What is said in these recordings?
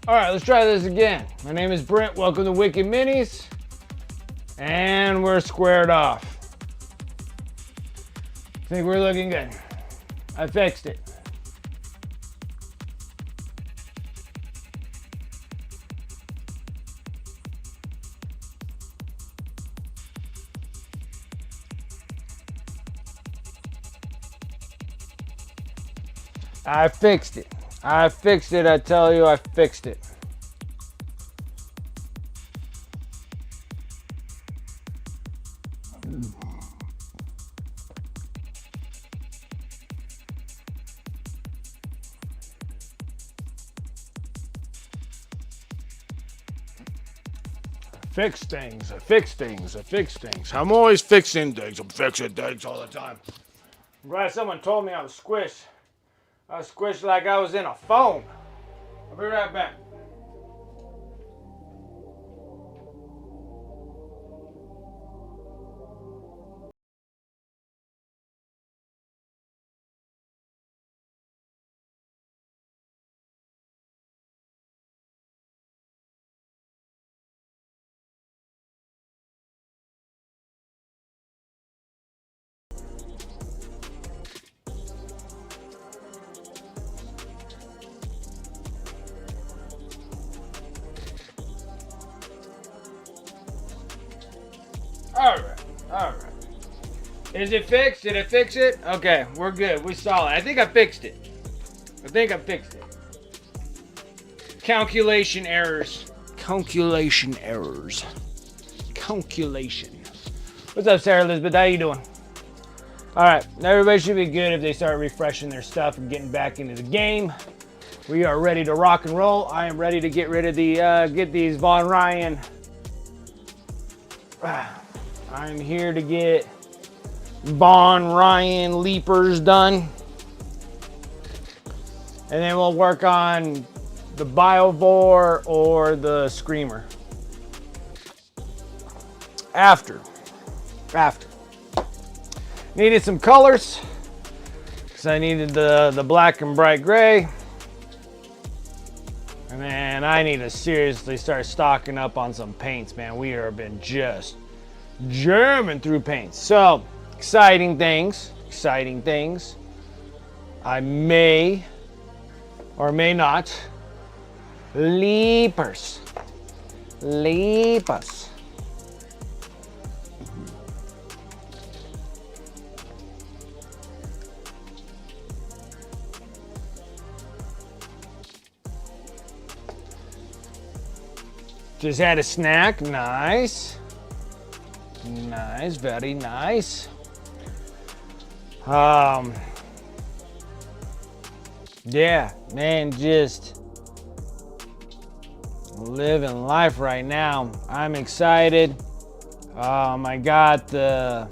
All right, let's try this again. My name is Brent. Welcome to Wicked Minis. And we're squared off. I think we're looking good. I fixed it. I fixed it. I fixed it. I tell you, I fixed it. Fix things. I fix things. I fix things. I'm always fixing things. I'm fixing things all the time. I'm glad someone told me I was squished. I was squished like I was in a phone. I'll be right back. All right. Is it fixed? Did I fix it? Okay, we're good. We're solid. I think I fixed it. Calculation errors. Calculation. What's up, Sarah Elizabeth? How you doing? All right, everybody should be good if they start refreshing their stuff and getting back into the game. We are ready to rock and roll. I am ready to get rid of the, get these Von Ryan. I'm here to get Von Ryan leapers done. And then we'll work on the Biovore or the Screamer. After. Needed some colors. Because I needed the black and bright gray. And then I need to seriously start stocking up on some paints, man. We have been just jamming through paints. So, exciting things. I may or may not. Leapers. Just had a snack. Nice, very nice. Yeah, man, just living life right now. I'm excited. I got the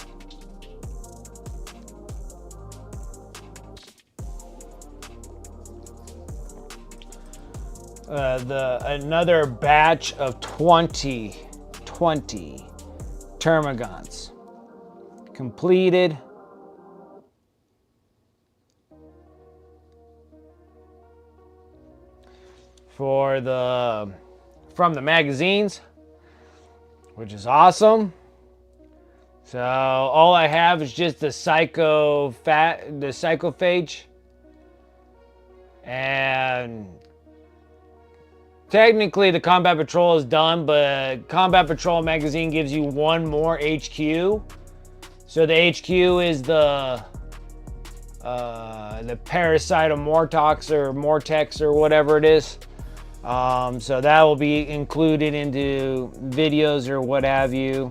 another batch of 20 termagants completed. From the magazines, which is awesome. So all I have is just the psychophage, and technically the Combat Patrol is done, but Combat Patrol magazine gives you one more HQ. So the HQ is the Parasite of Mortox or Mortex or whatever it is. So that will be included into videos or what have you.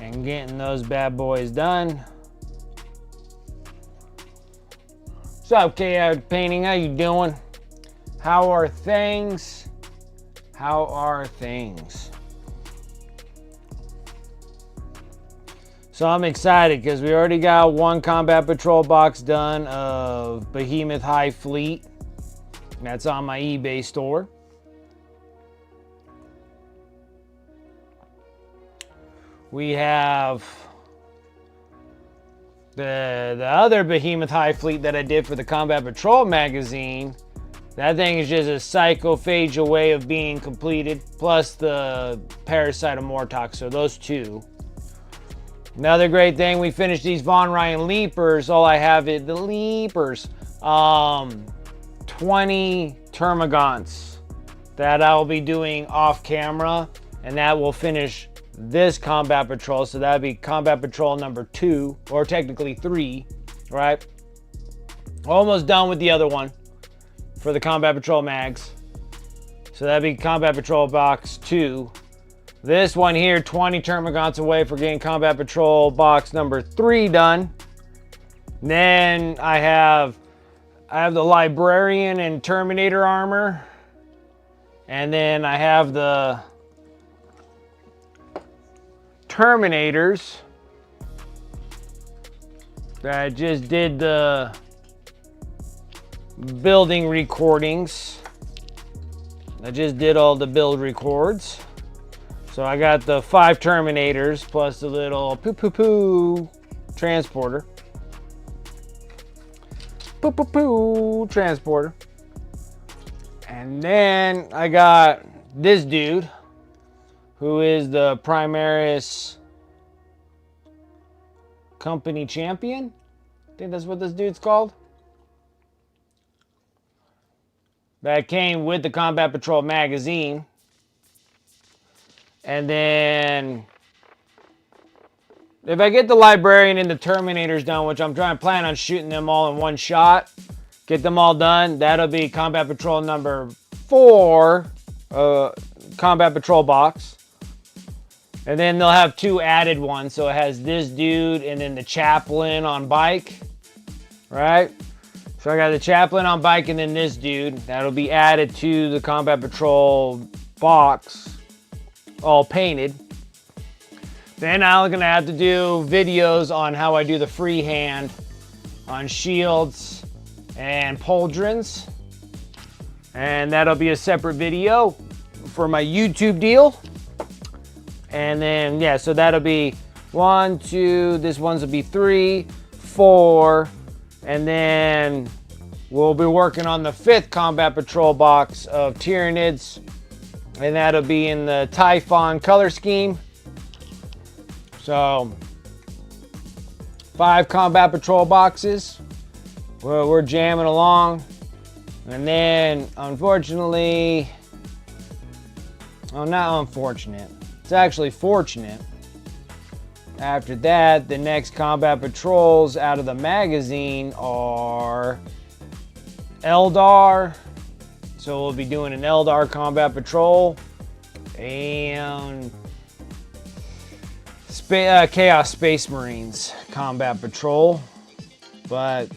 And getting those bad boys done. What's up, K Painting? How you doing? How are things? So I'm excited because we already got one Combat Patrol box done of Behemoth Hivefleet. That's on my eBay store. We have The other Behemoth Hivefleet that I did for the Combat Patrol magazine, that thing is just a psychophagia way of being completed, plus the Parasite of Mortok, so those two. Another great thing, we finished these Von Ryan Leapers. All I have is the Leapers. 20 Termagants that I'll be doing off camera, and that will finish this Combat Patrol. So that'd be Combat Patrol number 2, or technically 3, right? Almost done with the other one for the Combat Patrol mags. So that'd be Combat Patrol box 2. This one here, 20 Termagants away for getting Combat Patrol box number 3 done. Then I have the Librarian and Terminator armor. And then I have the Terminators that I just did the building recordings. I just did all the build records. So I got the 5 Terminators plus the little poo transporter. Transporter. And then I got this dude, who is the Primaris Company Champion. I think that's what this dude's called. That came with the Combat Patrol magazine. And then if I get the Librarian and the Terminators done, which I'm plan on shooting them all in one shot, get them all done, that'll be Combat Patrol number 4 Combat Patrol box. And then they'll have 2 added ones. So it has this dude and then the Chaplain on bike, right? So I got the Chaplain on bike and then this dude. That'll be added to the Combat Patrol box, all painted. Then I'm gonna have to do videos on how I do the freehand on shields and pauldrons. And that'll be a separate video for my YouTube deal. And then, yeah, so that'll be 1, 2, this one's will be 3, 4, and then we'll be working on the 5th Combat Patrol box of Tyranids, and that'll be in the Typhon color scheme. So, 5 Combat Patrol boxes. We're jamming along. And then, unfortunately, oh, not unfortunate, it's actually fortunate. After that, the next Combat Patrols out of the magazine are Eldar. So we'll be doing an Eldar Combat Patrol and Chaos Space Marines Combat Patrol. But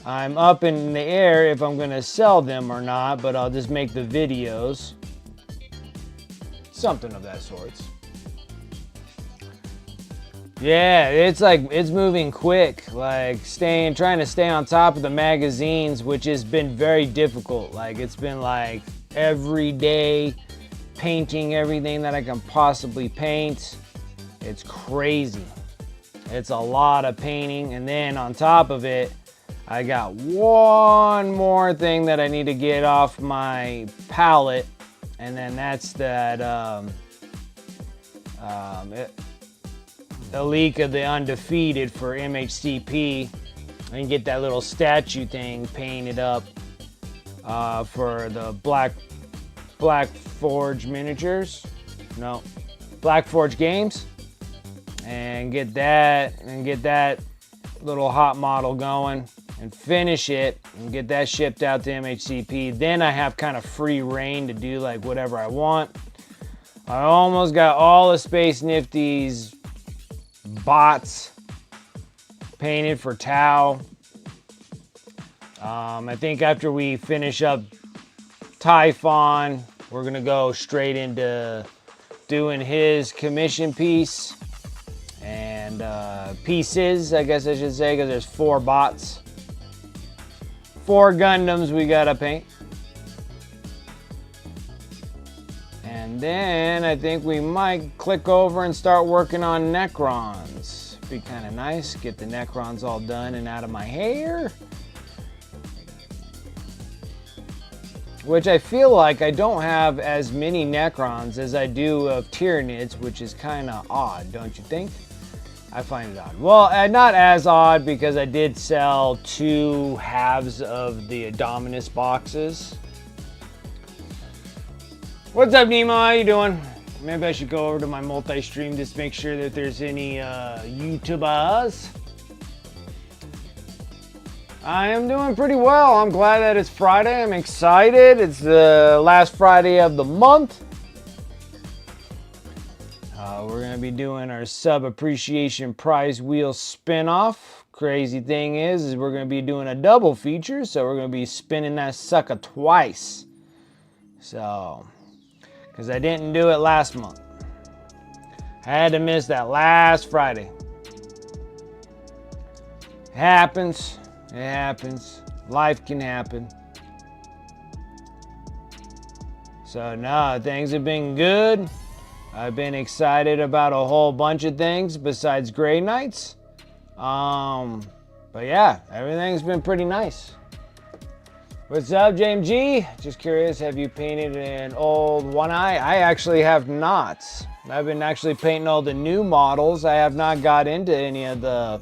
I'm up in the air if I'm going to sell them or not, but I'll just make the videos. Something of that sort. Yeah, it's like, it's moving quick. Like trying to stay on top of the magazines, which has been very difficult. Like it's been like every day painting everything that I can possibly paint. It's crazy. It's a lot of painting. And then on top of it, I got one more thing that I need to get off my palette. And then that's that a leak of the Undefeated for MHCP. And get that little statue thing painted up for the Black Forge miniatures. No, Black Forge Games. And get that little hot model going and finish it and get that shipped out to MHCP. Then I have kind of free reign to do like whatever I want. I almost got all the Space Nifties bots painted for Tau. I think after we finish up Typhon, we're gonna go straight into doing his commission piece and pieces, I guess I should say, because there's 4 bots. 4 Gundams we gotta paint. And then I think we might click over and start working on Necrons. Be kind of nice. Get the Necrons all done and out of my hair. Which I feel like I don't have as many Necrons as I do of Tyranids, which is kind of odd, don't you think? I find it odd. Well, not as odd because I did sell 2 halves of the Dominus boxes. What's up, Nemo? How you doing? Maybe I should go over to my multi-stream just to make sure that there's any YouTubers. I am doing pretty well. I'm glad that it's Friday. I'm excited. It's the last Friday of the month. We're going to be doing our sub appreciation prize wheel spin-off. Crazy thing is we're going to be doing a double feature, so we're going to be spinning that sucker twice. So, because I didn't do it last month. I had to miss that last Friday. It happens. It happens. Life can happen. So, no, things have been good. I've been excited about a whole bunch of things besides Grey Knights. But yeah, everything's been pretty nice. What's up, James G? Just curious, have you painted an old One Eye? I actually have not. I've been actually painting all the new models. I have not got into any of the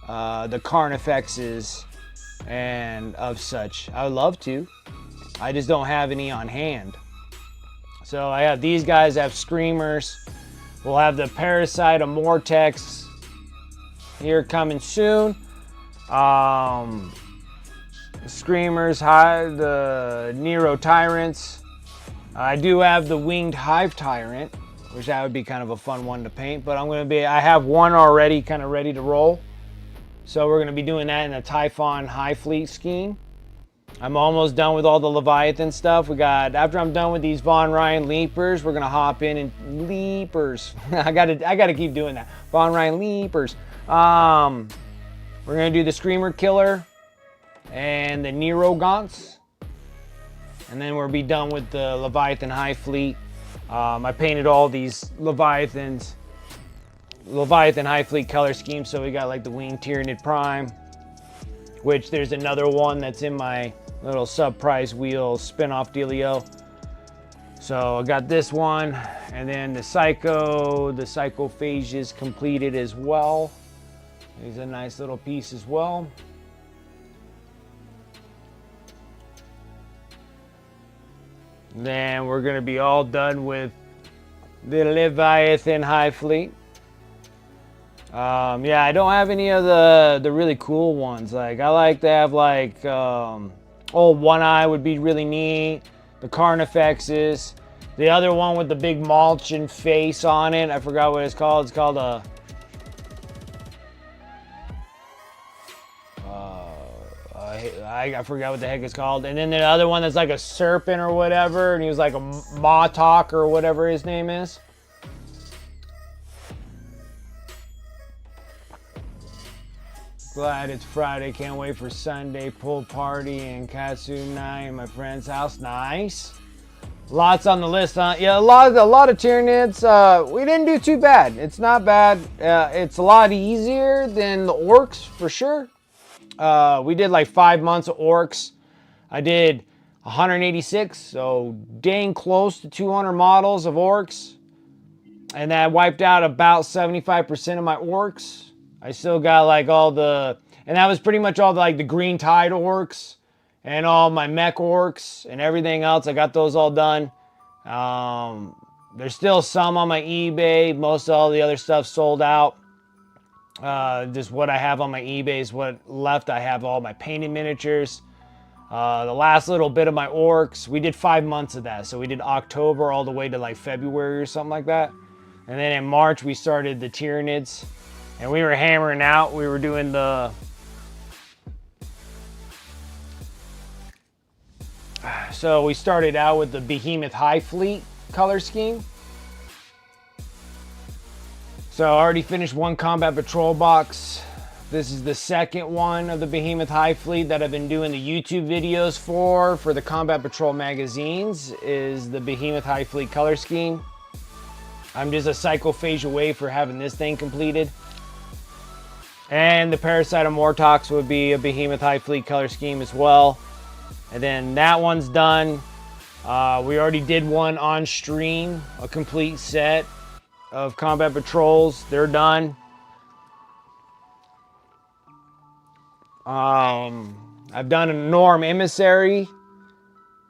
Carnifexes and of such. I would love to. I just don't have any on hand. So I have these guys, have Screamers. We'll have the Parasite of Mortex here coming soon. Screamers, the Nero Tyrants. I do have the Winged Hive Tyrant, which that would be kind of a fun one to paint. But I have one already kind of ready to roll. So we're going to be doing that in the Typhon Hivefleet scheme. I'm almost done with all the Leviathan stuff. After I'm done with these Von Ryan Leapers, we're gonna hop in and Leapers. I gotta keep doing that. Von Ryan Leapers. We're gonna do the Screamer Killer and the Nero Gaunts. And then we'll be done with the Leviathan Hivefleet. I painted all these Leviathan Hivefleet color scheme. So we got like the Winged Tyranid Prime, which there's another one that's in my little sub prize wheel spin-off dealio. So I got this one, and then the Psychophage is completed as well. Here's a nice little piece as well. Then we're gonna be all done with the Leviathan Hivefleet. Yeah, I don't have any of the really cool ones. Like, I like to have like, old One Eye would be really neat. The Carnifexes. The other one with the big Malchin face on it. I forgot what it's called. It's called a... I forgot what the heck it's called. And then the other one that's like a serpent or whatever. And he was like a Mawtok or whatever his name is. Glad it's Friday. Can't wait for Sunday pool party and Katsu night in my friend's house. Nice. Lots on the list, huh? Yeah, a lot of Tyranids. We didn't do too bad. It's not bad. It's a lot easier than the Orcs for sure. We did like 5 months of Orcs. I did 186, so dang close to 200 models of Orcs, and that wiped out about 75% of my Orcs. I still got like all the, and that was pretty much all the, like the Green Tide Orcs and all my mech Orcs and everything else. I got those all done. There's still some on my eBay. Most of all the other stuff sold out. Just what I have on my eBay is what left. I have all my painted miniatures. The last little bit of my Orcs, we did 5 months of that. So we did October all the way to like February or something like that. And then in March, we started the Tyranids. And we were hammering out. We were doing the... So we started out with the Behemoth Hivefleet color scheme. So I already finished one Combat Patrol box. This is the second one of the Behemoth Hivefleet that I've been doing the YouTube videos for the Combat Patrol magazines, is the Behemoth Hivefleet color scheme. I'm just a Psychophage away for having this thing completed. And the Parasitomortox would be a Behemoth Hivefleet color scheme as well. And then that one's done. We already did one on stream, a complete set of combat patrols. They're done. I've done a Norm Emissary.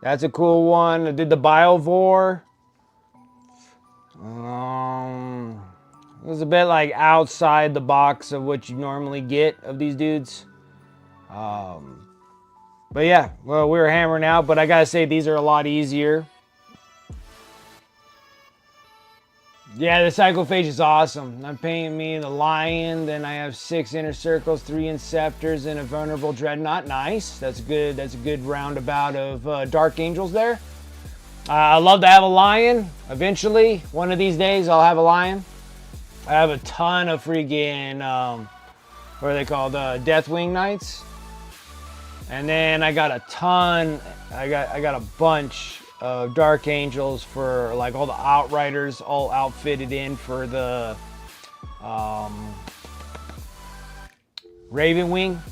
That's a cool one. I did the Biovore. It was a bit like outside the box of what you normally get of these dudes. But yeah, well, we were hammering out, but I gotta say these are a lot easier. Yeah, the Cyclophage is awesome. I'm painting me the Lion, then I have 6 Inner Circles, 3 Inceptors, and a Vulnerable Dreadnought. Nice. That's good. That's a good roundabout of Dark Angels there. I love to have a Lion. Eventually, one of these days, I'll have a Lion. I have a ton of freaking, what are they called? Deathwing Knights. And then I got a ton, I got a bunch of Dark Angels for like all the Outriders, all outfitted in for the Raven Wing.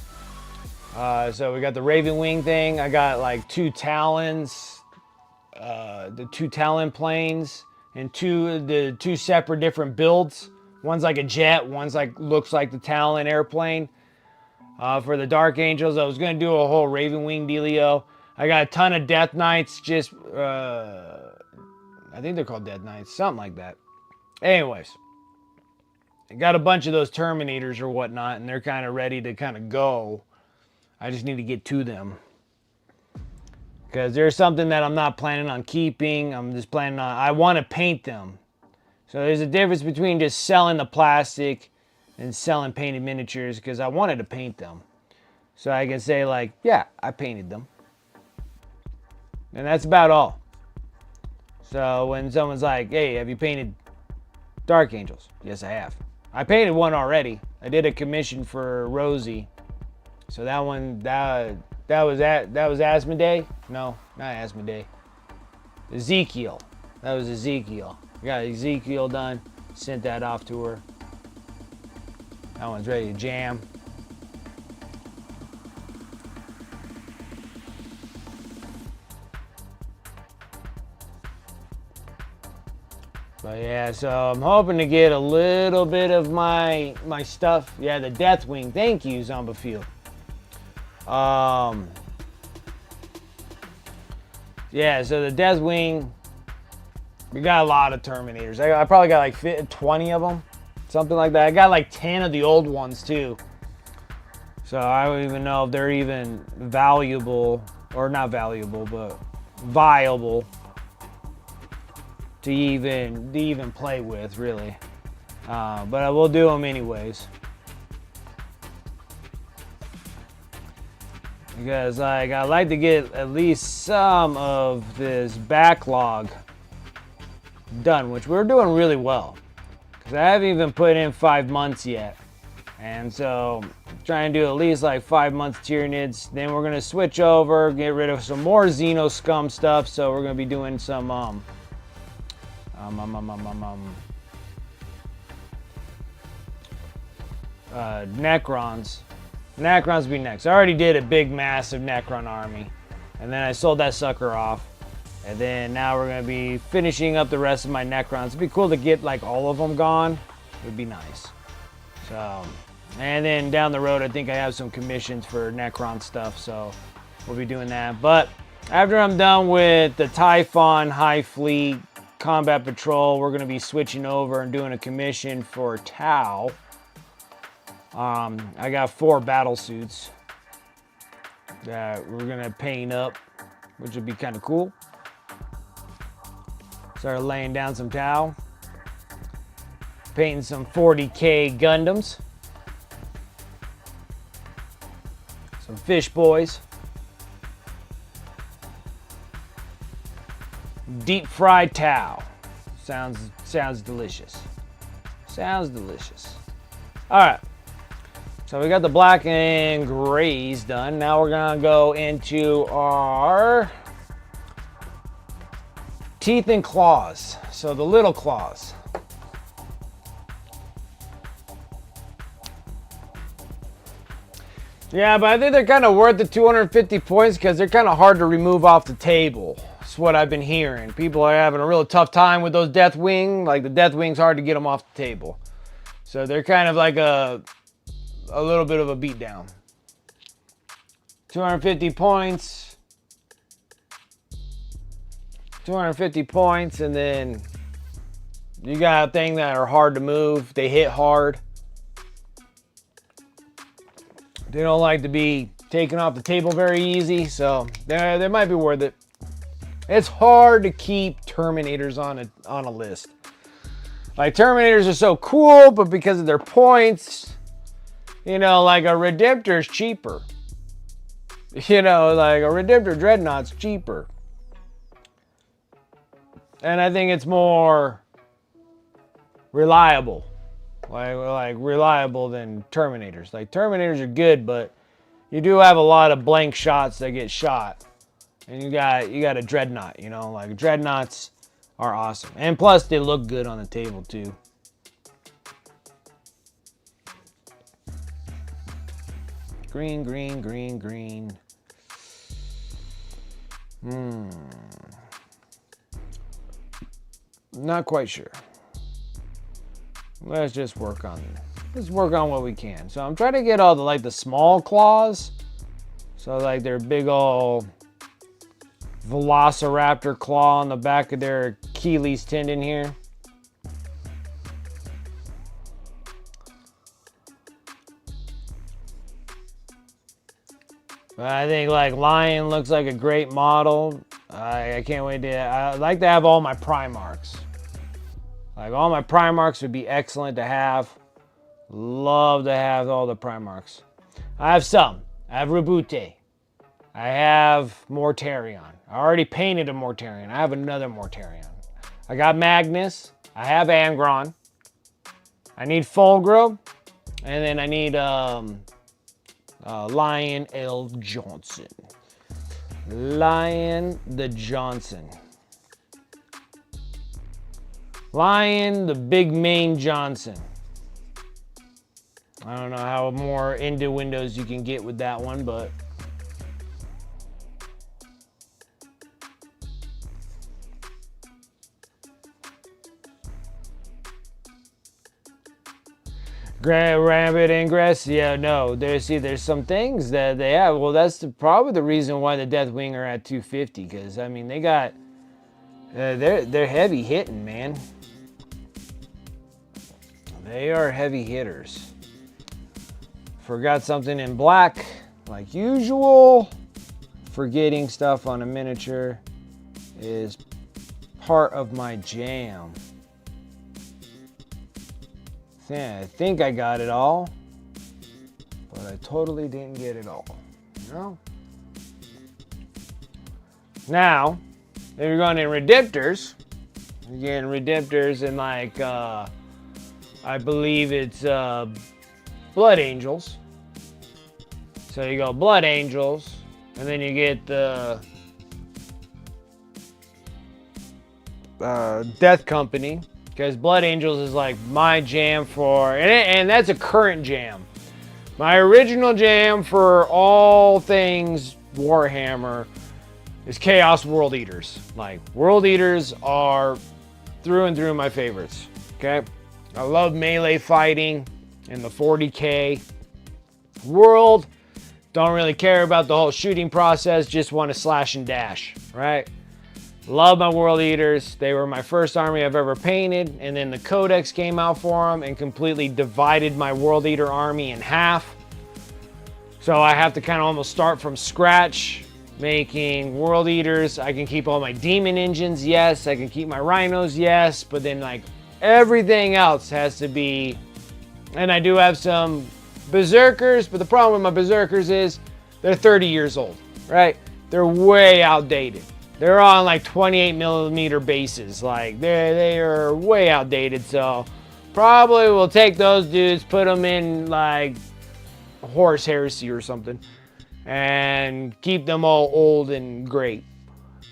So we got the Raven Wing thing. I got like 2 Talons, the 2 Talon planes, and the two separate different builds. One's like a jet, one's like looks like the Talon airplane. For the Dark Angels, I was gonna do a whole Raven Wing dealio. I got a ton of Death Knights, just I think they're called Death Knights, something like that. Anyways, I got a bunch of those Terminators or whatnot, and they're kind of ready to kind of go. I just need to get to them. Because there's something that I'm not planning on keeping. I'm just planning on, I want to paint them. So there's a difference between just selling the plastic and selling painted miniatures, because I wanted to paint them. So I can say like, yeah, I painted them. And that's about all. So when someone's like, hey, have you painted Dark Angels? Yes, I have. I painted one already. I did a commission for Rosie. So that one, that was Asmodee? No, not Asmodee. Ezekiel. That was Ezekiel. I got Ezekiel done. Sent that off to her. That one's ready to jam. But yeah, so I'm hoping to get a little bit of my stuff. Yeah, the Deathwing. Thank you, Zombafield. Yeah, so the Deathwing, we got a lot of Terminators. I probably got like 20 of them. Something like that. I got like 10 of the old ones too. So I don't even know if they're even valuable, or not valuable, but viable to even play with, really. But I will do them anyways. Because like I like to get at least some of this backlog done, which we're doing really well. I haven't even put in 5 months yet. And so trying to do at least like 5 months Tyranids. Then we're gonna switch over, get rid of some more Zeno Scum stuff. So we're gonna be doing some Necrons. Necrons will be next. I already did a big massive Necron army. And then I sold that sucker off. And then now we're going to be finishing up the rest of my Necrons. It'd be cool to get like all of them gone. It would be nice. So, and then down the road, I think I have some commissions for Necron stuff. So we'll be doing that. But after I'm done with the Typhon Hivefleet Combat Patrol, we're going to be switching over and doing a commission for Tau. I got 4 battle suits that we're going to paint up, which would be kind of cool. Started laying down some Tau. Painting some 40K Gundams. Some Fish Boys. Deep fried Tau. Sounds delicious. Sounds delicious. Alright. So we got the black and grays done. Now we're gonna go into our teeth and claws. So the little claws. Yeah, but I think they're kind of worth the 250 points because they're kind of hard to remove off the table. That's what I've been hearing. People are having a real tough time with those Deathwing. Like, the Deathwing's hard to get them off the table. So they're kind of like a little bit of a beatdown. 250 points. 250 points, and then you got things that are hard to move. They hit hard. They don't like to be taken off the table very easy, so they might be worth it. It's hard to keep Terminators on a list. Like, Terminators are so cool, but because of their points, you know, like a Redemptor's cheaper. You know, like a Redemptor Dreadnought's cheaper. And I think it's more reliable. Like reliable than Terminators. Like, Terminators are good, but you do have a lot of blank shots that get shot. And you got a Dreadnought, you know? Like, Dreadnoughts are awesome. And plus, they look good on the table, too. Green, green, green, green. Not quite sure. Let's just work on what we can. So I'm trying to get all the, like, the small claws. So, like, their big old Velociraptor claw on the back of their Achilles tendon here. But I think, like, Lion looks like a great model. I can't wait to... I'd like to have all my Primarchs. Like, all my Primarchs would be excellent to have. Love to have all the Primarchs. I have some. I have Rabute. I have Mortarion. I already painted a Mortarion. I have another Mortarion. I got Magnus. I have Angron. I need Fulgrim. And then I need Lion L. Johnson. Lion the Johnson. Lion the Big Mane Johnson. I don't know how more into windows you can get with that one, but Rabbit Ingress, yeah, no. There's some things that they have. Well, that's probably the reason why the Deathwing are at 250, because I mean they got they're heavy hitting, man. They are heavy hitters. Forgot something in black, like usual. Forgetting stuff on a miniature is part of my jam. Yeah, I think I got it all, but I totally didn't get it all, you know? Now, if you're going in Redemptors, you're getting Redemptors in like, I believe it's Blood Angels. So you go Blood Angels, and then you get the Death Company. Because Blood Angels is like my jam for, and that's a current jam. My original jam for all things Warhammer is Chaos World Eaters. Like, World Eaters are through and through my favorites, okay? I love melee fighting in the 40K world. Don't really care about the whole shooting process, just want to slash and dash, right? Love my World Eaters. They were my first army I've ever painted, and then the Codex came out for them and completely divided my World Eater army in half. So I have to kind of almost start from scratch, making World Eaters. I can keep all my Demon Engines, yes. I can keep my Rhinos, yes. But then, like, everything else has to be... And I do have some Berserkers, but the problem with my Berserkers is they're 30 years old, right? They're way outdated. They're on like 28mm bases. Like, they are way outdated. So probably we'll take those dudes, put them in like Horus Heresy or something, and keep them all old and great.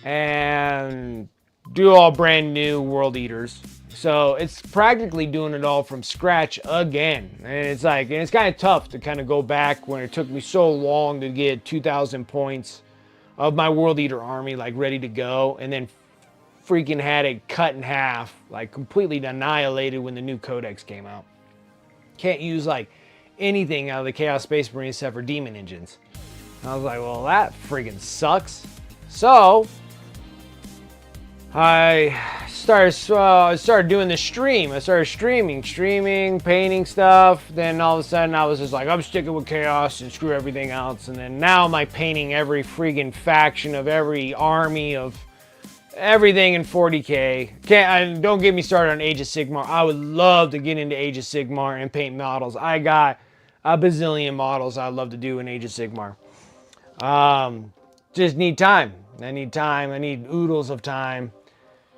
And do all brand new World Eaters. So it's practically doing it all from scratch again. And it's like, and it's kind of tough to kind of go back when it took me so long to get 2,000 points of my World Eater army like ready to go, and then freaking had it cut in half, like completely annihilated when the new codex came out. Can't use like anything out of the Chaos Space Marine except for demon engines. I was like, well, that friggin' sucks. So I started doing the stream. I started streaming, painting stuff. Then all of a sudden I was just like, I'm sticking with Chaos and screw everything else. And then now I'm like painting every friggin' faction of every army of everything in 40K. Don't get me started on Age of Sigmar. I would love to get into Age of Sigmar and paint models. I got a bazillion models I'd love to do in Age of Sigmar. Just need time. I need time. I need oodles of time.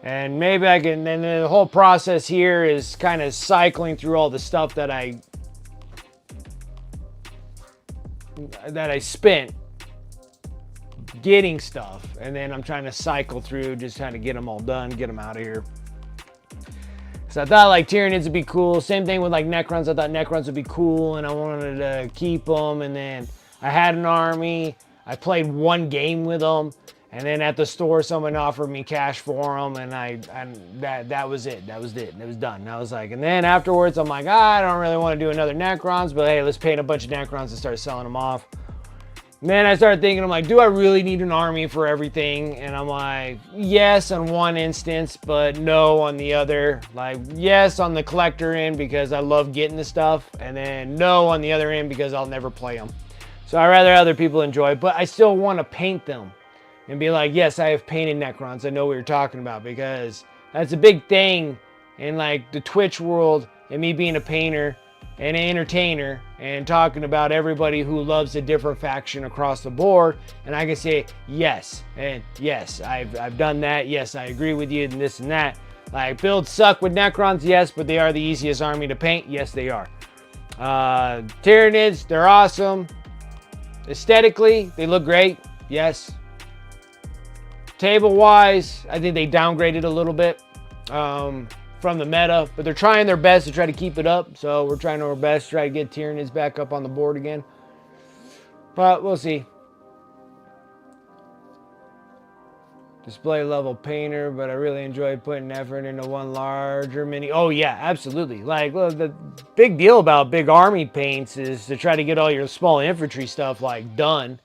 And maybe I can, and the whole process here is kind of cycling through all the stuff that I spent getting stuff. And then I'm trying to cycle through, just trying to get them all done, get them out of here. So I thought like Tyranids would be cool. Same thing with like Necrons. I thought Necrons would be cool and I wanted to keep them. And then I had an army. I played one game with them. And then at the store, someone offered me cash for them, and that was it. That was it. It was done. And I was like, and then afterwards, I'm like, I don't really want to do another Necrons, but hey, let's paint a bunch of Necrons and start selling them off. And then I started thinking, I'm like, do I really need an army for everything? And I'm like, yes on one instance, but no on the other. Like, yes on the collector end because I love getting the stuff, and then no on the other end because I'll never play them. So I'd rather other people enjoy it, but I still want to paint them. And be like, yes, I have painted Necrons. I know what you're talking about, because that's a big thing in like the Twitch world, and me being a painter and an entertainer and talking about everybody who loves a different faction across the board. And I can say, yes, and yes, I've done that. Yes, I agree with you and this and that. Like, builds suck with Necrons, yes, but they are the easiest army to paint. Yes, they are. Tyranids, they're awesome. Aesthetically, they look great. Yes. Table-wise, I think they downgraded a little bit from the meta, but they're trying their best to try to keep it up. So we're trying our best to try to get Tyranids back up on the board again. But we'll see. Display level painter, but I really enjoyed putting effort into one larger mini. Oh yeah, absolutely. Like, look, the big deal about big army paints is to try to get all your small infantry stuff like done,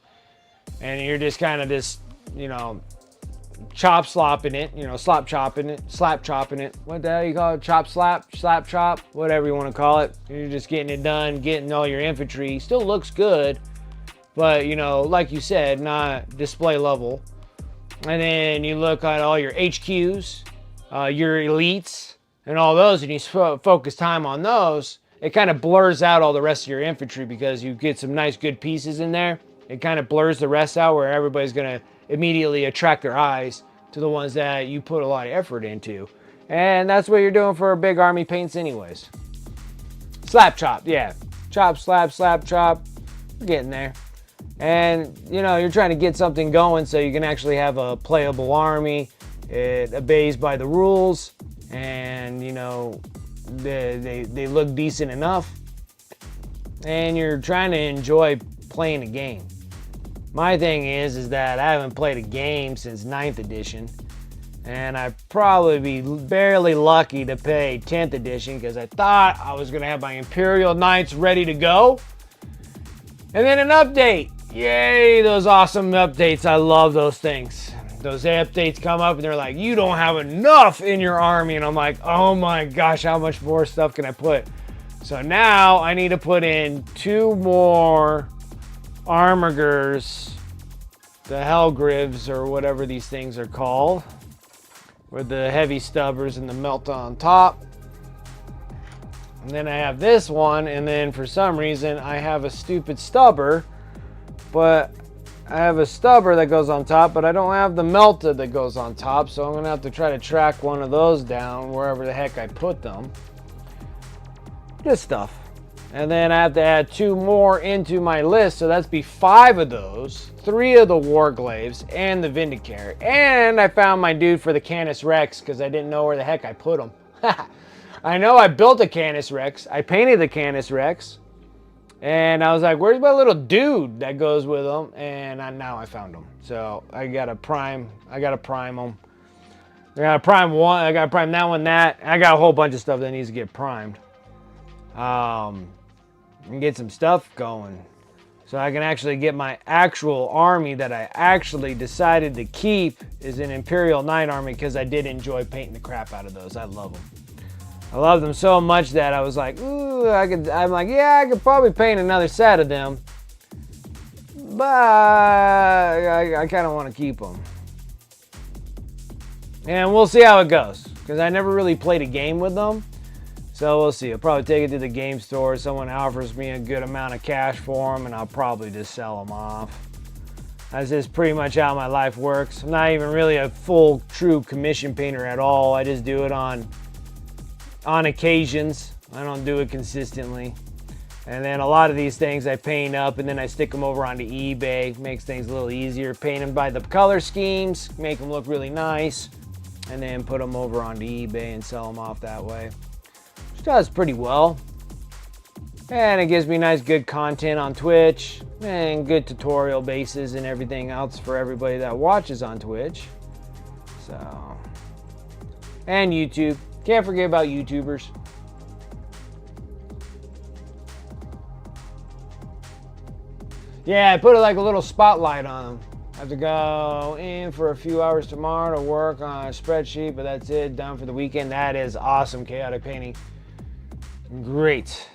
and you're just kind of just, you know, slap chopping it. What the hell you call it? Chop slap chop, whatever you want to call it. You're just getting it done, getting all your infantry. Still looks good, but you know, like you said, not display level. And then you look at all your HQs, your elites, and all those, and you focus time on those. It kind of blurs out all the rest of your infantry because you get some nice good pieces in there. It kind of blurs the rest out where everybody's going to immediately attract their eyes to the ones that you put a lot of effort into. And that's what you're doing for big army paints anyways. Slap chop, yeah. Chop, slap chop. We're getting there. And, you know, you're trying to get something going so you can actually have a playable army. It obeys by the rules. And, you know, they look decent enough. And you're trying to enjoy playing a game. My thing is that I haven't played a game since 9th edition. And I'd probably be barely lucky to pay 10th edition because I thought I was going to have my Imperial Knights ready to go. And then an update. Yay, those awesome updates. I love those things. Those updates come up and they're like, you don't have enough in your army. And I'm like, oh my gosh, how much more stuff can I put? So now I need to put in 2 more Armigers, the Hellgrives or whatever these things are called, with the heavy stubbers and the melt on top. And then I have this one, and then for some reason I have a stupid stubber, but I have a stubber that goes on top, but I don't have the melted that goes on top, so I'm gonna have to try to track one of those down wherever the heck I put them. Good stuff. And then I have to add 2 more into my list, so that's be 5 of those, 3 of the Warglaves, and the Vindicare. And I found my dude for the Canis Rex, because I didn't know where the heck I put him. I know I built a Canis Rex. I painted the Canis Rex. And I was like, where's my little dude that goes with him? And now I found him. So I got to prime them. I got to prime one. I got to prime that one, that. I got a whole bunch of stuff that needs to get primed. And get some stuff going. So I can actually get my actual army that I actually decided to keep is an Imperial Knight army, because I did enjoy painting the crap out of those. I love them. I love them so much that I was like, ooh, I'm like, yeah, I could probably paint another set of them. But I kind of want to keep them. And we'll see how it goes, because I never really played a game with them. So we'll see. I'll probably take it to the game store. Someone offers me a good amount of cash for them, and I'll probably just sell them off. That's just pretty much how my life works. I'm not even really a full, true commission painter at all. I just do it on occasions. I don't do it consistently. And then a lot of these things I paint up, and then I stick them over onto eBay. Makes things a little easier. Paint them by the color schemes, make them look really nice, and then put them over onto eBay and sell them off that way. Does pretty well, and it gives me nice good content on Twitch and good tutorial bases and everything else for everybody that watches on Twitch. So, and YouTube, can't forget about YouTubers. Yeah, I put like a little spotlight on them. I have to go in for a few hours tomorrow to work on a spreadsheet, but that's it, done for the weekend. That is awesome chaotic painting. Great.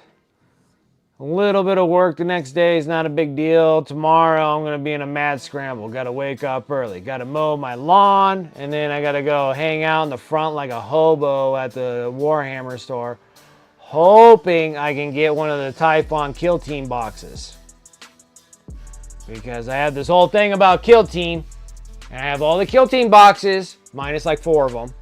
A little bit of work the next day is not a big deal. Tomorrow I'm going to be in a mad scramble. Got to wake up early. Got to mow my lawn, and then I got to go hang out in the front like a hobo at the Warhammer store, hoping I can get one of the Typhon Kill Team boxes. Because I have this whole thing about Kill Team, and I have all the Kill Team boxes, minus like 4 of them.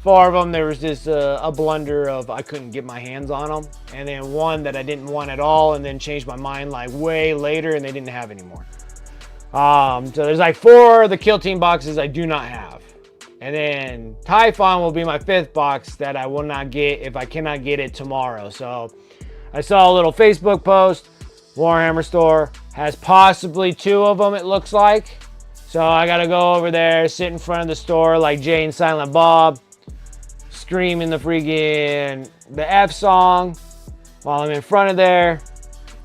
4 of them, there was just a blunder of I couldn't get my hands on them. And then one that I didn't want at all, and then changed my mind like way later, and they didn't have anymore. So there's like 4 of the Kill Team boxes I do not have. And then Typhon will be my 5th box that I will not get if I cannot get it tomorrow. So I saw a little Facebook post. Warhammer store has possibly 2 of them, it looks like. So I gotta go over there, sit in front of the store like Jay and Silent Bob, screaming the F song while I'm in front of there,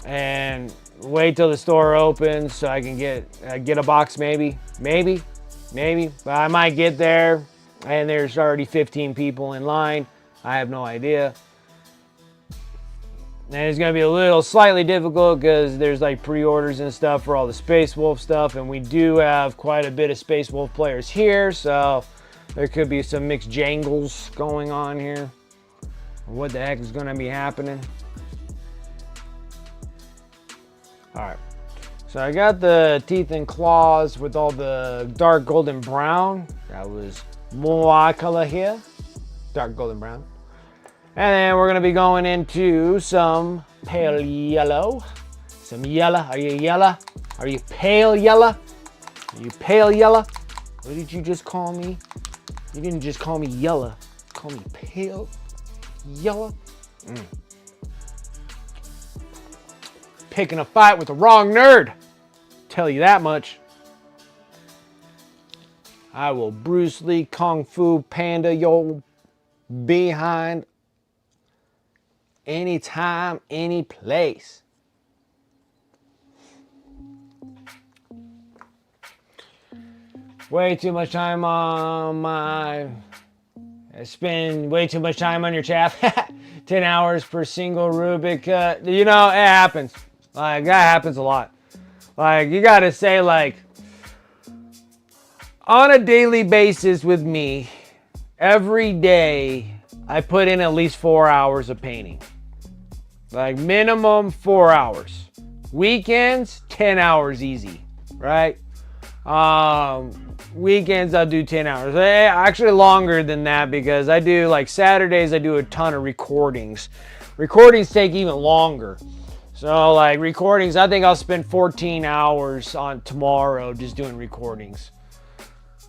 and wait till the store opens so I can get a box maybe. But I might get there and there's already 15 people in line. I have no idea. And it's going to be a little slightly difficult because there's like pre-orders and stuff for all the Space Wolf stuff, and we do have quite a bit of Space Wolf players here, so there could be some mixed jangles going on here. What the heck is going to be happening? Alright, so I got the teeth and claws with all the dark golden brown. That was my color here, dark golden brown. And then we're going to be going into some pale yellow. Some yellow. Are you yellow? Are you pale yellow? Are you pale yellow? What did you just call me? You didn't just call me yellow. Call me pale yellow. Picking a fight with the wrong nerd. Tell you that much. I will Bruce Lee Kung Fu Panda your behind anytime, any place. Way too much time on I spend way too much time on your chat. 10 hours per single Rubik. You know, it happens. Like, that happens a lot. Like, you gotta say, like, on a daily basis with me, every day, I put in at least 4 hours of painting. Like minimum 4 hours. Weekends, 10 hours easy, right? Weekends, I'll do 10 hours. Actually longer than that because I do like Saturdays, I do a ton of recordings. Recordings take even longer. So like recordings, I think I'll spend 14 hours on tomorrow just doing recordings.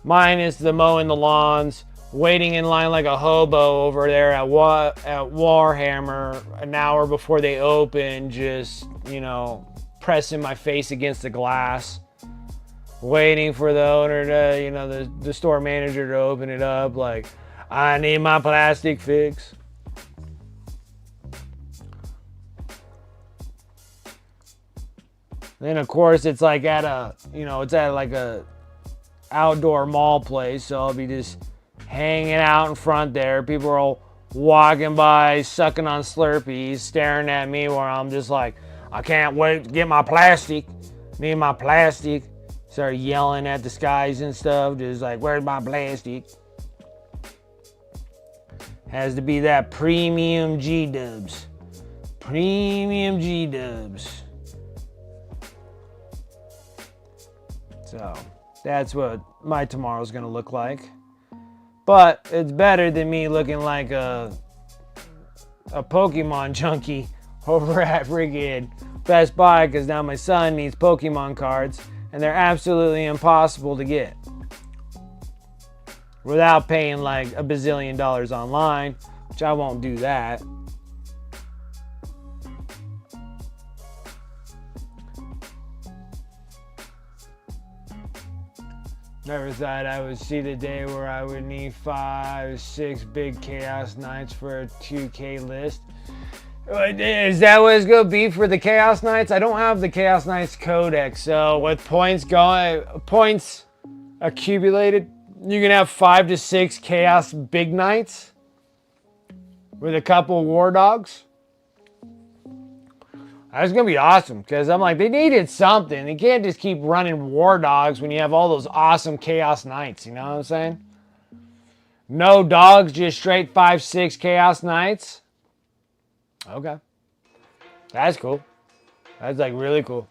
Minus the mowing the lawns, waiting in line like a hobo over there at Warhammer an hour before they open, just, you know, pressing my face against the glass, waiting for the owner to, you know, the store manager to open it up, like, I need my plastic fix. Then of course it's like at a, you know, it's at like a outdoor mall place, so I'll be just hanging out in front there. People are all walking by, sucking on Slurpees, staring at me where I'm just like, I can't wait to get my plastic. Need my plastic. Start yelling at the skies and stuff, just like, where's my plastic? Has to be that premium G-dubs. Premium G-dubs. So that's what my tomorrow's gonna look like. But it's better than me looking like a Pokemon junkie over at friggin' Best Buy, because now my son needs Pokemon cards and they're absolutely impossible to get without paying like $1 bazillion online, which I won't do that. Never thought I would see the day where I would need 5, 6 big Chaos Knights for a 2K list. Is that what it's gonna be for the Chaos Knights? I don't have the Chaos Knights Codex, so with points accumulated, you can have 5 to 6 Chaos Big Knights with a couple War Dogs. That's gonna be awesome, because I'm like, they needed something. They can't just keep running War Dogs when you have all those awesome Chaos Knights, you know what I'm saying? No dogs, just straight 5, 6 Chaos Knights. Okay. That's cool. That's like really cool.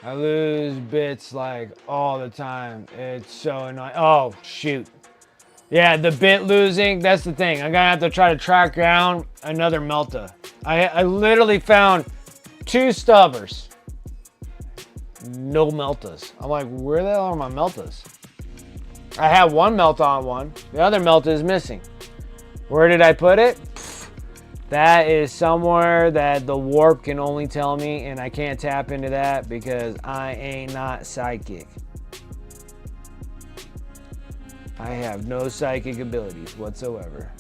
I lose bits like all the time. It's so annoying. Oh, shoot. Yeah, the bit losing, that's the thing. I'm gonna have to try to track down another Melta. I literally found 2 stubbers. No Meltas. I'm like, where the hell are my Meltas? I have one Melta on one. The other Melta is missing. Where did I put it? Pfft, that is somewhere that the warp can only tell me, and I can't tap into that because I ain't not psychic. I have no psychic abilities whatsoever.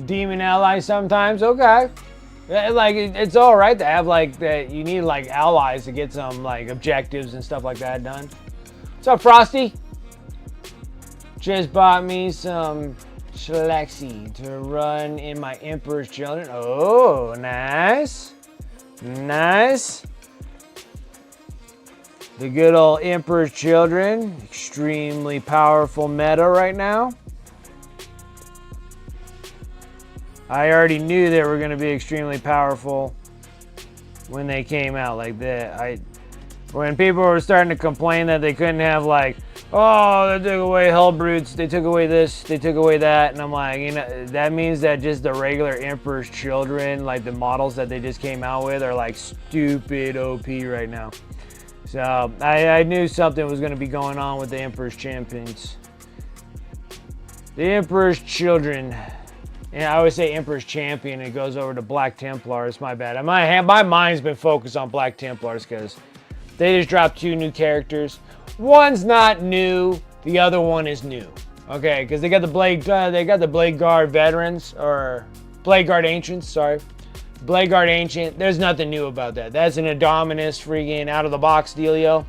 Demon allies sometimes, okay. Like, it's all right to have like that. You need like allies to get some like objectives and stuff like that done. What's up, Frosty? Just bought me some Schlexi to run in my Emperor's Children. Oh, nice. Nice. The good old Emperor's Children. Extremely powerful meta right now. I already knew they were going to be extremely powerful when they came out like that. When people were starting to complain that they couldn't have like, oh, they took away Hellbrutes, they took away this, they took away that, and I'm like, you know, that means that just the regular Emperor's Children, like the models that they just came out with, are like stupid OP right now. So I knew something was going to be going on with the Emperor's Champions. The Emperor's Children. Yeah, I always say Emperor's Champion. It goes over to Black Templars. My bad. My mind's been focused on Black Templars because they just dropped 2 new characters. One's not new. The other one is new. Okay, because they got the Blade Guard veterans, or Blade Guard Ancients. Sorry, Blade Guard Ancient. There's nothing new about that. That's an Indominus freaking out of the box dealio.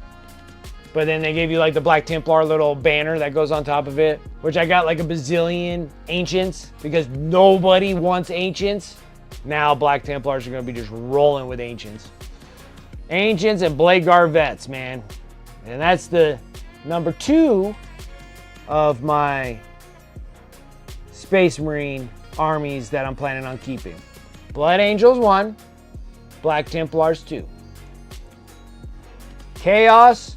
But then they gave you like the Black Templar little banner that goes on top of it, which I got like a bazillion Ancients because nobody wants Ancients. Now Black Templars are going to be just rolling with Ancients. Ancients and Blade Guard Vets, man. And that's the number 2 of my Space Marine armies that I'm planning on keeping. Blood Angels 1, Black Templars 2. Chaos,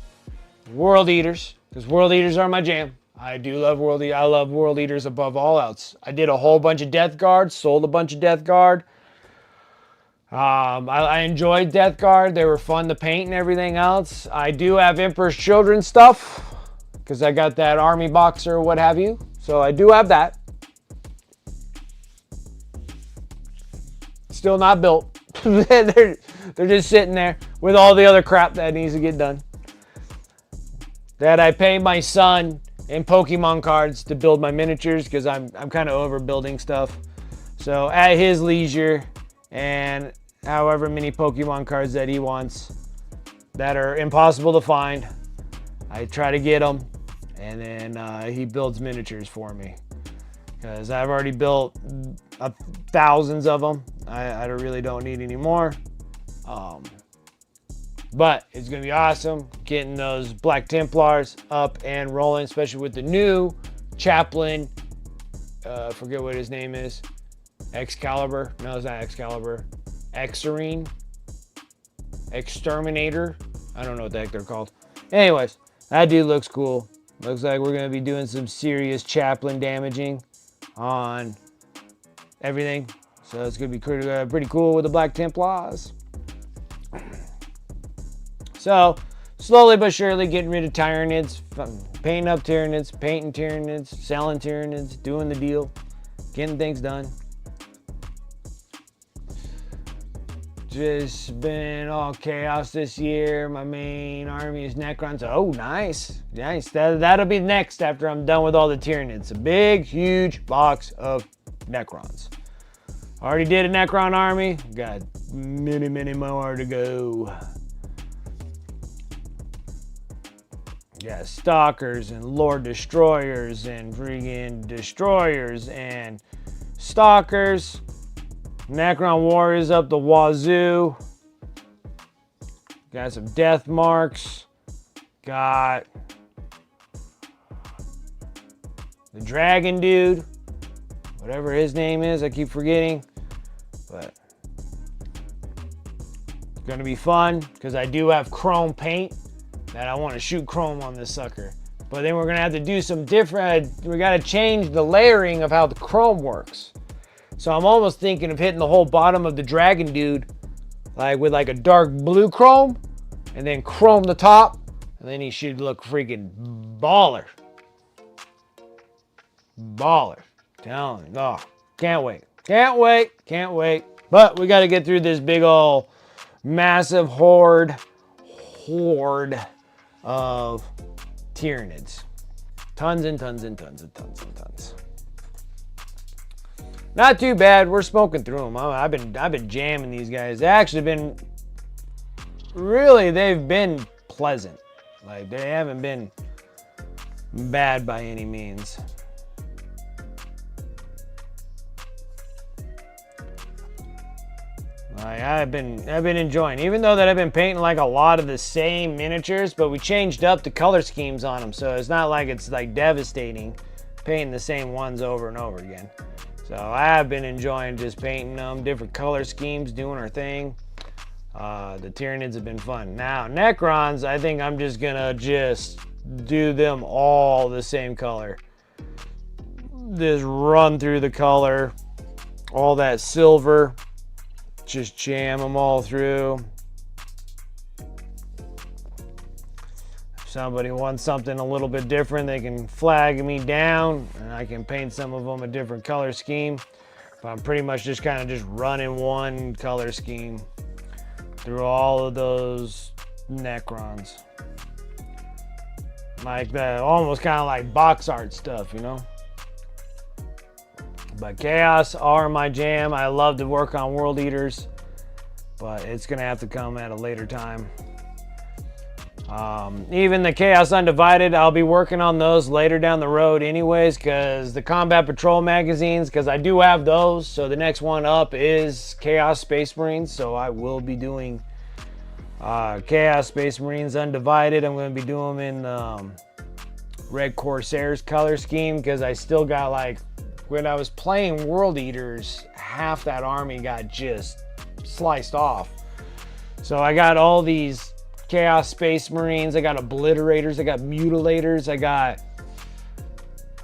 World Eaters, because World Eaters are my jam. I do love World Eaters. I love World Eaters above all else. I did a whole bunch of Death Guard, sold a bunch of Death Guard. I enjoyed Death Guard. They were fun to paint and everything else. I do have Emperor's Children stuff because I got that army box or what have you. So I do have that. Still not built. they're just sitting there with all the other crap that needs to get done. That I pay my son in Pokemon cards to build my miniatures because I'm kind of overbuilding stuff. So at his leisure and however many Pokemon cards that he wants that are impossible to find, I try to get them, and then he builds miniatures for me because I've already built thousands of them. I really don't need any more. But it's going to be awesome getting those Black Templars up and rolling, especially with the new chaplain. I forget what his name is. Excalibur. No, it's not Excalibur. Exarine. Exterminator. I don't know what the heck they're called. Anyways, that dude looks cool. Looks like we're going to be doing some serious chaplain damaging on everything. So it's going to be pretty cool with the Black Templars. So, slowly but surely getting rid of Tyranids, painting up Tyranids, painting Tyranids, selling Tyranids, doing the deal, getting things done. Just been all chaos this year. My main army is Necrons. Oh, nice. Nice. That'll be next after I'm done with all the Tyranids. A big, huge box of Necrons. Already did a Necron army. Got many more to go. Yeah, Stalkers and Lord Destroyers and friggin' Destroyers and Stalkers. Necron Warriors up the wazoo. Got some Death Marks. Got the Dragon Dude. Whatever his name is, I keep forgetting. But it's gonna be fun because I do have chrome paint that I want to shoot chrome on this sucker. But then we're gonna have to do some different, we gotta change the layering of how the chrome works. So I'm almost thinking of hitting the whole bottom of the Dragon Dude like with like a dark blue chrome and then chrome the top, and then he should look freaking baller. Baller. Telling you. Oh, can't wait. Can't wait. Can't wait. But we gotta get through this big ol' massive horde of Tyranids. Tons and tons and tons and tons and tons. Not too bad. We're smoking through them. I've been jamming these guys. They've actually been they've been pleasant. Like, they haven't been bad by any means. I've been enjoying, even though that I've been painting like a lot of the same miniatures, but we changed up the color schemes on them, so it's not like it's like devastating painting the same ones over and over again. So I have been enjoying just painting them, different color schemes, doing our thing. The Tyranids have been fun. Now Necrons, I think I'm just gonna do them all the same color. Just run through the color, all that silver. Just jam them all through. If somebody wants something a little bit different, they can flag me down and I can paint some of them a different color scheme. But I'm pretty much just kind of just running one color scheme through all of those Necrons. Like that, almost kind of like box art stuff, you know? But Chaos are my jam. I love to work on World Eaters, but it's gonna have to come at a later time. Even the Chaos Undivided, I'll be working on those later down the road anyways, because the Combat Patrol magazines, because I do have those, so the next one up is Chaos Space Marines, so I will be doing Chaos Space Marines Undivided. I'm going to be doing them in Red Corsairs color scheme, because I still got, like, when I was playing World Eaters, half that army got just sliced off. So I got all these Chaos Space Marines, I got Obliterators, I got Mutilators, I got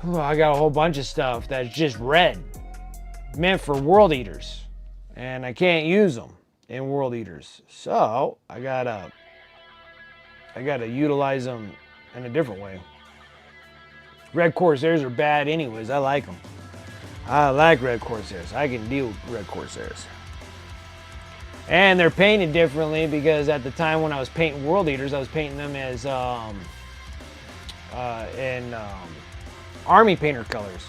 Oh, I got a whole bunch of stuff that's just red, meant for world eaters, and I can't use them in world eaters. So I gotta utilize them in a different way. Red Corsairs are bad anyways. I like them. I like Red Corsairs. I can deal with Red Corsairs. And they're painted differently because at the time when I was painting World Eaters, I was painting them as in Army Painter colors.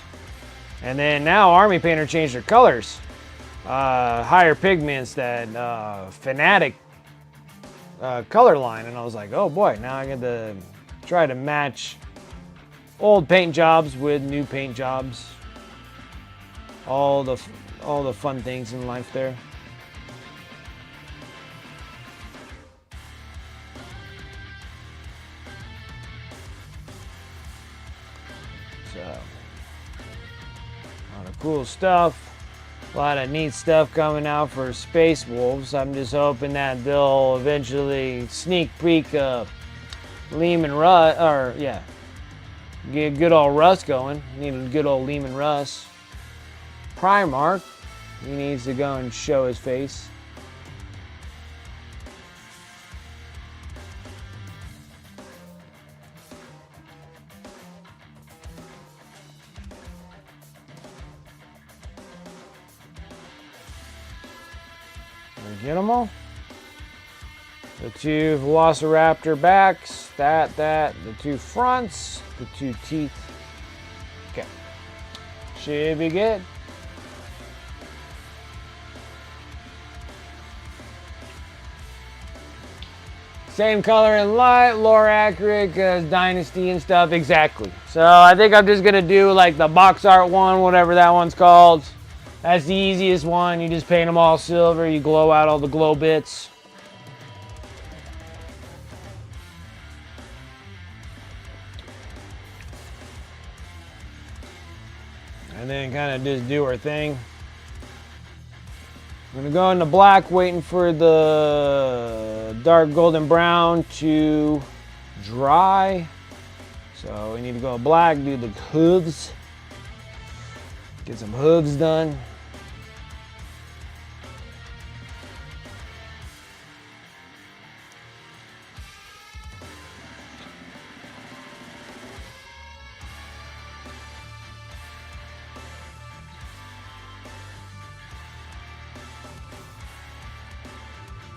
And then now Army Painter changed their colors. Higher pigments, that Fanatic color line. And I was like, oh boy, now I get to try to match old paint jobs with new paint jobs. All the fun things in life there. So, a lot of cool stuff. A lot of neat stuff coming out for Space Wolves. I'm just hoping that they'll eventually sneak peek Lehman Russ, or yeah, get good old Russ going. Need a good old Lehman Russ. Primarch, he needs to go and show his face. Get them all. The two Velociraptor backs, the two fronts, the two teeth. Okay, should be good. Same color and light, lore accurate, because Dynasty and stuff, exactly. So I think I'm just gonna do like the box art one, whatever that one's called. That's the easiest one. You just paint them all silver, you glow out all the glow bits. And then kind of just do our thing. I'm gonna go into black, waiting for the dark golden brown to dry. So we need to go black, do the hooves. Get some hooves done.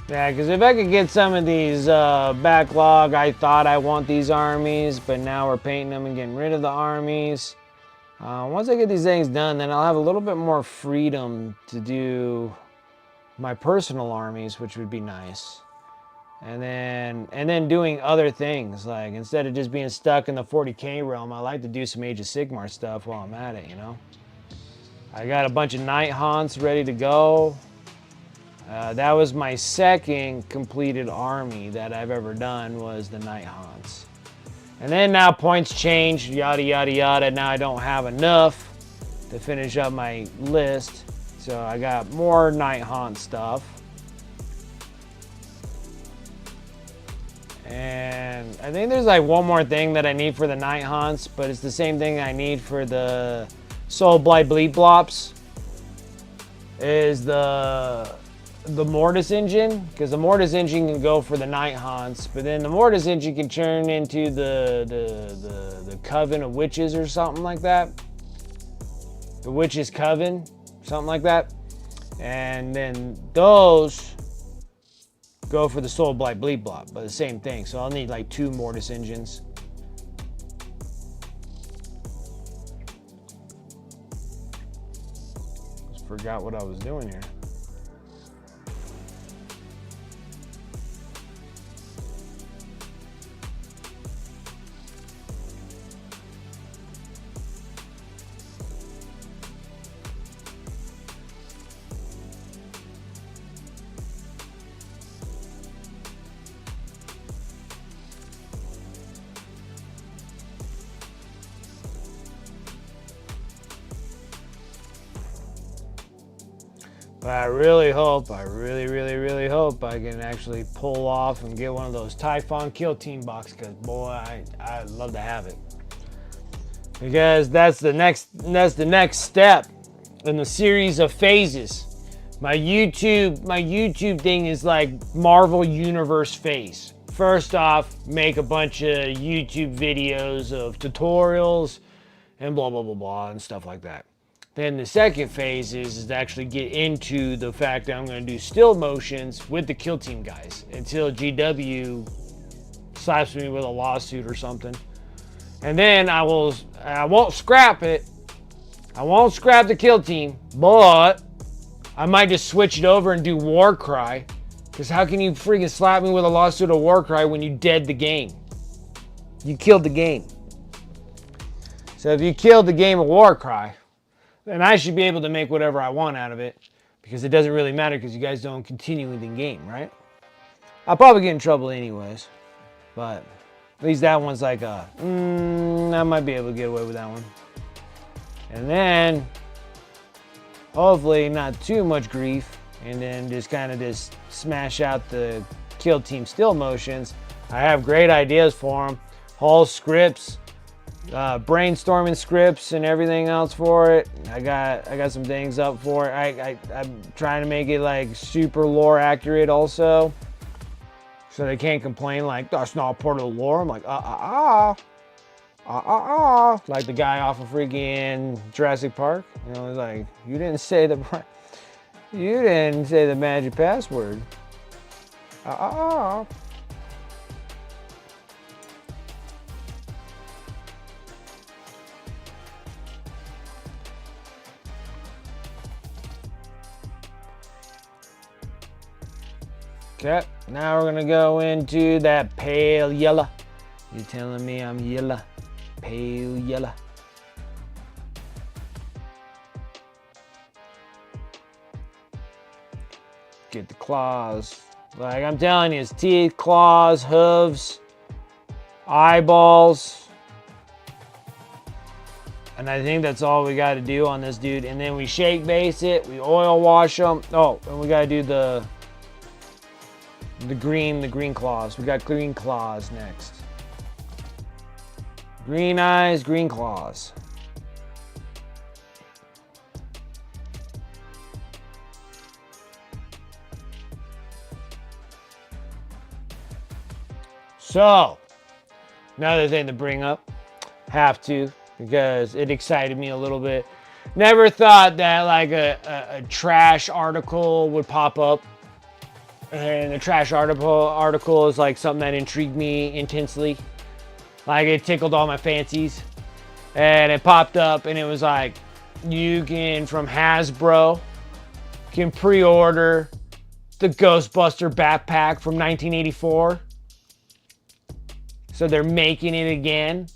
Yeah, because if I could get some of these backlog, I thought I want these armies, but now we're painting them and getting rid of the armies. Once I get these things done, then I'll have a little bit more freedom to do my personal armies, which would be nice. And then doing other things, like instead of just being stuck in the 40K realm, I like to do some Age of Sigmar stuff while I'm at it, you know? I got a bunch of Night Haunts ready to go. That was my second completed army that I've ever done, was the Night Haunts. And then now points changed, yada yada yada. Now I don't have enough to finish up my list, so I got more Night Haunt stuff. And I think there's like one more thing that I need for the Night Haunts, but it's the same thing I need for the Soul Blight Bleed Blops. Is the Mortis engine, because the Mortis engine can go for the Night Haunts, but then the Mortis engine can turn into the Coven of Witches or something like that. The Witches Coven, something like that. And then those go for the Soul Blight Bleed Block, but the same thing. So I'll need like 2 Mortis engines. Just forgot what I was doing here. But I really hope, I really hope I can actually pull off and get one of those Typhon Kill Team box, because boy, I'd love to have it. because that's the next step in the series of phases. My YouTube thing is like Marvel Universe phase. First off, make a bunch of YouTube videos of tutorials and blah blah blah blah and stuff like that. Then the second phase is to actually get into the fact that I'm going to do still motions with the Kill Team guys until GW slaps me with a lawsuit or something. And then I won't scrap it. I won't scrap the Kill Team, but I might just switch it over and do Warcry. Because how can you freaking slap me with a lawsuit of Warcry when you dead the game? You killed the game. So if you killed the game of Warcry, then I should be able to make whatever I want out of it. Because it doesn't really matter because you guys don't continue with the game, right? I'll probably get in trouble anyways. But at least that one's like I might be able to get away with that one. And then, hopefully not too much grief. And then just kind of just smash out the Kill Team still motions. I have great ideas for them. Whole scripts, brainstorming scripts and everything else for it. I got some things up for it. I'm trying to make it like super lore accurate also. So they can't complain like, that's not part of the lore. I'm like, like the guy off of freaking Jurassic Park. You know, it's like, you didn't say the magic password. Okay, now we're gonna go into that pale yellow. You telling me I'm yellow? Pale yellow. Get the claws. Like I'm telling you, it's teeth, claws, hooves, eyeballs. And I think that's all we got to do on this dude. And then we shake base it, we oil wash them. Oh, and we got to do the green claws. We got green claws next. Green eyes, green claws. So, another thing to bring up, have to, because it excited me a little bit. Never thought that like a trash article would pop up. And the trash article is like something that intrigued me intensely. Like it tickled all my fancies. And it popped up and it was like, you can, from Hasbro, can pre-order the Ghostbuster backpack from 1984. So they're making it again.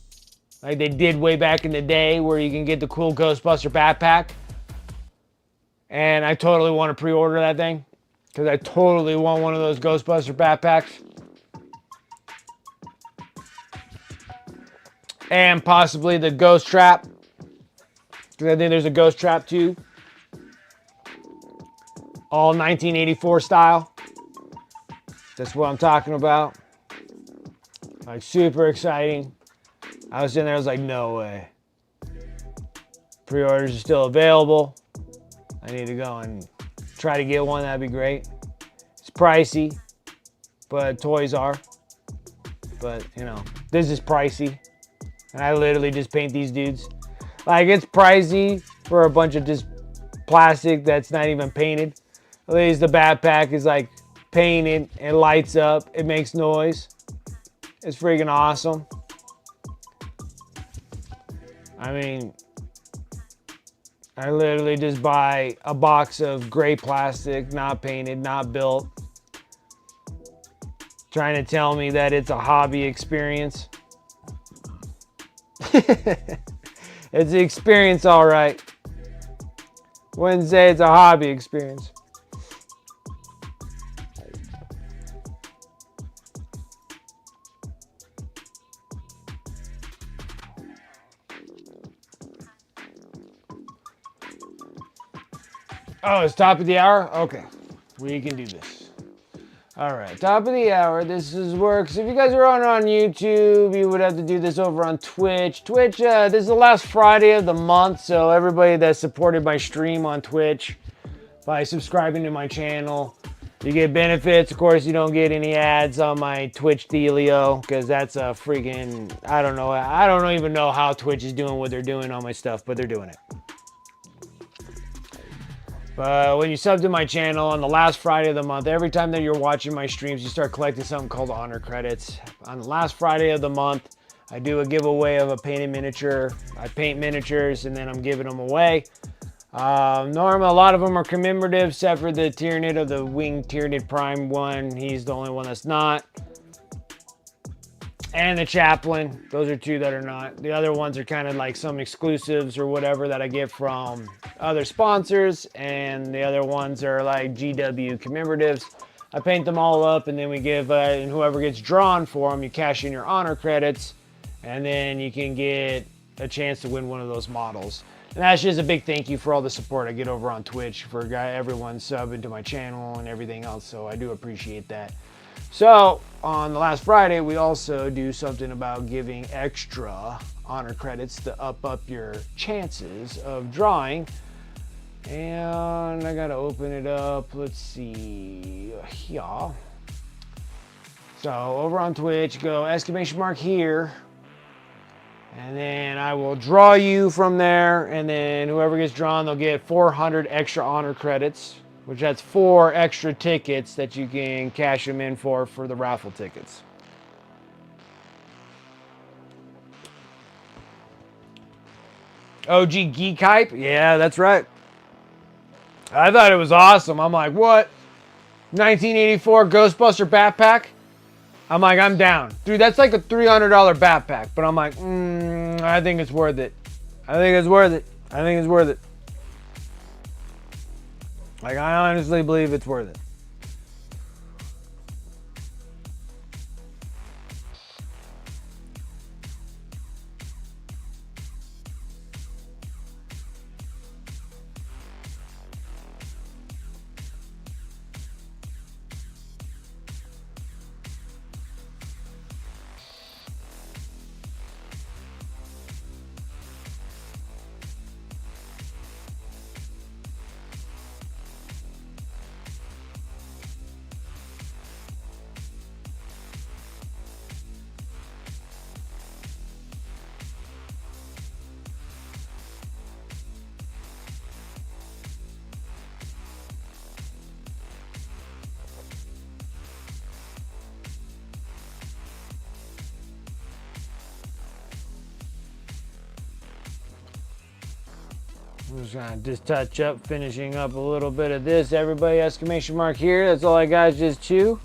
Like they did way back in the day where you can get the cool Ghostbuster backpack. And I totally want to pre-order that thing. Because I totally want one of those Ghostbuster backpacks. And possibly the Ghost Trap. Because I think there's a Ghost Trap too. All 1984 style. That's what I'm talking about. Like super exciting. I was sitting there, I was like, no way. Pre-orders are still available. I need to go and try to get one, that'd be great. It's pricey, but toys are. But, you know, this is pricey. And I literally just paint these dudes. Like, it's pricey for a bunch of just plastic that's not even painted. At least the backpack is like painted, it lights up, it makes noise. It's freaking awesome. I mean, I literally just buy a box of gray plastic, not painted, not built. Trying to tell me that it's a hobby experience. It's an experience, all right. Wouldn't say it's a hobby experience. Oh, it's top of the hour? Okay, we can do this. All right, top of the hour. This is works. If you guys are on YouTube, you would have to do this over on Twitch. Twitch, this is the last Friday of the month, so everybody that supported my stream on Twitch by subscribing to my channel, you get benefits. Of course, you don't get any ads on my Twitch dealio, because that's a freaking, I don't know. I don't even know how Twitch is doing what they're doing on my stuff, but they're doing it. But when you sub to my channel on the last Friday of the month, every time that you're watching my streams, you start collecting something called honor credits. On the last Friday of the month, I do a giveaway of a painted miniature. I paint miniatures and then I'm giving them away. Normally, a lot of them are commemorative, except for the Tyranid of the Winged Tyranid Prime one. He's the only one that's not. And the Chaplain. Those are two that are not. The other ones are kind of like some exclusives or whatever that I get from other sponsors. And the other ones are like GW commemoratives. I paint them all up and then we give, and whoever gets drawn for them, you cash in your honor credits. And then you can get a chance to win one of those models. And that's just a big thank you for all the support I get over on Twitch, for everyone subbing to my channel and everything else. So I do appreciate that. So on the last Friday, we also do something about giving extra honor credits to up your chances of drawing. And I gotta open it up. Let's see, yeah. So over on Twitch, go exclamation mark here. And then I will draw you from there. And then whoever gets drawn, they'll get 400 extra honor credits, which that's 4 extra tickets that you can cash them in for the raffle tickets. OG Geek Hype? Yeah, that's right. I thought it was awesome. I'm like, what? 1984 Ghostbuster backpack? I'm like, I'm down. Dude, that's like a $300 backpack. But I'm like, I think it's worth it. I think it's worth it. I think it's worth it. Like, I honestly believe it's worth it. I'm just gonna just touch up, finishing up a little bit of this. Everybody, exclamation mark here. That's all I got is just 2.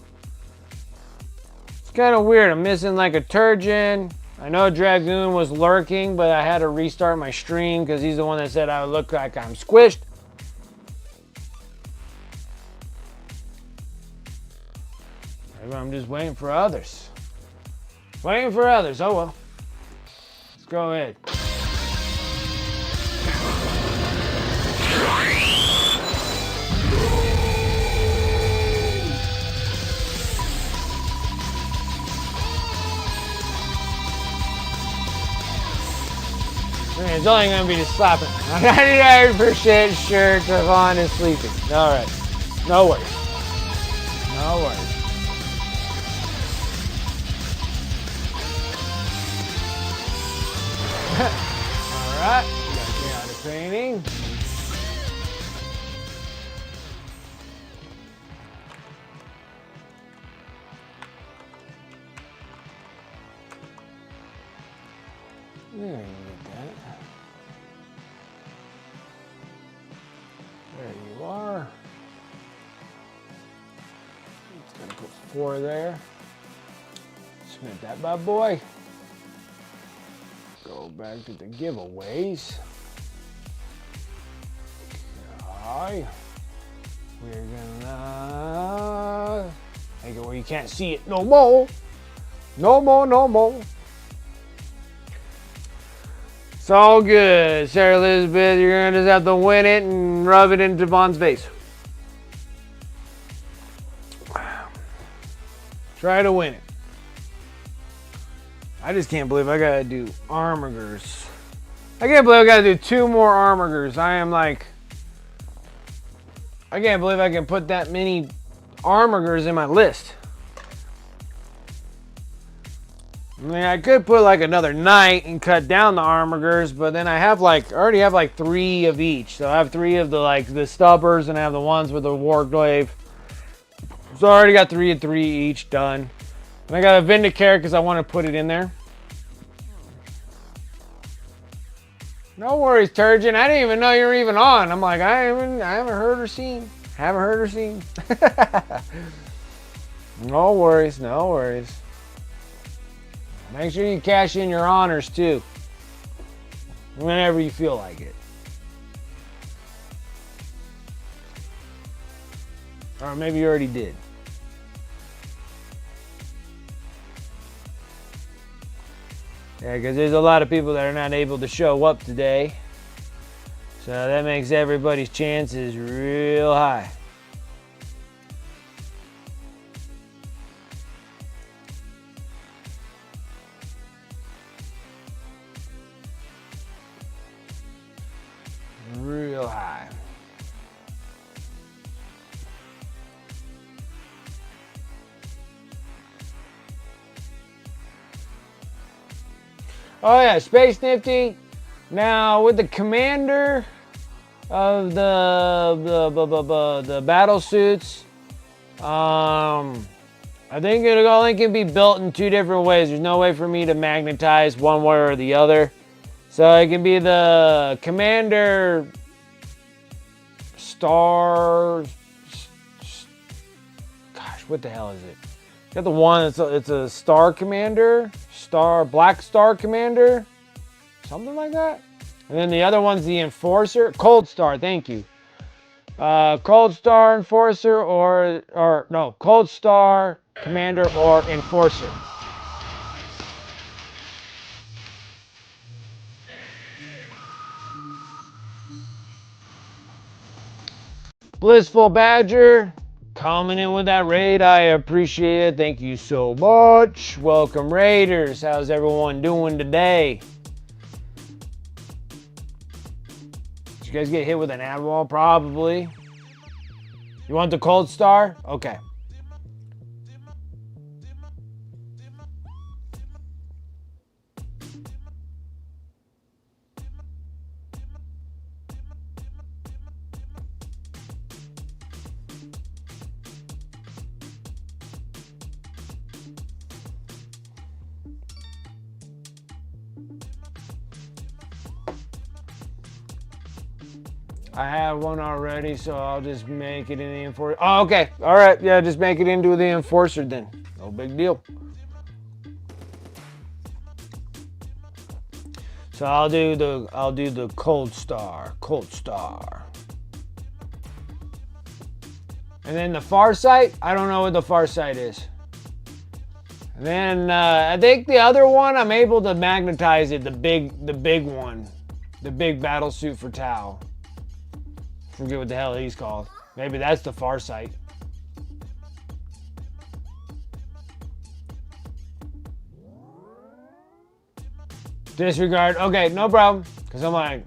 It's kind of weird. I'm missing like a Turgeon. I know Dragoon was lurking, but I had to restart my stream because he's the one that said I would look like I'm squished. Maybe I'm just waiting for others. Waiting for others. Oh well. Let's go ahead. It's only going to be just slapping. I'm 99% sure Trevon is sleeping. Alright. No worries. No worries. Alright. We got to get out of painting. There you get that. There you are. It's gonna put 4 there. Submit that bad boy. Go back to the giveaways. Okay. We're gonna make it where you can't see it no more. No more, no more. It's all good, Sarah Elizabeth. You're gonna just have to win it and rub it into Devon's face. Try to win it. I just can't believe I gotta do armigers. I can't believe I gotta do 2 more armigers. I am like, I can't believe I can put that many armigers in my list. I mean, I could put like another knight and cut down the armigers, but then I have like, I already have like 3 of each. So I have 3 of the like the stubbers, and I have the ones with the warglaive. So I already got 3 and 3 each done. And I got a Vindicare because I want to put it in there. No worries, Turgeon. I didn't even know you were even on. I'm like, I haven't heard or seen. Haven't heard or seen. No worries, no worries. Make sure you cash in your honors too. Whenever you feel like it. Or maybe you already did. Yeah, because there's a lot of people that are not able to show up today. So that makes everybody's chances real high. Real high. Oh yeah, Space Nifty. Now with the commander of the battle suits, I think it only can be built in 2 different ways. There's no way for me to magnetize one way or the other. So it can be the commander star. Gosh, what the hell is it? Got the one that's it's a star commander. Black Star Commander, something like that. And then the other one's the Enforcer, Cold Star. Thank you. Cold Star Enforcer or no, Cold Star Commander or Enforcer. Blissful Badger coming in with that raid. I appreciate it. Thank you so much. Welcome, Raiders. How's everyone doing today? Did you guys get hit with an Admiral? Probably. You want the Cold Star? Okay. I have one already, so I'll just make it in the Enforcer. Oh, okay. All right. Yeah, just make it into the Enforcer then. No big deal. So I'll do the Cold Star. And then the Farsight, I don't know what the Farsight is. And then I think the other one I'm able to magnetize it, the big one. The big battle suit for Tau. Forget what the hell he's called. Maybe that's the Farsight. Disregard. Okay, no problem. Because I'm like...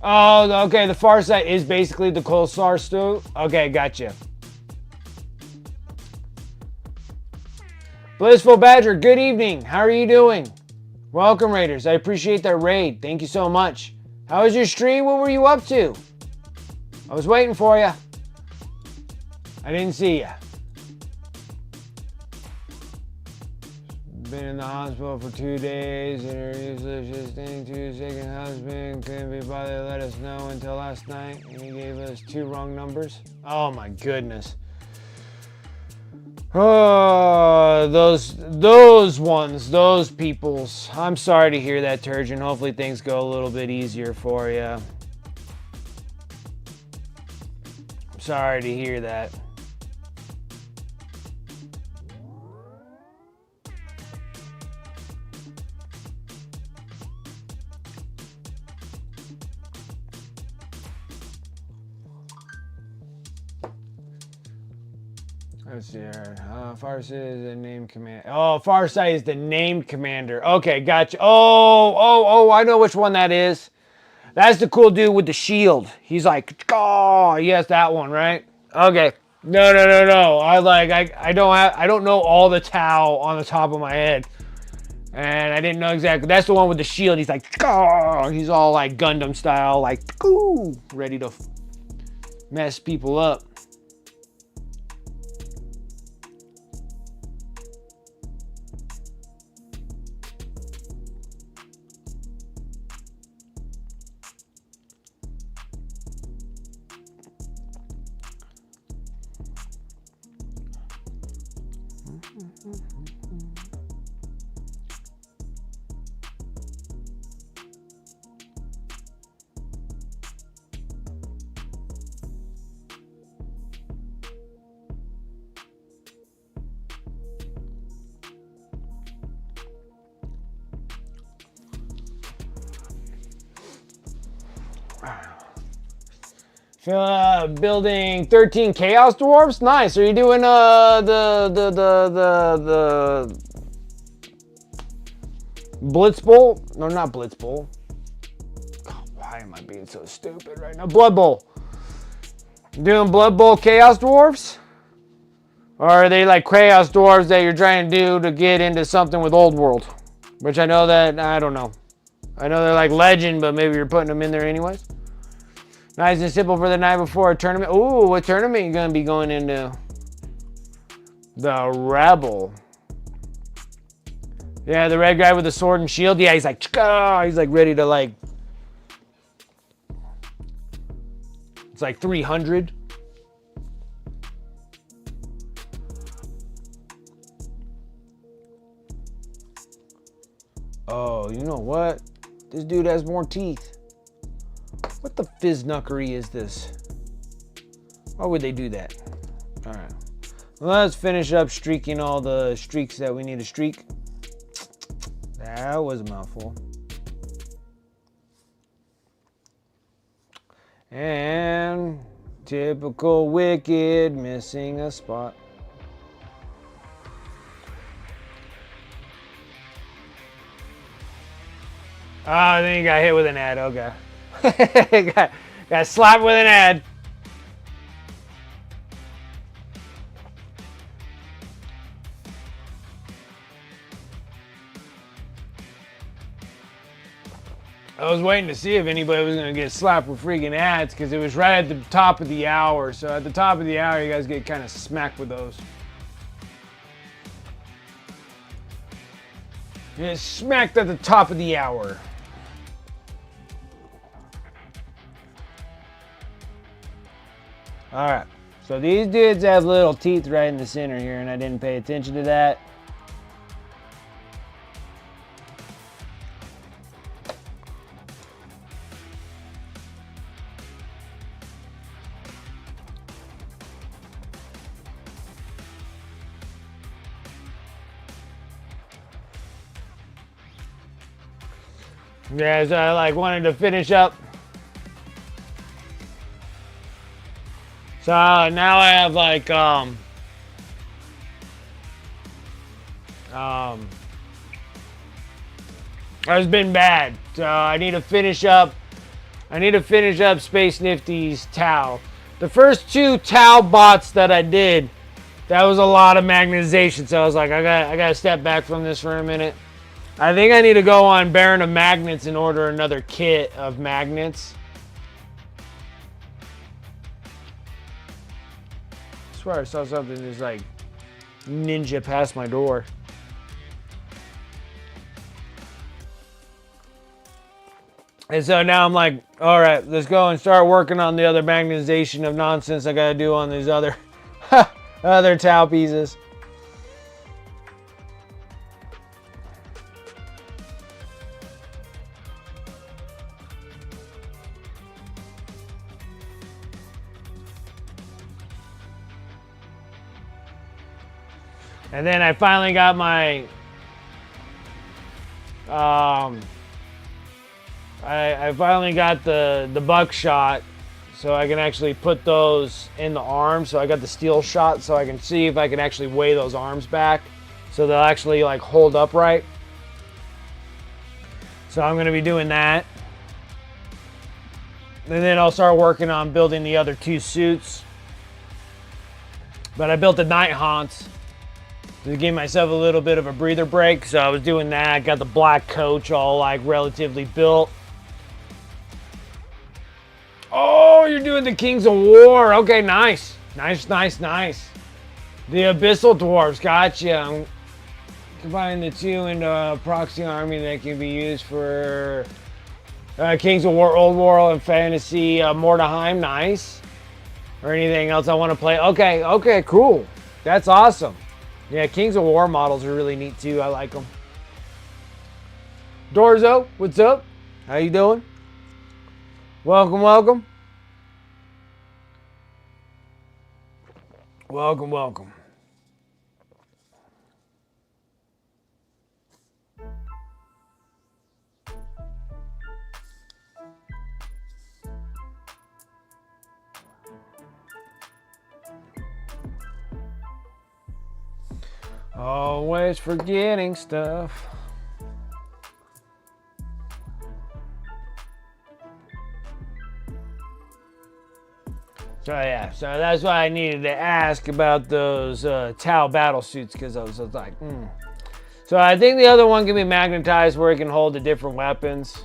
Oh, okay, the Farsight is basically the Cold Star suit. Okay, gotcha. Blissful Badger, good evening. How are you doing? Welcome, Raiders. I appreciate that raid. Thank you so much. How was your stream? What were you up to? I was waiting for you. I didn't see you. Been in the hospital for 2 days and her useless thing to his second husband. Couldn't be bothered to let us know until last night. And he gave us 2 wrong numbers. Oh my goodness. Oh, those ones, those peoples. I'm sorry to hear that, Turgeon. Hopefully things go a little bit easier for you. I'm sorry to hear that. Let's see here. Farsight is the named commander. Oh, Farsight is the named commander. Okay, gotcha. Oh, I know which one that is. That's the cool dude with the shield. He's like, oh, yes, that one, right? Okay. No. I don't know all the Tau on the top of my head. And I didn't know exactly. That's the one with the shield. He's like, oh, he's all like Gundam style, like, ooh, ready to mess people up. Building 13 Chaos Dwarfs. Nice. Are you doing the Blitz Bowl? No, not Blitz Bowl. God, why am I being so stupid right now? Blood Bowl. Doing Blood Bowl Chaos Dwarfs? Or are they like Chaos Dwarfs that you're trying to do to get into something with Old World? Which I know that, I don't know. I know they're like Legend, but maybe you're putting them in there anyways. Nice and simple for the night before a tournament. Ooh, what tournament you gonna be going into? The Rebel. Yeah, the red guy with the sword and shield. Yeah, he's like ready to like. It's like 300. Oh, you know what? This dude has more teeth. What the fizznockery is this? Why would they do that? All right. Well, let's finish up streaking all the streaks that we need to streak. That was a mouthful. And typical Wicked missing a spot. Oh, then you got hit with an ad. Okay. got slapped with an ad. I was waiting to see if anybody was going to get slapped with freaking ads because it was right at the top of the hour. So at the top of the hour, you guys get kind of smacked with those. You get smacked at the top of the hour. All right, so these dudes have little teeth right in the center here, and I didn't pay attention to that. Yeah, so I like wanted to finish up. So now I have like it's been bad. So I need to finish up. Space Nifty's Tau. The first 2 Tau bots that I did, that was a lot of magnetization. So I was like, I gotta step back from this for a minute. I think I need to go on Baron of Magnets and order another kit of magnets. I swear I saw something just like ninja past my door. And so now I'm like, all right, let's go and start working on the other magnetization of nonsense I gotta do on these other other Tau pieces. And then I finally got my I finally got the buckshot so I can actually put those in the arms. So I got the steel shot so I can see if I can actually weigh those arms back so they'll actually like hold upright. So I'm going to be doing that. And then I'll start working on building the other 2 suits. But I built the night haunts to give myself a little bit of a breather break. So I was doing that. Got the black coach all like relatively built. Oh, you're doing the Kings of War. Okay, nice. Nice. The Abyssal Dwarves. Gotcha. I'm combining the 2 into a proxy army that can be used for Kings of War, Old World, and Fantasy Mordheim. Nice. Or anything else I want to play. Okay, cool. That's awesome. Yeah, Kings of War models are really neat too. I like them. Dorzo, what's up? How you doing? Welcome. Welcome. Always forgetting stuff. So yeah, so that's why I needed to ask about those Tau battle suits, because I was like, So I think the other one can be magnetized where it can hold the different weapons.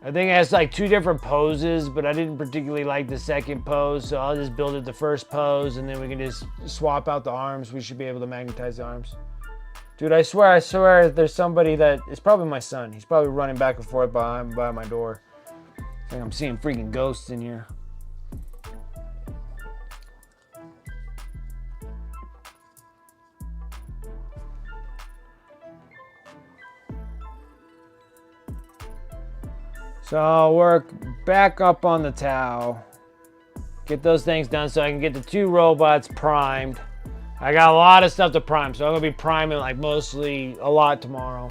I think it has like 2 different poses, but I didn't particularly like the second pose, so I'll just build it the first pose, and then we can just swap out the arms. We should be able to magnetize the arms. Dude, I swear, there's somebody that, it's probably my son. He's probably running back and forth by my door. I think I'm seeing freaking ghosts in here. So I'll work back up on the Tau. Get those things done so I can get the 2 robots primed. I got a lot of stuff to prime, so I'm going to be priming like mostly a lot tomorrow.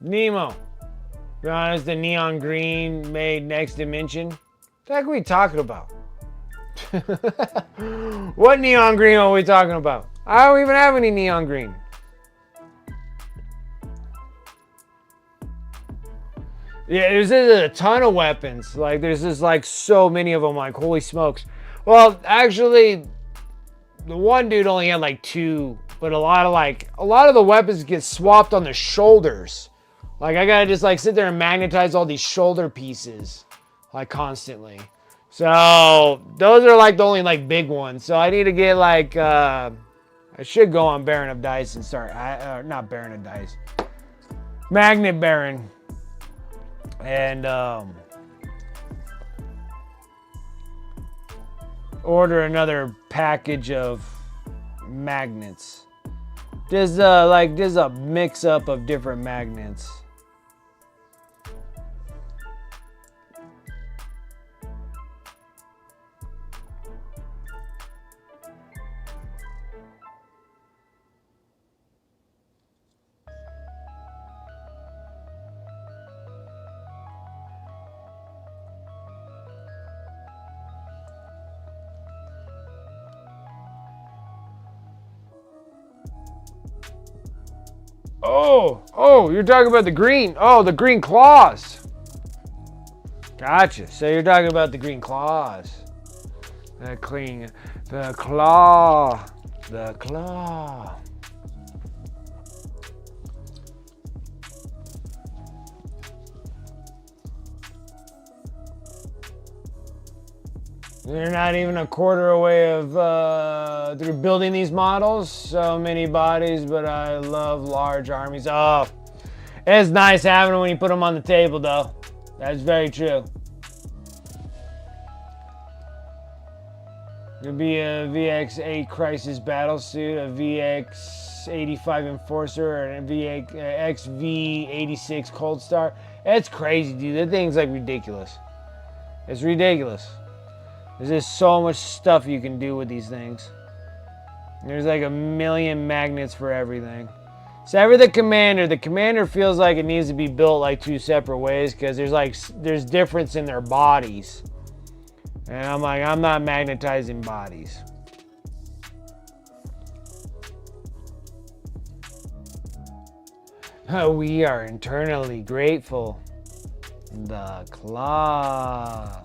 Nemo. Be honest, the neon green made next dimension. What the heck are we talking about? What neon green are we talking about? I don't even have any neon green. Yeah, there's a ton of weapons. Like, there's just like so many of them. Like, holy smokes. Well, actually, the one dude only had like 2, but a lot of the weapons get swapped on the shoulders. Like, I gotta just like sit there and magnetize all these shoulder pieces, like constantly. So those are like the only like big ones. So I need to get like I should go on Baron of Dice and start not Baron of Dice, Magnet Baron, and order another package of magnets. There's a mix up of different magnets. Oh, you're talking about the green. Oh, the green claws. Gotcha. So you're talking about the green claws. The claw. They're not even a quarter away of through building these models. So many bodies, but I love large armies. Oh, it's nice having them when you put them on the table, though. That's very true. It'll be a VX-8 Crisis Battlesuit, a VX-85 Enforcer, and a XV-86 Cold Star. It's crazy, dude. That thing's like ridiculous. It's ridiculous. There's just so much stuff you can do with these things. There's like a million magnets for everything. Except for the commander. The commander feels like it needs to be built like two separate ways because there's difference in their bodies. And I'm like, I'm not magnetizing bodies. We are internally grateful. The claw.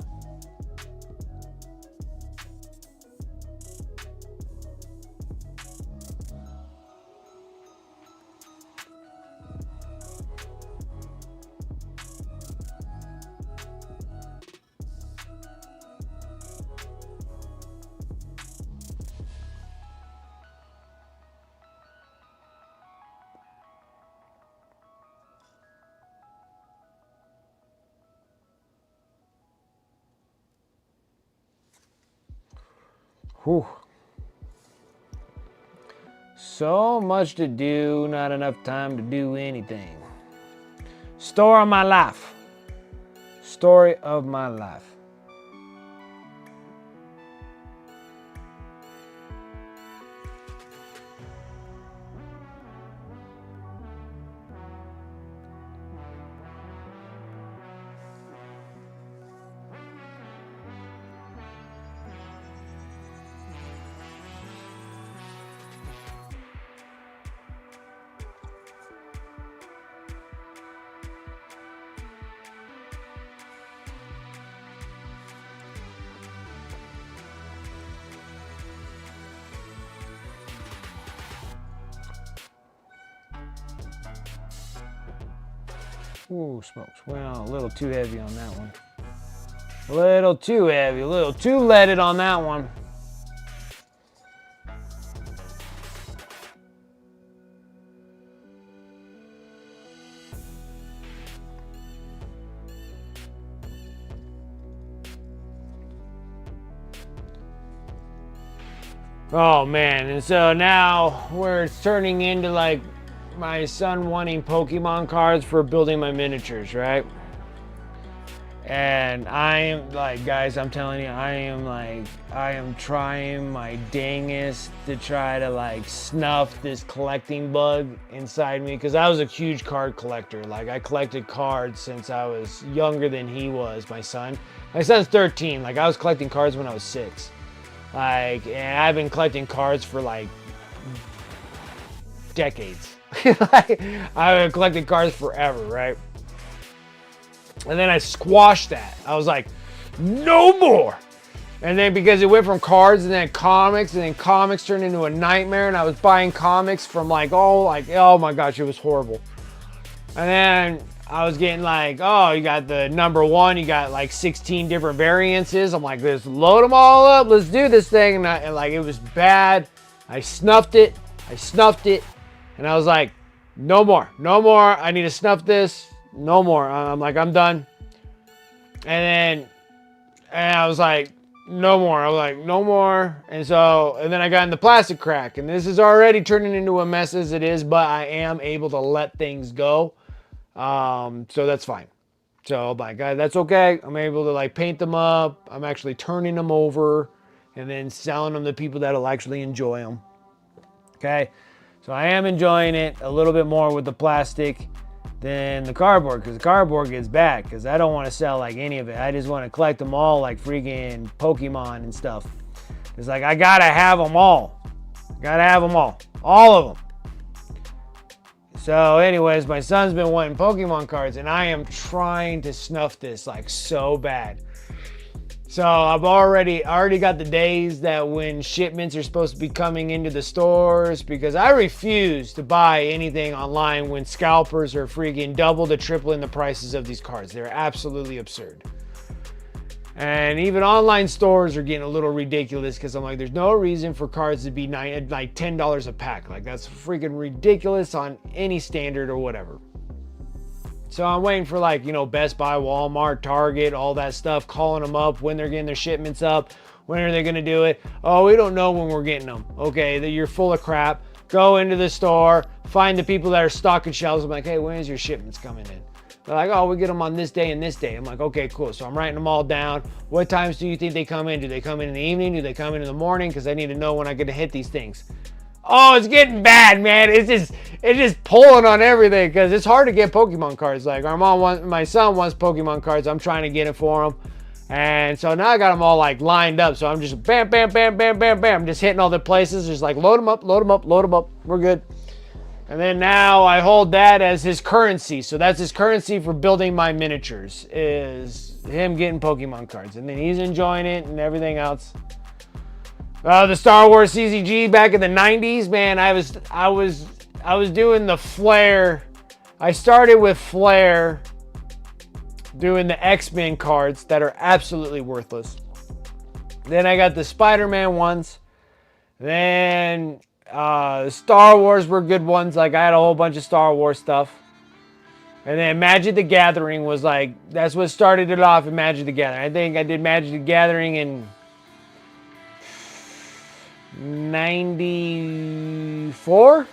Whew. So much to do, not enough time to do anything. Story of my life. Story of my life. Ooh, smokes. Well, a little too heavy on that one. A little too heavy, a little too leaded on that one. Oh man, and so now where it's turning into like my son wanting Pokemon cards for building my miniatures, right? And I am like, guys, I'm telling you, I am trying my dangest to try to like snuff this collecting bug inside me, because I was a huge card collector. Like I collected cards since I was younger than he was, my son. My son's 13. Like I was collecting cards when I was 6. Like, and I've been collecting cards for like decades. Like, I've been collecting cards forever, right? And then I squashed that. I was like, no more. And then because it went from cards and then comics, and then comics turned into a nightmare, and I was buying comics from oh my gosh, it was horrible. And then I was getting like, oh, you got the number 1, you got like 16 different variances. I'm like, let's load them all up. Let's do this thing. And like, it was bad. I snuffed it. And I was like, no more. I need to snuff this. No more. I'm like, I'm done. And I was like, no more. I was like, no more. And then I got in the plastic crack, and this is already turning into a mess as it is, but I am able to let things go. So that's fine. So my God, that's okay. I'm able to like paint them up. I'm actually turning them over and then selling them to people that'll actually enjoy them. Okay. So I am enjoying it a little bit more with the plastic than the cardboard, because the cardboard gets bad, because I don't want to sell like any of it. I just want to collect them all like freaking Pokemon and stuff. It's like, I gotta have them all. All of them. So anyways, my son's been wanting Pokemon cards, and I am trying to snuff this like so bad. So I've already got the days that when shipments are supposed to be coming into the stores, because I refuse to buy anything online when scalpers are freaking double to triple in the prices of these cards. They're absolutely absurd. And even online stores are getting a little ridiculous, because I'm like, there's no reason for cards to be like $10 a pack. Like, that's freaking ridiculous on any standard or whatever. So I'm waiting for like, Best Buy, Walmart, Target, all that stuff, calling them up when they're getting their shipments up. When are they going to do it? Oh, we don't know when we're getting them. Okay, you're full of crap. Go into the store, find the people that are stocking shelves. I'm like, hey, when is your shipments coming in? They're like, oh, we get them on this day and this day. I'm like, okay, cool. So I'm writing them all down. What times do you think they come in? Do they come in the evening? Do they come in the morning? Because I need to know when I get to hit these things. Oh, it's getting bad, man. It's it's just pulling on everything because it's hard to get Pokemon cards. Like my son wants Pokemon cards. I'm trying to get it for him. And so now I got them all like lined up. So I'm just bam, bam, bam, bam, bam, bam. Just hitting all the places. Just like load them up, load them up, load them up. We're good. And then now I hold that as his currency. So that's his currency for building my miniatures, is him getting Pokemon cards. And then he's enjoying it and everything else. The Star Wars CCG back in the 90s, man, I was doing the Flare. I started with Flare, doing the X-Men cards that are absolutely worthless. Then I got the Spider-Man ones. Then Star Wars were good ones. Like I had a whole bunch of Star Wars stuff. And then Magic the Gathering was like, that's what started it off in Magic the Gathering. I think I did Magic the Gathering in 94?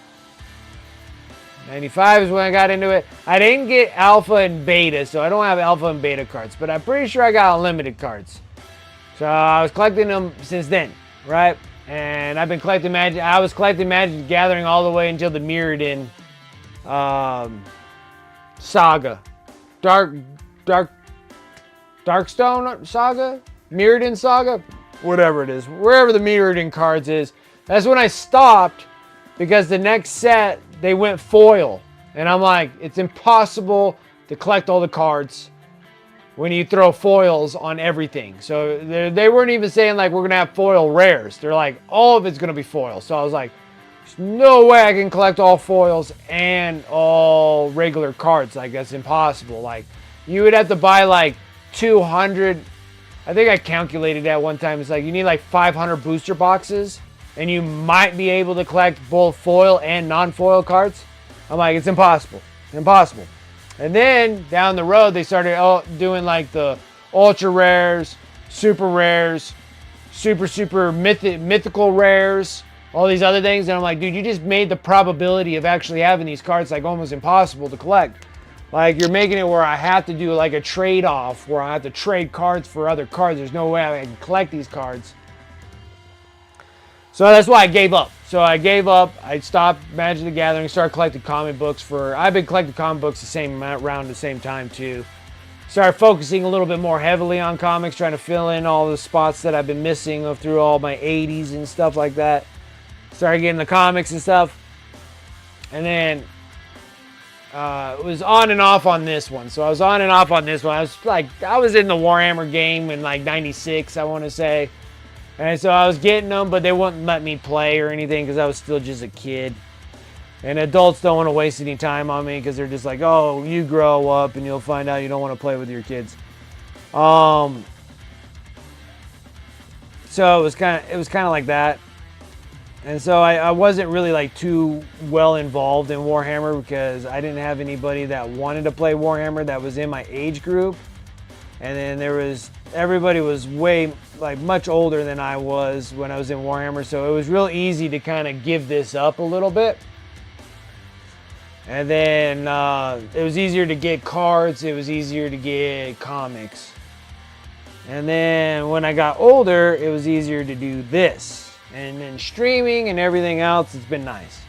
95 is when I got into it. I didn't get Alpha and Beta, so I don't have Alpha and Beta cards. But I'm pretty sure I got unlimited cards. So I was collecting them since then, right? And I've been collecting Magic. I was collecting Magic the Gathering all the way until the Mirrodin Saga. Darkstone Saga? Mirrodin Saga? Whatever it is. Wherever the Mirrodin cards is. That's when I stopped because the next set, they went foil. And I'm like, it's impossible to collect all the cards when you throw foils on everything. So they weren't even saying like, we're going to have foil rares. They're like, all of it's going to be foil. So I was like, there's no way I can collect all foils and all regular cards. Like, that's impossible. Like, you would have to buy like 200. I think I calculated that one time. It's like, you need like 500 booster boxes. And you might be able to collect both foil and non-foil cards. I'm like, it's impossible. Impossible. And then down the road, they started doing like the ultra rares, super mythical rares, all these other things. And I'm like, dude, you just made the probability of actually having these cards like almost impossible to collect. Like, you're making it where I have to do like a trade-off, where I have to trade cards for other cards. There's no way I can collect these cards. So that's why I gave up. So I gave up. I stopped Magic the Gathering, started collecting comic books I've been collecting comic books the same amount around the same time too. Started focusing a little bit more heavily on comics, trying to fill in all the spots that I've been missing through all my 80s and stuff like that. Started getting the comics and stuff. And then it was on and off on this one. So I was on and off on this one. I was in the Warhammer game in like 96, I want to say. And so I was getting them, but they wouldn't let me play or anything because I was still just a kid. And adults don't want to waste any time on me because they're just like, oh, you grow up and you'll find out you don't want to play with your kids. So it was kind of like that. And so I wasn't really like too well involved in Warhammer because I didn't have anybody that wanted to play Warhammer that was in my age group. And then everybody was much older than I was when I was in Warhammer. So it was real easy to kind of give this up a little bit. And then it was easier to get cards. It was easier to get comics. And then when I got older, it was easier to do this. And then streaming and everything else, it's been nice.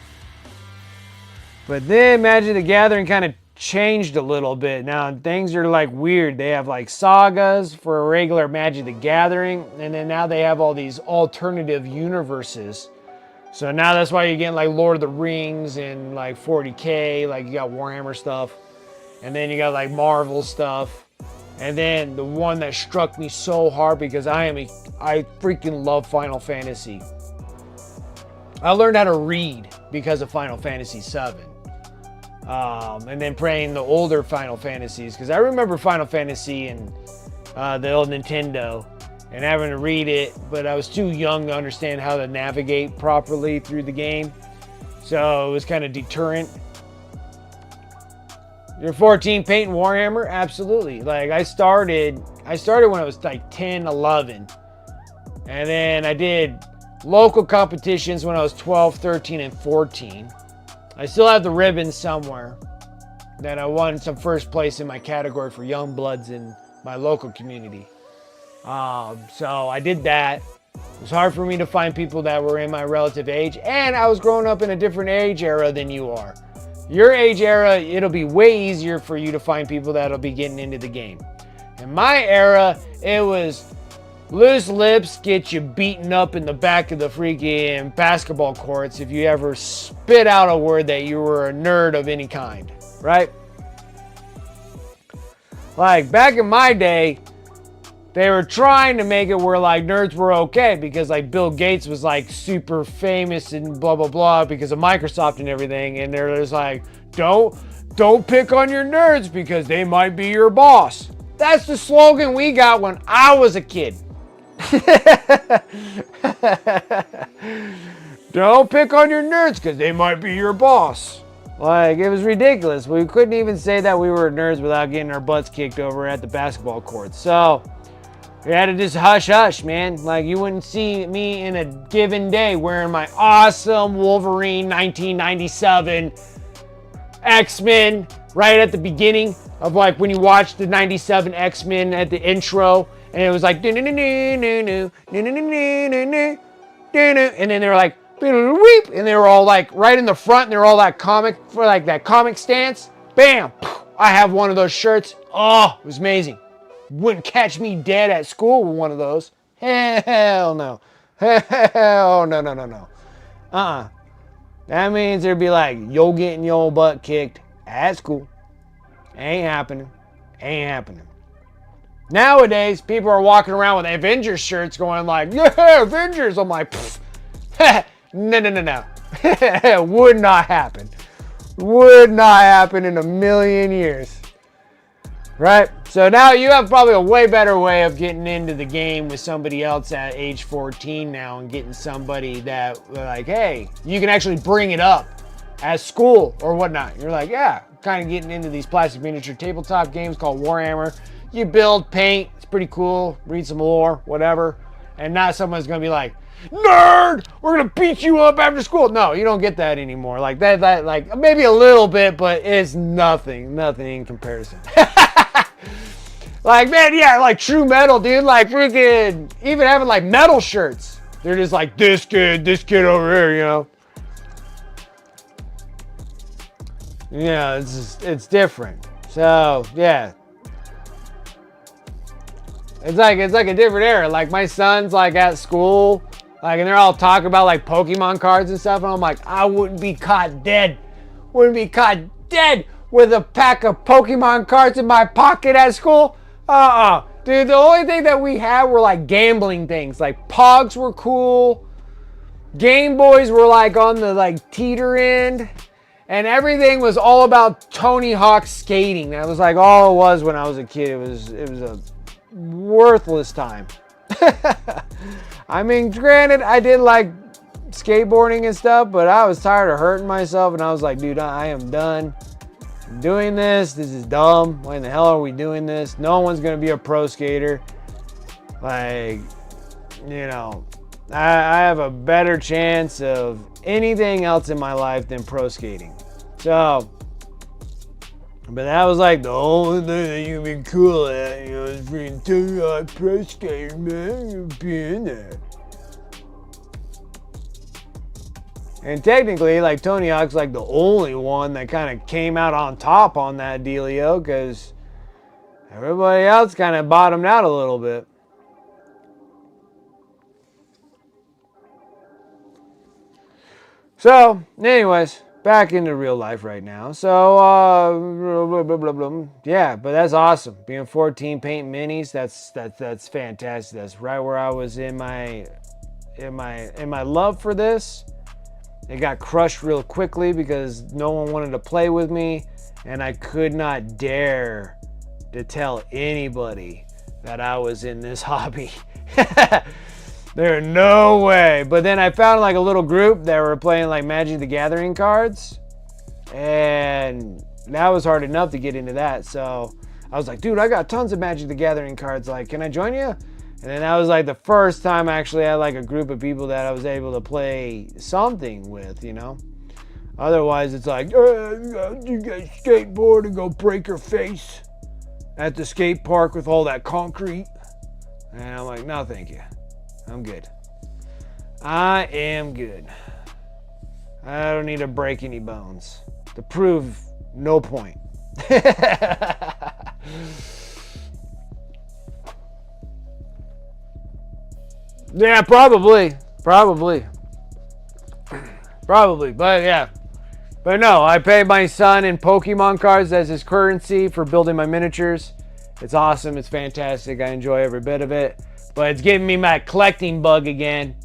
But then Magic the Gathering kind of changed a little bit. Now things are like weird. They have like sagas for a regular Magic the Gathering, and then now they have all these alternative universes. So now that's why you're getting like Lord of the Rings and like 40K, like you got Warhammer stuff, and then you got like Marvel stuff. And then the one that struck me so hard because I freaking love Final Fantasy. I learned how to read because of Final Fantasy VII. And then playing the older Final Fantasies, because I remember Final Fantasy and the old Nintendo and having to read it, but I was too young to understand how to navigate properly through the game, so it was kind of deterrent. You're 14 painting Warhammer? Absolutely. Like I started when I was like 10, 11, and then I did local competitions when I was 12, 13, and 14. I still have the ribbons somewhere that I won some first place in my category for young bloods in my local community. So I did that. It was hard for me to find people that were in my relative age, and I was growing up in a different age era than you are. Your age era, it'll be way easier for you to find people that'll be getting into the game. In my era, it was loose lips get you beaten up in the back of the freaking basketball courts if you ever spit out a word that you were a nerd of any kind, right? Like back in my day, they were trying to make it where like nerds were okay because like Bill Gates was like super famous and blah blah blah because of Microsoft and everything, and they're just like, don't pick on your nerds because they might be your boss. That's the slogan we got when I was a kid. Don't pick on your nerds because they might be your boss. Like, it was ridiculous. We couldn't even say that we were nerds without getting our butts kicked over at the basketball court. So we had to just hush hush, man. Like, you wouldn't see me in a given day wearing my awesome Wolverine 1997 X-Men right at the beginning of like when you watched the 97 X-Men at the intro, and it was like, and then they were like, and they were all like right in the front, and they're all that comic for like that comic stance. Bam! I have one of those shirts. Oh, it was amazing. Wouldn't catch me dead at school with one of those. Hell no. Hell no. That means there'd be like, yo getting your butt kicked at school. Ain't happening. Ain't happening. Nowadays, people are walking around with Avengers shirts going like, yeah, Avengers. I'm like, no. Would not happen. Would not happen in a million years. Right? So now you have probably a way better way of getting into the game with somebody else at age 14 now and getting somebody that like, hey, you can actually bring it up at school or whatnot. You're like, yeah, kind of getting into these plastic miniature tabletop games called Warhammer. You build, paint, it's pretty cool, read some lore, whatever. And not someone's going to be like, nerd, we're going to beat you up after school. No, you don't get that anymore. Like that, like maybe a little bit, but it's nothing in comparison. Like, man, yeah, like true metal, dude. Like freaking, even having like metal shirts. They're just like, this kid over here, you know. Yeah, it's different. So, yeah. It's like a different era. Like my son's like at school, like, and they're all talking about like Pokemon cards and stuff, and I'm like, I wouldn't be caught dead. Wouldn't be caught dead with a pack of Pokemon cards in my pocket at school. Dude, the only thing that we had were like gambling things. Like Pogs were cool. Game Boys were like on the like teeter end. And everything was all about Tony Hawk skating. That was like all it was when I was a kid. It was a worthless time. I mean, granted, I did like skateboarding and stuff, but I was tired of hurting myself, and I was like, dude, I am done doing this. This is dumb. Why in the hell are we doing this? No one's gonna be a pro skater. Like, you know, I have a better chance of anything else in my life than pro skating. So, but that was like the only thing that you can be cool at, you know, is freaking two pro skater, man. You'll be in there. And technically, like, Tony Hawk's like the only one that kind of came out on top on that dealio, because everybody else kind of bottomed out a little bit. So, anyways, back into real life right now. So, yeah, but that's awesome. Being 14, painting minis, that's fantastic. That's right where I was in my love for this. It got crushed real quickly because no one wanted to play with me, and I could not dare to tell anybody that I was in this hobby. There's no way. But then I found like a little group that were playing like Magic the Gathering cards, and that was hard enough to get into that. So I was like, dude, I got tons of Magic the Gathering cards. Like, can I join you? And then that was like the first time I actually had like a group of people that I was able to play something with, you know? Otherwise, it's like, you guys skateboard and go break your face at the skate park with all that concrete. And I'm like, no, thank you. I'm good. I am good. I don't need to break any bones. to prove no point. Yeah, probably. But yeah. But no, I pay my son in Pokemon cards as his currency for building my miniatures. It's awesome. It's fantastic. I enjoy every bit of it. But it's giving me my collecting bug again.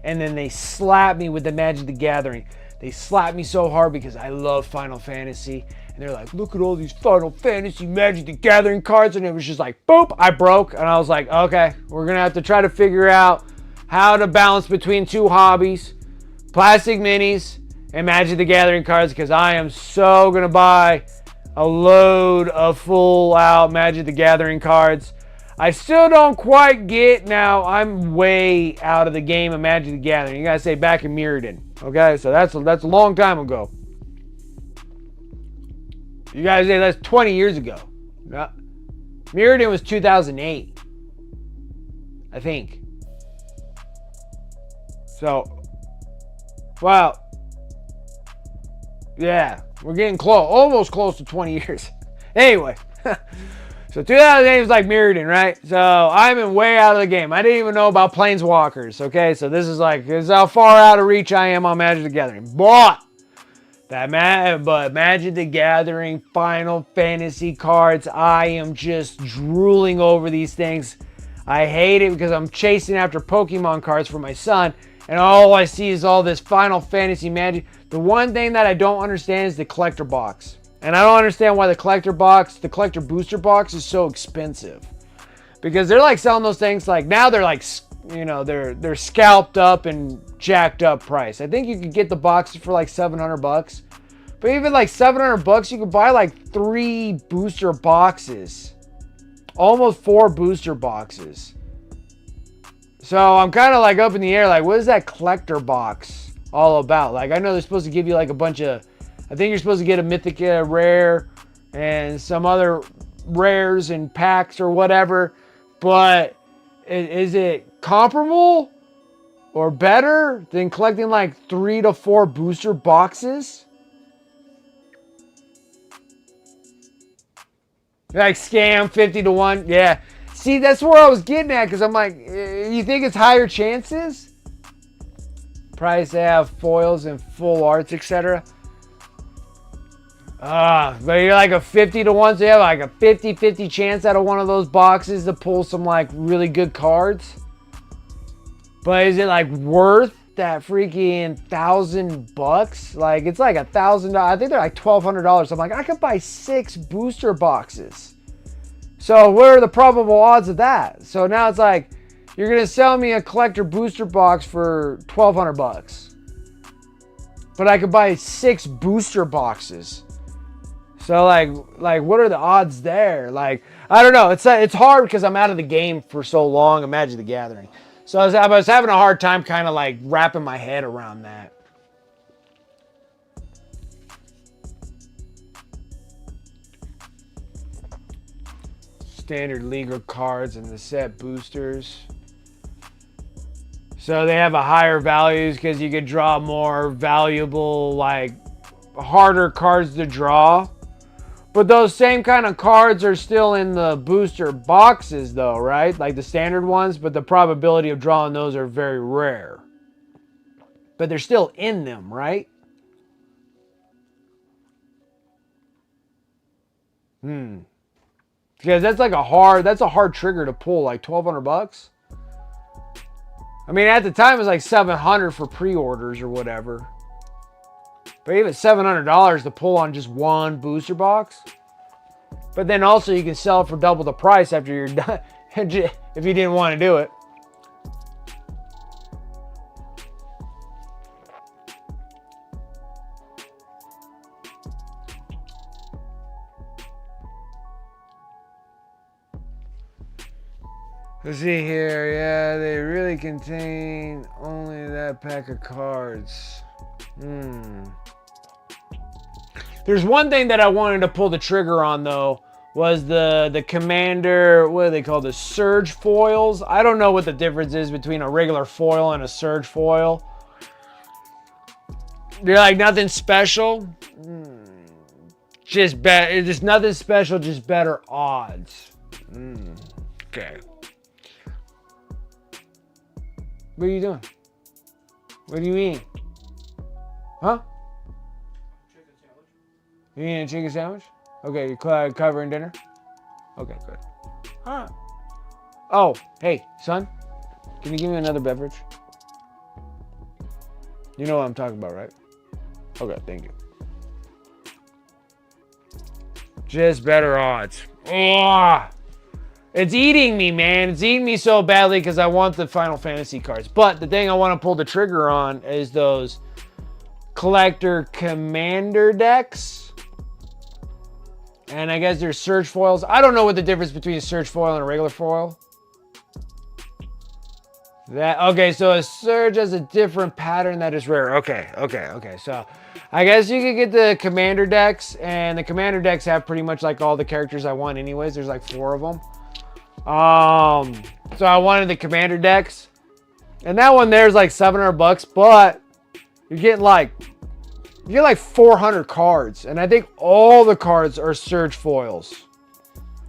And then they slap me with the Magic the Gathering. They slap me so hard because I love Final Fantasy. And they're like, look at all these Final Fantasy Magic the Gathering cards. And it was just like, boop, I broke. And I was like, okay, we're going to have to try to figure out how to balance between two hobbies. Plastic minis and Magic the Gathering cards, because I am so going to buy a load of full out Magic the Gathering cards. I still don't quite get, now I'm way out of the game of Magic the Gathering. You gotta say back in Mirrodin, okay? So that's a long time ago. You guys say that's 20 years ago. No. Mirrodin was 2008, I think. So, wow. Yeah, we're getting close, almost close to 20 years. Anyway, so 2008 was like Mirrodin, right? So I'm way out of the game. I didn't even know about Planeswalkers, okay? So this is how far out of reach I am on Magic the Gathering. But Magic the Gathering Final Fantasy cards, I am just drooling over these things. I hate it because I'm chasing after Pokemon cards for my son, and all I see is all this Final Fantasy Magic. The one thing that I don't understand is the collector box. And I don't understand why the collector booster box is so expensive. Because they're like selling those things like, now they're like, you know, they're scalped up and jacked up price. I think you could get the boxes for like $700. But even like $700, you could buy like 3 booster boxes. Almost 4 booster boxes. So I'm kind of like up in the air, like, what is that collector box all about? Like, I know they're supposed to give you like a bunch of, I think you're supposed to get a mythic, rare, and some other rares and packs or whatever. But is it comparable or better than collecting like 3 to 4 booster boxes? Like scam 50 to 1, yeah. See, that's where I was getting at, because I'm like, you think it's higher chances? Price, they have foils and full arts, etc. But you're like a 50 to 1, so you have like a 50-50 chance out of one of those boxes to pull some like really good cards. But is it like worth that freaking $1,000? Like, it's like $1,000. I think they're like $1,200. I'm like, I could buy 6 booster boxes. So what are the probable odds of that? So now it's like, you're gonna sell me a collector booster box for $1,200, but I could buy 6 booster boxes. So like what are the odds there? Like, I don't know. It's hard because I'm out of the game for so long. Magic the Gathering. So I was having a hard time kind of like wrapping my head around that. Standard legal cards and the set boosters. So they have a higher values because you could draw more valuable, like harder cards to draw. But those same kind of cards are still in the booster boxes though, right? Like the standard ones, but the probability of drawing those are very rare. But they're still in them, right? Because that's like a hard trigger to pull, like $1,200. I mean, at the time it was like $700 for pre-orders or whatever. But even $700 to pull on just one booster box. But then also you can sell it for double the price after you're done, if you didn't want to do it. Let's see here. Yeah, they really contain only that pack of cards. There's one thing that I wanted to pull the trigger on though, was the commander, what do they call the surge foils? I don't know what the difference is between a regular foil and a surge foil. They're like nothing special. Just better. It's just nothing special, just better odds. Okay. What are you doing? What are you eating? Huh? Chicken sandwich. You eating a chicken sandwich? Okay, you're covering dinner? Okay, good. Alright. Oh, hey, son. Can you give me another beverage? You know what I'm talking about, right? Okay, thank you. Just better odds. Ugh. It's eating me, man. It's eating me so badly because I want the Final Fantasy cards. But the thing I want to pull the trigger on is those collector commander decks. And I guess there's surge foils. I don't know what the difference between a surge foil and a regular foil. Okay, so a surge has a different pattern that is rare. Okay. So I guess you could get the commander decks, and the commander decks have pretty much like all the characters I want anyways. There's like 4 of them. So I wanted the commander decks. And that one there's like $700, but you get like 400 cards. And I think all the cards are surge foils.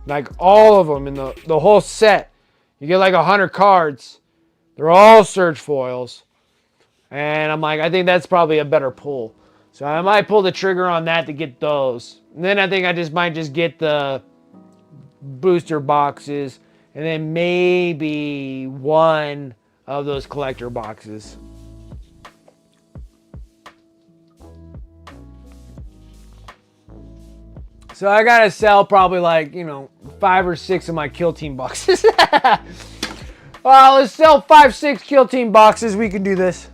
Like all of them in the whole set. You get like 100 cards. They're all surge foils. And I'm like, I think that's probably a better pull. So I might pull the trigger on that to get those. And then I think I might just get the booster boxes. And then maybe one of those collector boxes. So I gotta sell probably like, 5 or 6 of my Kill Team boxes. Let's sell 5, 6 Kill Team boxes. We can do this.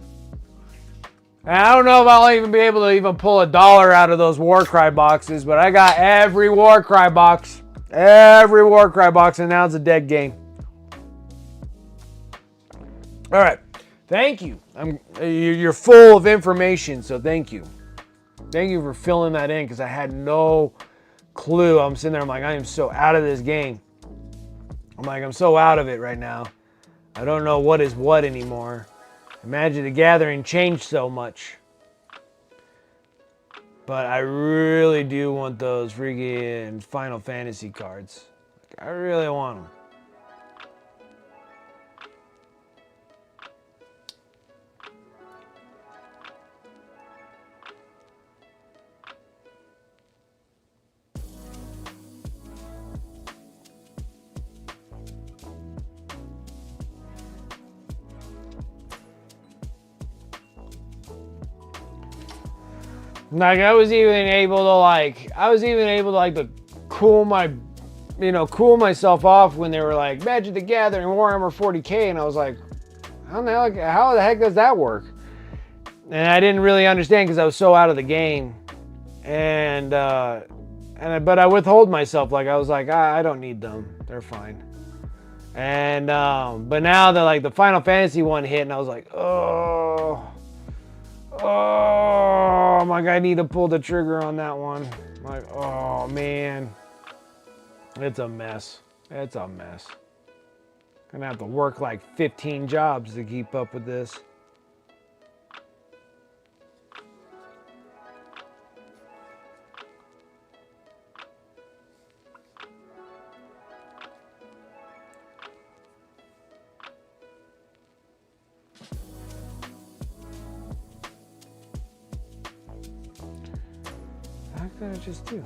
And I don't know if I'll even be able to even pull $1 out of those Warcry boxes, but I got every Warcry box. Every Warcry box, and now it's a dead game. All right. Thank you. You're full of information, so thank you. Thank you for filling that in, because I had no clue. I'm sitting there, I'm like, I am so out of this game. I'm so out of it right now. I don't know what is what anymore. Magic the Gathering changed so much. But I really do want those freaking Final Fantasy cards. I really want them. Like I was even able to cool myself off when they were like Magic the Gathering Warhammer 40K, and I was like, how the heck does that work? And I didn't really understand because I was so out of the game, but I withhold myself. Like I was like, I don't need them, they're fine. And but now that like the Final Fantasy one hit, and I was like, oh my God, I need to pull the trigger on that one. Like, oh man, it's a mess. It's a mess. Gonna have to work like 15 jobs to keep up with this. How could I just do?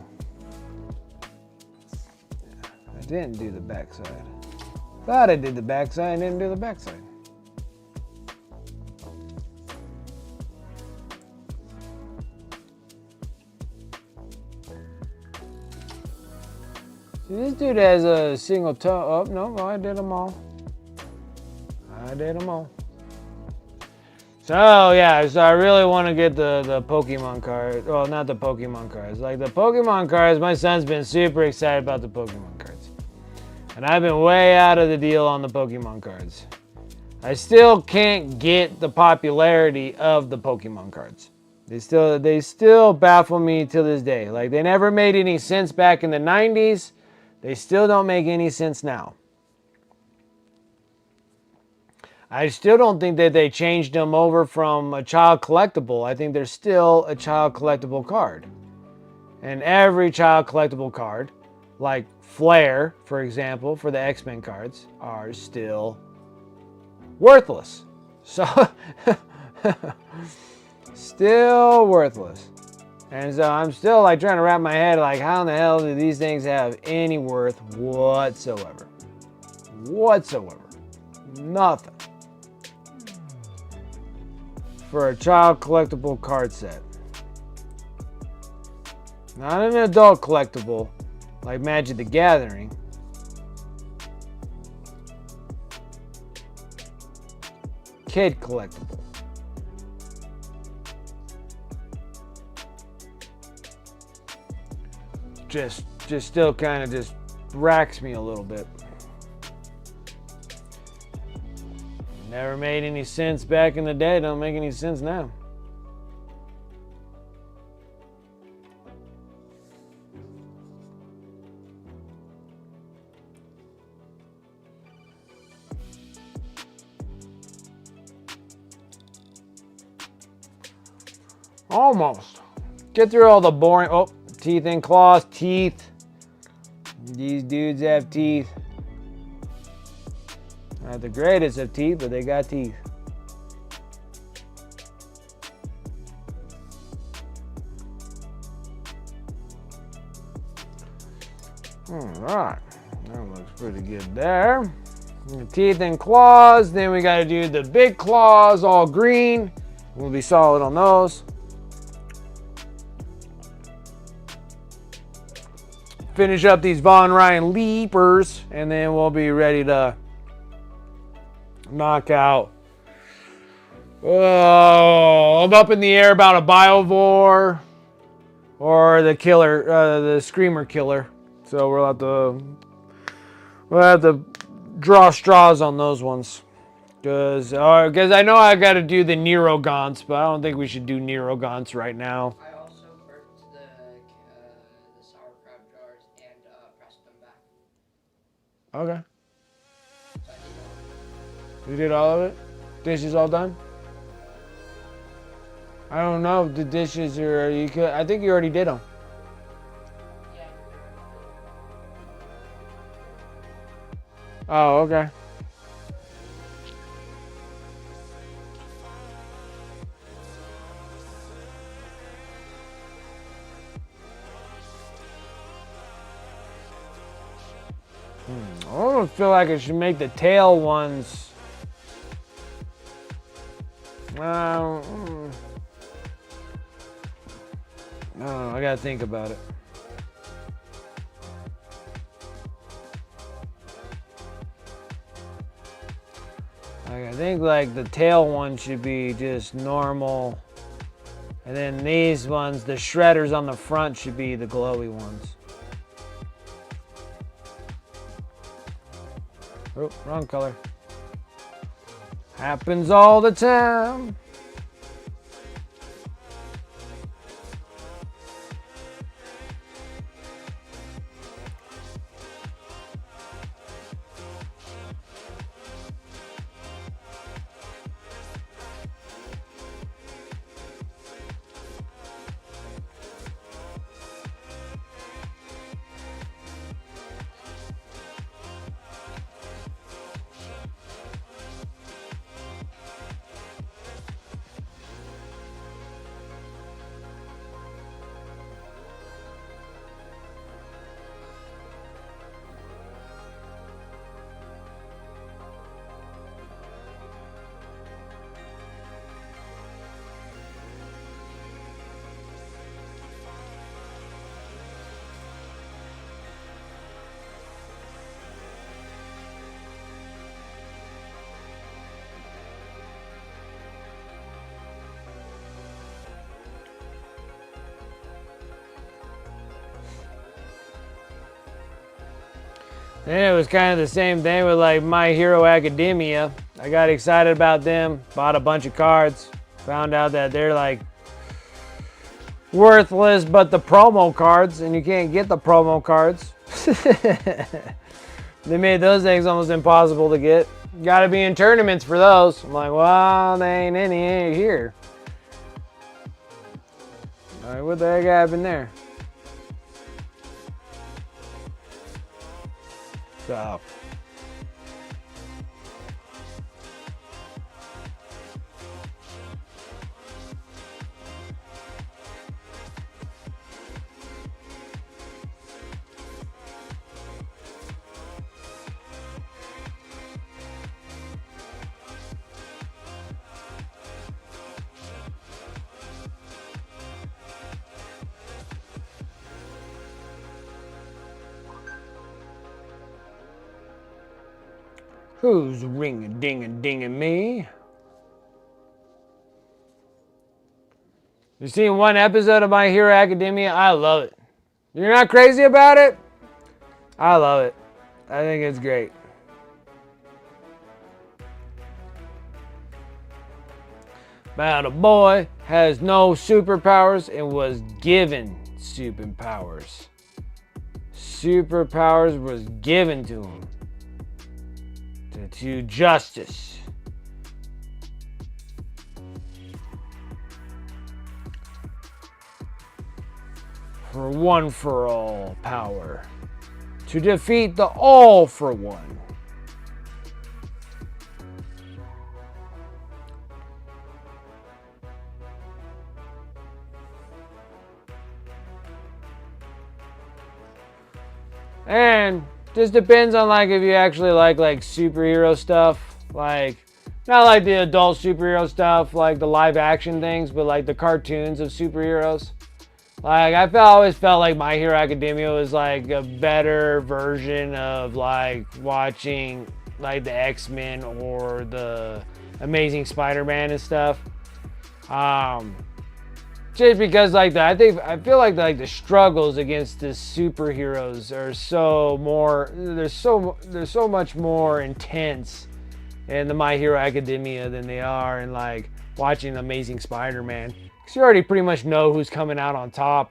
I didn't do the backside. Thought I did the backside and didn't do the backside. See, this dude has a single toe. Oh, no, I did them all. I did them all. So, yeah, so I really want to get the Pokemon cards. Well, not the Pokemon cards. Like, the Pokemon cards, my son's been super excited about the Pokemon cards. And I've been way out of the deal on the Pokemon cards. I still can't get the popularity of the Pokemon cards. They still baffle me to this day. Like, they never made any sense back in the 90s. They still don't make any sense now. I still don't think that they changed them over from a child collectible. I think they're still a child collectible card. And every child collectible card, like Flare, for example, for the X-Men cards, are still worthless. So, still worthless. And so I'm still like trying to wrap my head like, how in the hell do these things have any worth whatsoever? Whatsoever. Nothing. For a child collectible card set. Not an adult collectible like Magic the Gathering. Kid collectible. Just still kind of just racks me a little bit. Never made any sense back in the day, don't make any sense now. Almost. Get through all the boring, oh, teeth and claws, teeth. These dudes have teeth. Not the greatest of teeth, but they got teeth. All right, that looks pretty good there. Teeth and claws, then we gotta do the big claws, all green. We'll be solid on those. Finish up these Von Ryan Leapers, and then we'll be ready to knock out. Oh, I'm up in the air about a Biovore or the killer, the Screamer Killer. So we'll have to draw straws on those ones, because I know I got to do the Neurogons, but I don't think we should do Neurogons right now. I also burnt the sauerkraut jars and pressed them back. Okay. So I did all. You did all of it? Dishes all done? I don't know if the dishes are, you could, I think you already did them. Yeah. Oh, okay. I don't feel like I should make the tail ones. No, I gotta think about it. Like, I think like the tail one should be just normal, and then these ones, the shredders on the front, should be the glowy ones. Oh, wrong color. Happens all the time. And it was kind of the same thing with like My Hero Academia. I got excited about them, bought a bunch of cards, found out that they're like worthless but the promo cards, and you can't get the promo cards. They made those things almost impossible to get. Gotta be in tournaments for those. I'm like, well, they ain't any here. All right, what the heck happened there? So. Who's ring-a-ding-a-dinging me? You seen one episode of My Hero Academia? I love it. You're not crazy about it? I love it. I think it's great. About a boy has no superpowers and was given superpowers. Superpowers was given to him. To justice. For one for all power. To defeat the all for one. And just depends on like if you actually like superhero stuff, like not like the adult superhero stuff, like the live action things, but like the cartoons of superheroes. Like I always felt like My Hero Academia was like a better version of like watching like the X-Men or the Amazing Spider-Man and stuff. Just because like I feel like the struggles against the superheroes are they're so much more intense in the My Hero Academia than they are in like watching Amazing Spider-Man. Because you already pretty much know who's coming out on top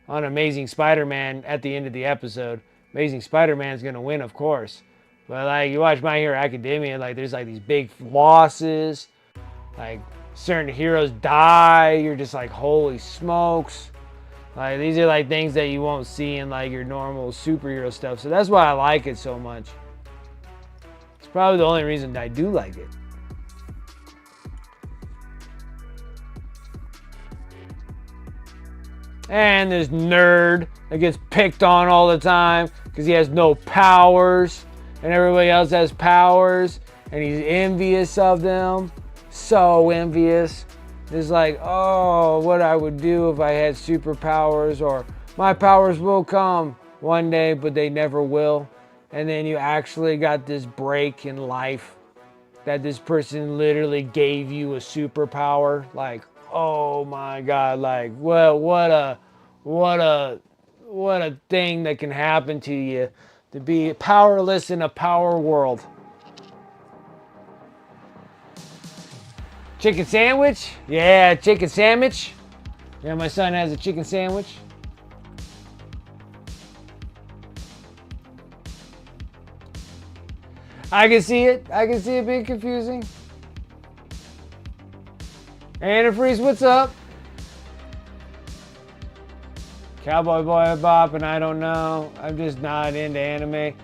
on Amazing Spider-Man at the end of the episode. Amazing Spider-Man's gonna win, of course. But like you watch My Hero Academia, like there's like these big losses, like certain heroes die, you're just like, holy smokes. Like these are like things that you won't see in like your normal superhero stuff. So that's why I like it so much. It's probably the only reason I do like it. And this nerd that gets picked on all the time because he has no powers and everybody else has powers and he's envious of them. So envious. It's like, oh, what I would do if I had superpowers, or my powers will come one day, but they never will. And then you actually got this break in life that this person literally gave you a superpower. Like, oh my God, like, well, what a thing that can happen to you to be powerless in a power world. Chicken sandwich? Yeah, chicken sandwich. Yeah, my son has a chicken sandwich. I can see it. I can see it being confusing. Antifreeze, what's up? Cowboy Bebop, and I don't know. I'm just not into anime.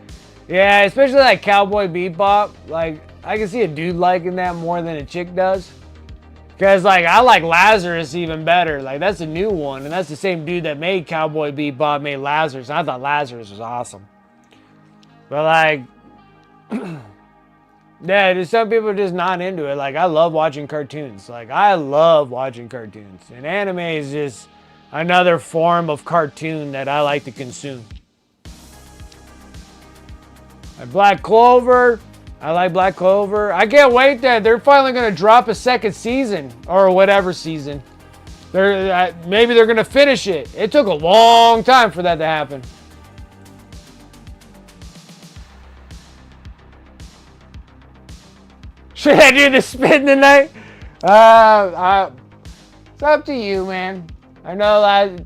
Yeah, especially like Cowboy Bebop. Like, I can see a dude liking that more than a chick does. Because, like, I like Lazarus even better. Like, that's a new one. And that's the same dude that made Cowboy Bebop, made Lazarus. And I thought Lazarus was awesome. But, like, yeah, just some people are just not into it. Like, I love watching cartoons. Like, I love watching cartoons. And anime is just another form of cartoon that I like to consume. Like Black Clover. I like Black Clover. I can't wait that they're finally going to drop a second season or whatever season. Maybe they're going to finish it. It took a long time for that to happen. Should I do the spin tonight? It's up to you, man. I know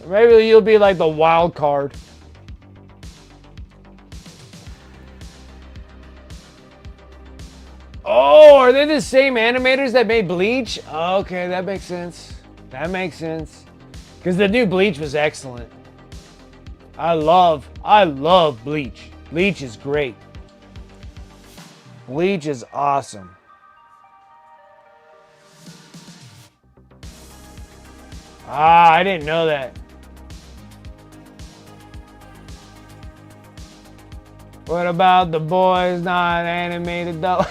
maybe you'll be like the wild card. Oh, are they the same animators that made Bleach? Okay, that makes sense. That makes sense. Because the new Bleach was excellent. I love Bleach. Bleach is great. Bleach is awesome. Ah, I didn't know that. What about the boys not animated though?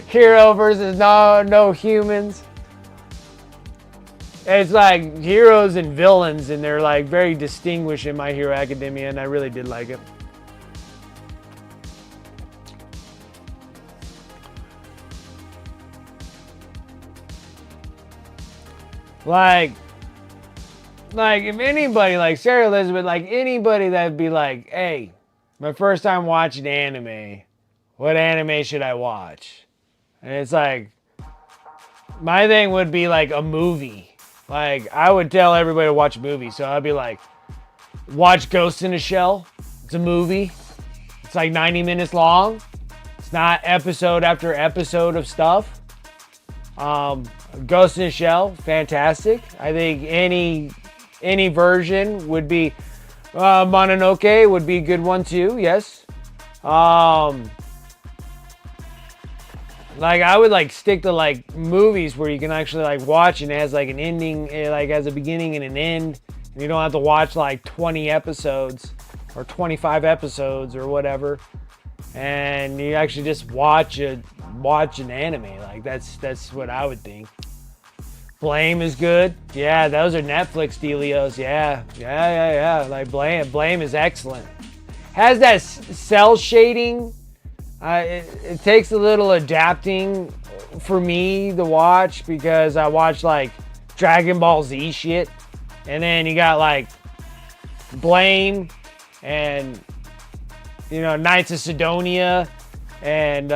Hero versus no humans. It's like heroes and villains, and they're like very distinguished in My Hero Academia, and I really did like it. Like if anybody, like Sarah Elizabeth, like anybody that'd be like, hey, my first time watching anime, what anime should I watch? And it's like, my thing would be like a movie. Like, I would tell everybody to watch a movie. So I'd be like, watch Ghost in a Shell. It's a movie. It's like 90 minutes long. It's not episode after episode of stuff. Ghost in a Shell, fantastic. I think any version would be, Mononoke would be a good one too, yes. Like, I would like stick to like movies where you can actually like watch and it has like an ending, it like has a beginning and an end. And you don't have to watch like 20 episodes or 25 episodes or whatever. And you actually just watch an anime. Like that's what I would think. Blame is good. Yeah, those are Netflix dealios. Yeah. Like Blame is excellent. Has that cell shading. It takes a little adapting for me to watch because I watch like Dragon Ball Z shit. And then you got like Blame and, you know, Knights of Sidonia and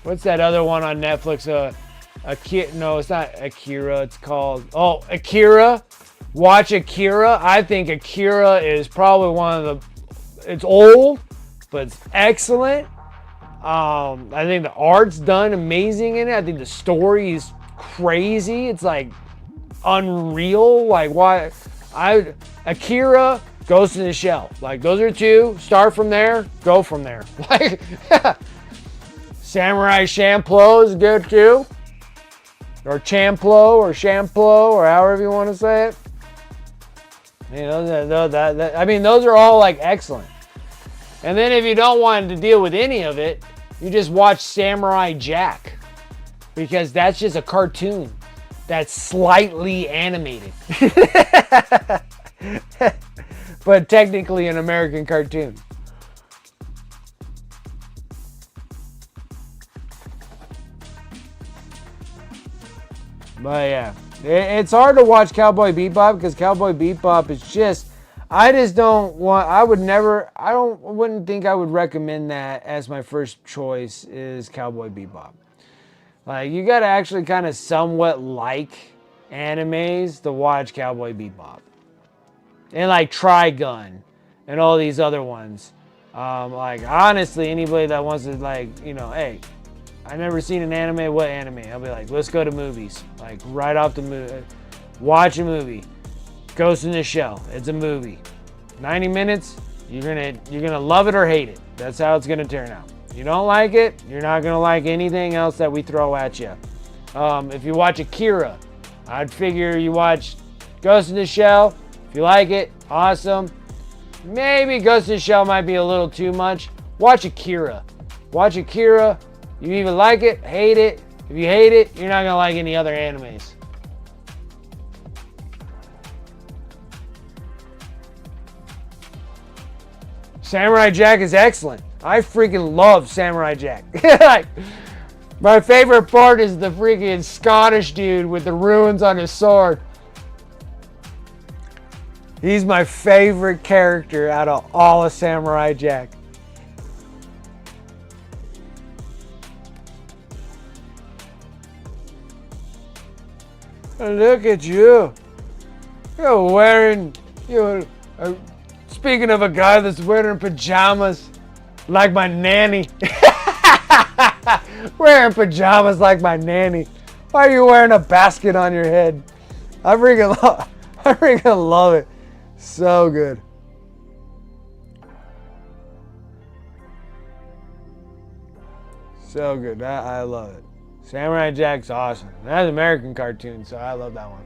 what's that other one on Netflix? No, it's not Akira. It's called Akira. Watch Akira. I think Akira is probably one of the. It's old, but it's excellent. I think the art's done amazing in it. I think the story is crazy. It's like unreal. Like Akira, Ghost in the Shell. Like those are two. Start from there. Go from there. Like Samurai Champloo is good too. Or Champloo or Shamplo or however you want to say it. You know, those are all like excellent. And then if you don't want to deal with any of it, you just watch Samurai Jack. Because that's just a cartoon that's slightly animated. But technically an American cartoon. But yeah, it's hard to watch Cowboy Bebop because Cowboy Bebop is just, I wouldn't think I would recommend that as my first choice is Cowboy Bebop. Like, you gotta actually kind of somewhat like animes to watch Cowboy Bebop. And like Trigun and all these other ones. Like, honestly, anybody that wants to like, you know, hey, I never seen an anime. What anime? I'll be like, let's go to movies. Like right off the movie, watch a movie. Ghost in the Shell. It's a movie. 90 minutes. You're gonna love it or hate it. That's how it's gonna turn out. You don't like it, you're not gonna like anything else that we throw at you. If you watch Akira, I'd figure you watch Ghost in the Shell. If you like it, awesome. Maybe Ghost in the Shell might be a little too much. Watch Akira. Watch Akira. You either like it, hate it. If you hate it, you're not gonna like any other animes. Samurai Jack is excellent. I freaking love Samurai Jack. Like, my favorite part is the freaking Scottish dude with the runes on his sword. He's my favorite character out of all of Samurai Jack. Look at you. You're wearing, speaking of a guy that's wearing pajamas like my nanny. Wearing pajamas like my nanny. Why are you wearing a basket on your head? I freaking love it. So good. So good. I love it. Samurai Jack's awesome. That's an American cartoon, so I love that one.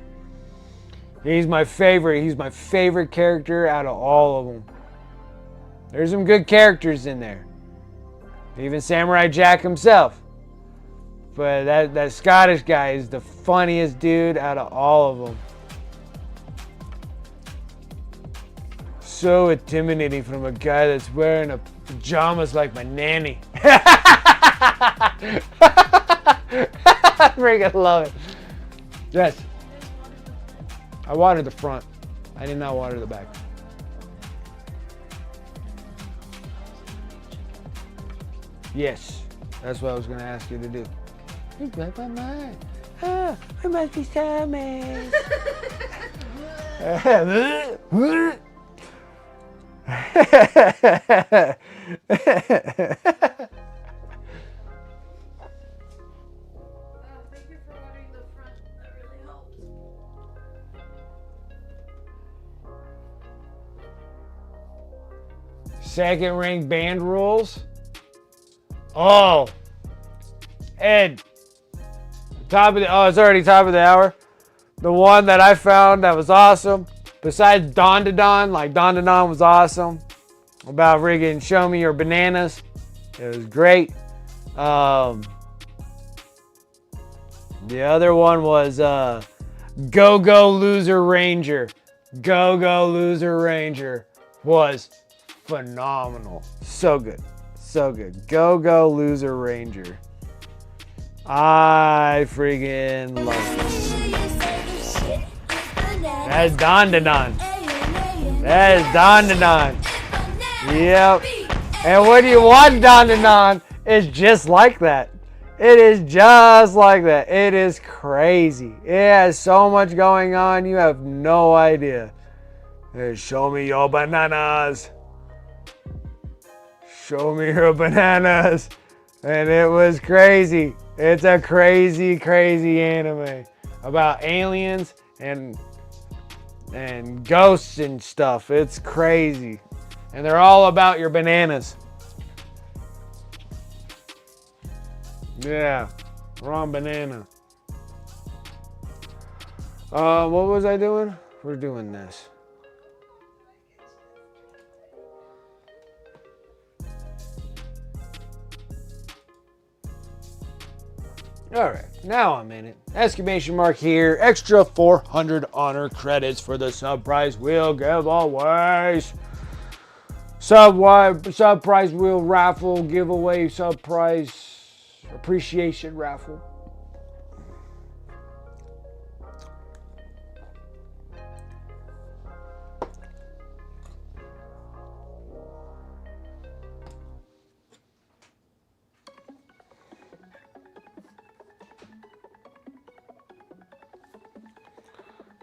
He's my favorite. He's my favorite character out of all of them. There's some good characters in there. Even Samurai Jack himself. But that Scottish guy is the funniest dude out of all of them. So intimidating from a guy that's wearing a pajamas like my nanny. I freaking love it. Yes. I watered the front. I did not water the back. Yes. That's what I was going to ask you to do. You broke my mind. Oh, we must be soulmates. Thank you for watering the front. That really helps. Second ring band rules. Oh, Ed. It's already top of the hour. The one that I found that was awesome, besides Dawn to Dawn, like Dawn to Dawn was awesome. About friggin' show me your bananas. It was great. The other one was Go Go Loser Ranger. Go Go Loser Ranger was phenomenal. So good. So good. Go Go Loser Ranger. I friggin' love it. That's Dawn to Dawn. That is Dawn to Dawn. Yep. And when you watch Dawn to Dawn, it's just like that. It is just like that. It is crazy. It has so much going on, you have no idea. Show me your bananas. Show me your bananas. And it was crazy. It's a crazy, crazy anime about aliens and ghosts and stuff. It's crazy. And they're all about your bananas. Yeah, wrong banana. What was I doing? We're doing this. All right, now I'm in it. Exclamation mark here. Extra 400 honor credits for the sub prize wheel giveaways. Sub prize wheel raffle giveaway. Sub prize appreciation raffle.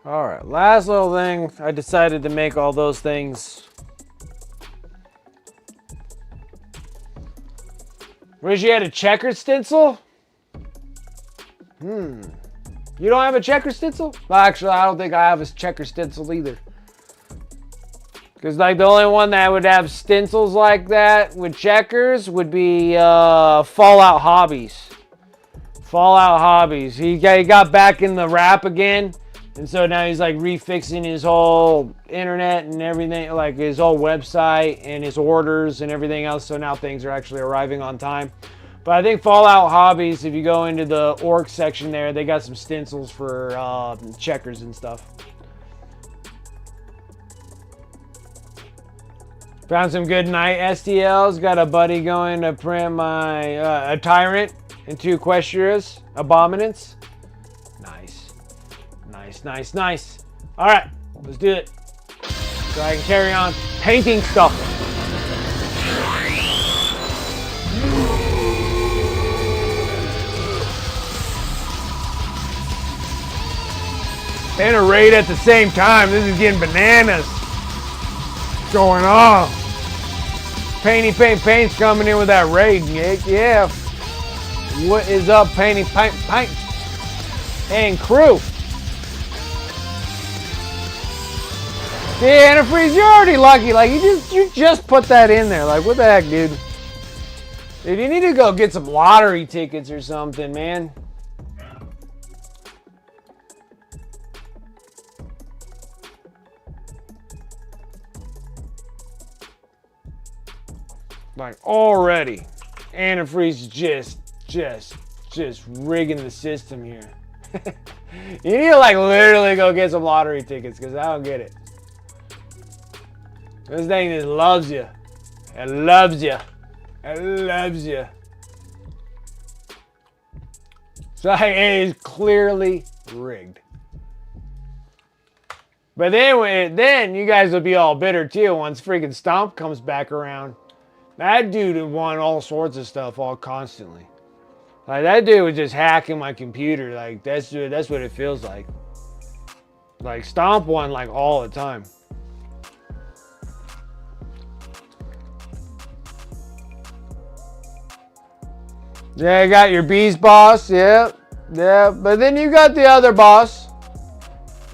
All right, last little thing. I decided to make all those things. Wish you had a checker stencil? You don't have a checker stencil? Well, actually, I don't think I have a checker stencil either. Because like the only one that would have stencils like that with checkers would be Fallout Hobbies. Fallout Hobbies. He got back in the rap again. And so now he's like refixing his whole internet and everything, like his whole website and his orders and everything else. So now things are actually arriving on time. But I think Fallout Hobbies, if you go into the orc section there, they got some stencils for checkers and stuff. Found some good night STLs. Got a buddy going to print my a Tyrant and 2 Questuras, Abominants. Nice. All right, let's do it. So I can carry on painting stuff. And a raid at the same time. This is getting bananas. What's going on? Paint's coming in with that raid. Yeah. What is up, Paint and crew? See, antifreeze, you're already lucky. Like, you just put that in there. Like, what the heck, dude? Dude, you need to go get some lottery tickets or something, man. Like, already. Antifreeze just rigging the system here. You need to, like, literally go get some lottery tickets, because I don't get it. This thing just loves you. It loves you. It loves you. So it is clearly rigged. But then you guys will be all bitter too once freaking Stomp comes back around. That dude had won all sorts of stuff all constantly. Like, that dude was just hacking my computer. Like, that's what it feels like. Like, Stomp won like all the time. Yeah, you got your beast boss, yeah. Yeah, but then you got the other boss.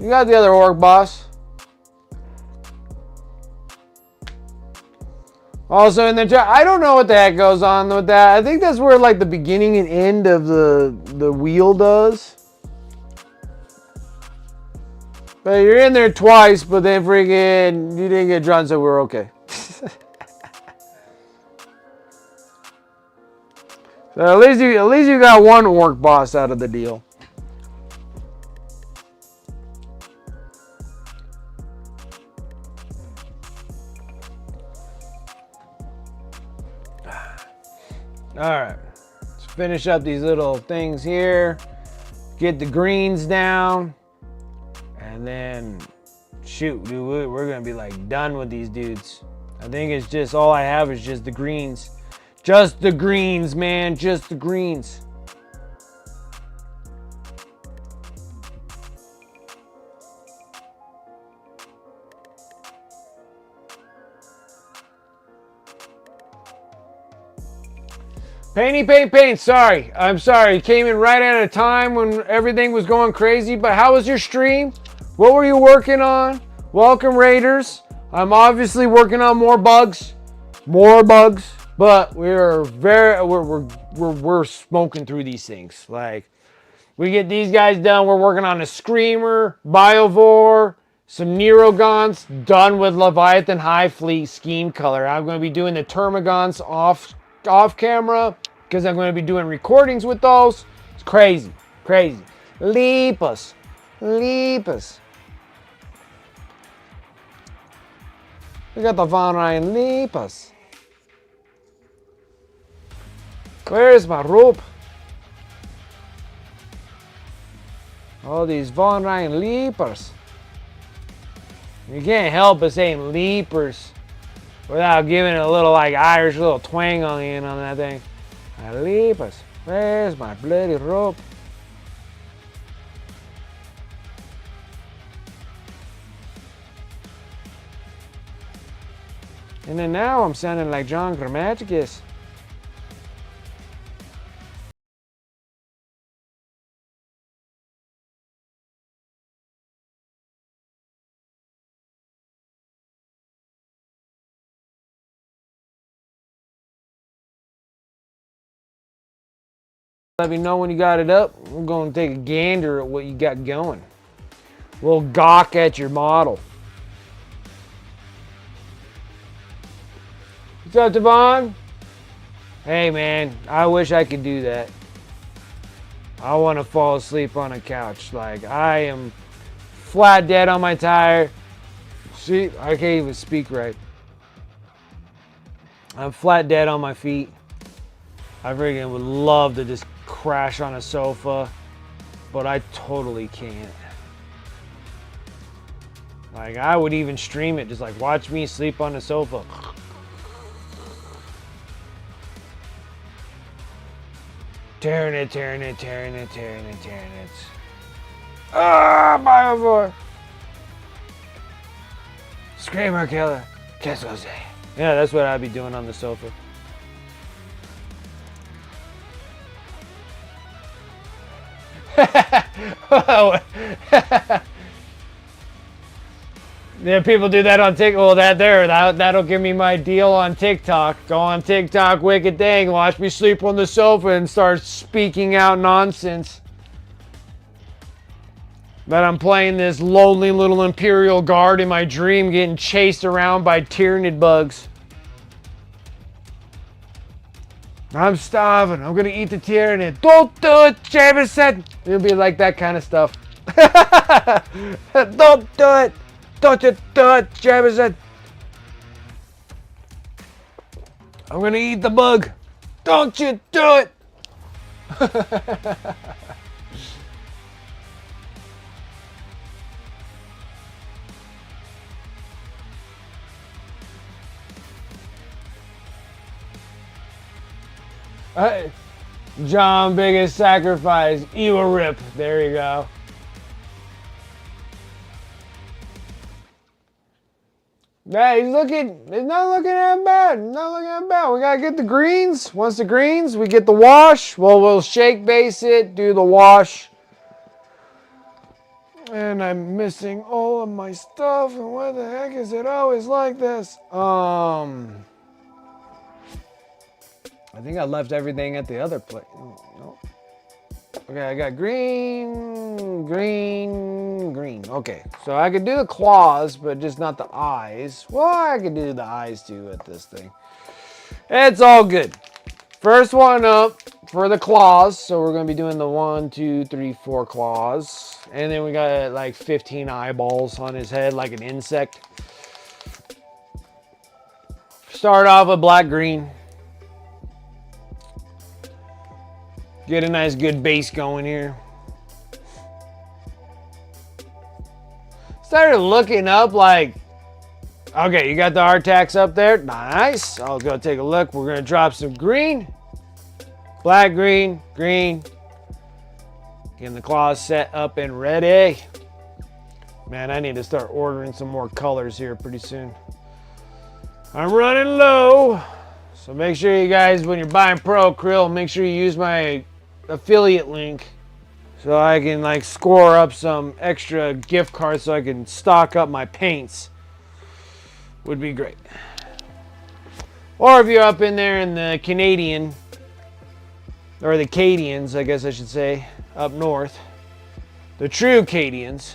You got the other orc boss. Also in the chat, I don't know what the heck goes on with that. I think that's where like the beginning and end of the wheel does. But you're in there twice, but then freaking you didn't get drawn, so we're okay. So at least you got one orc boss out of the deal. All right, let's finish up these little things here. Get the greens down, and then shoot, dude, we're gonna be like done with these dudes. I think it's just all I have is just the greens. Just the greens, man, just the greens. Paint, sorry. I'm sorry. It came in right at a time when everything was going crazy, but how was your stream? What were you working on? Welcome, Raiders. I'm obviously working on more bugs. But we're smoking through these things. Like, we get these guys done. We're working on a Screamer, Biovore, some Neurogons, done with Leviathan Hivefleet scheme color. I'm going to be doing the Termagants off camera because I'm going to be doing recordings with those. It's crazy. Lepus. We got the Von Ryan Lepus. Where is my rope? All these Von Ryan Leapers. You can't help but saying Leapers without giving it a little like Irish little twang on the end on that thing. Leapers. Where's my bloody rope? And then now I'm sounding like John Grammaticus. Let me know when you got it up. We're going to take a gander at what you got going. We'll gawk at your model. What's up, Devon? Hey, man, I wish I could do that. I want to fall asleep on a couch. Like, I am flat dead on my tire. See, I can't even speak right. I'm flat dead on my feet. I freaking would love to just crash on a sofa, but I totally can't. Like, I would even stream it, just like watch me sleep on the sofa. Tearing it. Ah, Biovore. Screamer killer. Qu'est-ce que c'est? Yeah, that's what I'd be doing on the sofa. Yeah, people do that on TikTok. Well, that'll give me my deal on TikTok. Go on TikTok, wicked thing. Watch me sleep on the sofa and start speaking out nonsense. That I'm playing this lonely little Imperial Guard in my dream, getting chased around by Tyranid bugs. I'm starving. I'm gonna eat the Tyranid. Don't do it, Jameson. It'll be like that kind of stuff. Don't do it. Don't you do it, Jameson. I'm gonna eat the bug. Don't you do it. John, biggest sacrifice. Ewa rip. There you go. Yeah, he's not looking that bad. Not looking that bad. We gotta get the greens. Once the greens, we get the wash. Well, we'll shake base it, do the wash. And I'm missing all of my stuff. And why the heck is it always like this? I think I left everything at the other place. No. Okay, I got green, green, green. Okay, so I could do the claws, but just not the eyes. Well, I could do the eyes too at this thing. It's all good. First one up for the claws. So we're gonna be doing the 1, 2, 3, 4 claws. And then we got like 15 eyeballs on his head like an insect. Start off with black, green. Get a nice good base going here. Started looking up like, okay, you got the Artax up there. Nice. I'll go take a look. We're gonna drop some green. Black, green, green. Getting the claws set up and ready. Man, I need to start ordering some more colors here pretty soon. I'm running low. So make sure you guys, when you're buying Pro Krill, make sure you use my affiliate link so I can like score up some extra gift cards so I can stock up my paints. Would be great. Or if you're up in there in the Canadian, or the Cadians, I guess I should say, up north, the true Cadians,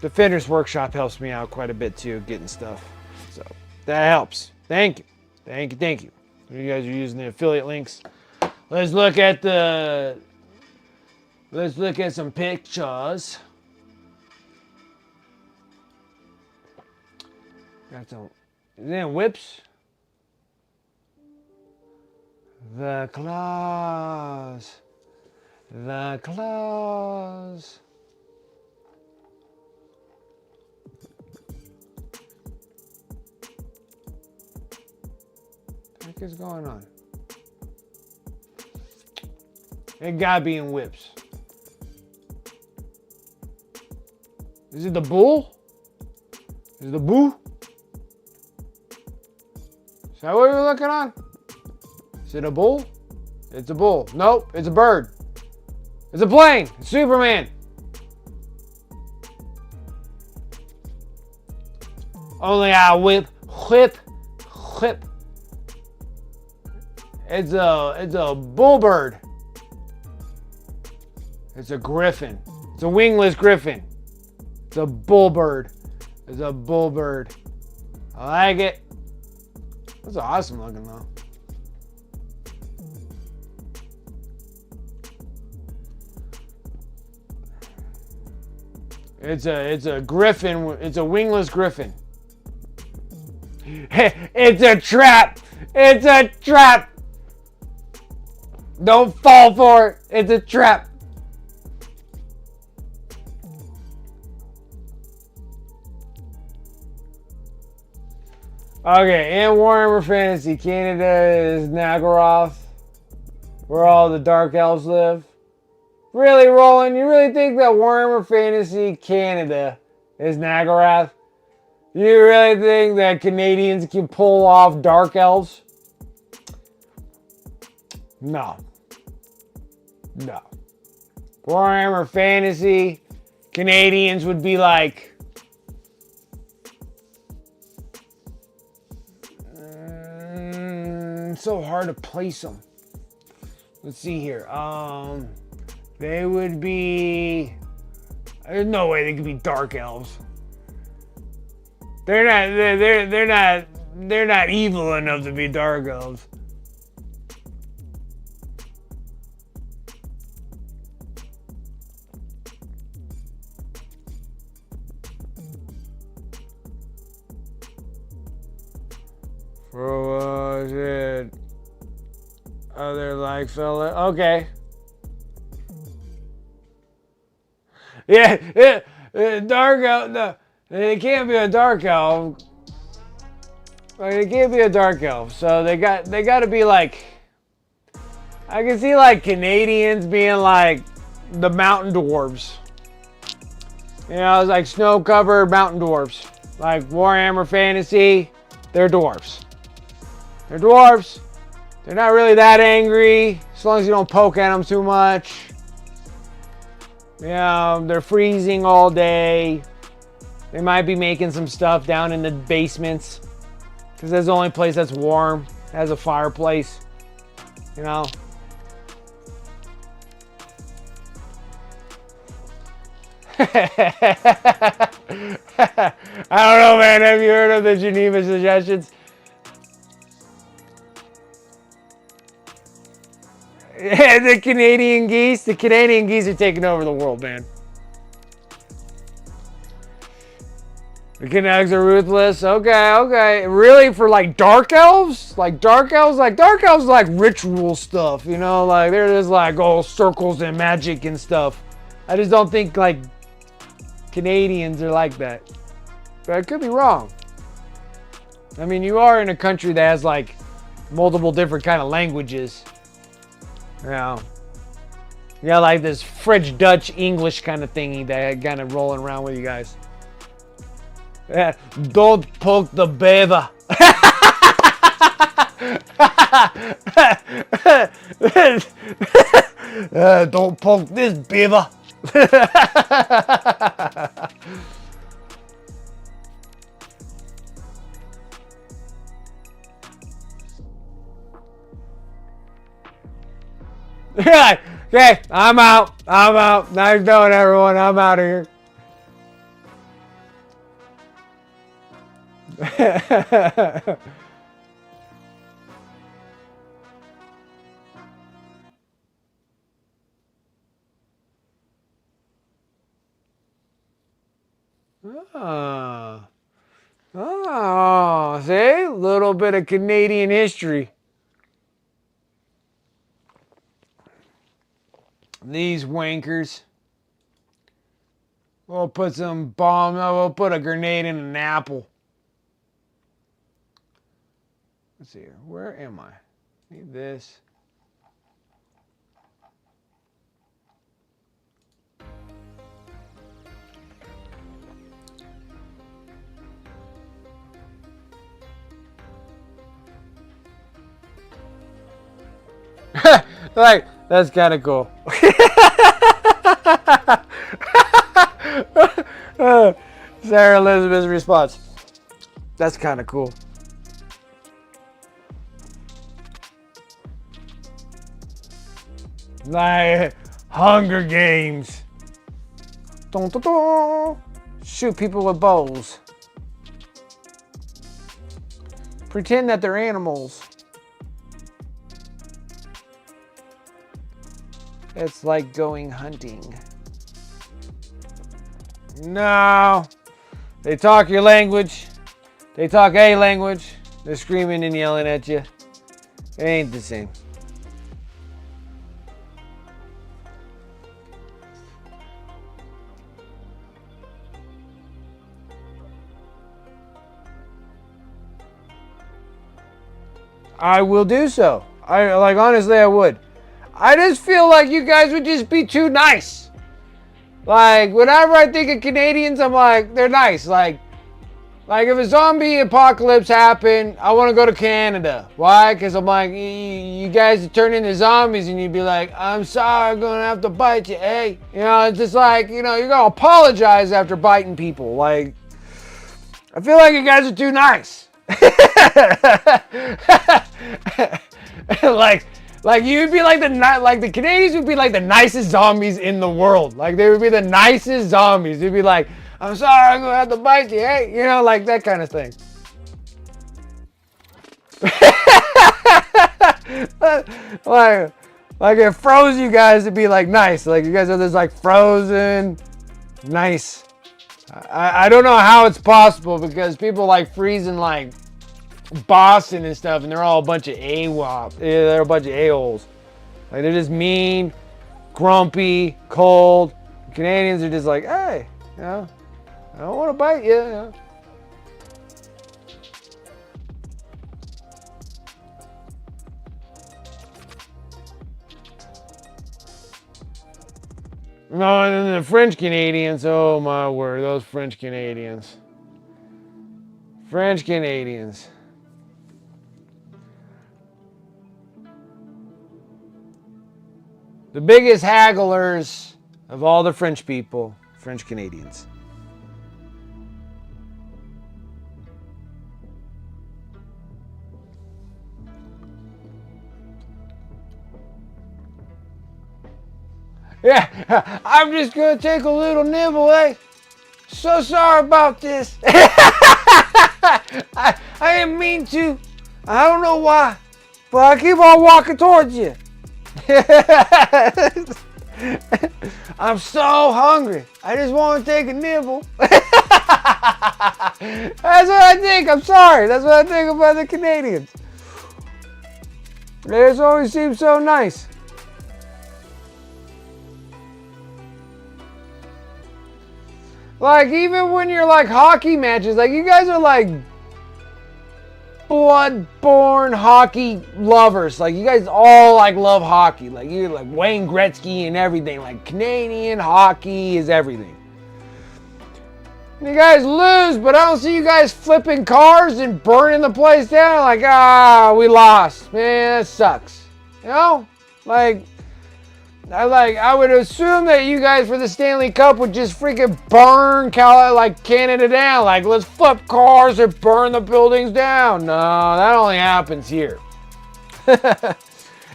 Defender's Workshop helps me out quite a bit too, getting stuff. So that helps. Thank you. Thank you. Thank you. You guys are using the affiliate links. Let's look at some pictures. Got some, then whips. The claws. The claws. What the heck is going on? It gotta be in whips. Is it the bull? Is it the bull? Is that what we're looking on? Is it a bull? It's a bull. Nope, it's a bird. It's a plane. It's Superman. Only I whip. It's a bull bird. It's a griffin. It's a wingless griffin. It's a bull bird. It's a bull bird. I like it. That's awesome looking though. It's a griffin. It's a wingless griffin. It's a trap. It's a trap. Don't fall for it. It's a trap. Okay, in Warhammer Fantasy, Canada is Nagaroth, where all the Dark Elves live. Really, Roland? You really think that Warhammer Fantasy Canada is Nagaroth? You really think that Canadians can pull off Dark Elves? No. No. Warhammer Fantasy Canadians would be like, so hard to place them. Let's see here. They would be. There's no way they could be dark elves. They're not evil enough to be dark elves. For shit. Other like fella. Okay. Yeah, dark elf. No, it can't be a dark elf. Like, it can't be a dark elf. So they got to be like. I can see like Canadians being like the mountain dwarves. You know, it's like snow-covered mountain dwarves. Like Warhammer Fantasy, they're dwarves. They're dwarves. They're not really that angry, as long as you don't poke at them too much. You know, they're freezing all day. They might be making some stuff down in the basements, because that's the only place that's warm, has a fireplace. You know. I don't know, man. Have you heard of the Geneva suggestions? Yeah, the Canadian geese. The Canadian geese are taking over the world, man. The Canucks are ruthless. Okay, okay. Really, for like dark elves? Like dark elves? Like dark elves like ritual stuff, you know? Like they're just like all circles and magic and stuff. I just don't think like Canadians are like that. But I could be wrong. I mean, you are in a country that has like multiple different kind of languages. You know, you got like this French, Dutch, English kind of thingy that kind of rolling around with you guys. Yeah, don't poke the beaver. Don't poke this beaver. Yeah, okay, I'm out. I'm out. Nice knowing everyone. I'm out of here. Oh, see? A little bit of Canadian history. These wankers. We'll put some bomb. We'll put a grenade in an apple. Let's see here. Where am I? Need this. Like, that's kind of cool. Sarah Elizabeth's response. That's kind of cool. Like Hunger Games. Dun, dun, dun. Shoot people with bows. Pretend that they're animals. It's like going hunting. No. They talk your language. They talk a language. They're screaming and yelling at you. It ain't the same. I will do so. Honestly, I would. I just feel like you guys would just be too nice. Like, whenever I think of Canadians, I'm like, they're nice. Like, Like, if a zombie apocalypse happened, I want to go to Canada. Why? Because I'm like, you guys would turn into zombies and you'd be like, I'm sorry, I'm going to have to bite you, hey? You know, it's just like, you know, you're going to apologize after biting people. Like, I feel like you guys are too nice. like you'd be like the Canadians would be like the nicest zombies in the world. Like, they would be the nicest zombies. They'd be like, I'm sorry, I'm gonna have to bite you, hey? You know, like that kind of thing. like it froze you guys to be like nice. Like, you guys are this like frozen, nice. I don't know how it's possible, because people like freezing like Boston and stuff, and they're all a bunch of AWOP. They're a bunch of a-holes. Like, they're just mean, grumpy, cold. Canadians are just like, hey, you know, I don't want to bite you, you know. No, and then the French Canadians, oh my word, those French Canadians. French Canadians. The biggest hagglers of all the French people, French Canadians. Yeah, I'm just gonna take a little nibble, eh? So sorry about this. I didn't mean to. I don't know why, but I keep on walking towards you. I'm so hungry. I just want to take a nibble. That's what I think. I'm sorry. That's what I think about the Canadians. They just always seem so nice. Like, even when you're like hockey matches, like, you guys are like blood-born hockey lovers. Like, you guys all like love hockey. Like, you're like Wayne Gretzky and everything. Like, Canadian hockey is everything. And you guys lose, but I don't see you guys flipping cars and burning the place down. Like, we lost. Man, that sucks. You know? Like, I would assume that you guys for the Stanley Cup would just freaking burn Canada down. Like, let's flip cars and burn the buildings down. No, that only happens here. And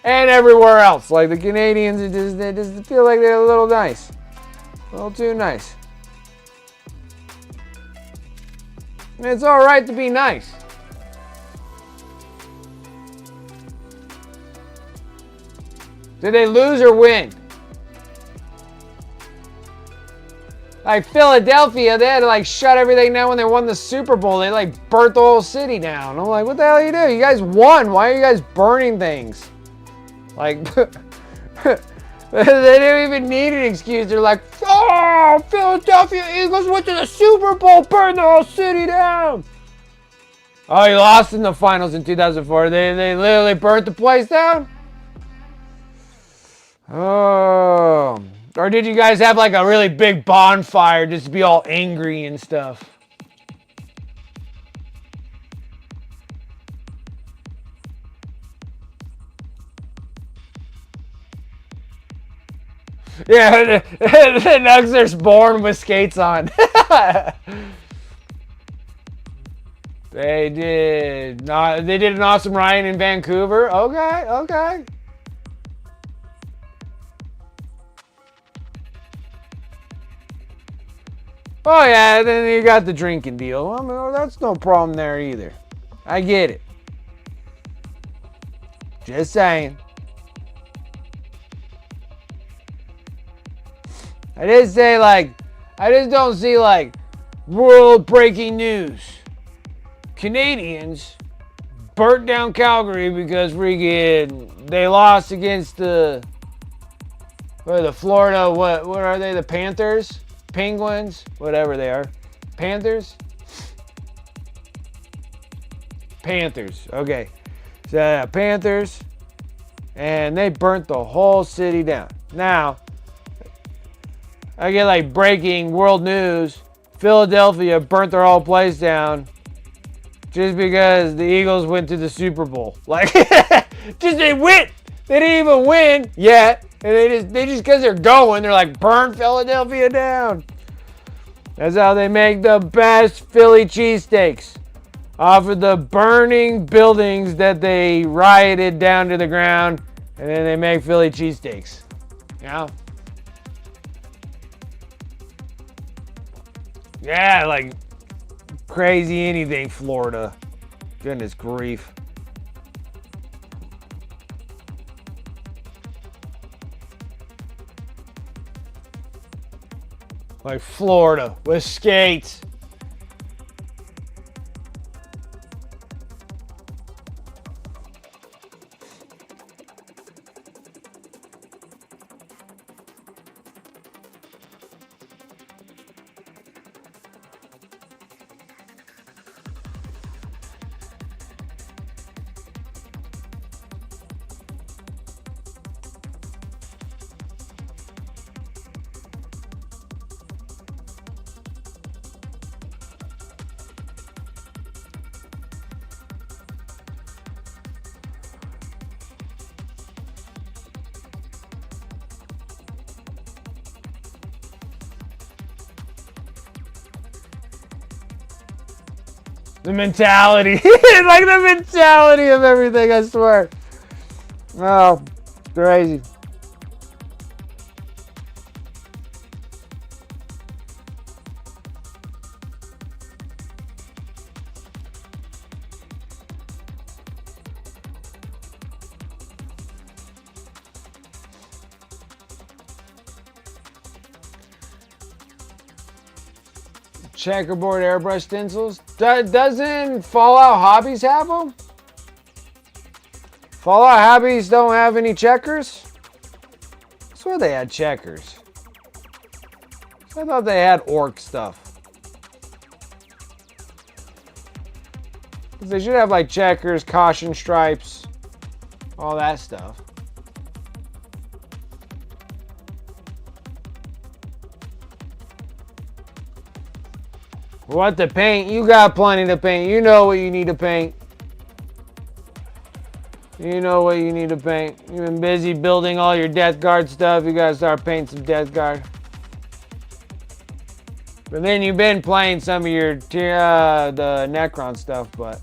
everywhere else. Like, the Canadians, they just feel like they're a little nice. A little too nice. And it's alright to be nice. Did they lose or win? Like, Philadelphia, they had to like shut everything down when they won the Super Bowl. They like burnt the whole city down. I'm like, what the hell are you doing? You guys won. Why are you guys burning things? Like, they didn't even need an excuse. They're like, oh, Philadelphia Eagles went to the Super Bowl, burned the whole city down. Oh, you lost in the finals in 2004. They literally burnt the place down? Oh. Or did you guys have like a really big bonfire just to be all angry and stuff? Yeah, the Nugs are born with skates on. They did an awesome Ryan in Vancouver. Okay. Oh yeah, then you got the drinking deal. I mean, that's no problem there either. I get it. Just saying. I just don't see like world breaking news. Canadians burnt down Calgary because freaking they lost against the Florida, what are they? The Panthers? Penguins? Whatever they are. Panthers? Panthers. Okay. So Panthers. And they burnt the whole city down. Now, I get like breaking world news. Philadelphia burnt their whole place down just because the Eagles went to the Super Bowl. Like, just they went. They didn't even win yet, and they just because they're going, they're like, burn Philadelphia down. That's how they make the best Philly cheesesteaks, off of the burning buildings that they rioted down to the ground, and then they make Philly cheesesteaks. Yeah. Yeah, like crazy anything, Florida. Goodness grief. Like Florida with skates. The mentality. Like the mentality of everything, I swear. Oh, crazy. Checkerboard airbrush stencils. Doesn't Fallout Hobbies have them? Fallout Hobbies don't have any checkers? I swear they had checkers. I thought they had orc stuff. They should have like checkers, caution stripes, all that stuff. What to paint? You got plenty to paint. You know what you need to paint. You know what you need to paint. You've been busy building all your Death Guard stuff. You gotta start painting some Death Guard. But then you've been playing some of your the Necron stuff, but.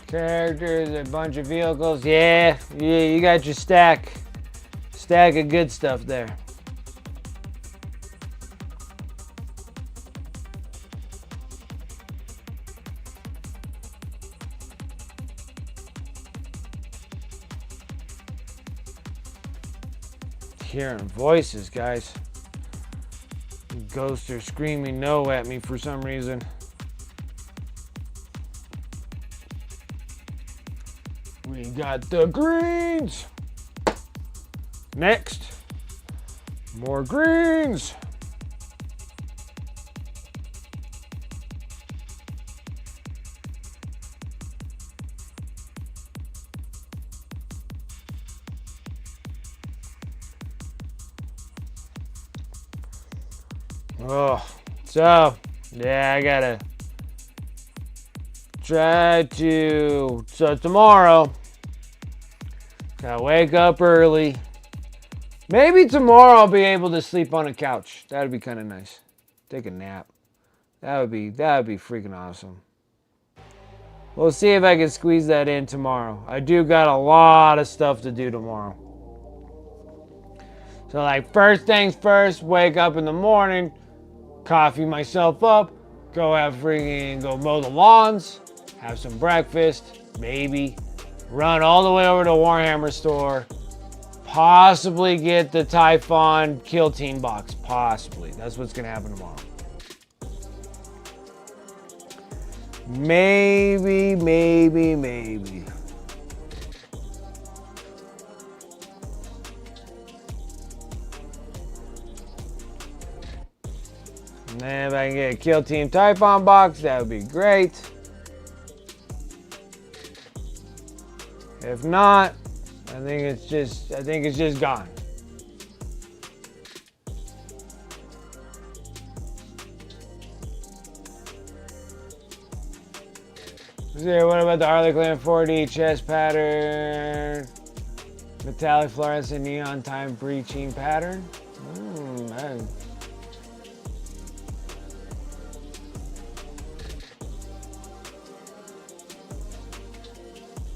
Characters, a bunch of vehicles. Yeah, you got your stack of good stuff there. Hearing voices, guys. Ghosts are screaming no at me for some reason. We got the greens. Next, more greens. Oh, so yeah, I gotta try to. So tomorrow, gotta wake up early. Maybe tomorrow I'll be able to sleep on a couch. That'd be kind of nice. Take a nap. That would be freaking awesome. We'll see if I can squeeze that in tomorrow. I do got a lot of stuff to do tomorrow. So like first things first, wake up in the morning, coffee myself up, go mow the lawns, have some breakfast, maybe. run all the way over to Warhammer store, possibly get the Typhon Kill Team box. Possibly. That's what's going to happen tomorrow. Maybe. And then if I can get a Kill Team Typhon box, that would be great. If not, I think it's just gone. What about the Harlequin 4D chest pattern? Metallic fluorescent neon time breaching pattern? Man.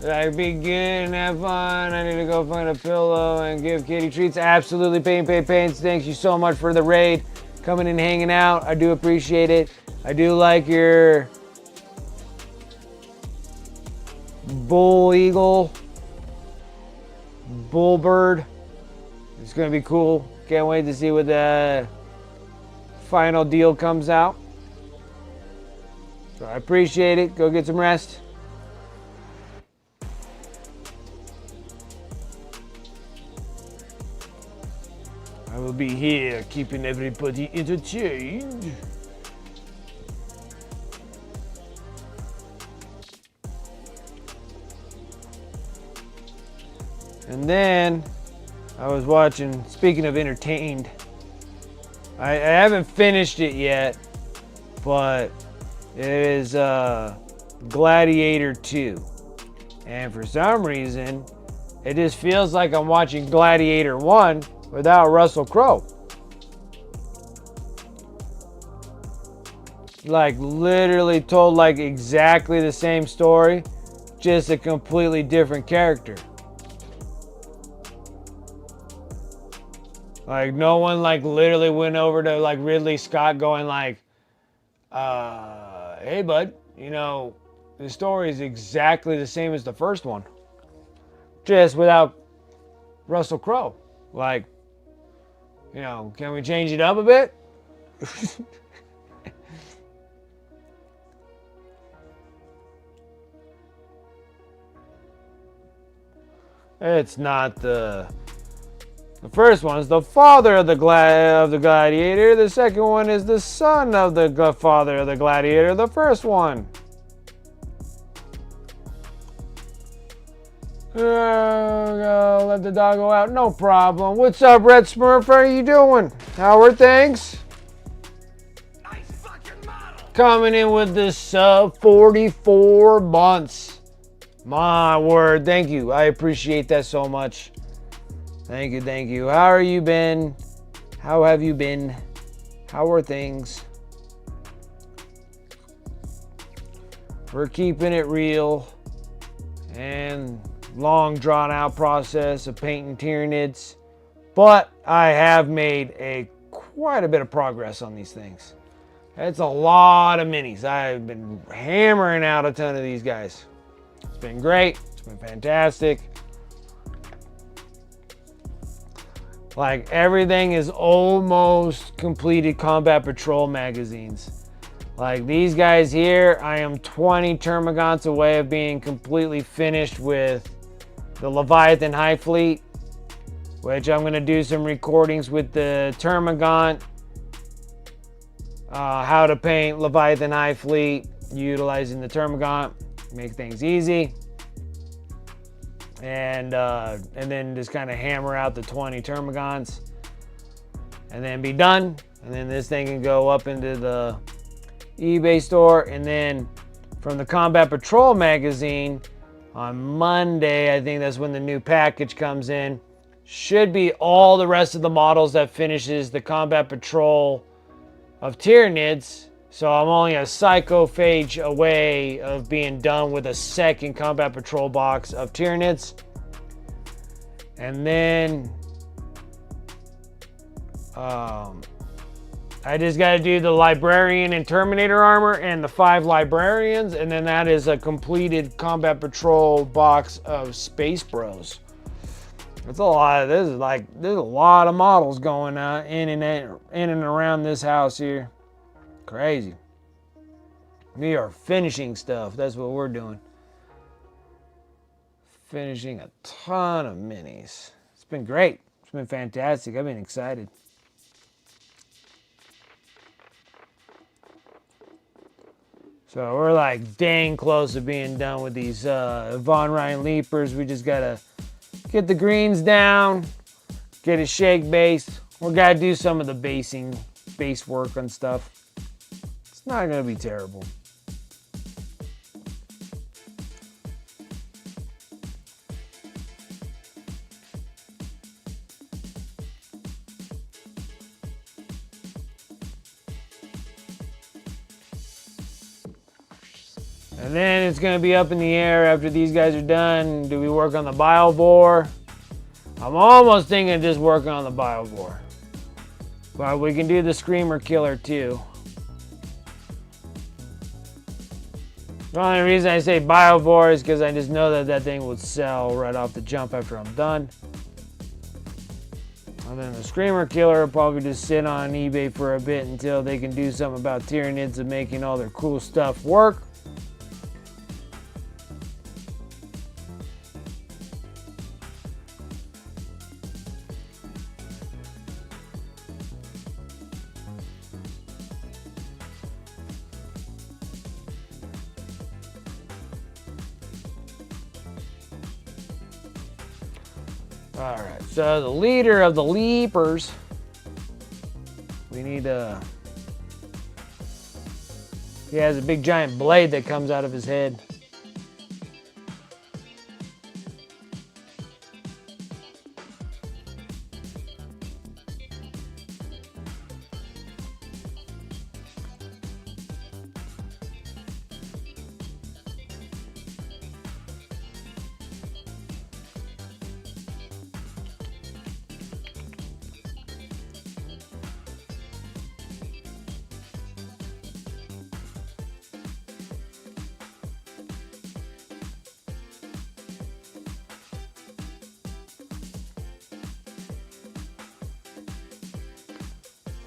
Like, be good and have fun. I need to go find a pillow and give Kitty treats. Absolutely, Pains. Thanks you so much for the raid. Coming and hanging out. I do appreciate it. I do like your bull eagle, bull bird. It's gonna be cool. Can't wait to see what the final deal comes out. So I appreciate it. Go get some rest. I will be here keeping everybody entertained. And then I was watching, speaking of entertained, I haven't finished it yet, but it is Gladiator 2. And for some reason, it just feels like I'm watching Gladiator 1 without Russell Crowe. Like literally told like exactly the same story, just a completely different character. Like no one like literally went over to like Ridley Scott going like, hey bud, you know, the story is exactly the same as the first one. Just without Russell Crowe. Like, you know, can we change it up a bit? It's not the first one is the father of the gladiator. The second one is the son of the father of the gladiator. The first one. Let the dog go out. No problem. What's up, Red Smurf? How are you doing? How are things? Nice fucking model. Coming in with this sub 44 months. My word. Thank you. I appreciate that so much. Thank you. How are you been? How have you been? How are things? We're keeping it real and long drawn out process of painting Tyranids, but I have made quite a bit of progress on these things. It's a lot of minis. I've been hammering out a ton of these guys. It's been great. It's been fantastic. Like everything is almost completed combat patrol magazines. Like these guys here, I am 20 termagants away of being completely finished with the Leviathan Hivefleet, which I'm going to do some recordings with the termagant, how to paint Leviathan Hivefleet utilizing the termagant, make things easy. And then just kind of hammer out the 20 termagants and then be done. And then this thing can go up into the eBay store. And then from the Combat Patrol magazine on Monday, I think that's when the new package comes in, should be all the rest of the models that finishes the Combat Patrol of Tyranids. So I'm only a psychophage away of being done with a second Combat Patrol box of Tyranids. And then I just got to do the Librarian and Terminator armor and the 5 Librarians, and then that is a completed Combat Patrol box of Space Bros. That's a lot. There's a lot of models going in and around this house here. Crazy. We are finishing stuff. That's what we're doing. Finishing a ton of minis. It's been great. It's been fantastic. I've been excited. So we're like dang close to being done with these Von Ryan Leapers. We just gotta get the greens down, get it shake based. We gotta do some of the base work on stuff. It's not gonna be terrible. And then it's going to be up in the air after these guys are done. Do we work on the Biovore? I'm almost thinking of just working on the Biovore. But we can do the Screamer Killer too. The only reason I say Biovore is because I just know that that thing would sell right off the jump after I'm done. And then the Screamer Killer will probably just sit on eBay for a bit until they can do something about Tyranids and making all their cool stuff work. Alright, so the leader of the Leapers, we need he has a big giant blade that comes out of his head.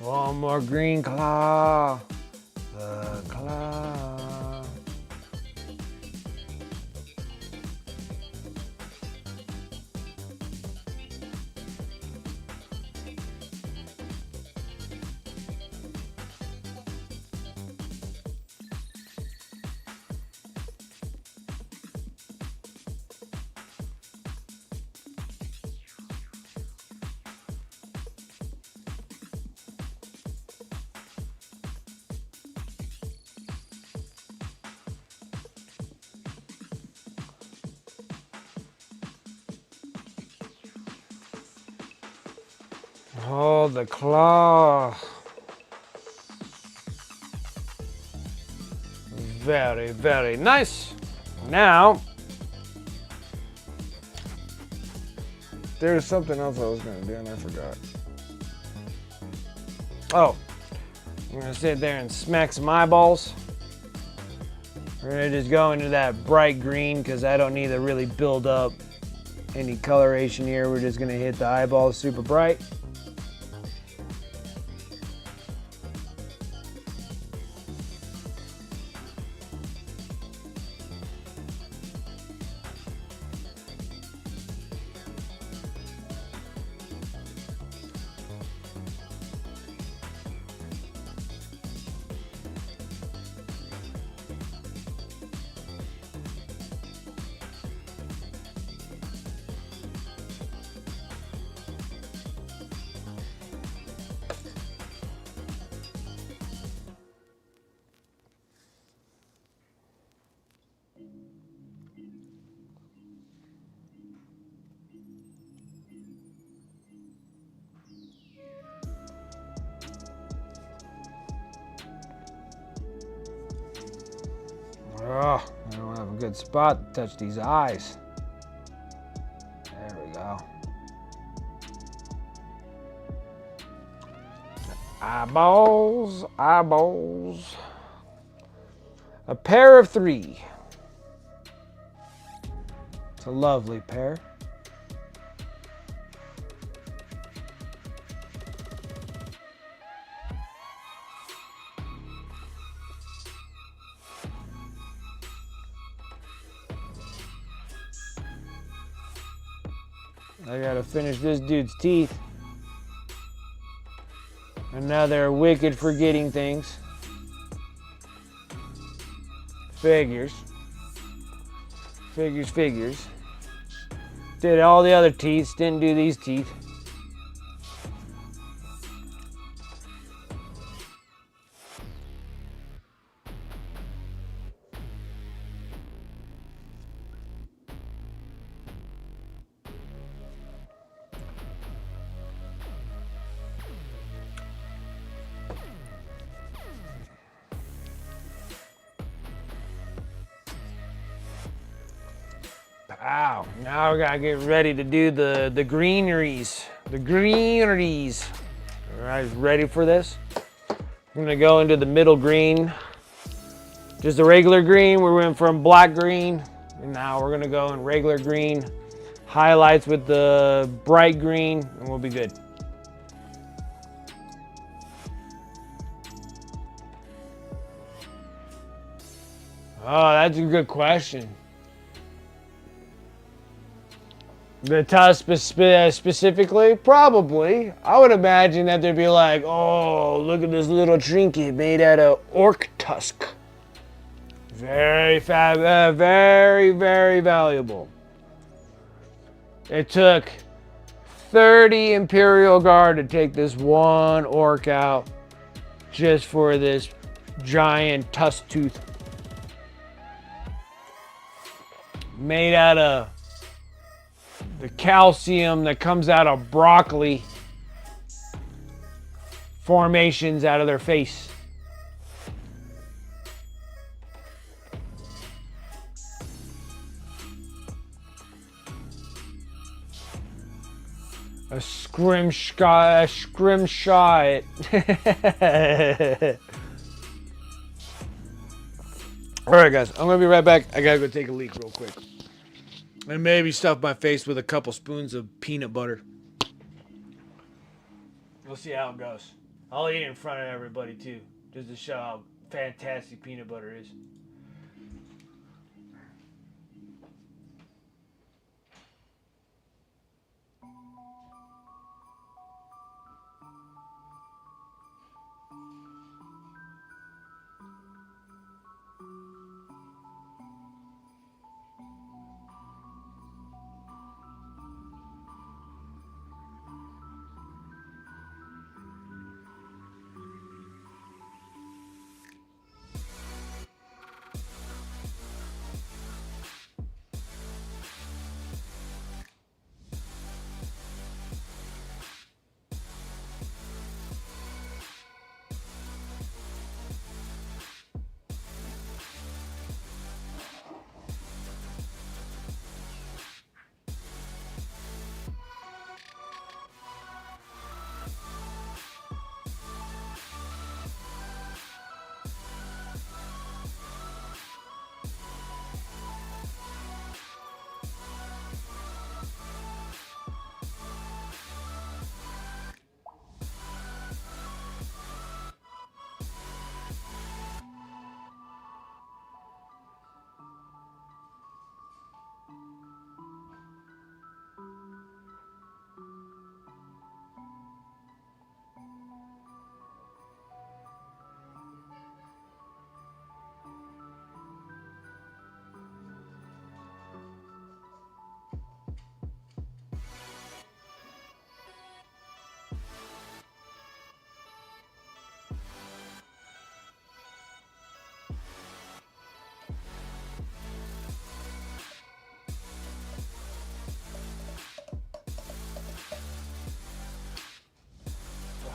One more green claw. The claw. Oh, the claw. Very, very nice. Now, there's something else I was going to do and I forgot. Oh, I'm going to sit there and smack some eyeballs. We're going to just go into that bright green because I don't need to really build up any coloration here. We're just going to hit the eyeballs super bright. Oh, I don't have a good spot to touch these eyes. There we go. Eyeballs, eyeballs. A pair of 3. It's a lovely pair. I gotta finish this dude's teeth. And now they're wicked for getting things. Figures. Figures, figures. Did all the other teeth, didn't do these teeth. Ow, now we gotta get ready to do the greeneries. The greeneries. All right, ready for this? I'm gonna go into the middle green. Just a regular green. We went from black green, and now we're gonna go in regular green. Highlights with the bright green, and we'll be good. Oh, that's a good question. The tusk specifically? Probably. I would imagine that they'd be like, oh, look at this little trinket made out of orc tusk. Very, very, very valuable. It took 30 Imperial Guard to take this one orc out just for this giant tusk tooth. Made out of the calcium that comes out of broccoli formations out of their face. A scrimshot. All right, guys, I'm gonna be right back. I gotta go take a leak real quick. And maybe stuff my face with a couple spoons of peanut butter. We'll see how it goes. I'll eat it in front of everybody too, just to show how fantastic peanut butter is.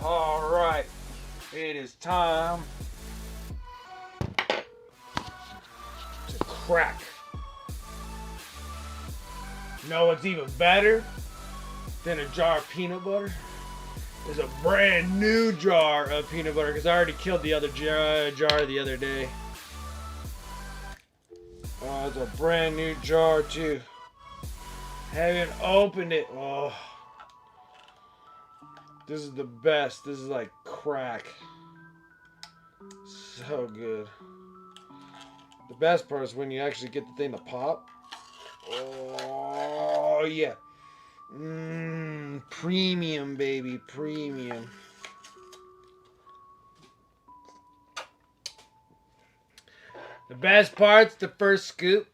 All right, it is time to crack. You know what's even better than a jar of peanut butter? is a brand new jar of peanut butter because I already killed the other jar the other day. Oh, it's a brand new jar too. Haven't opened it. Oh, this is the best. This is like crack. So good. The best part is when you actually get the thing to pop. Oh yeah. Premium, baby, premium. The best part's the first scoop.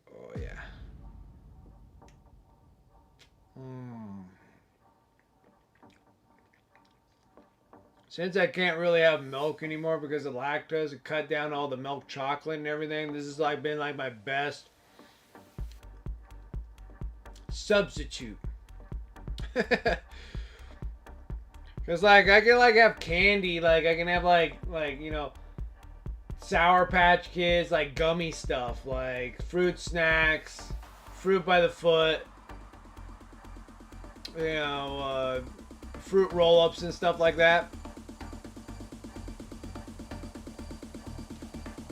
Oh yeah. Since I can't really have milk anymore because of lactose, it cut down all the milk chocolate and everything. This has like been like my best substitute. Cause like I can like have candy, like I can have like you know, Sour Patch Kids, like gummy stuff, like fruit snacks, fruit by the foot, you know, fruit roll-ups and stuff like that.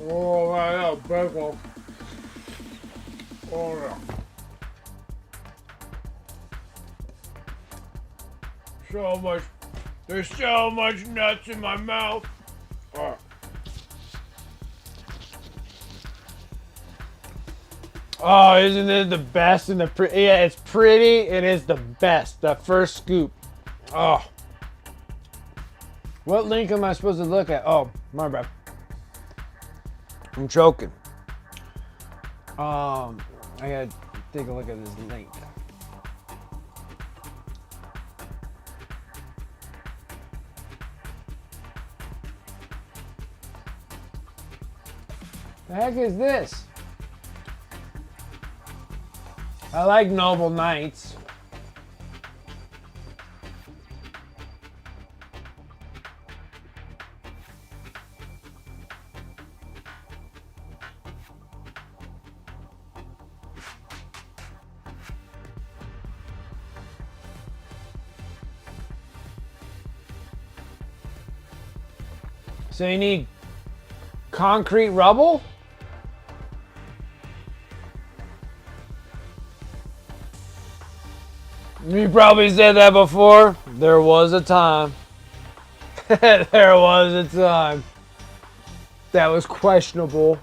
Oh, yeah, big one. Oh, yeah. So much. There's so much nuts in my mouth. Oh. Oh, isn't it the best? And yeah, it's pretty. It is the best. That first scoop. Oh. What link am I supposed to look at? Oh, my bad. I'm choking. I gotta take a look at this link. The heck is this? I like Noble Knights. So you need concrete rubble? You probably said that before. There was a time. There was a time. That was questionable.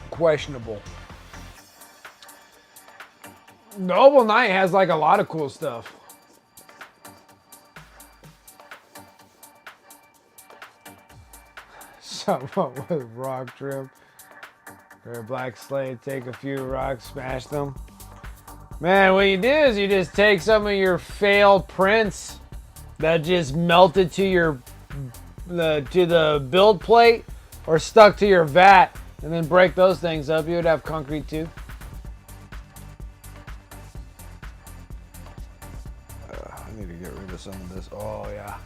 Questionable. Noble Knight has like a lot of cool stuff. Someone with rock trim. Or a black slate, take a few rocks, smash them. Man, what you do is you just take some of your failed prints that just melted to the build plate or stuck to your vat, and then break those things up. You would have concrete too. I need to get rid of some of this. Oh yeah.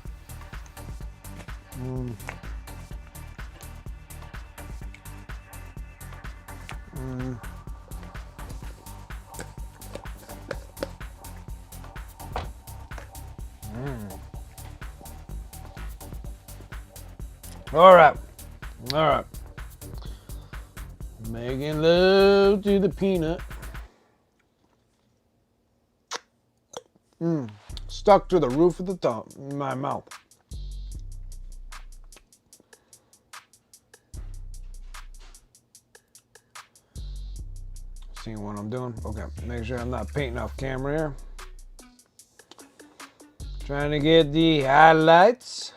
All right. Making love to the peanut. Stuck to the roof of the tongue, my mouth. Seeing what I'm doing? Okay, make sure I'm not painting off camera here. Trying to get the highlights.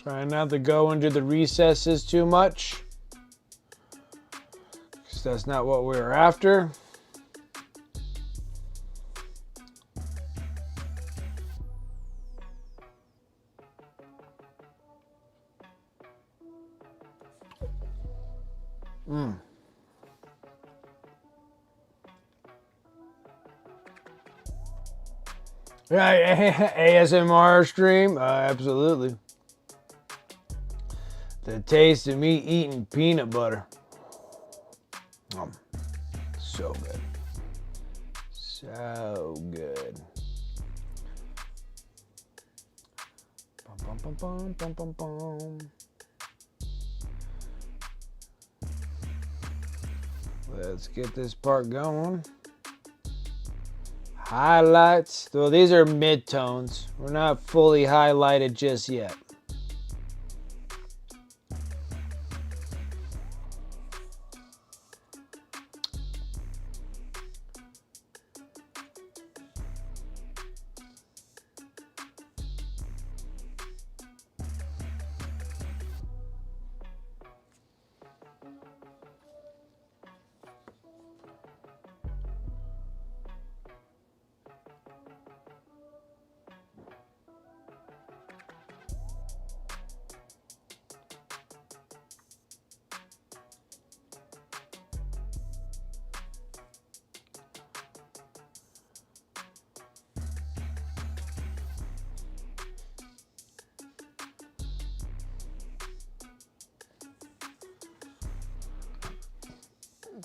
Trying not to go into the recesses too much, because that's not what we were after. Yeah, ASMR stream, absolutely. The taste of me eating peanut butter. So good. So good. Bum, bum, bum, bum, bum, bum. Let's get this part going. Highlights. Well, these are mid-tones. We're not fully highlighted just yet.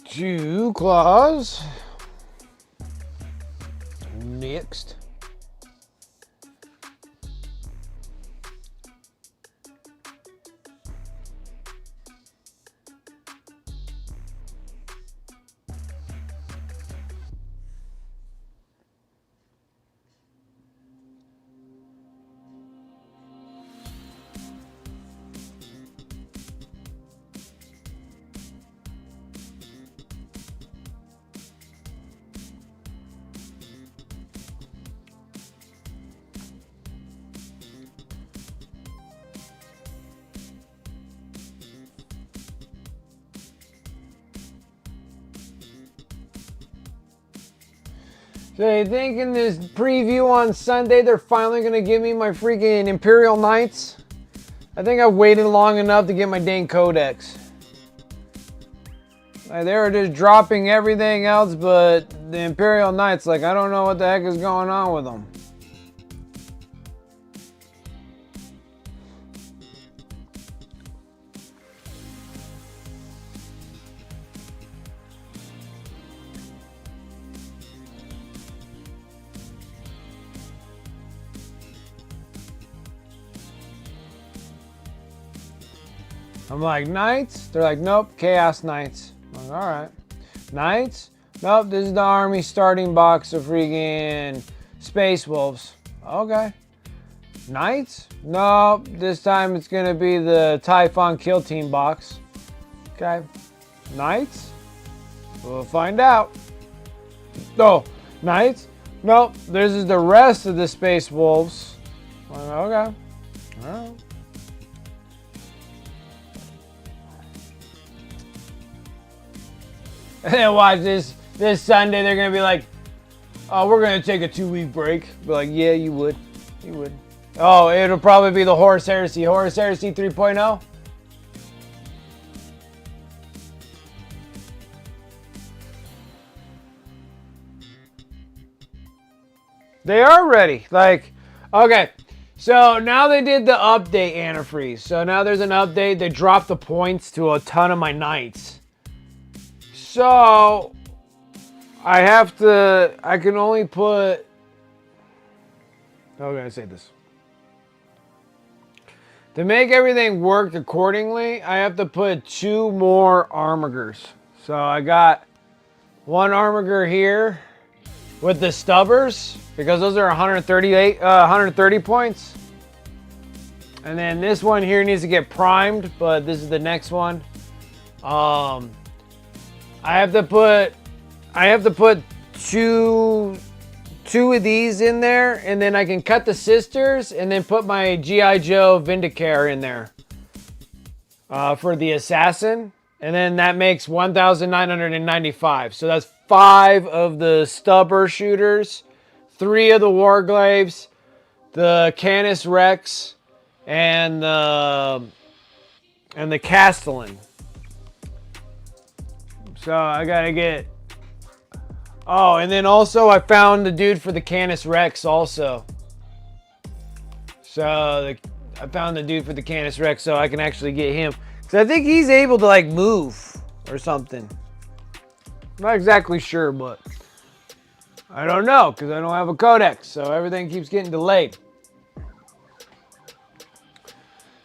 Two claws. Next. So you think in this preview on Sunday they're finally gonna give me my freaking Imperial Knights? I think I've waited long enough to get my dang codex. Like, they were just dropping everything else but the Imperial Knights. Like, I don't know what the heck is going on with them. I'm like, Knights? They're like, nope, Chaos Knights. I'm like, all right. Knights? Nope, this is the army starting box of freaking Space Wolves. Okay. Knights? Nope, this time it's going to be the Typhon Kill Team box. Okay. Knights? We'll find out. Oh, Knights? Nope, this is the rest of the Space Wolves. I'm like, okay. All right. And then watch this Sunday, they're going to be like, oh, we're going to take a 2-week break. Be like, yeah, you would. You would. Oh, it'll probably be the Horus Heresy. Horus Heresy 3.0. They are ready. Like, okay. So now they did the update, antifreeze. So now there's an update. They dropped the points to a ton of my Knights. So, I can only put, how can I say this? To make everything work accordingly, I have to put 2 more armigers. So I got 1 armiger here with the stubbers, because those are 130 points. And then this one here needs to get primed, but this is the next one. I have to put two of these in there, and then I can cut the sisters and then put my G.I. Joe Vindicator in there for the assassin. And then that makes 1,995. So that's 5 of the stubber shooters, 3 of the Warglaves, the Canis Rex, and the Castellan. So I gotta get. Oh, and then also I found the dude for the Canis Rex also. So I found the dude for the Canis Rex, so I can actually get him. Cause I think he's able to like move or something. Not exactly sure, but I don't know because I don't have a codex, so everything keeps getting delayed.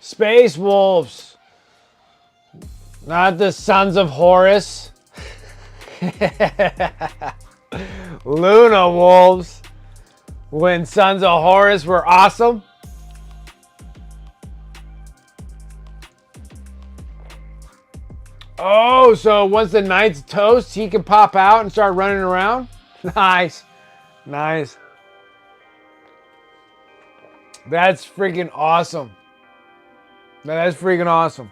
Space Wolves. Not the Sons of Horus. Luna Wolves. When Sons of Horus were awesome. Oh, so once the Knight's toast, he can pop out and start running around? Nice. Nice. That's freaking awesome. That's freaking awesome.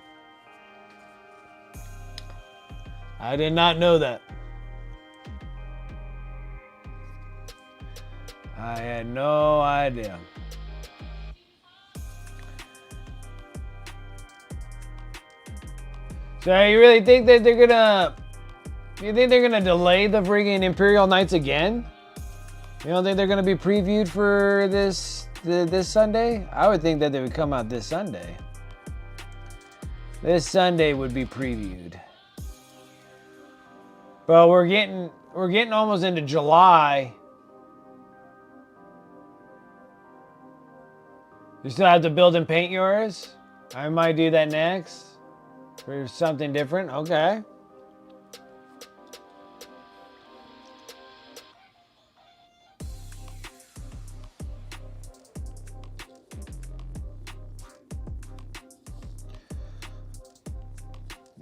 I did not know that. I had no idea. So you really think that they're gonna... You think they're gonna delay the friggin' Imperial Knights again? You don't think they're gonna be previewed for this Sunday? I would think that they would come out this Sunday. This Sunday would be previewed. But we're getting almost into July. You still have to build and paint yours? I might do that next. For something different? Okay.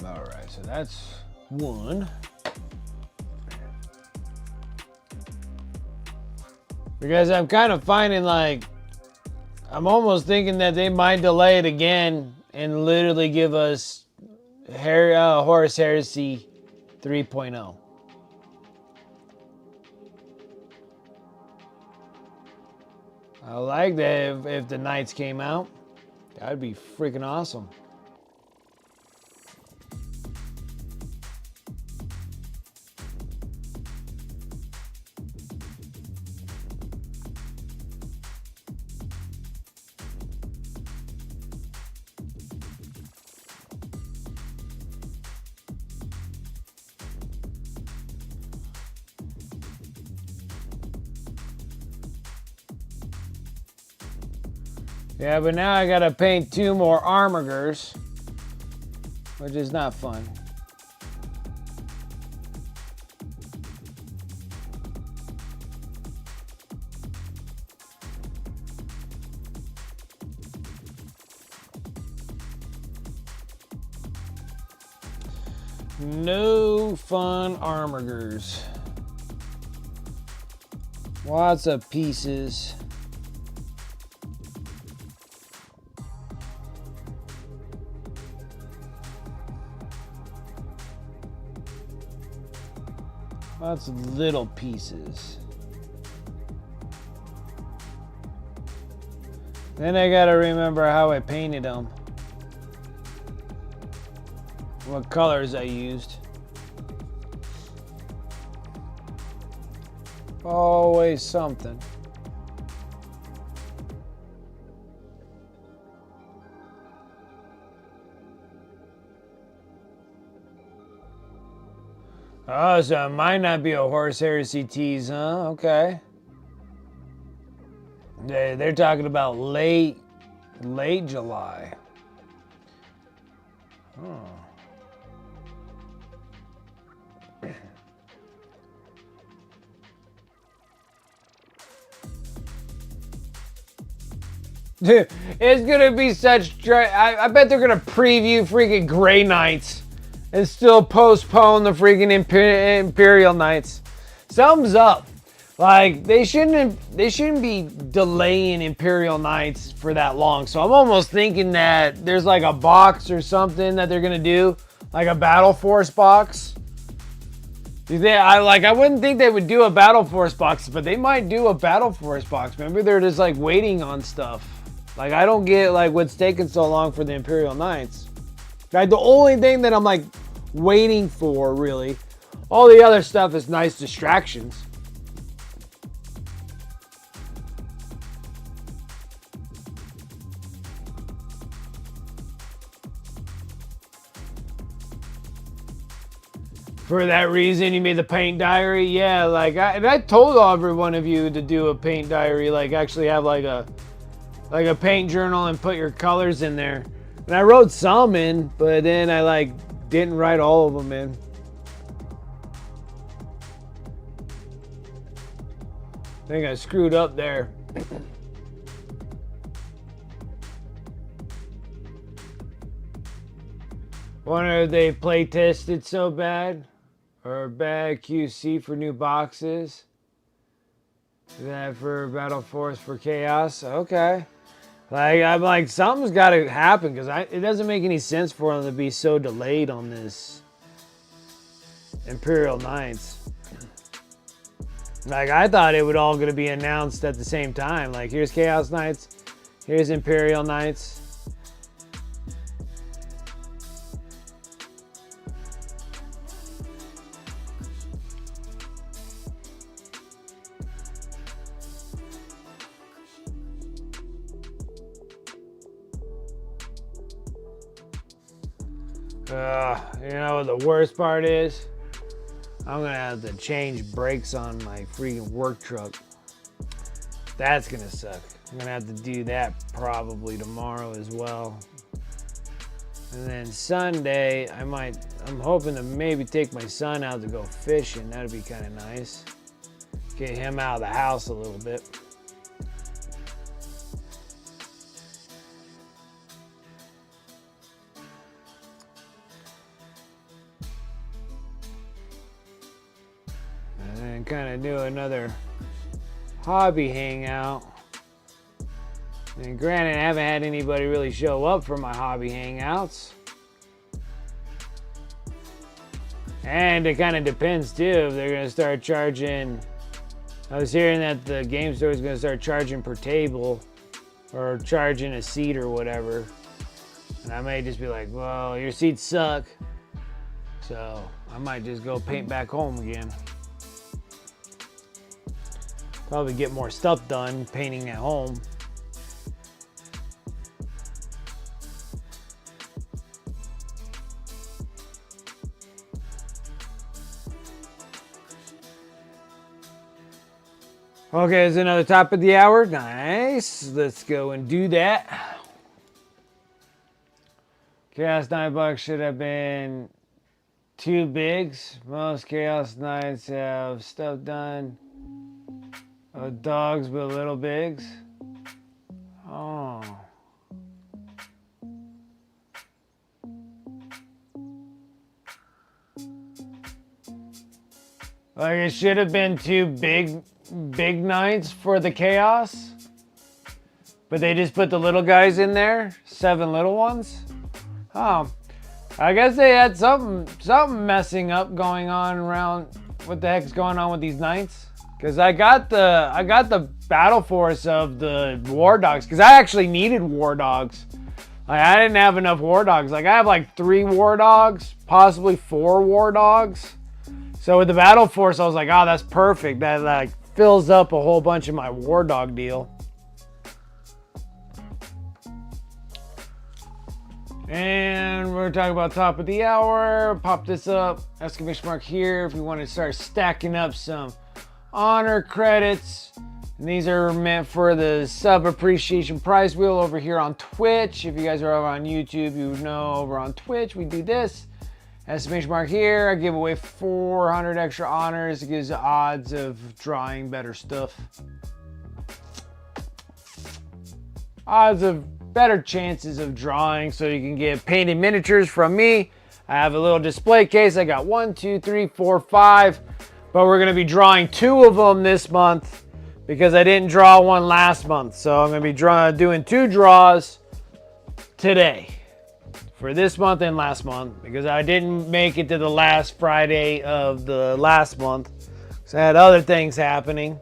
Alright, so that's one. Because I'm kind of finding like, I'm almost thinking that they might delay it again and literally give us Horus Heresy 3.0. I like that if the Knights came out. That'd be freaking awesome. Yeah, but now I gotta paint 2 more armigers, which is not fun. No fun armigers. Lots of pieces. Lots of little pieces. Then I gotta remember how I painted them. What colors I used. Always something. Oh, so it might not be a Horus Heresy tease, huh? Okay. They're talking about late July. Oh. Dude, it's gonna be such... I bet they're gonna preview freaking Grey Knights and still postpone the freaking Imperial Knights. Thumbs up. Like, they shouldn't be delaying Imperial Knights for that long. So I'm almost thinking that there's like a box or something that they're gonna do, like a Battle Force box. I wouldn't think they would do a Battle Force box, but they might do a Battle Force box. Maybe they're just like waiting on stuff. Like, I don't get like what's taking so long for the Imperial Knights. Like, the only thing that I'm like waiting for, really, all the other stuff is nice distractions. For that reason, you made the paint diary? Yeah, like, I told every one of you to do a paint diary, like, actually have, like a paint journal and put your colors in there. And I wrote some in, but then I, like, didn't write all of them in. I think I screwed up there. Wonder if they play tested so bad, or bad QC for new boxes. Is that for Battle Force for Chaos? Okay. Like, I'm like, something's got to happen because it doesn't make any sense for them to be so delayed on this Imperial Knights. Like, I thought it would all going to be announced at the same time. Like, here's Chaos Knights, here's Imperial Knights. You know what the worst part is? I'm gonna have to change brakes on my freaking work truck. That's gonna suck. I'm gonna have to do that probably tomorrow as well. And then Sunday, I'm hoping to maybe take my son out to go fishing. That'd be kind of nice. Get him out of the house a little bit. And kind of do another hobby hangout. And granted, I haven't had anybody really show up for my hobby hangouts. And it kind of depends too if they're going to start charging. I was hearing that the game store is going to start charging per table or charging a seat or whatever. And I may just be like, well, your seats suck. So I might just go paint back home again. Probably get more stuff done painting at home. Okay, it's another top of the hour. Nice. Let's go and do that. Chaos Knight bucks should have been 2 bigs. Most Chaos Knights have stuff done. Dogs with little bigs. Oh. Like it should have been 2 big knights for the chaos. But they just put the little guys in there. 7 little ones. Oh. I guess they had something messing up going on around. What the heck's going on with these knights? Because I got the battle force of the war dogs. Because I actually needed war dogs. Like, I didn't have enough war dogs. Like I have like 3 war dogs, possibly 4 war dogs. So with the battle force, I was like, oh, that's perfect. That like fills up a whole bunch of my war dog deal. And we're talking about top of the hour. Pop this up, exclamation mark here if we want to start stacking up some honor credits. And these are meant for the sub appreciation prize wheel over here on Twitch. If you guys are over on YouTube, you know over on Twitch we do this. Exclamation mark here. I give away 400 extra honors. It gives the odds of drawing better stuff. Odds of better chances of drawing, so you can get painted miniatures from me. I have a little display case. I got 1, 2, 3, 4, 5, but we're gonna be drawing 2 of them this month because I didn't draw one last month. So I'm gonna be doing 2 draws today for this month and last month because I didn't make it to the last Friday of the last month because I had other things happening.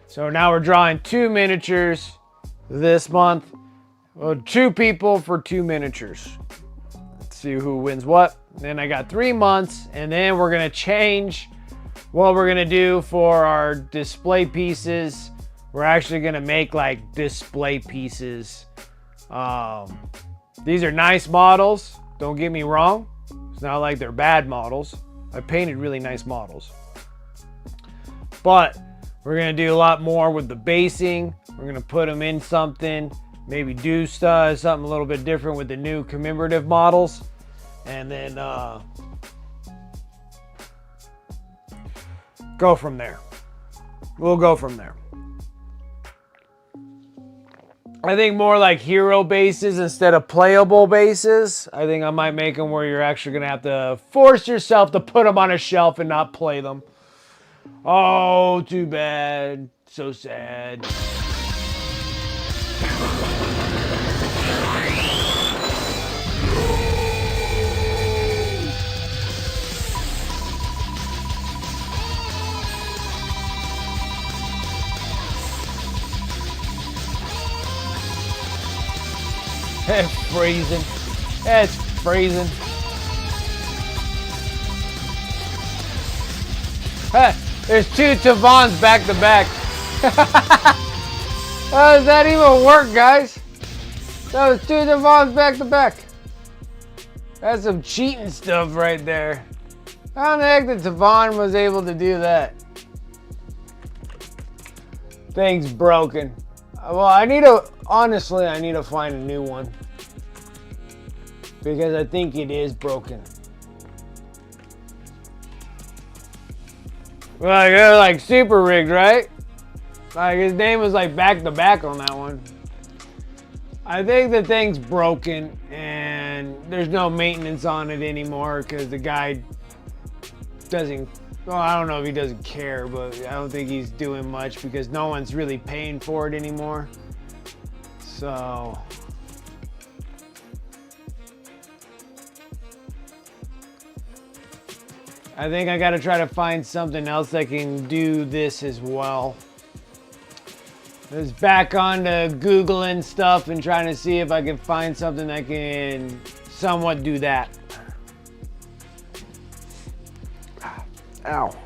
So now we're drawing 2 miniatures this month. Well, 2 people for 2 miniatures. Let's see who wins what. Then I got 3 months, and then we're gonna change what we're gonna do for our display pieces. We're actually gonna make like display pieces. These are nice models, don't get me wrong. It's not like they're bad models. I painted really nice models. But we're going to do a lot more with the basing. We're going to put them in something, maybe do something a little bit different with the new commemorative models. And then go from there. We'll go from there. I think more like hero bases instead of playable bases. I think I might make them where you're actually going to have to force yourself to put them on a shelf and not play them. Oh, too bad. So sad. It's freezing. It's freezing. Hey, there's two Tavans back to back. How does that even work, guys? That was two Tavans back to back. That's some cheating stuff right there. How the heck did Tavan was able to do that? Thing's broken. Well, honestly, I need to find a new one. Because I think it is broken. Well, you're like super rigged, right? Like his name was like back to back on that one. I think the thing's broken and there's no maintenance on it anymore because the guy doesn't, well, I don't know if he doesn't care, but I don't think he's doing much because no one's really paying for it anymore. So I think I gotta try to find something else that can do this as well. I was back on to Googling stuff and trying to see if I can find something that can somewhat do that. Ow.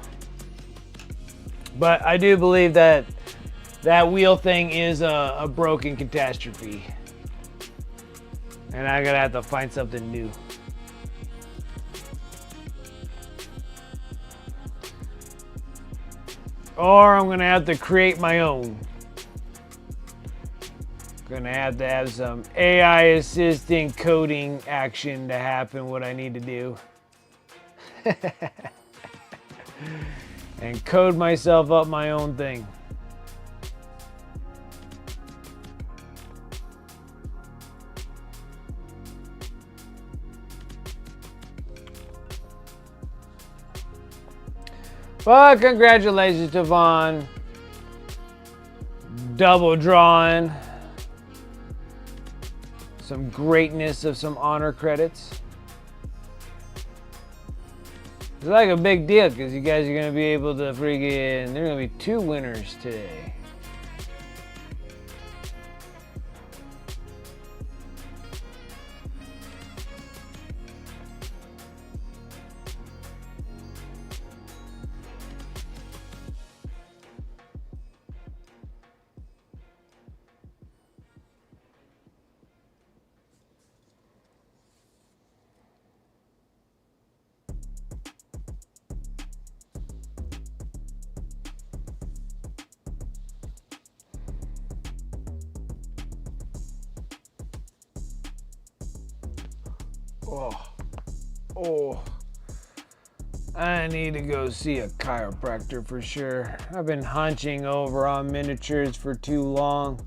But I do believe that that wheel thing is a broken catastrophe. And I'm gonna have to find something new. Or I'm gonna have to create my own. Gonna have to have some AI assistant coding action to happen what I need to do. And code myself up my own thing. Well, congratulations, Tavon. Double drawing. Some greatness of some honor credits. It's like a big deal because you guys are going to be able to freaking... There are going to be 2 winners today. Oh, I need to go see a chiropractor for sure. I've been hunching over on miniatures for too long.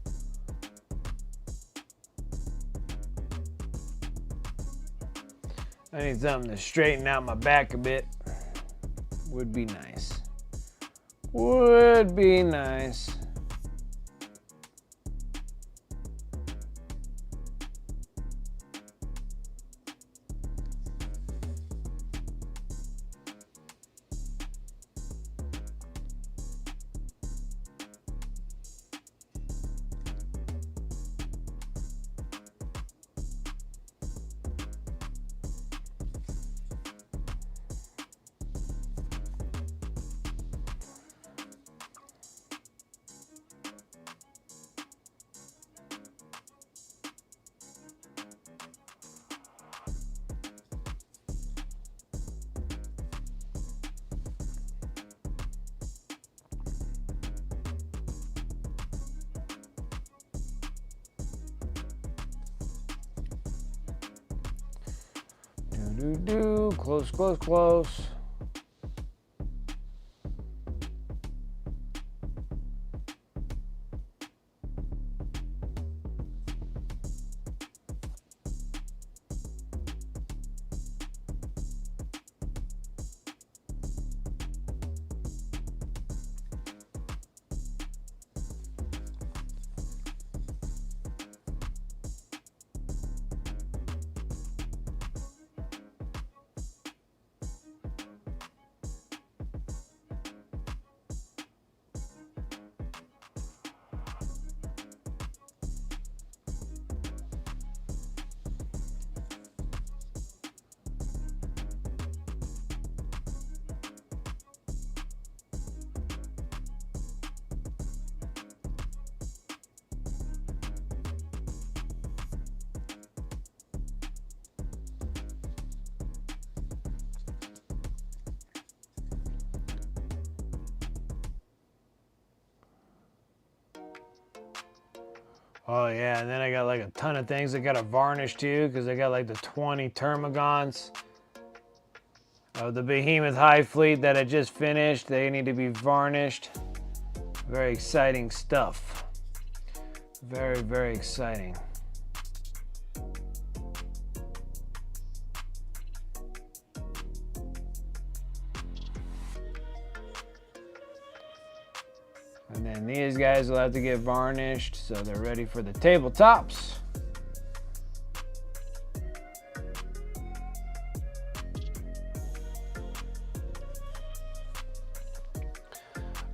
I need something to straighten out my back a bit. Would be nice. Would be nice. Close, close, close. Oh yeah, and then I got like a ton of things that got to varnish too, because I got like the 20 termagants of the Behemoth Hivefleet that I just finished. They need to be varnished. Very exciting stuff. Very, very exciting. And then these guys will have to get varnished, so they're ready for the tabletops.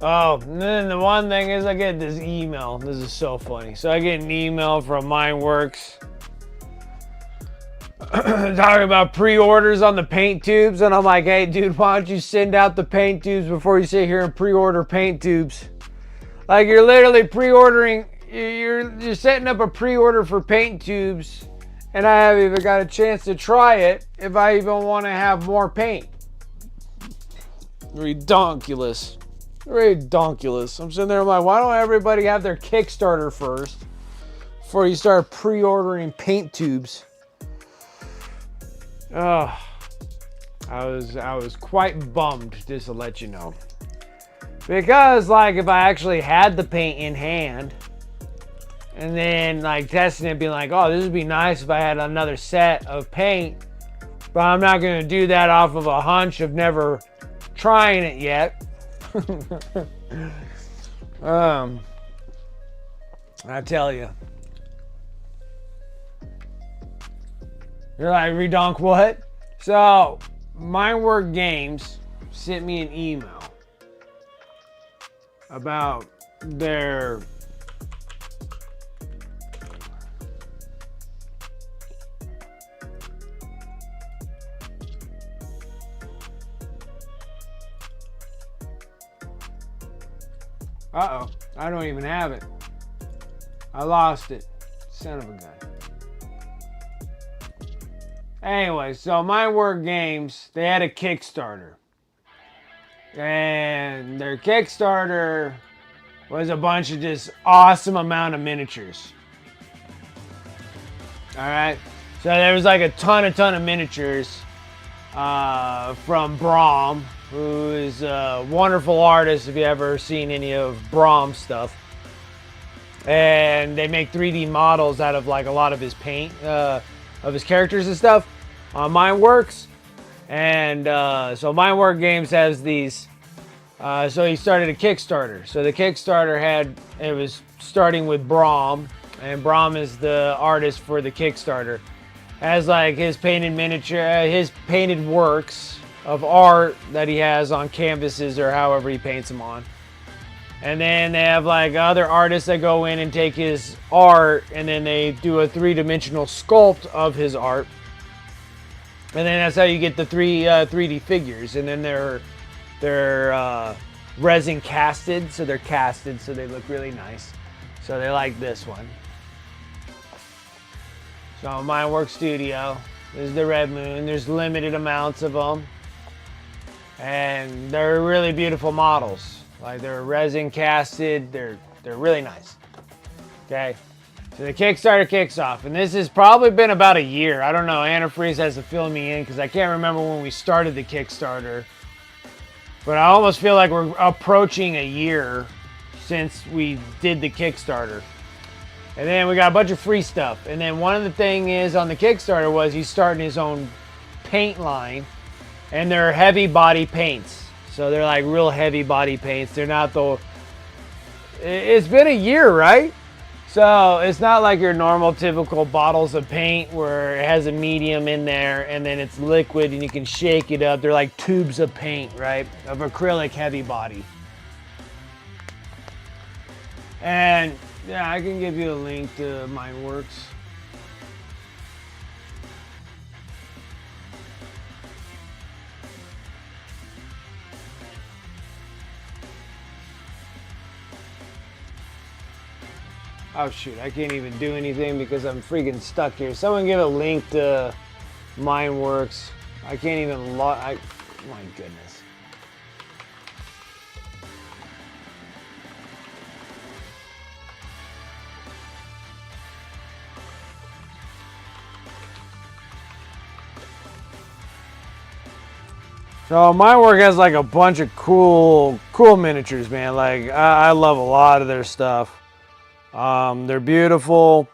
Oh, and then the one thing is I get this email. This is so funny. So I get an email from Mineworks talking about pre-orders on the paint tubes, and I'm like, hey dude, why don't you send out the paint tubes before you sit here and pre-order paint tubes? Like, you're literally pre-ordering, you're setting up a pre-order for paint tubes, and I haven't even got a chance to try it if I even want to have more paint. Redonkulous. Redonkulous. I'm sitting there, I'm like, why don't everybody have their Kickstarter first before you start pre-ordering paint tubes? Oh, I was quite bummed, just to let you know. Because, like, if I actually had the paint in hand, and then, like, testing it, being like, oh, this would be nice if I had another set of paint, but I'm not going to do that off of a hunch of never trying it yet. I tell you. You're like, redonk what? So, Minework Games sent me an email about their uh-oh, I don't even have it. I lost it. Son of a gun. Anyway, so Minework Games, they had a Kickstarter. And their Kickstarter was a bunch of just awesome amount of miniatures. Alright? So there was like a ton of miniatures from Brom, who is a wonderful artist if you ever seen any of Brom's stuff. And they make 3D models out of like a lot of his paint, of his characters and stuff on Mineworks. And so Minework Games has these, so he started a Kickstarter. So the Kickstarter it was starting with Brom, and Brom is the artist for the Kickstarter. Has like his painted miniature, his painted works of art that he has on canvases or however he paints them on. And then they have like other artists that go in and take his art and then they do a 3-dimensional sculpt of his art. And then that's how you get the 3D figures. And then they're resin casted, so they're casted, so they look really nice. So they like this one. So Minework Studio, this is the Red Moon. There's limited amounts of them, and they're really beautiful models. Like, they're resin casted. They're really nice. Okay. So the Kickstarter kicks off, and this has probably been about a year. I don't know. Antifreeze has to fill me in because I can't remember when we started the Kickstarter. But I almost feel like we're approaching a year since we did the Kickstarter. And then we got a bunch of free stuff. And then one of the thing is on the Kickstarter was he's starting his own paint line. And they're heavy body paints. So they're like real heavy body paints. They're not the... It's been a year, right? So it's not like your normal typical bottles of paint where it has a medium in there and then it's liquid and you can shake it up. They're like tubes of paint, right? Of acrylic heavy body. And yeah, I can give you a link to MineWorks. Oh shoot, I can't even do anything because I'm freaking stuck here. Someone give a link to MineWorks. I can't even log. My goodness. So MineWorks has like a bunch of cool miniatures, man. Like I love a lot of their stuff. They're beautiful.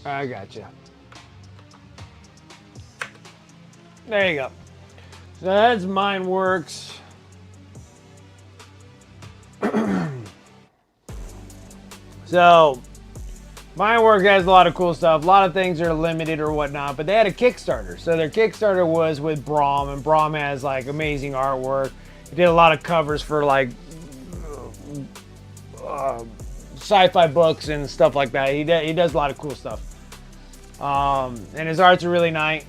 I gotcha. There you go. So that's MineWorks. So, MineWorks has a lot of cool stuff. A lot of things are limited or whatnot, but they had a Kickstarter. So their Kickstarter was with Braum, and Braum has like amazing artwork. He did a lot of covers for like sci-fi books and stuff like that. He does a lot of cool stuff. And his arts are really nice.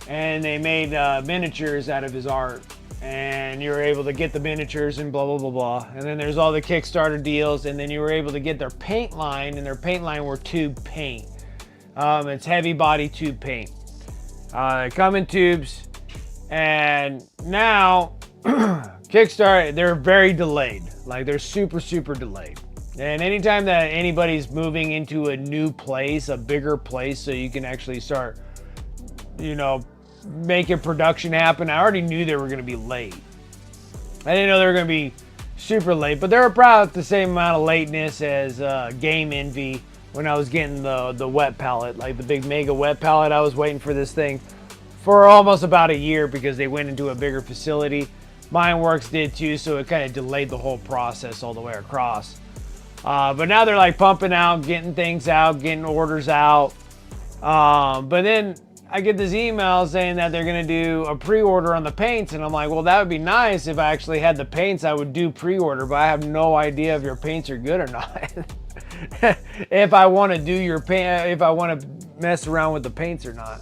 And they made miniatures out of his art. And you were able to get the miniatures and blah, blah, blah, blah. And then there's all the Kickstarter deals. And then you were able to get their paint line. And their paint line were tube paint. It's heavy body tube paint. They come in tubes. And now, Kickstarter, they're very delayed. Like, they're super, super delayed. And anytime that anybody's moving into a new place, a bigger place, so you can actually start, you know, making production happen. I already knew they were going to be late. I didn't know they were going to be super late, but they were about the same amount of lateness as Game Envy when I was getting the wet palette, like the big mega wet palette. I was waiting for this thing for almost about a year because they went into a bigger facility. MineWorks did too, so it kind of delayed the whole process all the way across. But now they're like pumping out, getting things out, getting orders out. But then I get this email saying that they're going to do a pre-order on the paints. And I'm like, well, that would be nice if I actually had the paints. I would do pre-order, but I have no idea if your paints are good or not. If I want to do your paint, if I want to mess around with the paints or not.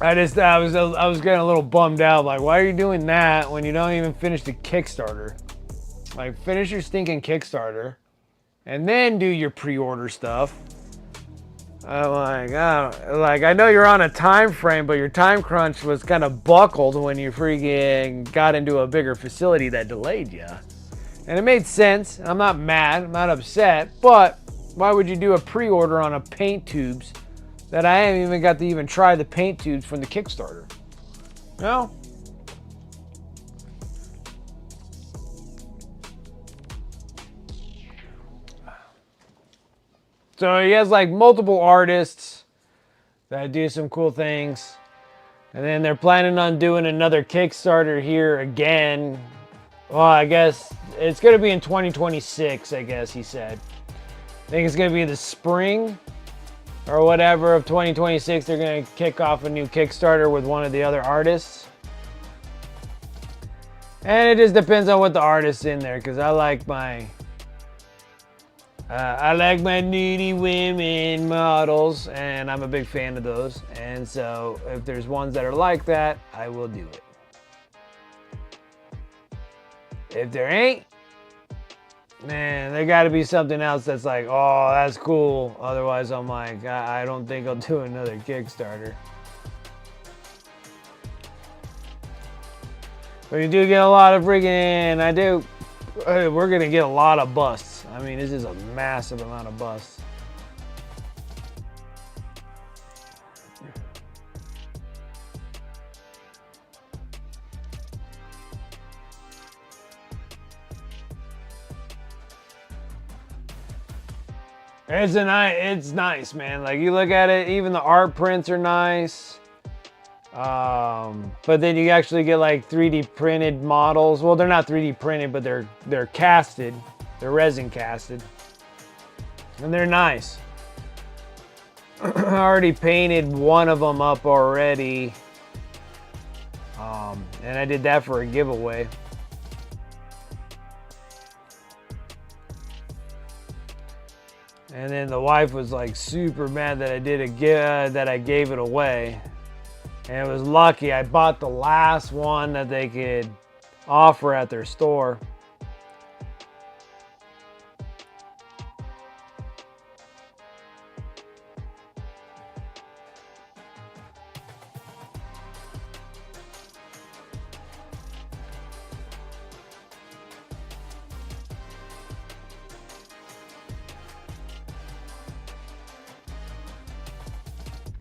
I was getting a little bummed out. Like, why are you doing that when you don't even finish the Kickstarter? Like, finish your stinking Kickstarter and then do your pre-order stuff. I'm like, oh, like, I know you're on a time frame, but your time crunch was kind of buckled when you freaking got into a bigger facility that delayed you. And it made sense. I'm not mad. I'm not upset. But why would you do a pre-order on a paint tubes that I haven't even got to even try the paint tubes from the Kickstarter? No. So he has like multiple artists that do some cool things. And then they're planning on doing another Kickstarter here again. Well, I guess it's going to be in 2026, I guess he said. I think it's going to be the spring or whatever of 2026. They're going to kick off a new Kickstarter with one of the other artists. And it just depends on what the artist's in there, because I like my needy women models, and I'm a big fan of those. And so if there's ones that are like that, I will do it. If there ain't, Man, there got to be something else that's like, oh, that's cool. Otherwise, I'm like, I don't think I'll do another Kickstarter. But you do get a lot of freaking, we're going to get a lot of busts. I mean, this is a massive amount of busts. It's nice, man. Like, you look at it, even the art prints are nice. But then you actually get like 3D printed models. Well, they're not 3D printed, but they're casted. They're resin casted. And they're nice. I already painted one of them up already. And I did that for a giveaway. And then the wife was like super mad that I that I gave it away. And it was lucky I bought the last one that they could offer at their store.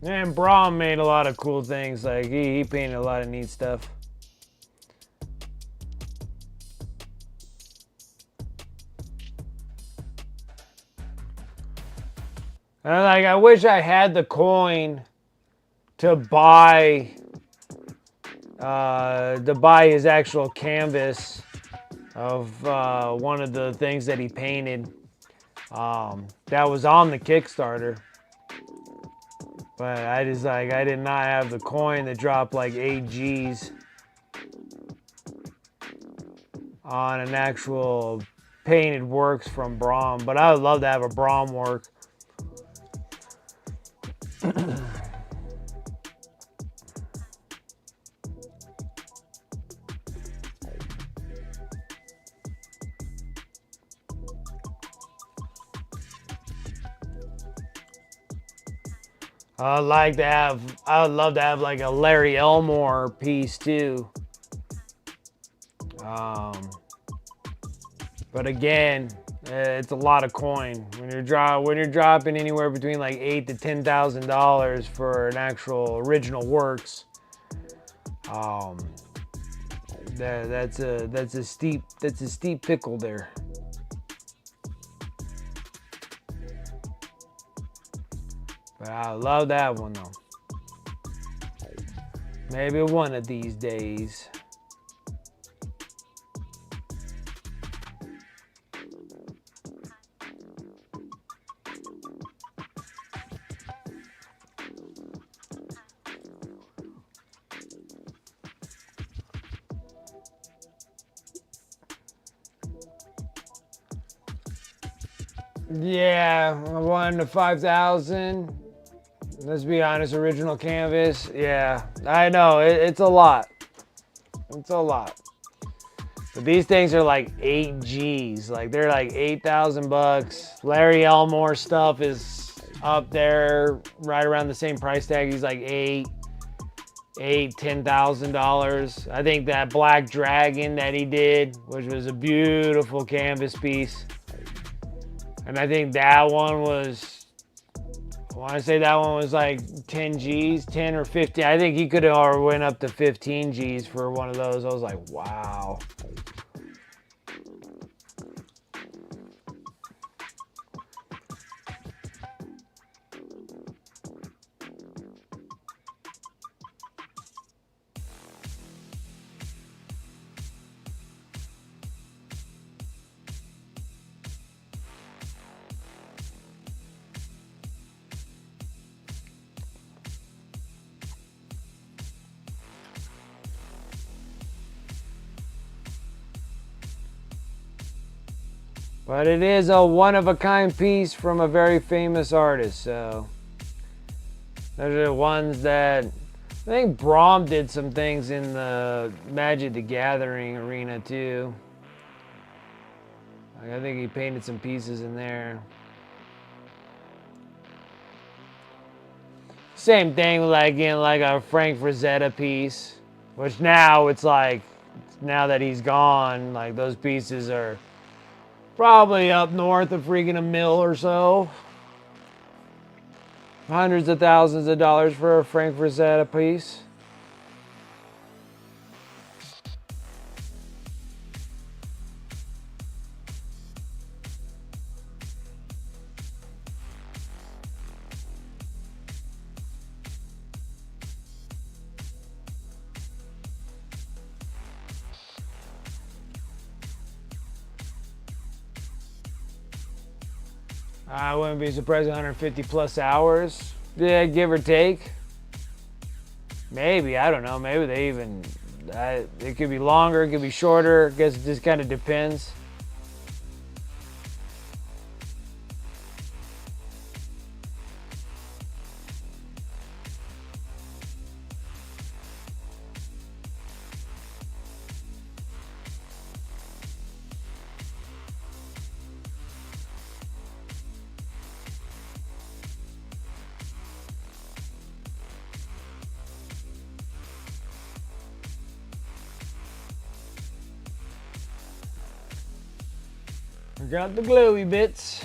And Braum made a lot of cool things. Like he painted a lot of neat stuff. And like, I wish I had the coin to buy his actual canvas of one of the things that he painted. That was on the Kickstarter. But I did not have the coin to drop like 8 G's on an actual painted works from Braum. But I would love to have a Braum work. I would love to have like a Larry Elmore piece too. But again, it's a lot of coin. When you're dropping anywhere between like $8,000 to $10,000 for an actual original works, that's a steep pickle there. But I love that one though. Maybe one of these days. Yeah, 1 to 5,000. Let's be honest, original canvas. Yeah, I know, it's a lot. It's a lot. But these things are like 8 G's. Like they're like 8,000 bucks. Larry Elmore stuff is up there right around the same price tag. He's like $10,000. I think that Black Dragon that he did, which was a beautiful canvas piece. And I think that one was, I want to say that one was like 10 G's, 10 or 15. I think he could have went up to 15 G's for one of those. I was like, wow. But it is a one-of-a-kind piece from a very famous artist, so those are the ones that I think Braum did some things in the Magic the Gathering arena too. Like, I think he painted some pieces in there. Same thing like in like a Frank Frazetta piece, which now it's like, now that he's gone, like those pieces are probably up north of freaking $1 million or so. Hundreds of thousands of dollars for a Frank Frazetta piece. I wouldn't be surprised 150 plus hours. Yeah, give or take. Maybe, I don't know. Maybe they even, it could be longer, it could be shorter. I guess it just kind of depends. I got the glowy bits.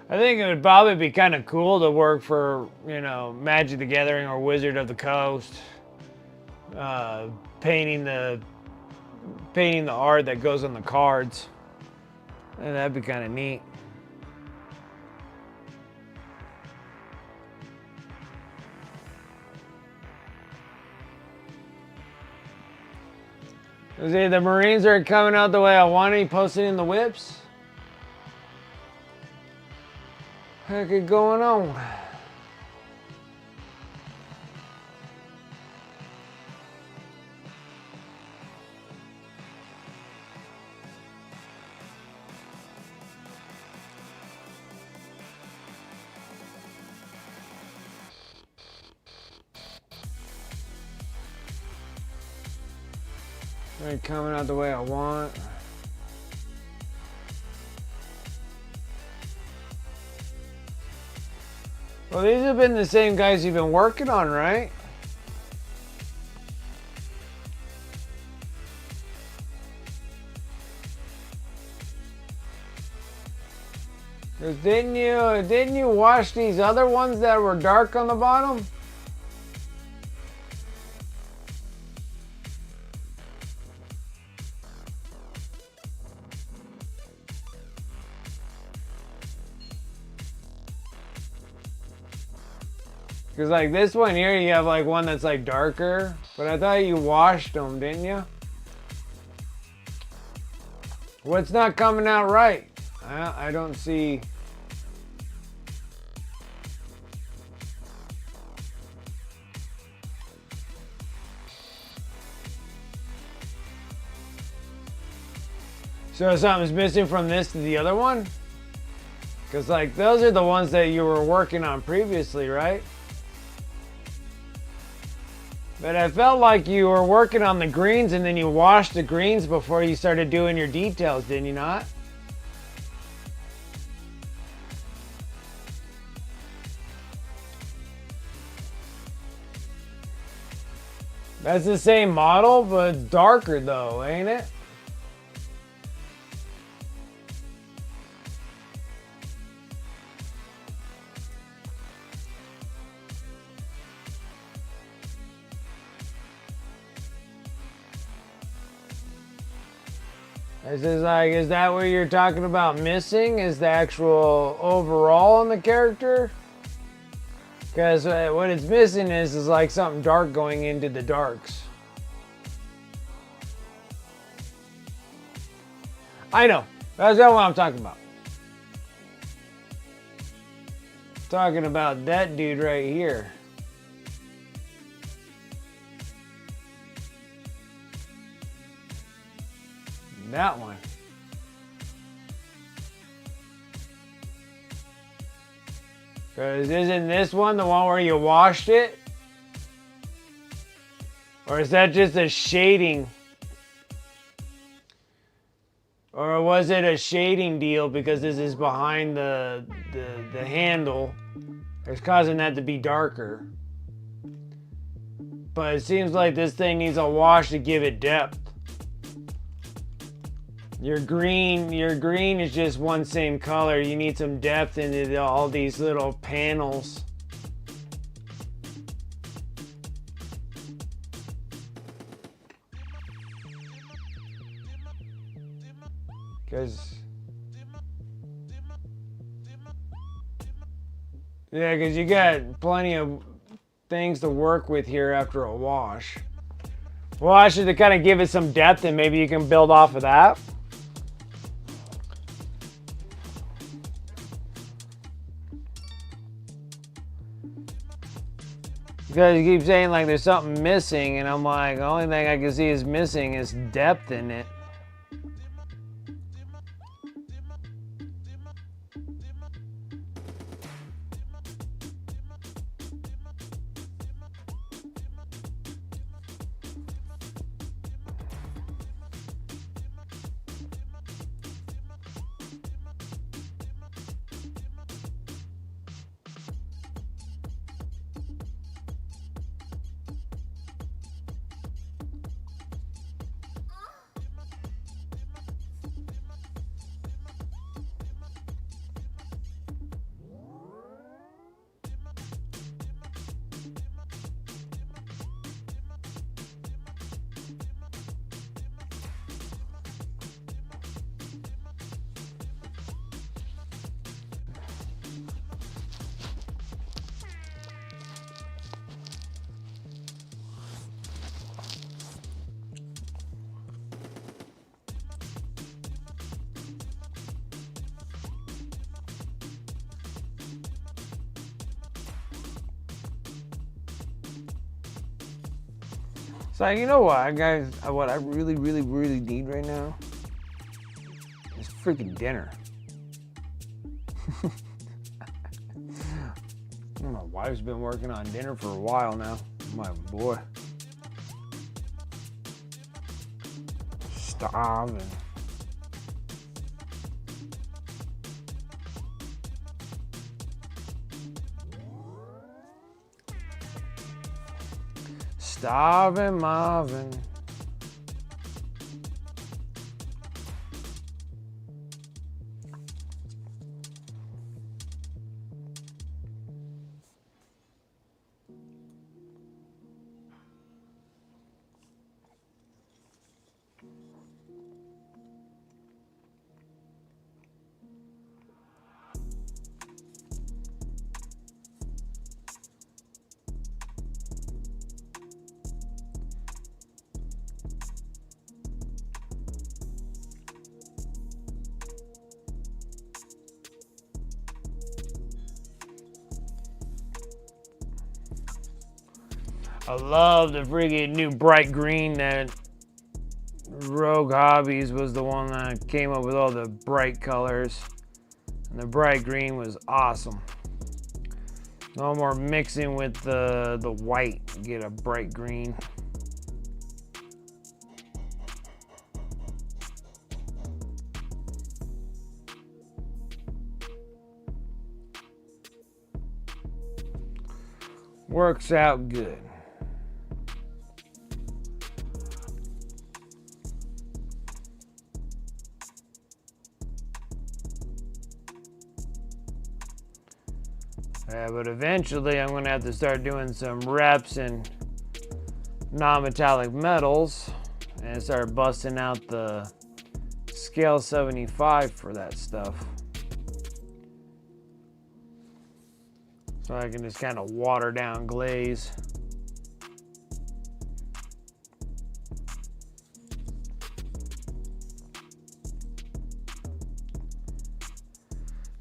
I think it would probably be kind of cool to work for, you know, Magic the Gathering or Wizard of the Coast, painting the art that goes on the cards, and that'd be kind of neat. See, the Marines aren't coming out the way I wanted. He posted in the whips. Heck is going on? Ain't coming out the way I want. Well, these have been the same guys you've been working on, right? Cause didn't you wash these other ones that were dark on the bottom? Cause like this one here, you have like one that's like darker, but I thought you washed them, didn't you? What's not coming out right? I don't see. So something's missing from this to the other one? Cause like those are the ones that you were working on previously, right? But I felt like you were working on the greens and then you washed the greens before you started doing your details, didn't you not? That's the same model, but it's darker though, ain't it? Is that what you're talking about missing? Is the actual overall on the character? Because what it's missing is like something dark going into the darks. I know. That's not what I'm talking about. Talking about that dude right here. That one. Because isn't this one the one where you washed it? Or is that just a shading? Or was it a shading deal because this is behind the handle? It's causing that to be darker. But it seems like this thing needs a wash to give it depth. Your green is just one same color. You need some depth into all these little panels. Because you got plenty of things to work with here after a wash. Wash it to kind of give it some depth, and maybe you can build off of that. Because you keep saying like there's something missing, and I'm like, the only thing I can see is missing is depth in it. So you know what, guys? What I really need right now is freaking dinner. My wife's been working on dinner for a while now. My boy, starving. Starving Marvin. I love the friggin' new bright green that Rogue Hobbies was the one that came up with all the bright colors. And the bright green was awesome. No more mixing with the white. Get a bright green. Works out good. Yeah, but eventually I'm going to have to start doing some reps in non-metallic metals and start busting out the scale 75 for that stuff. So I can just kind of water down glaze.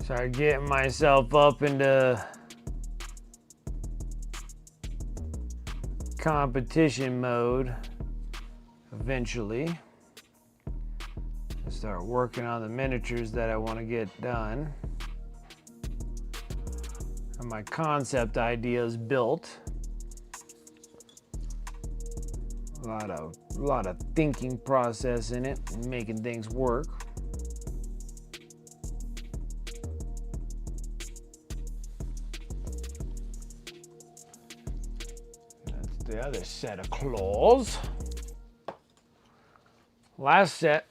Start getting myself up into competition mode eventually. Start working on the miniatures that I want to get done. And my concept idea is built. A lot of thinking process in it and making things work. That's the other set of claws. Last set.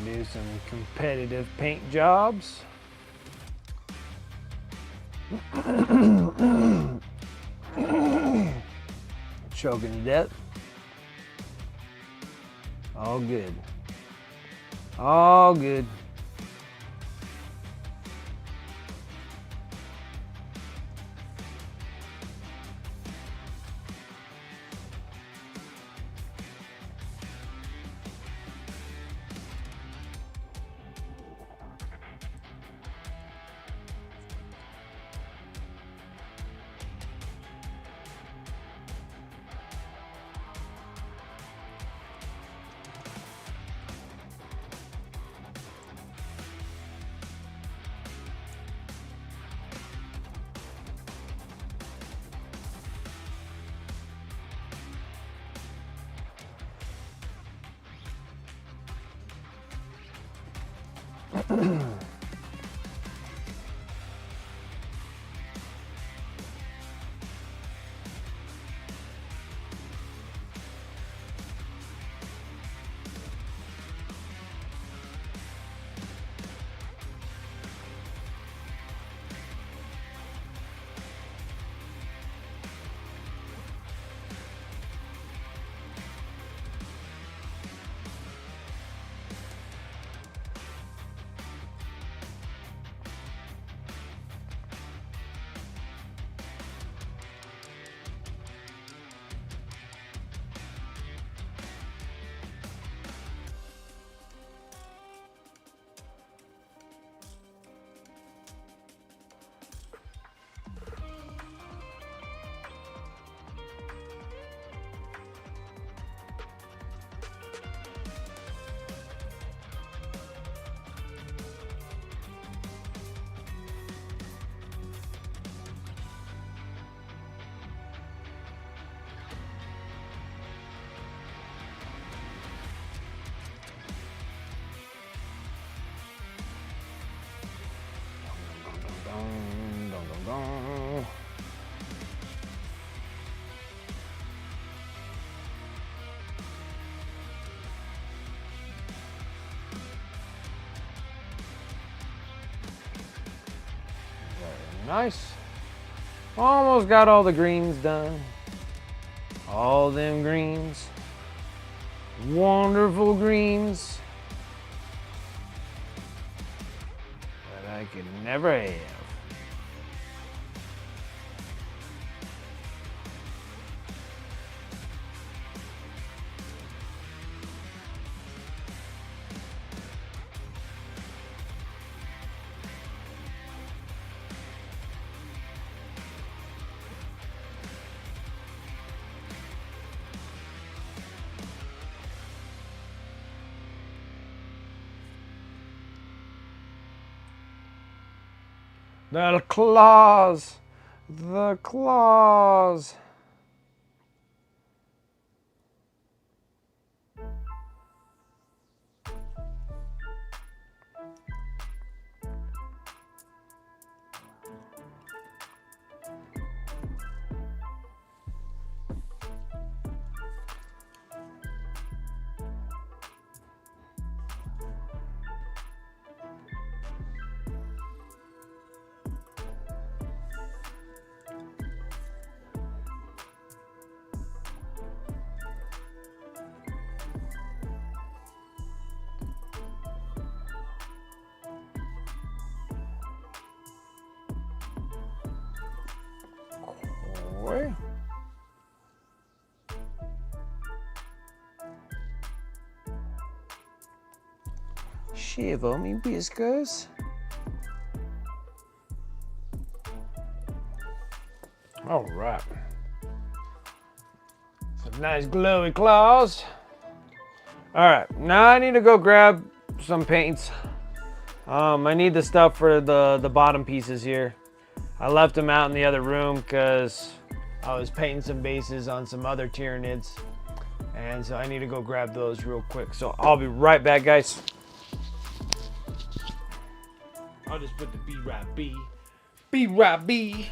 Do some competitive paint jobs. Choking to death. All good. All good. Nice. Almost got all the greens done. All them greens. Wonderful greens that I could never have. The claws! The claws! boy. Shiver me whiskers. All right. Some nice glowy claws. All right, now I need to go grab some paints. I need the stuff for the bottom pieces here. I left them out in the other room because I was painting some bases on some other Tyranids. And so I need to go grab those real quick. So I'll be right back, guys. I'll just put the B right B. B right B.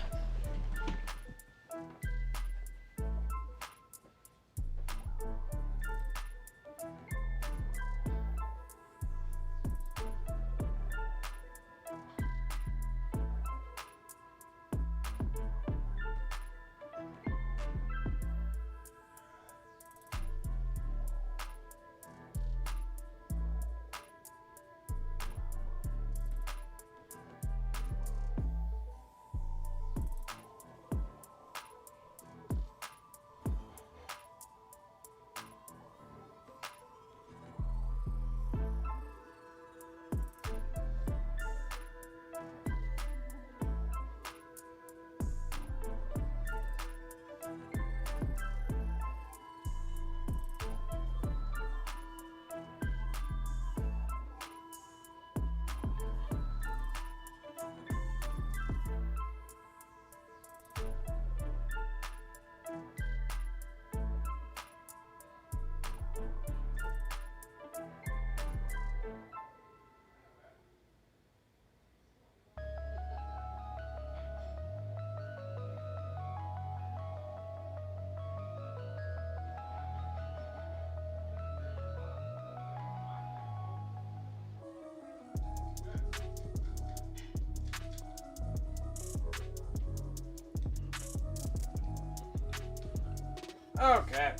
Okay.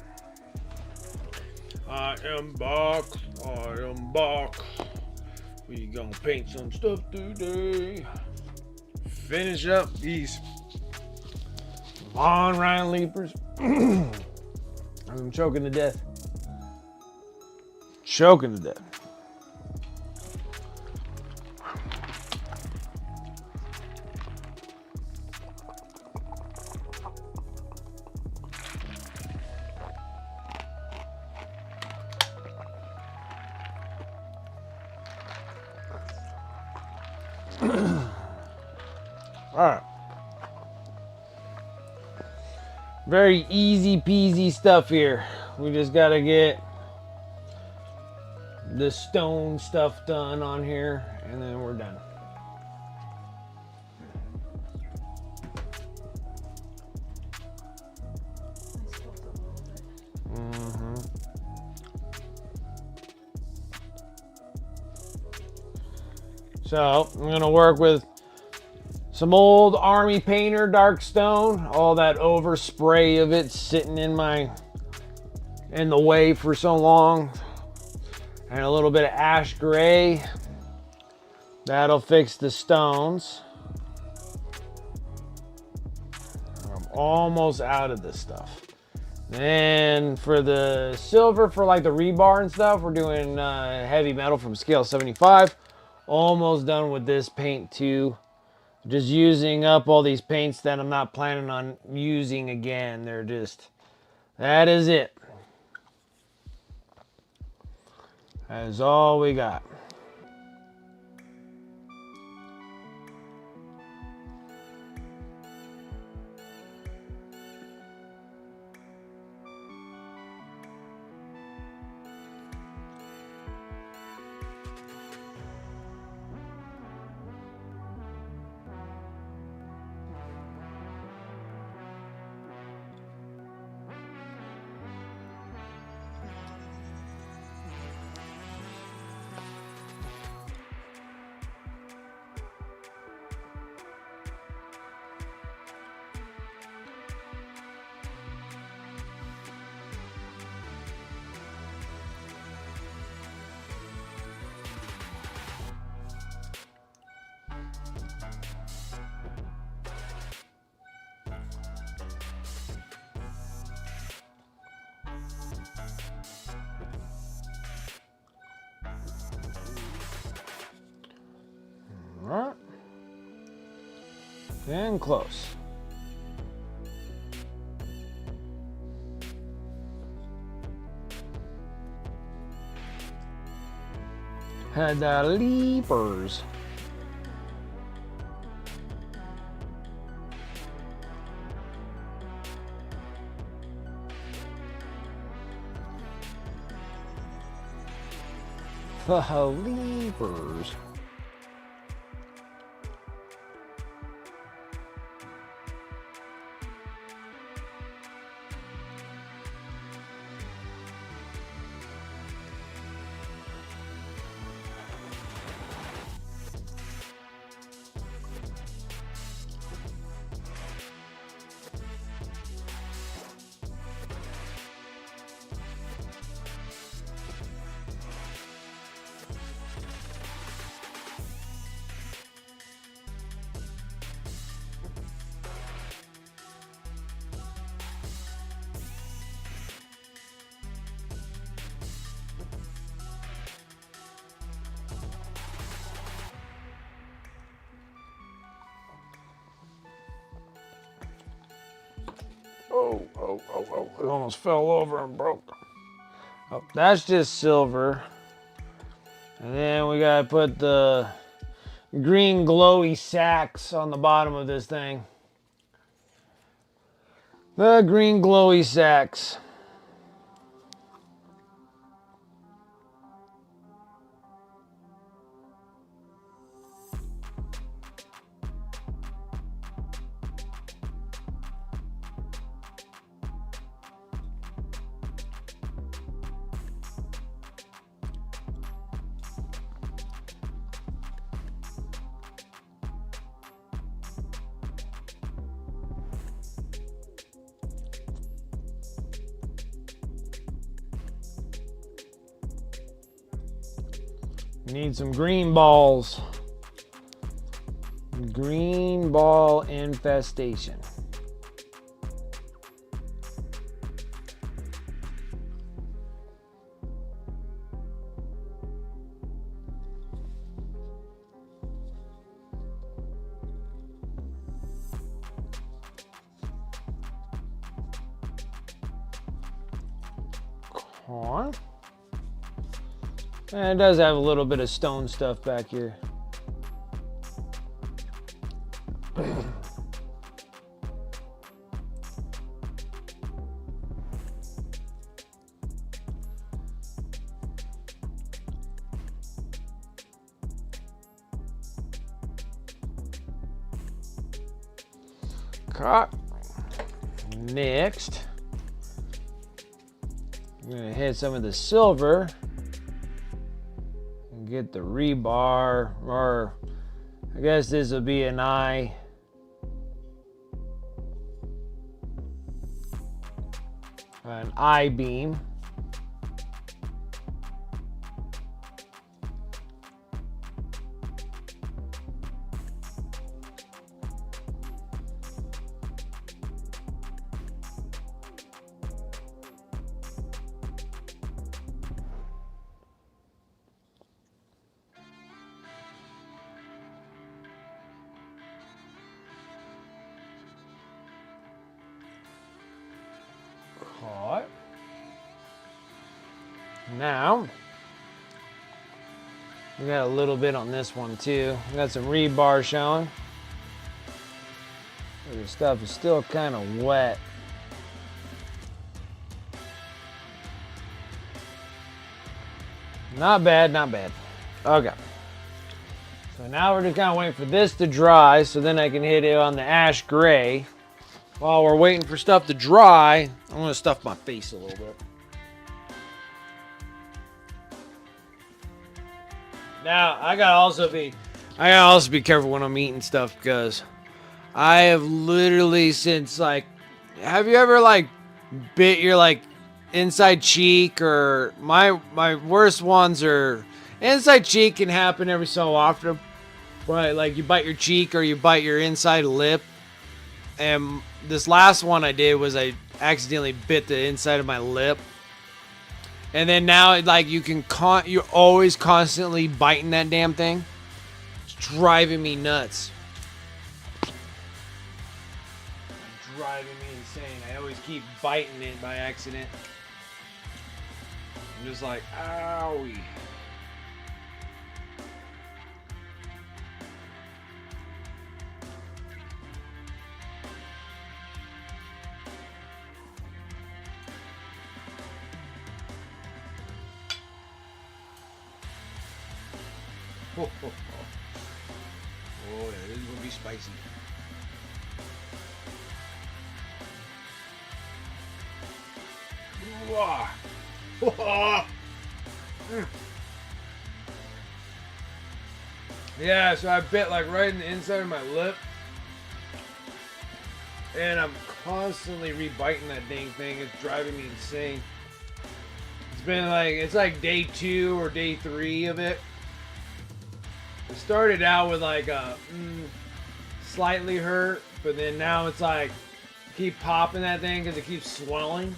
I am back. We gonna paint some stuff today. Finish up these Von Ryan Leapers. I'm choking to death. Choking to death. All right. Very easy peasy stuff here. We just gotta get the stone stuff done on here, and then we're done. So I'm gonna work with some old army painter dark stone, all that overspray of it sitting in the way for so long, and a little bit of ash gray. That'll fix the stones. I'm almost out of this stuff. Then for the silver, for like the rebar and stuff, we're doing heavy metal from scale 75. Almost done with this paint too. Just using up all these paints that I'm not planning on using again. They're just, that is it. That is all we got. And close. Had the leapers. The leapers. Oh, it almost fell over and broke. Oh, that's just silver. And then we gotta put the green glowy sacks on the bottom of this thing. The green glowy sacks. Need some green balls. Green ball infestation. Corn. And it does have a little bit of stone stuff back here. Caught. Next, I'm gonna hit some of the silver. Get the rebar, or I guess this will be an I-beam. Caught. Now, we got a little bit on this one too. We got some rebar showing. This stuff is still kind of wet. Not bad, not bad. Okay. So now we're just kind of waiting for this to dry so then I can hit it on the ash gray. While we're waiting for stuff to dry, I'm gonna stuff my face a little bit. Now, I gotta also be careful when I'm eating stuff because I have literally since like, have you ever like bit your like inside cheek, or my worst ones are inside cheek can happen every so often, but like you bite your cheek or you bite your inside lip. And this last one I did was I accidentally bit the inside of my lip. And then now, like, you're always constantly biting that damn thing. It's driving me nuts. driving me insane. I always keep biting it by accident. I'm just like, owie. Oh, oh, oh. Oh, yeah, this is gonna be spicy. Whoa. Whoa. Mm. Yeah, so I bit like right in the inside of my lip, and I'm constantly re-biting that dang thing. It's driving me insane. It's like day 2 or day 3 of it. It started out with like a slightly hurt, but then now it's like keep popping that thing because it keeps swelling.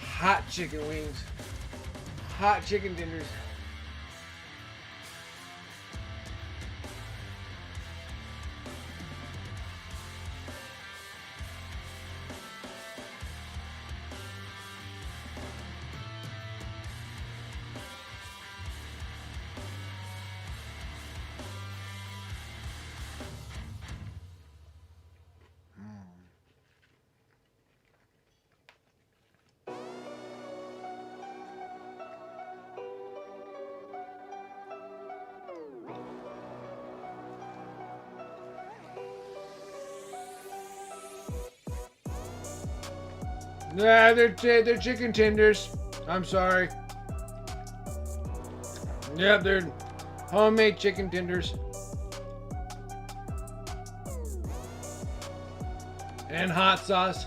Hot chicken wings, hot chicken tenders. Nah, they're chicken tenders. I'm sorry. Yep, they're homemade chicken tenders. And hot sauce.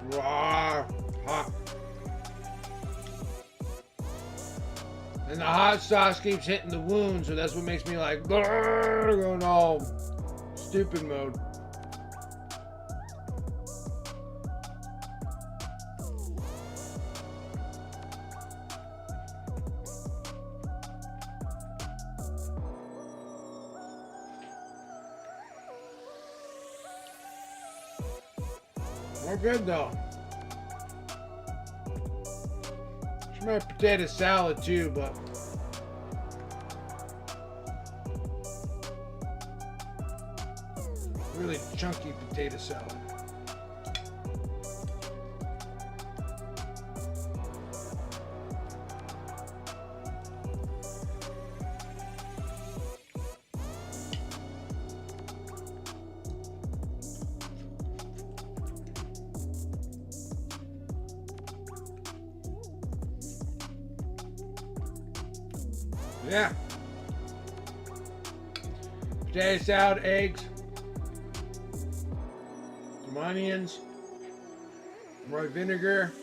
Raw, hot. And the hot sauce keeps hitting the wound, so that's what makes me like going all stupid mode. They're good though. It's my potato salad too, but really chunky potato salad. Yeah. Potato salad, eggs, some onions, white vinegar.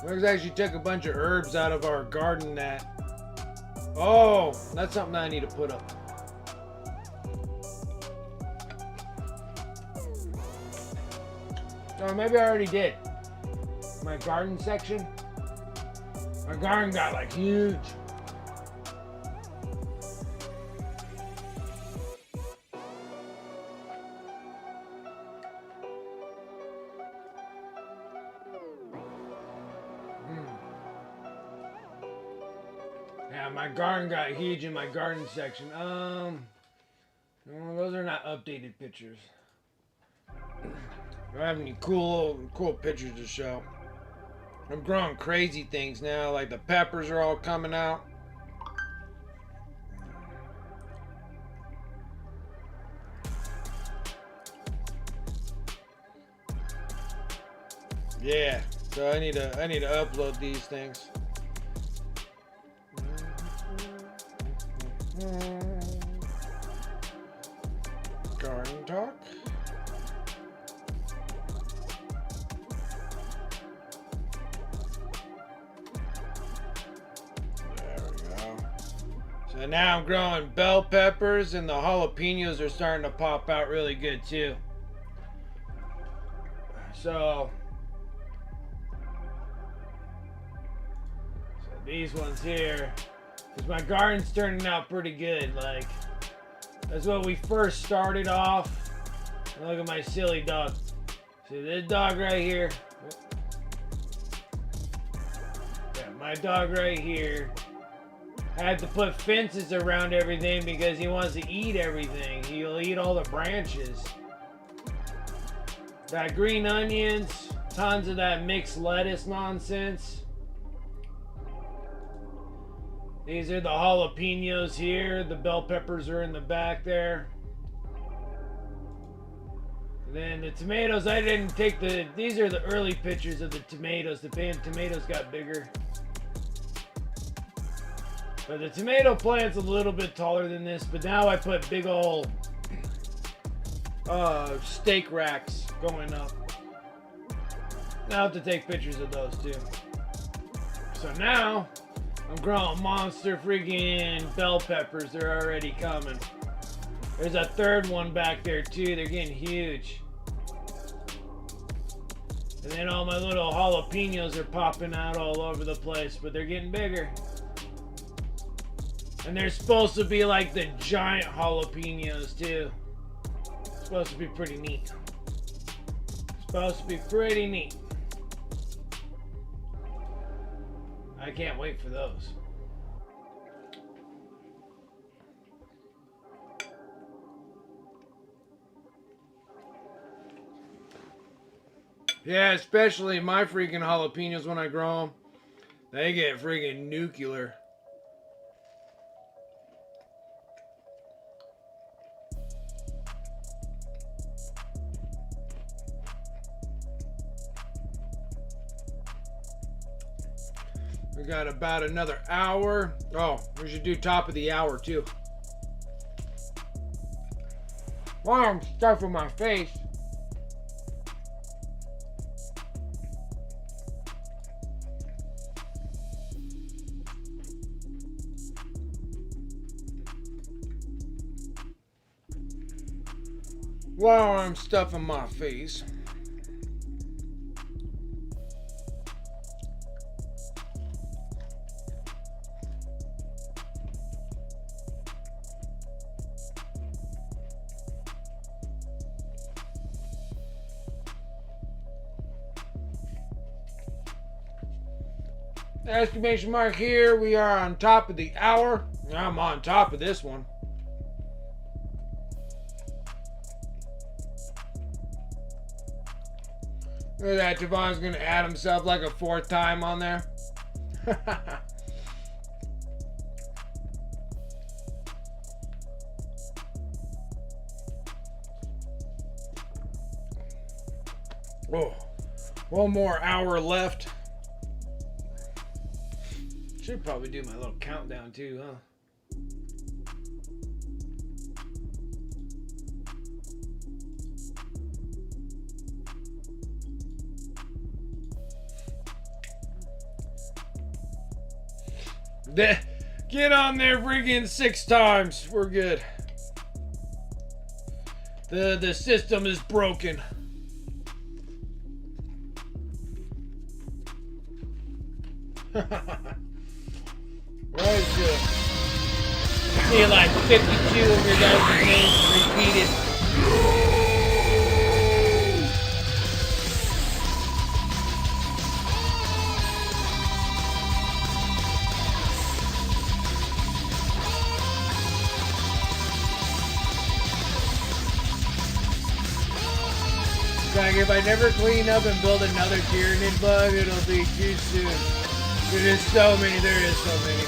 Looks like she took a bunch of herbs out of our garden that... Oh, that's something I need to put up. Oh, maybe I already did. My garden section. My garden got like huge. Yeah, my garden got huge in my garden section. No, those are not updated pictures. I don't have any cool pictures to show. I'm growing crazy things now, like the peppers are all coming out. Yeah, so I need to upload these things. Garden talk. There we go. And now I'm growing bell peppers, and the jalapenos are starting to pop out really good too. So these ones here, because my garden's turning out pretty good. Like, that's what we first started off. Look at my silly dog. See this dog right here? Yeah, my dog right here. I had to put fences around everything because he wants to eat everything. He'll eat all the branches. Got green onions, tons of that mixed lettuce nonsense. These are the jalapenos here. The bell peppers are in the back there. And then the tomatoes, I didn't take these are the early pictures of the tomatoes. The tomatoes got bigger. But the tomato plant's a little bit taller than this, but now I put big old steak racks going up. Now I have to take pictures of those too. So now I'm growing monster freaking bell peppers. They're already coming. There's a third one back there too. They're getting huge. And then all my little jalapenos are popping out all over the place, but they're getting bigger. And they're supposed to be like the giant jalapenos too. It's supposed to be pretty neat. Supposed to be pretty neat. I can't wait for those. Yeah, especially my freaking jalapenos when I grow them. They get freaking nuclear. We got about another hour. Oh, we should do top of the hour too. Wow, I'm stuffing my face. Wow, I'm stuffing my face. Exclamation mark here. We are on top of the hour. I'm on top of this one. Look at that. Javon's going to add himself like a fourth time on there. Oh, one more hour left. Should probably do my little countdown too, huh? Get on there friggin' 6 times. We're good. The system is broken. Right, good. See like 52 of your guys' names repeated. Like if I never clean up and build another Tyranid bug, it'll be too soon. There's so many, there is so many.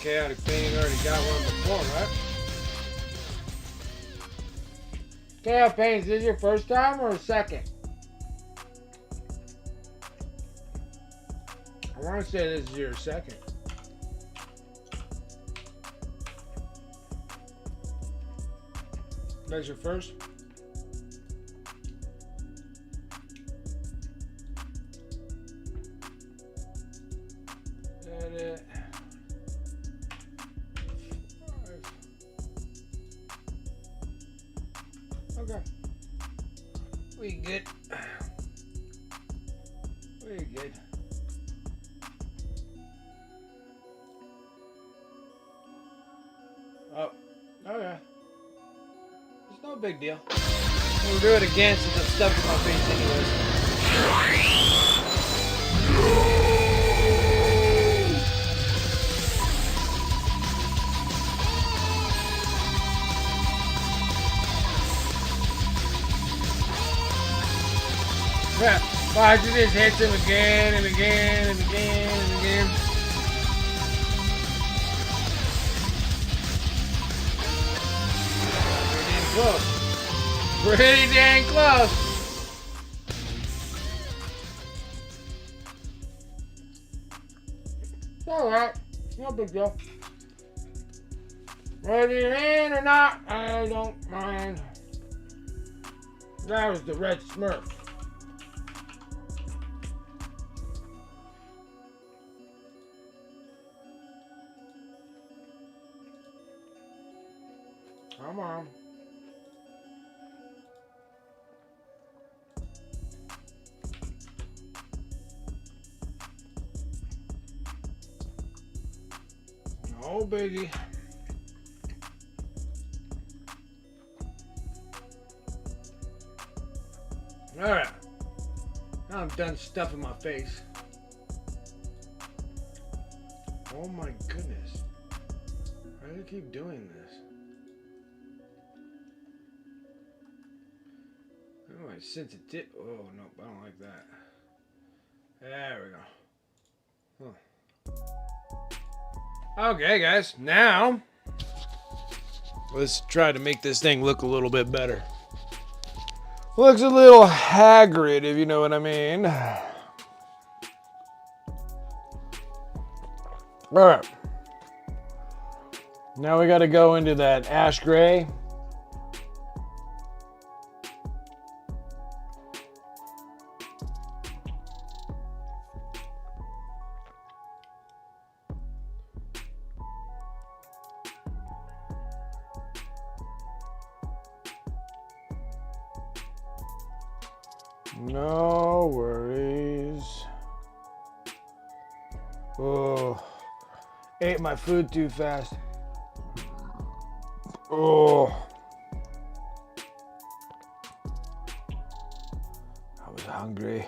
Chaotic painting already got one before, right? Chaotic painting, is this your first time or second? I want to say this is your second. That's your first? Okay. We good. We good. Oh, okay. It's no big deal. We'll do it again since I'm stuck in my face anyways. Yeah, watch it just hits him again and again and again and again. Pretty dang close. It's alright. No big deal. Whether you're in or not, I don't mind. That was the red Smurf. Come on. No biggie. Alright. Now I'm done stuffing my face. Oh my goodness. Why do they keep doing this? Oh, I sense it did. Oh, no, I don't like that. There we go. Huh. Okay, guys. Now, let's try to make this thing look a little bit better. Looks a little Hagrid, if you know what I mean. Alright. Now we got to go into that ash gray. No worries. Oh, ate my food too fast. Oh, I was hungry.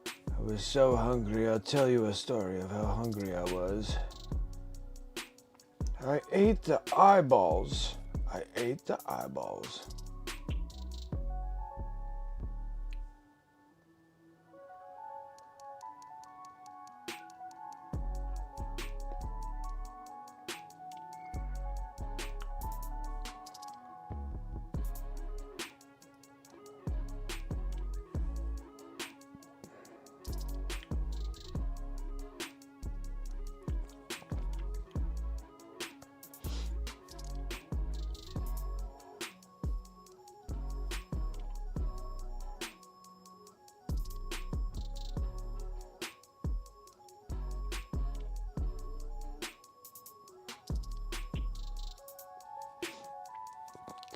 I was so hungry. I'll tell you a story of how hungry I was. I ate the eyeballs. I ate the eyeballs.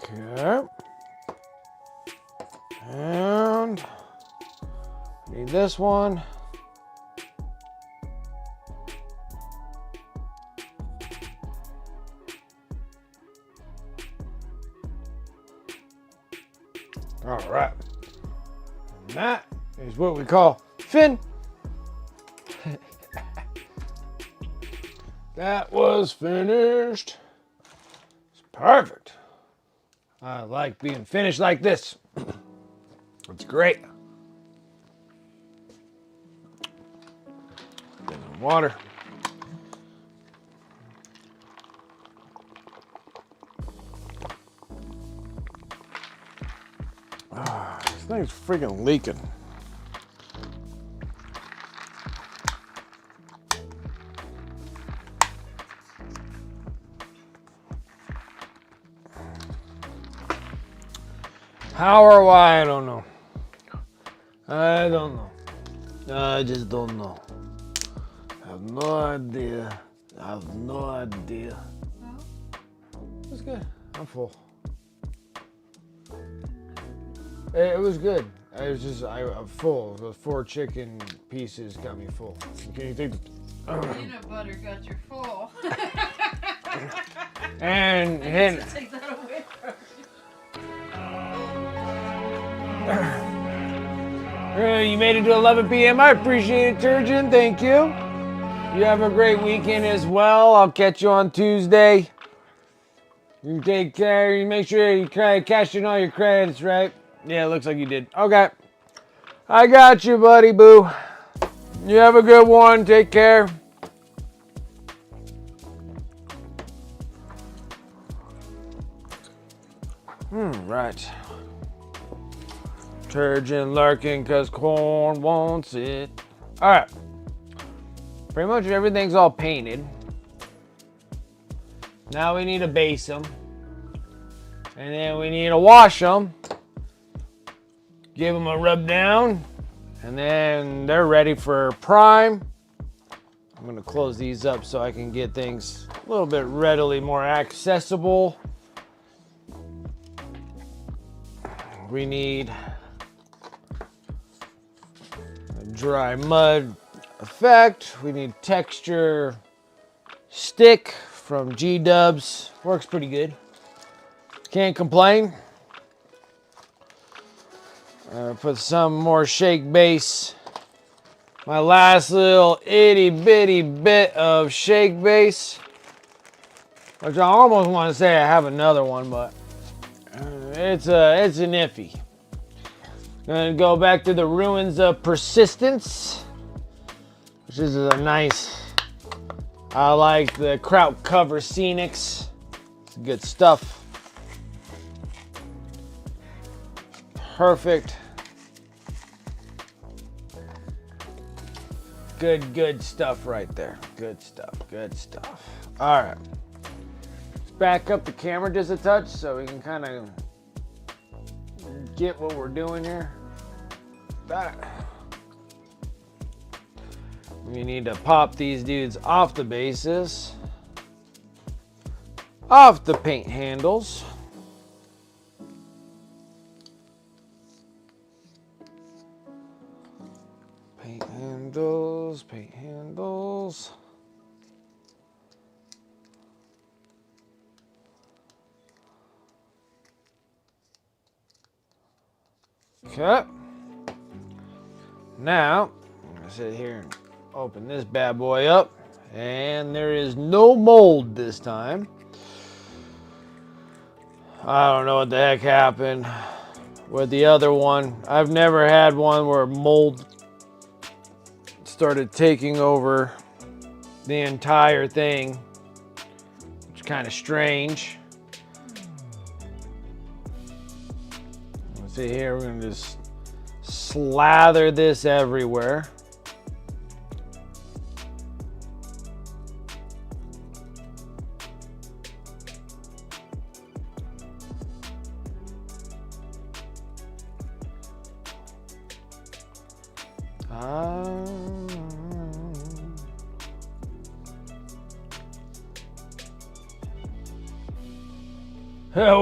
Okay. And need this one. All right. And that is what we call fin. That was finished. It's perfect. I like being finished like this. It's great. Get some water. This thing's freaking leaking. How or why, I don't know. I don't know. I just don't know. I have no idea. I have no idea. That's good. I'm full. It was good. I was just, I'm full. The 4 chicken pieces got me full. Can you think? Peanut butter got you full. And Take that away from you made it to 11 p.m. I appreciate it, Turgeon. Thank you. You have a great weekend as well. I'll catch you on Tuesday. You take care. You make sure you cash in all your credits, right? Yeah, it looks like you did. Okay. I got you, buddy boo. You have a good one. Take care. Right. Turgeon lurking because corn wants it. All right. Pretty much everything's all painted. Now we need to base them. And then we need to wash them. Give them a rub down. And then they're ready for prime. I'm going to close these up so I can get things a little bit readily more accessible. We need a dry mud effect. We need texture stick from G-Dubs. Works pretty good. Can't complain. Put some more shake base. My last little itty bitty bit of shake base. Which I almost want to say I have another one, but it's an iffy. Gonna go back to the ruins of persistence, which is a nice. I like the kraut cover scenics. It's good stuff. Perfect. Good stuff right there. Good stuff. All right. Let's back up the camera just a touch so we can kind of get what we're doing here. We need to pop these dudes off the bases, off the paint handles. Paint handles. Okay. Now, I'm gonna sit here and open this bad boy up, and there is no mold this time. I don't know what the heck happened with the other one. I've never had one where mold started taking over the entire thing, which is kind of strange. Let's see here, we're gonna just slather this everywhere.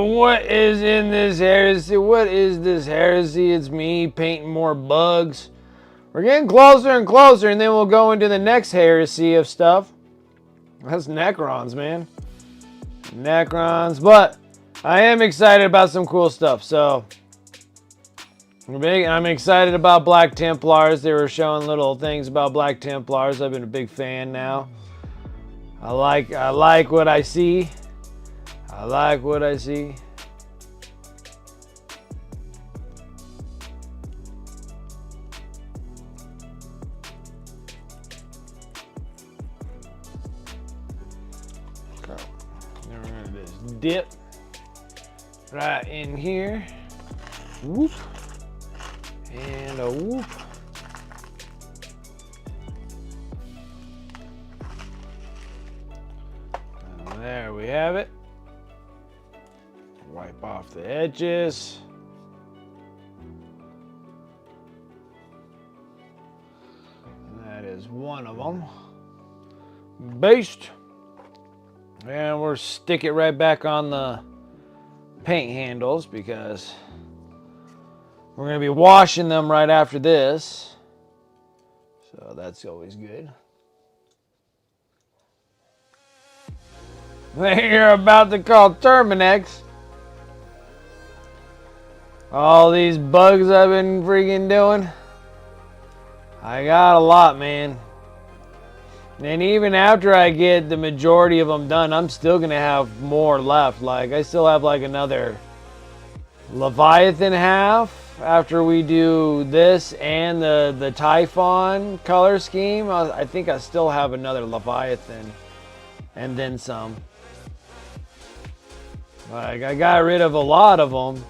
What is in this heresy? What is this heresy? It's me painting more bugs. We're getting closer and closer, and then we'll go into the next heresy of stuff. That's Necrons, man. Necrons, but I am excited about some cool stuff. So I'm excited about Black Templars. They were showing little things about Black Templars. I've been a big fan now. I like what I see. I like what I see. Okay. Then we're gonna just dip right in here. Whoop. And a whoop. And there we have it. Wipe off the edges. And that is one of them. Based. And we'll stick it right back on the paint handles because We're going to be washing them right after this. So that's always good. You're about to call Terminex. All these bugs I've been freaking doing. I got a lot, man. And even after I get the majority of them done, I'm still going to have more left. Like, I still have like another Leviathan half after we do this and the Typhon color scheme. I think I still have another Leviathan and then some. Like, I got rid of a lot of them.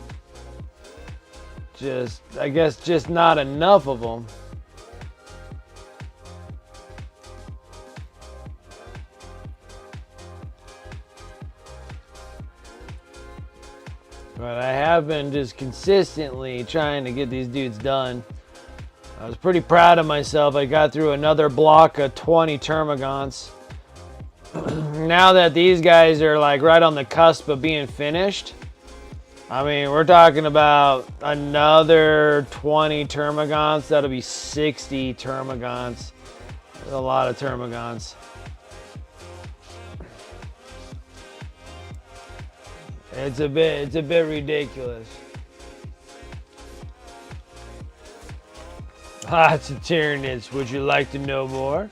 I guess just not enough of them. But I have been just consistently trying to get these dudes done. I was pretty proud of myself. I got through another block of 20 Termagants. Now that these guys are like right on the cusp of being finished, I mean, we're talking about another 20 Termagants. That'll be 60 Termagants. That's a lot of Termagants. It's a bit ridiculous. Lots of Tyranids. Would you like to know more?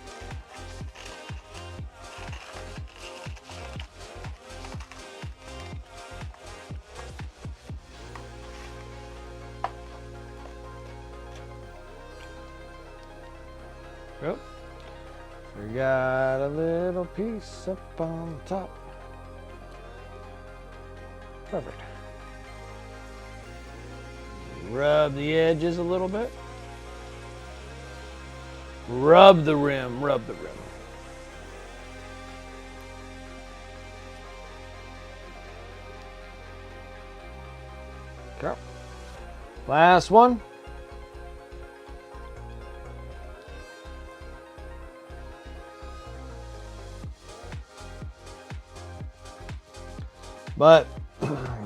Yep. We got a little piece up on top. Perfect. Rub the edges a little bit. Rub the rim, rub the rim. Okay. Last one. But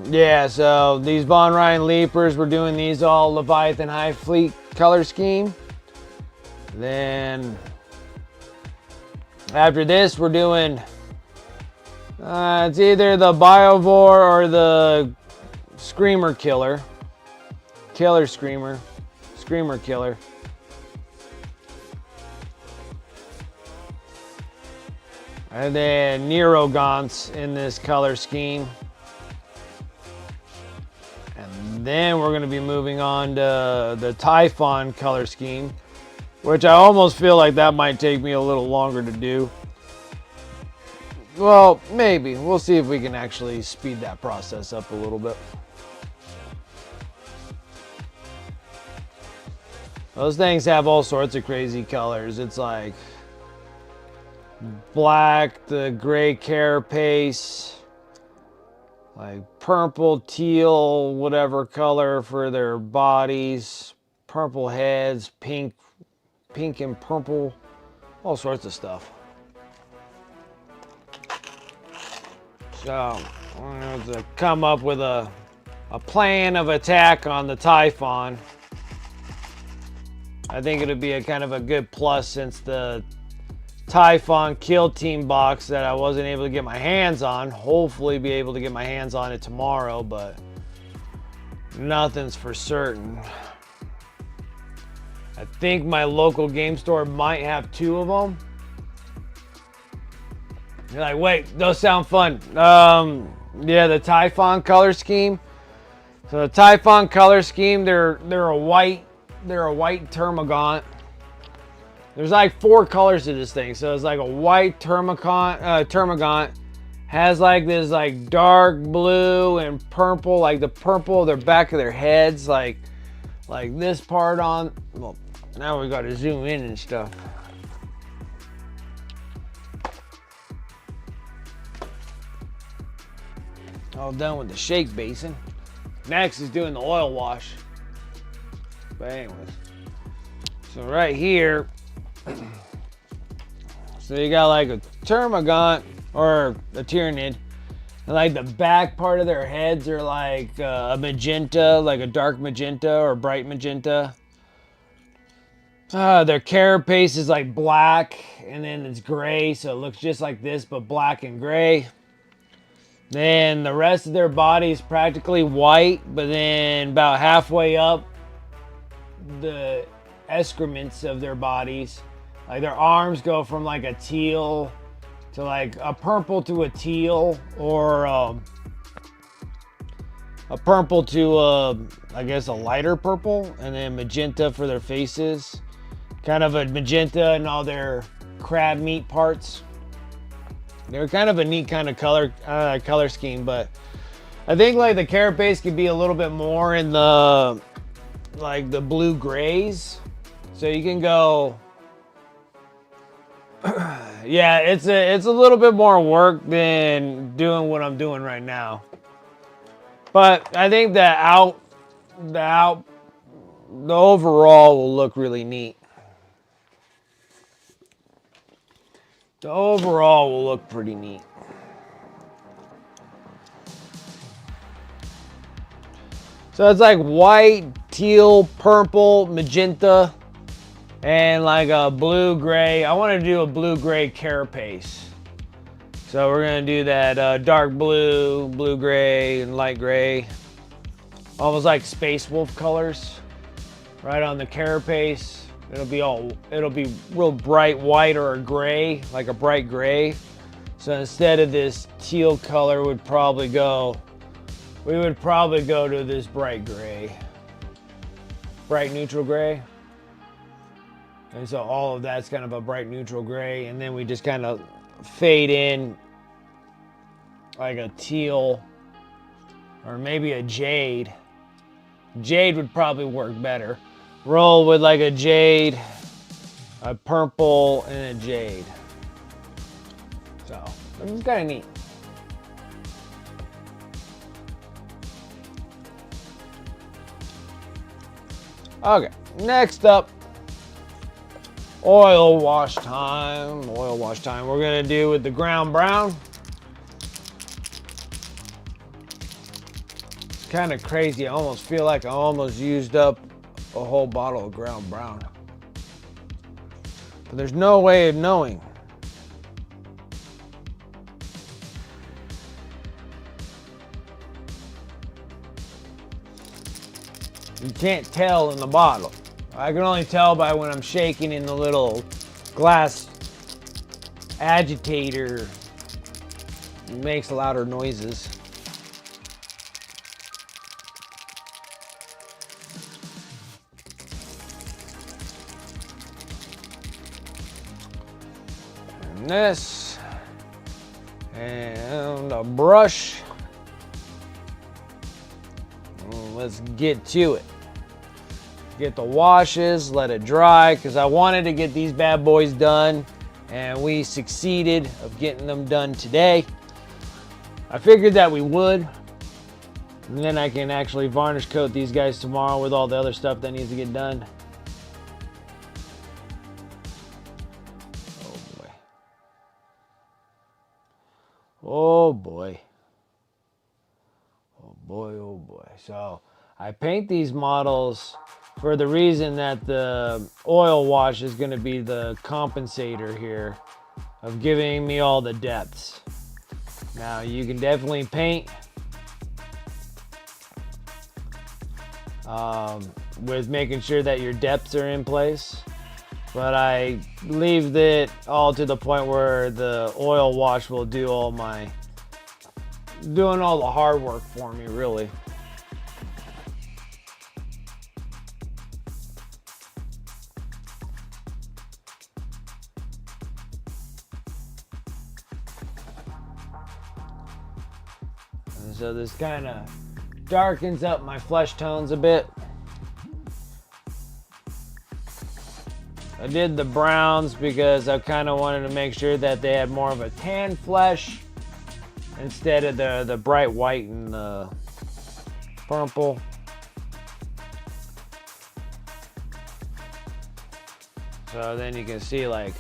yeah, so these Von Ryan Leapers, we're doing these all Leviathan Hivefleet color scheme. Then after this, we're doing it's either the Biovore or the Screamer Killer. Killer Screamer. Screamer Killer. And then Neurogants in this color scheme. And then we're going to be moving on to the Typhon color scheme, which I almost feel like that might take me a little longer to do. Well, maybe. We'll see if we can actually speed that process up a little bit. Those things have all sorts of crazy colors. It's like black, the gray carapace, like purple, teal, whatever color for their bodies, purple heads, pink and purple, all sorts of stuff. So I'm going to come up with a plan of attack on the Typhon. I think it'll be a kind of a good plus since the Typhon Kill Team box that I wasn't able to get my hands on. Hopefully be able to get my hands on it tomorrow, but nothing's for certain. I think my local game store might have 2 of them. You're like, wait, those sound fun. Yeah, the Typhon color scheme. So the Typhon color scheme, they're a white Termagant. There's like 4 colors to this thing. So it's like a white Termagant has like this like dark blue and purple, like the purple of their back of their heads, like this part on. Well, now we got to zoom in and stuff. All done with the shake basin. Next is doing the oil wash. But anyways, so right here, so you got like a Termagant or a Tyranid, And like the back part of their heads are like a magenta, like a dark magenta or bright magenta. Their carapace is like black, and then it's gray, so it looks just like this, but black and gray. Then the rest of their body is practically white, but then about halfway up the excrements of their bodies, like their arms go from like a teal to like a purple to a teal, or a purple to I guess a lighter purple, and then magenta for their faces. Kind of a magenta in all their crab meat parts. They're kind of a neat kind of color scheme, but I think like the carapace could be a little bit more in the like the blue grays. So you can go yeah, it's a little bit more work than doing what I'm doing right now. But I think the overall will look really neat. The overall will look pretty neat. So it's like white, teal, purple, magenta, and like a blue-gray. I want to do a blue-gray carapace. So we're going to do that dark blue, blue-gray, and light gray. Almost like Space Wolf colors. Right on the carapace. It'll be real bright white or a gray, like a bright gray. So instead of this teal color, we would probably go to this bright gray. Bright neutral gray. And so all of that's kind of a bright neutral gray, and then we just kind of fade in like a teal or maybe a jade. Jade would probably work better. Roll with like a jade, a purple, and a jade. So, it's kind of neat. Okay, next up, oil wash time. Oil wash time. We're gonna do with the ground brown. It's kind of crazy. I almost feel like I almost used up a whole bottle of ground brown. But there's no way of knowing. You can't tell in the bottle. I can only tell by when I'm shaking in the little glass agitator. It makes louder noises. And this. And a brush. Let's get to it. Get the washes, let it dry, because I wanted to get these bad boys done, and we succeeded of getting them done today. I figured that we would, and then I can actually varnish coat these guys tomorrow with all the other stuff that needs to get done. Oh boy. Oh boy. Oh boy, oh boy. So I paint these models for the reason that the oil wash is going to be the compensator here of giving me all the depths. Now you can definitely paint with making sure that your depths are in place, but I leave it all to the point where the oil wash will do all doing all the hard work for me, really. So this kind of darkens up my flesh tones a bit. I did the browns because I kind of wanted to make sure that they had more of a tan flesh instead of the bright white and the purple. So then you can see like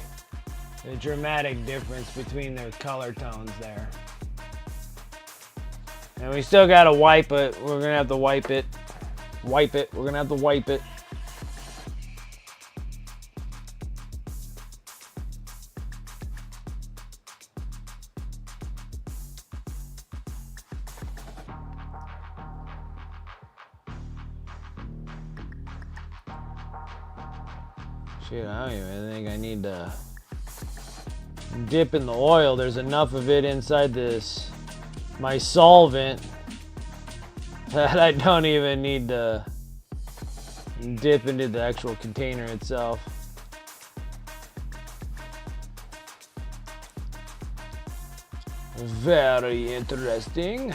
the dramatic difference between the color tones there. And we still gotta wipe it. We're gonna have to wipe it. Wipe it. We're gonna have to wipe it. Shit, I don't even think I need to dip in the oil. There's enough of it inside this, my solvent, that I don't even need to dip into the actual container itself. Very interesting.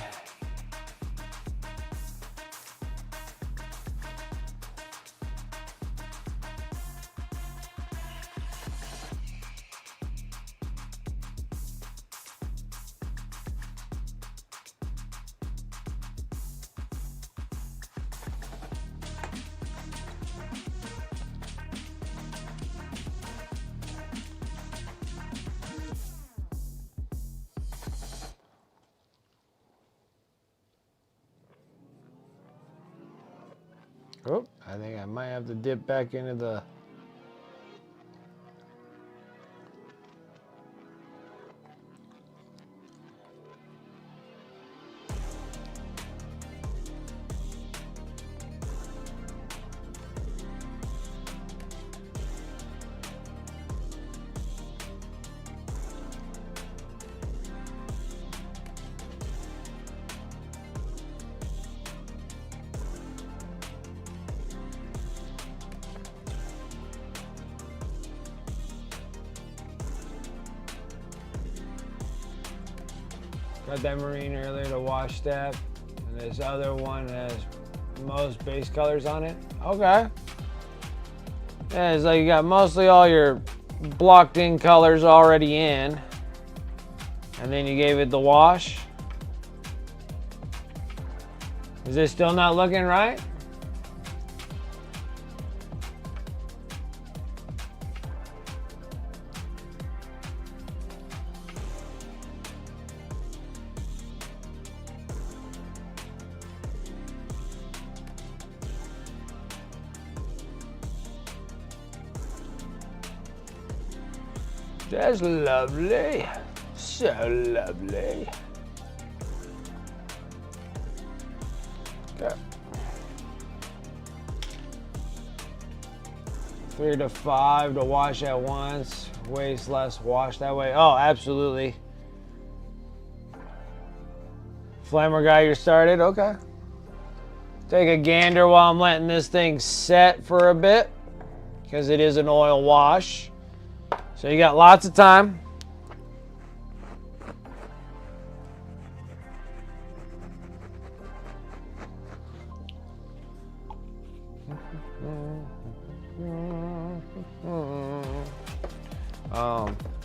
Oh, I think I might have to dip back into the... Got that marine earlier to wash that. And this other one has most base colors on it. Okay. Yeah, it's like you got mostly all your blocked in colors already in. And then you gave it the wash. Is this still not looking right? That's lovely. So lovely. Okay. 3 to 5 to wash at once. Waste less wash that way. Oh, absolutely. Flamer guy, you're started? Okay. Take a gander while I'm letting this thing set for a bit, because it is an oil wash. So you got lots of time.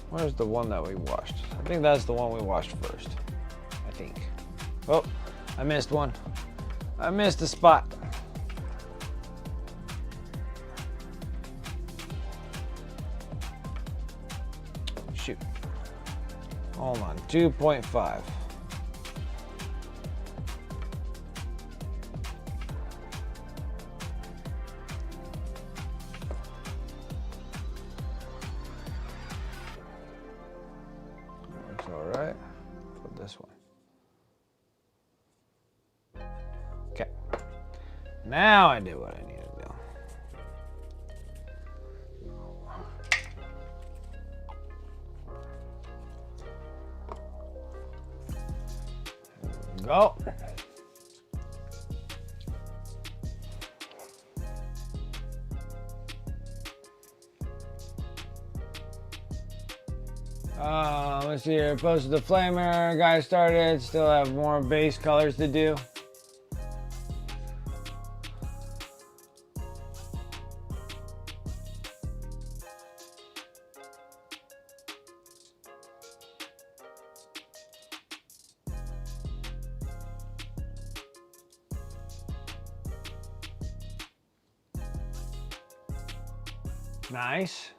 Where's the one that we washed? I think that's the one we washed first. I think. Oh, I missed one. I missed a spot. Shoot. Hold on, 2.5. Looks all right. Put this one. Okay. Now I did what I needed to do. Go. Let's see here. Posted the flamer. Guy started. Still have more base colors to do. Nice.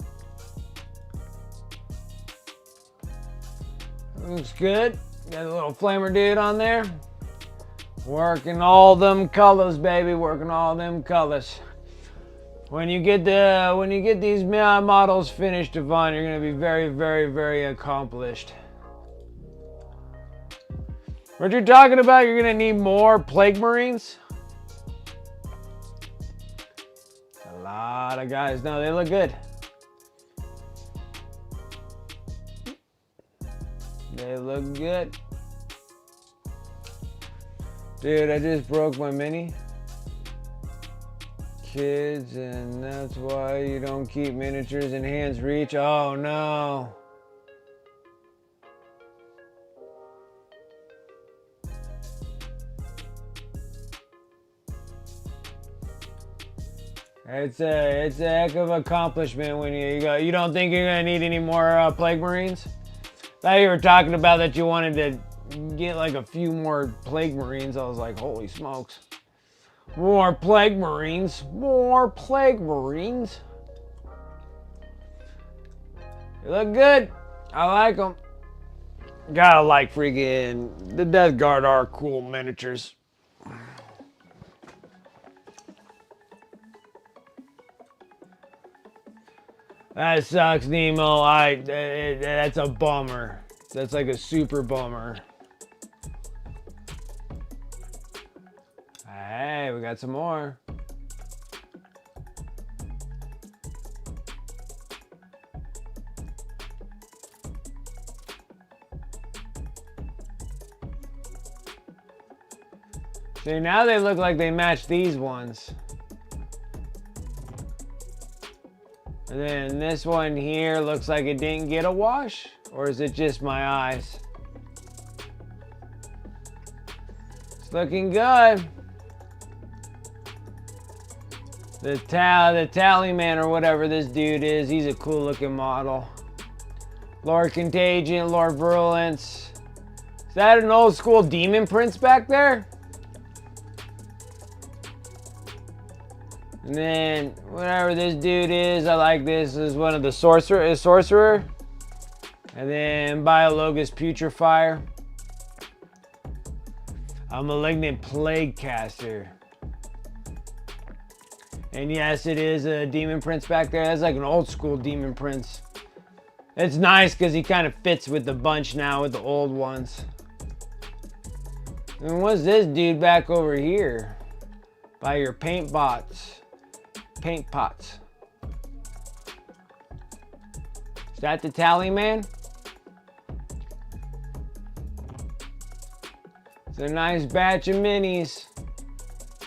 Looks good. Got a little flamer dude on there. Working all them colors, baby. Working all them colors. When you get these models finished, Devon, you're gonna be very, very, very accomplished. What you're talking about? You're gonna need more Plague Marines. A lot of guys. No, they look good. They look good. Dude, I just broke my mini. Kids, and that's why you don't keep miniatures in hand's reach. Oh no. It's a heck of an accomplishment when you don't think you're gonna need any more Plague Marines? Thought you were talking about that you wanted to get like a few more Plague Marines. I was like, holy smokes. More Plague Marines. More Plague Marines. They look good. I like them. Gotta like freaking... The Death Guard are cool miniatures. That sucks, Nemo. That's a bummer. That's like a super bummer. Hey, we got some more. See, now they look like they match these ones. And then this one here looks like it didn't get a wash? Or is it just my eyes? It's looking good. The Tally Man or whatever this dude is, he's a cool looking model. Lord Contagion, Lord Virulence. Is that an old school Demon Prince back there? And then whatever this dude is, I like this is one of the sorcerer. And then Biologus Putrefier. A Malignant Plague Caster. And yes, it is a Demon Prince back there. That's like an old school Demon Prince. It's nice because he kind of fits with the bunch now with the old ones. And what's this dude back over here? By your paint pots. Is that the Tally Man? It's a nice batch of minis.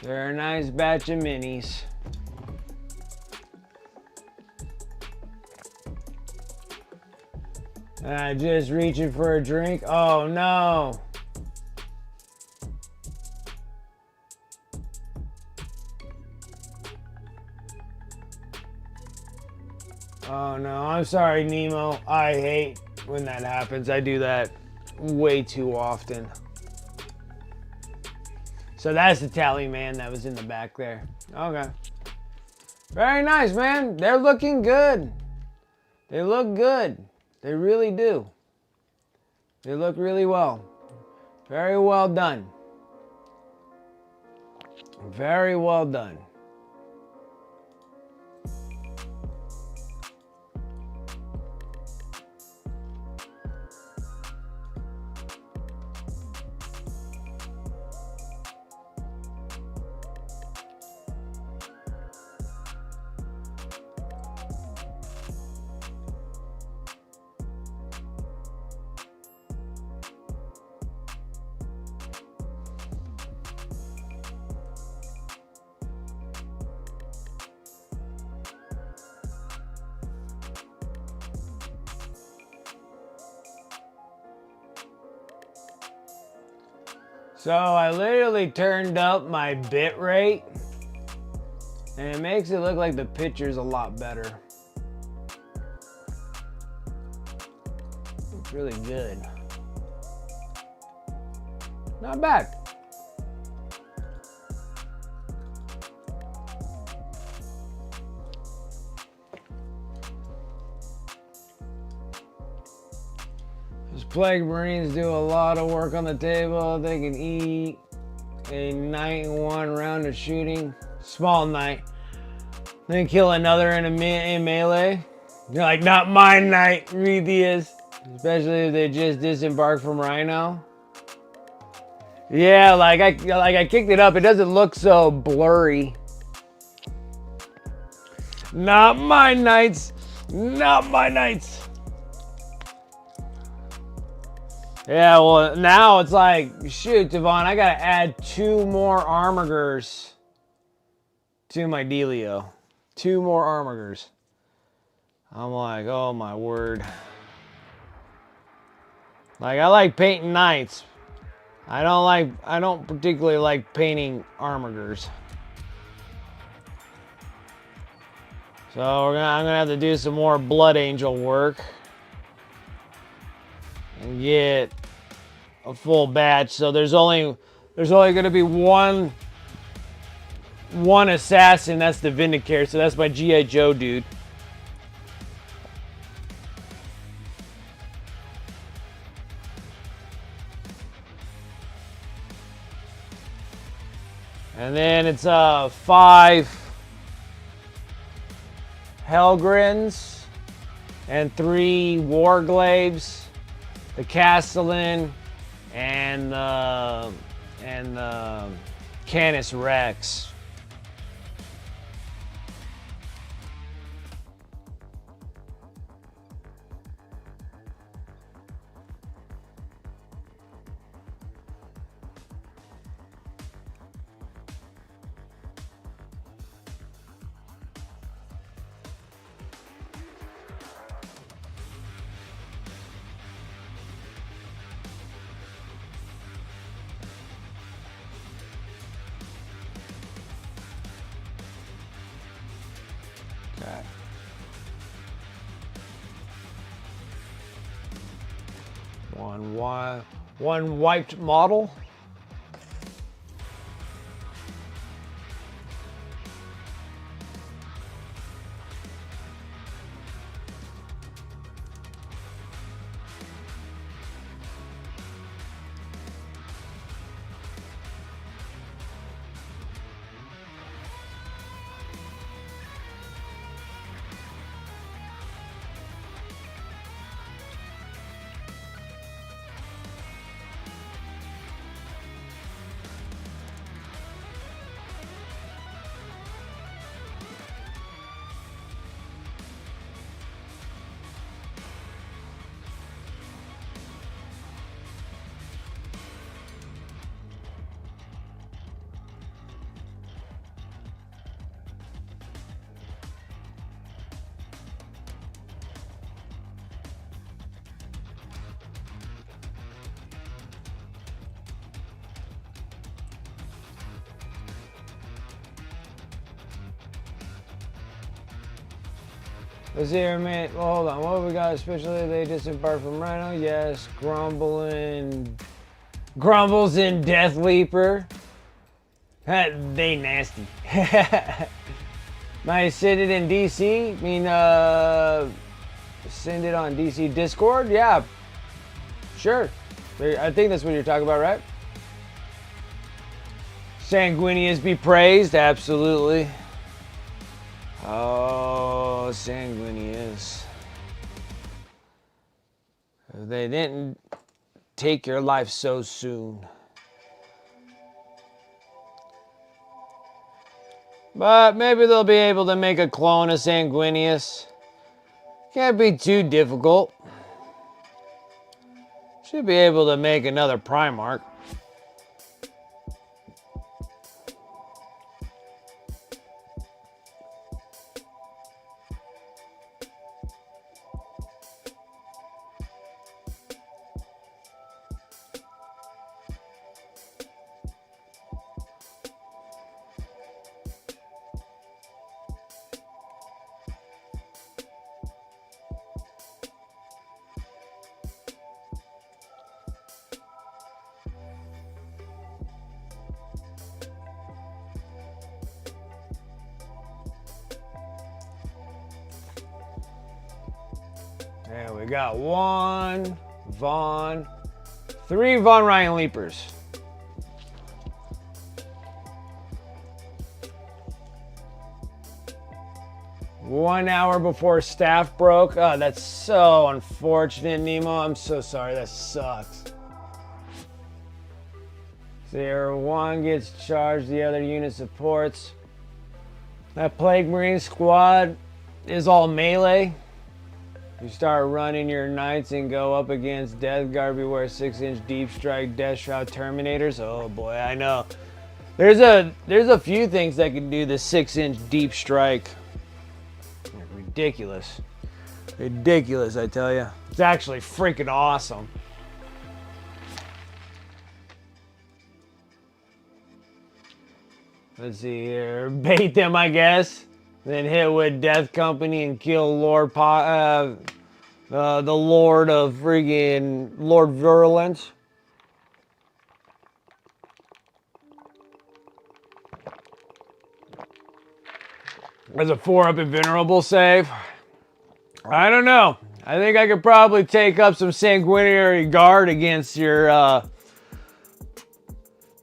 They're a nice batch of minis. Just reaching for a drink. Oh no. Oh no, I'm sorry, Nemo. I hate when that happens. I do that way too often. So that's the Tally Man that was in the back there. Okay. Very nice, man. They're looking good. They look good. They really do. They look really well. Very well done. Very well done. So I literally turned up my bit rate and it makes it look like the picture's a lot better. It's really good. Not bad. Plague Marines do a lot of work on the table. They can eat a knight in 1 round of shooting. Small knight. Then kill another in melee. You're like, not my knight, Rethius. Especially if they just disembarked from Rhino. Yeah, like I kicked it up. It doesn't look so blurry. Not my knights. Not my knights. Yeah, well, now it's like, shoot, Devon, I gotta add 2 more armigers to my dealio. 2 more armigers. I'm like, oh my word. Like, I like painting knights. I don't particularly like painting armigers. So I'm gonna have to do some more Blood Angel work and get a full batch. So there's only gonna be one assassin. That's the Vindicator. So that's my G.I. Joe dude. And then it's 5 Helgrins and 3 Warglaves, the Castellan, and the Canis Rex. Okay. One wiped model. Let's see here, man. Well, hold on. What have we got? Especially they disembarked from Rhino. Yes, Grumbles and Death Leaper. They nasty. Might send it in DC. I mean, send it on DC Discord. Yeah, sure. I think that's what you're talking about, right? Sanguinius be praised. Absolutely. Oh, Sanguinius. They didn't take your life so soon. But maybe they'll be able to make a clone of Sanguinius. Can't be too difficult. Should be able to make another Primarch. There we got 3 Von Ryan Leapers. 1 hour before staff broke. Oh, that's so unfortunate, Nemo. I'm so sorry. That sucks. So one gets charged, the other unit supports. That Plague Marine squad is all melee. You start running your knights and go up against Death Guard, Beware 6-inch Deep Strike, Death Shroud Terminators. Oh boy, I know. There's a few things that can do the 6-inch Deep Strike. Ridiculous. Ridiculous, I tell you. It's actually freaking awesome. Let's see here. Bait them, I guess. Then hit with Death Company and kill Lord the Lord of friggin' Lord Virulence. As a 4-up invulnerable save. I don't know. I think I could probably take up some Sanguinary Guard against your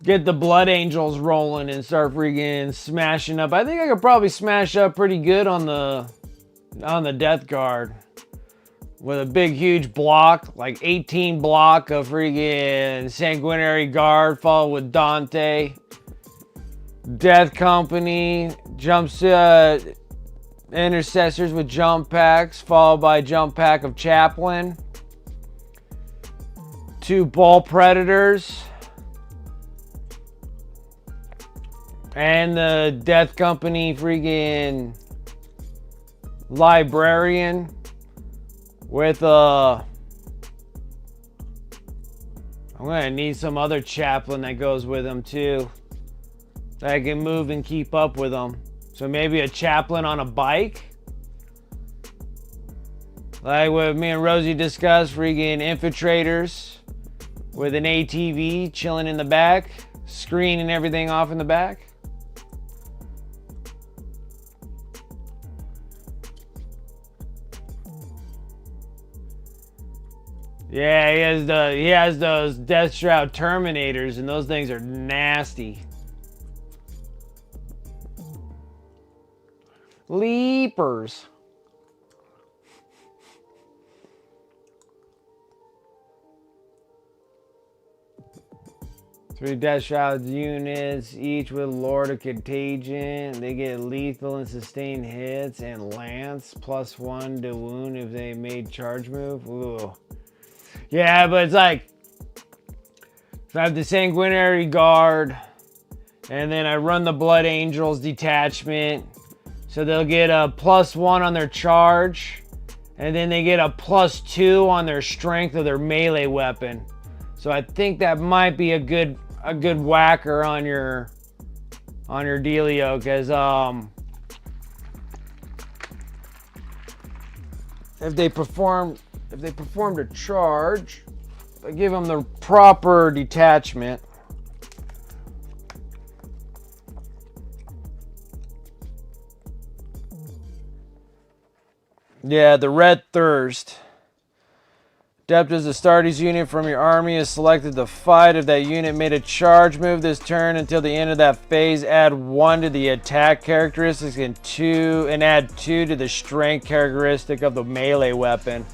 get the Blood Angels rolling and start freaking smashing up. I think I could probably smash up pretty good on the Death Guard with a big huge block, like 18 block of freaking Sanguinary Guard, followed with Dante. Death Company jumps Intercessors with jump packs, followed by jump pack of Chaplain. 2 Ball Predators. And the Death Company freaking Librarian with I'm gonna need some other Chaplain that goes with him too, that I can move and keep up with them. So maybe a Chaplain on a bike, like what me and Rosie discussed, freaking Infiltrators with an ATV chilling in the back, screening everything off in the back. Yeah, he has those Death Shroud Terminators, and those things are nasty. Leapers. 3 Death Shroud units, each with Lord of Contagion. They get lethal and sustained hits and lance, +1 to wound if they made charge move. Ooh. Yeah, but it's like, if I have the Sanguinary Guard, and then I run the Blood Angels detachment, so they'll get a +1 on their charge, and then they get a +2 on their strength of their melee weapon. So I think that might be a good whacker on your dealio, because if they performed a charge, if I give them the proper detachment. Yeah, the Red Thirst. Adept as a Astartes unit from your army is selected to fight. If that unit made a charge move this turn until the end of that phase, add 1 to the attack characteristics and add 2 to the strength characteristic of the melee weapon.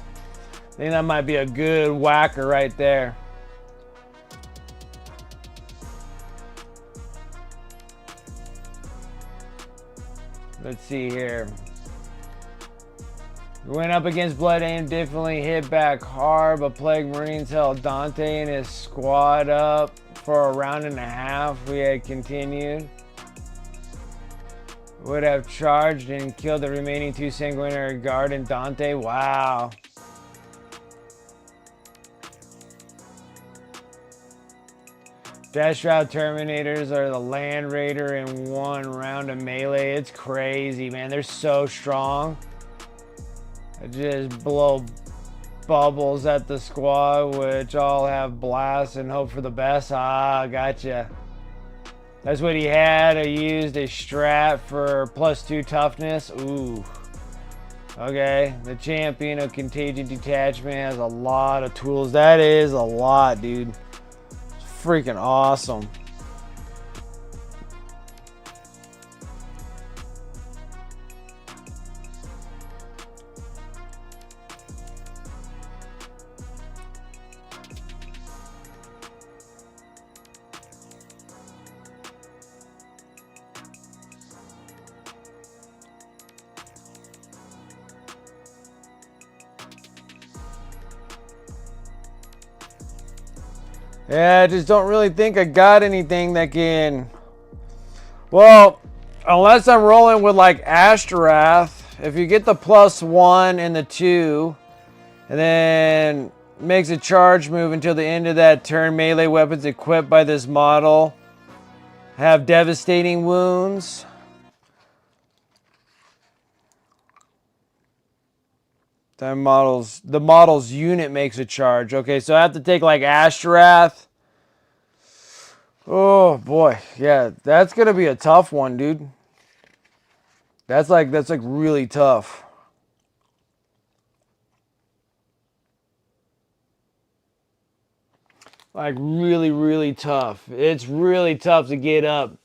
I think that might be a good whacker right there. Let's see here. We went up against Blood Aim, definitely hit back hard, but Plague Marines held Dante and his squad up for a round and a half. We had continued. Would have charged and killed the remaining 2 Sanguinary Guard and Dante. Wow. Death Shroud Terminators are the Land Raider in 1 round of melee. It's crazy, man. They're so strong. I just blow bubbles at the squad, which all have blasts and hope for the best. Ah, gotcha. That's what he had. I used a strat for +2 toughness. Ooh. Okay. The Champion of Contagion Detachment has a lot of tools. That is a lot, dude. It's freaking awesome. Yeah, I just don't really think I got anything that can... Well, unless I'm rolling with like Ashtaroth, if you get the +1 and the 2, and then makes a charge move until the end of that turn, melee weapons equipped by this model have devastating wounds. The model's unit makes a charge. Okay, so I have to take like Ashtaroth. Oh boy, yeah, that's gonna be a tough one, dude. That's like really tough. Like really, really tough. It's really tough to get up.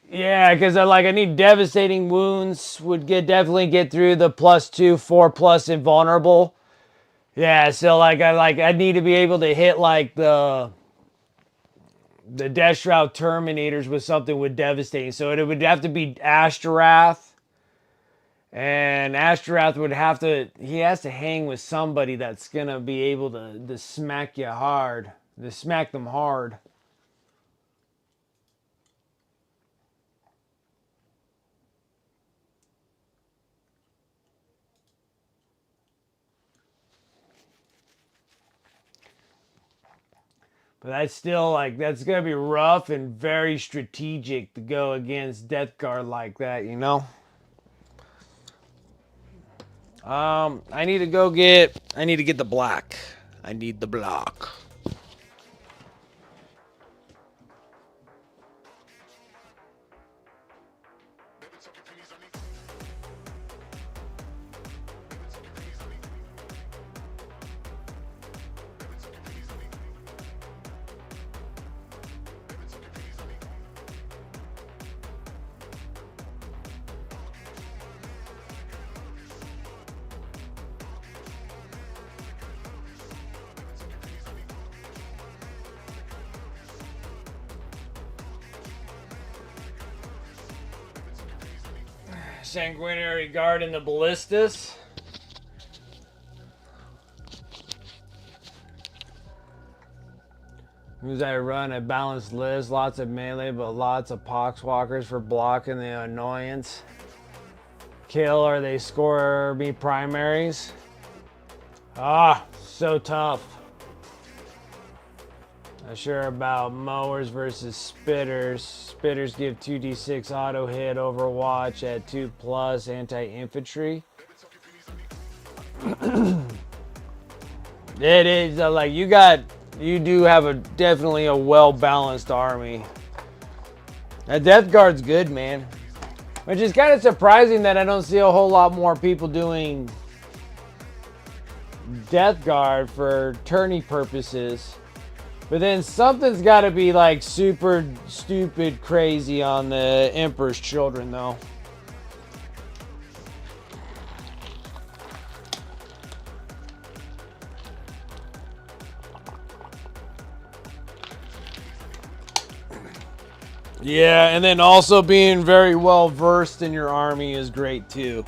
Yeah, because I need devastating wounds. Would definitely get through the +2, 4+ invulnerable. Yeah, so I need to be able to hit like the Death Shroud Terminators with something with devastating. So it would have to be Ashtaroth. And Ashtaroth would have to, he has to hang with somebody that's going to be able to smack you hard. To smack them hard. But that's still that's going to be rough and very strategic to go against Death Guard like that, you know? I need to get the black. I need the block. Sanguinary Guard and the Ballistas. Who's I run a balanced list, lots of melee, but lots of poxwalkers for blocking the annoyance. Kill or they score me primaries. Ah, so tough. Not sure about mowers versus spitters. Spitters give 2d6 auto hit Overwatch at 2+ anti-infantry. It is you do have definitely a well-balanced army. That Death Guard's good, man. Which is kind of surprising that I don't see a whole lot more people doing Death Guard for tourney purposes. But then something's got to be like super stupid crazy on the Emperor's Children, though. Yeah, and then also being very well versed in your army is great too.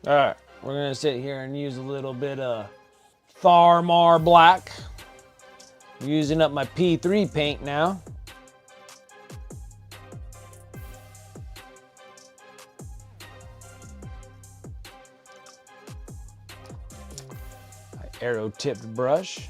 Alright, we're going to sit here and use a little bit of Tharmar Black. Using up my P3 paint now. My arrow-tipped brush.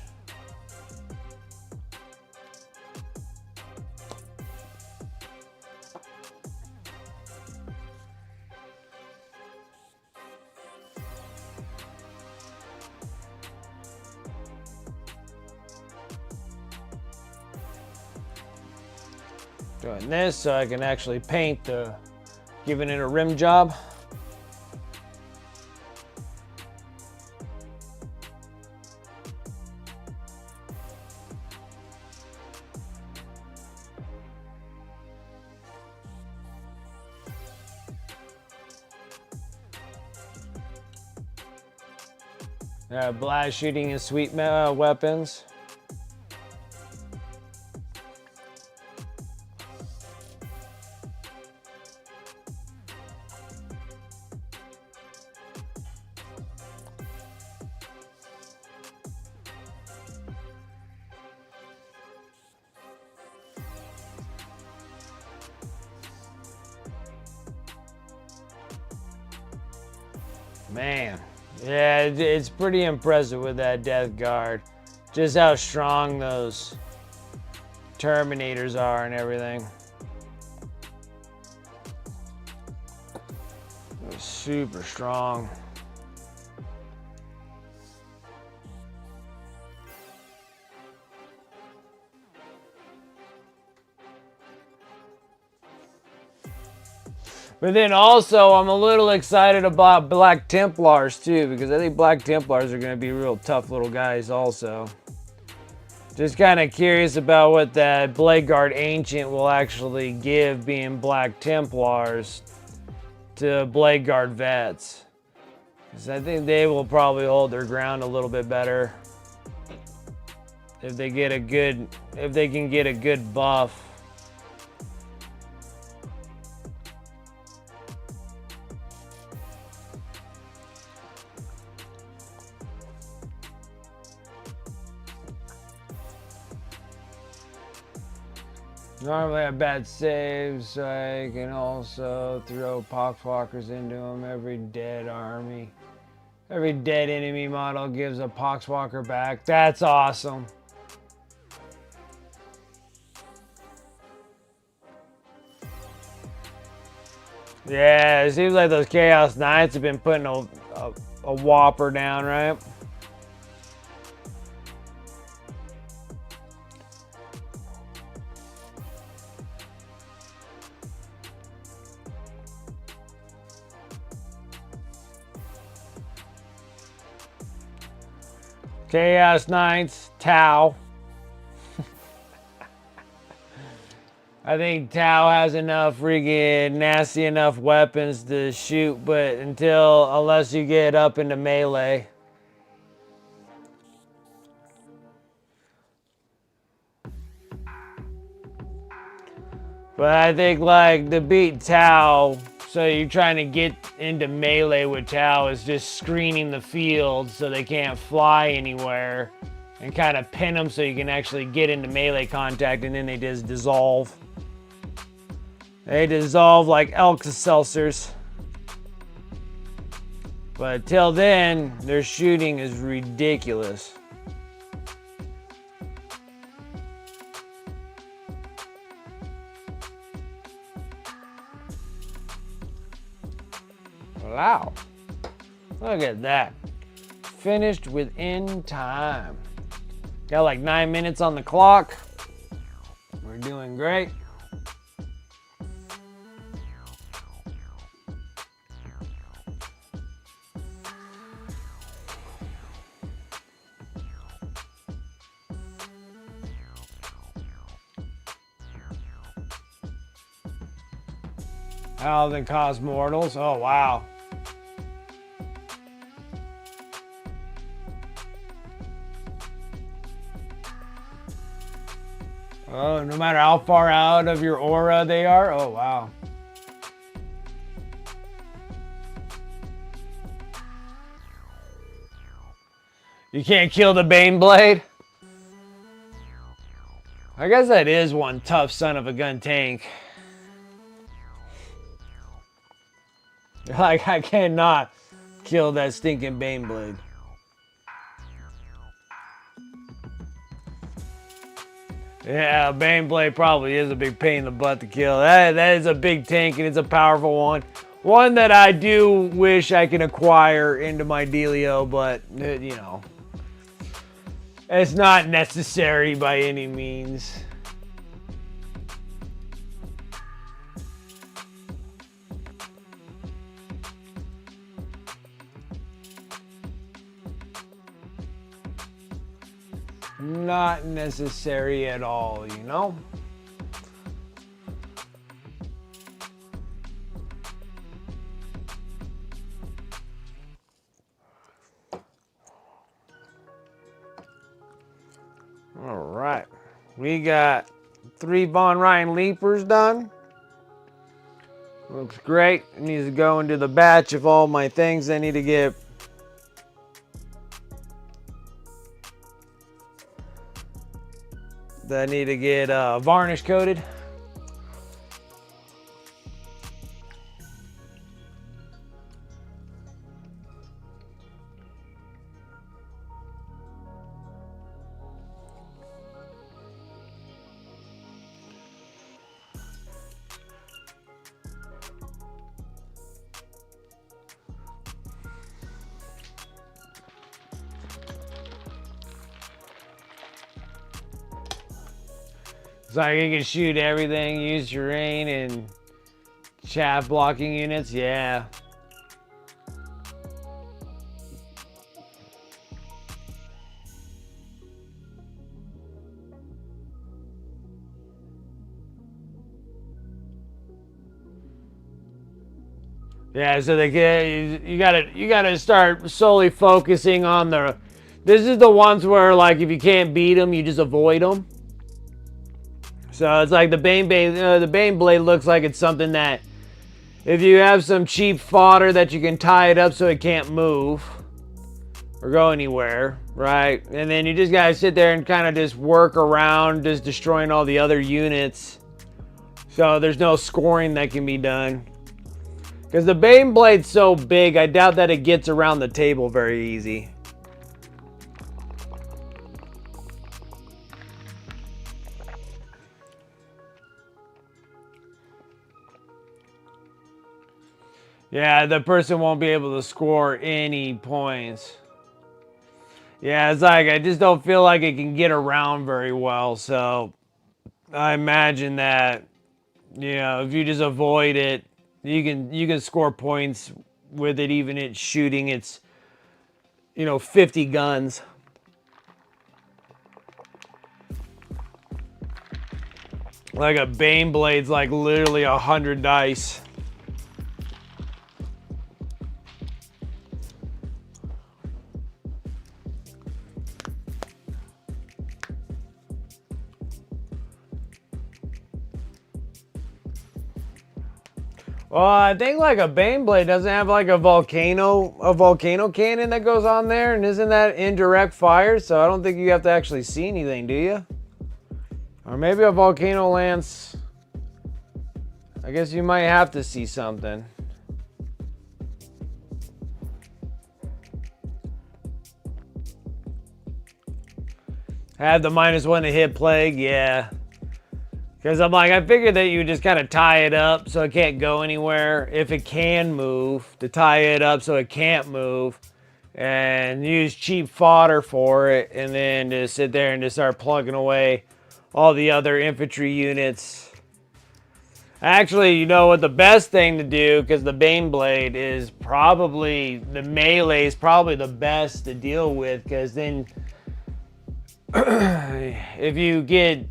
Doing this so I can actually paint giving it a rim job. Blast shooting and sweep weapons. Man. Yeah, it's pretty impressive with that Death Guard. Just how strong those Terminators are and everything. They're super strong. But then also, I'm a little excited about Black Templars too, because I think Black Templars are going to be real tough little guys also. Just kind of curious about what that Blade Guard Ancient will actually give being Black Templars to Blade Guard Vets. Because I think they will probably hold their ground a little bit better if they get a good, if they can get a good buff. Normally I have bad saves, so I can also throw Poxwalkers into them. Every dead army, every dead enemy model gives a Poxwalker back. That's awesome. Yeah, it seems like those Chaos Knights have been putting a whopper down, right? Chaos Knights, Tau. I think Tau has enough friggin' nasty enough weapons to shoot, but unless you get up into melee. But I think like to beat Tau, so you're trying to get into melee with Tau is just screening the field so they can't fly anywhere and kind of pin them so you can actually get into melee contact, and then they just dissolve. They dissolve like Alka-Seltzers. But till then, their shooting is ridiculous. Wow. Look at that. Finished within time. Got like 9 minutes on the clock. We're doing great. Thousand cost mortals. Oh, wow. Oh, no matter how far out of your aura they are? Oh, wow. You can't kill the Baneblade? I guess that is one tough son of a gun tank. Like, I cannot kill that stinking Baneblade. Yeah, Baneblade probably is a big pain in the butt to kill. That is a big tank, and it's a powerful one. One that I do wish I can acquire into my dealio, but, you know, it's not necessary by any means. Not necessary at all, you know? All right. We got 3 Von Ryan Leapers done. Looks great. It needs to go into the batch of all my things I need to get. That I need to get varnish coated. It's like it can shoot everything, use terrain and chaff blocking units. Yeah. Yeah, so they get you gotta start slowly focusing on the. This is the ones where like if you can't beat them, you just avoid them. So it's like the Bane Blade looks like it's something that if you have some cheap fodder that you can tie it up so it can't move or go anywhere, right? And then you just gotta sit there and kind of just work around, just destroying all the other units. So there's no scoring that can be done. Because the Bane Blade's so big, I doubt that it gets around the table very easy. Yeah, the person won't be able to score any points. Yeah, it's like, I just don't feel like it can get around very well, so I imagine that, you know, if you just avoid it, you can score points with it, even it shooting its, 50 guns. Like a Bane Blade's like literally 100 dice. Well, I think like a Bane Blade doesn't have like a volcano cannon that goes on there, and isn't that indirect fire? So I don't think you have to actually see anything, do you? Or maybe a volcano lance. I guess you might have to see something. Have the -1 to hit plague, yeah. Because I'm like, I figured that you would just kind of tie it up so it can't go anywhere. If it can move, to tie it up so it can't move. And use cheap fodder for it. And then just sit there and just start plugging away all the other infantry units. Actually, you know what the best thing to do, because the Bane Blade is probably, the melee is probably the best to deal with. Because then, if you get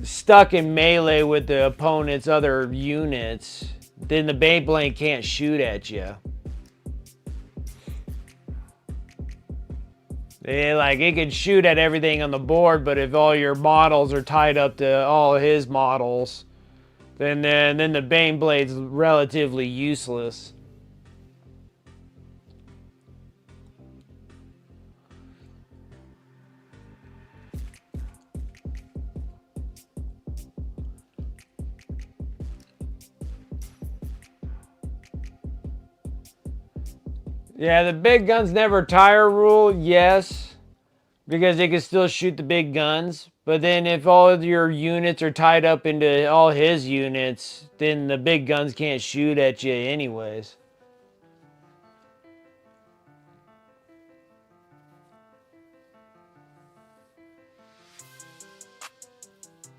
stuck in melee with the opponent's other units, then the Bane Blade can't shoot at you. Yeah, like it can shoot at everything on the board, but if all your models are tied up to all his models, then the Bane Blade's relatively useless. Yeah, the big guns never tire rule, yes, because they can still shoot the big guns. But then if all of your units are tied up into all his units, then the big guns can't shoot at you anyways.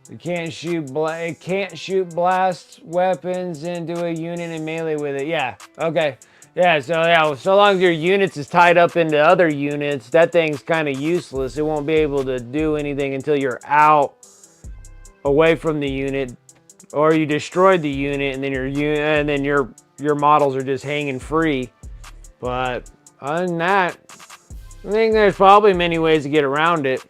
It can't shoot blast weapons into a unit in melee with it. Yeah, okay. Yeah, so long as your units is tied up into other units, that thing's kind of useless. It won't be able to do anything until you're out away from the unit, or you destroyed the unit, and then your models are just hanging free. But other than that, I think there's probably many ways to get around it.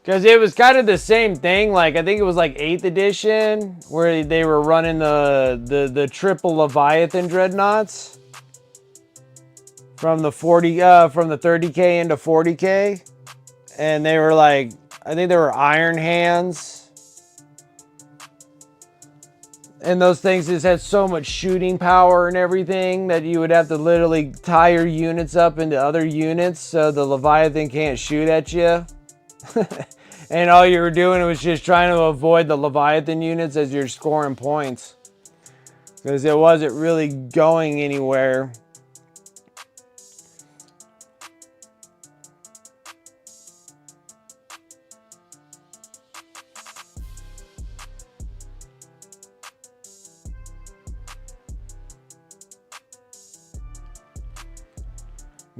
Because it was kind of the same thing, like I think it was like 8th edition, where they were running the triple Leviathan dreadnoughts from the 30k into 40k, and they were like, I think they were Iron Hands, and those things just had so much shooting power and everything that you would have to literally tie your units up into other units so the Leviathan can't shoot at you. And all you were doing was just trying to avoid the Leviathan units as you're scoring points. Because it wasn't really going anywhere.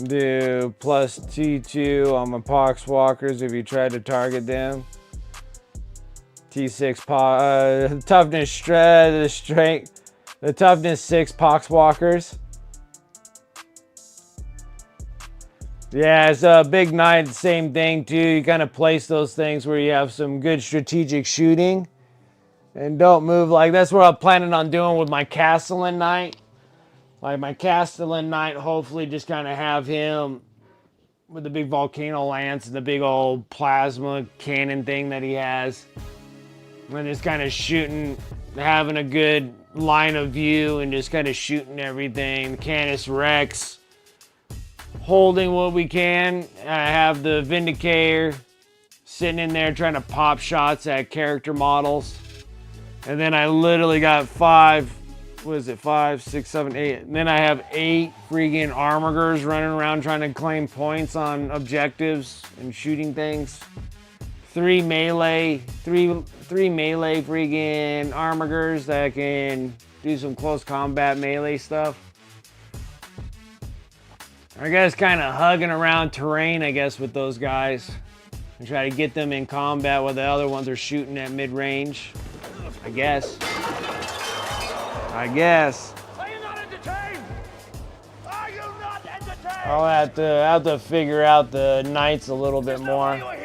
Do plus T2 on my poxwalkers if you try to target them. T6 toughness strength, the toughness 6 poxwalkers. Yeah, it's a big knight, same thing too. You kind of place those things where you have some good strategic shooting. And don't move like that's what I'm planning on doing with my Castellan knight. Like my Castellan knight, hopefully just kind of have him with the big volcano lance and the big old plasma cannon thing that he has. And just kind of shooting, having a good line of view and just kind of shooting everything. Canis Rex, holding what we can. I have the Vindicator sitting in there trying to pop shots at character models. And then I literally got 5, what is it, 5, 6, 7, 8. And then I have 8 freaking armigers running around trying to claim points on objectives and shooting things. 3 melee freaking armigers that can do some close combat melee stuff. I guess kind of hugging around terrain, I guess, with those guys. And try to get them in combat while the other ones are shooting at mid-range. I guess. Are you not entertained? Are you not entertained? I'll have to figure out the knights a little bit more. You were here?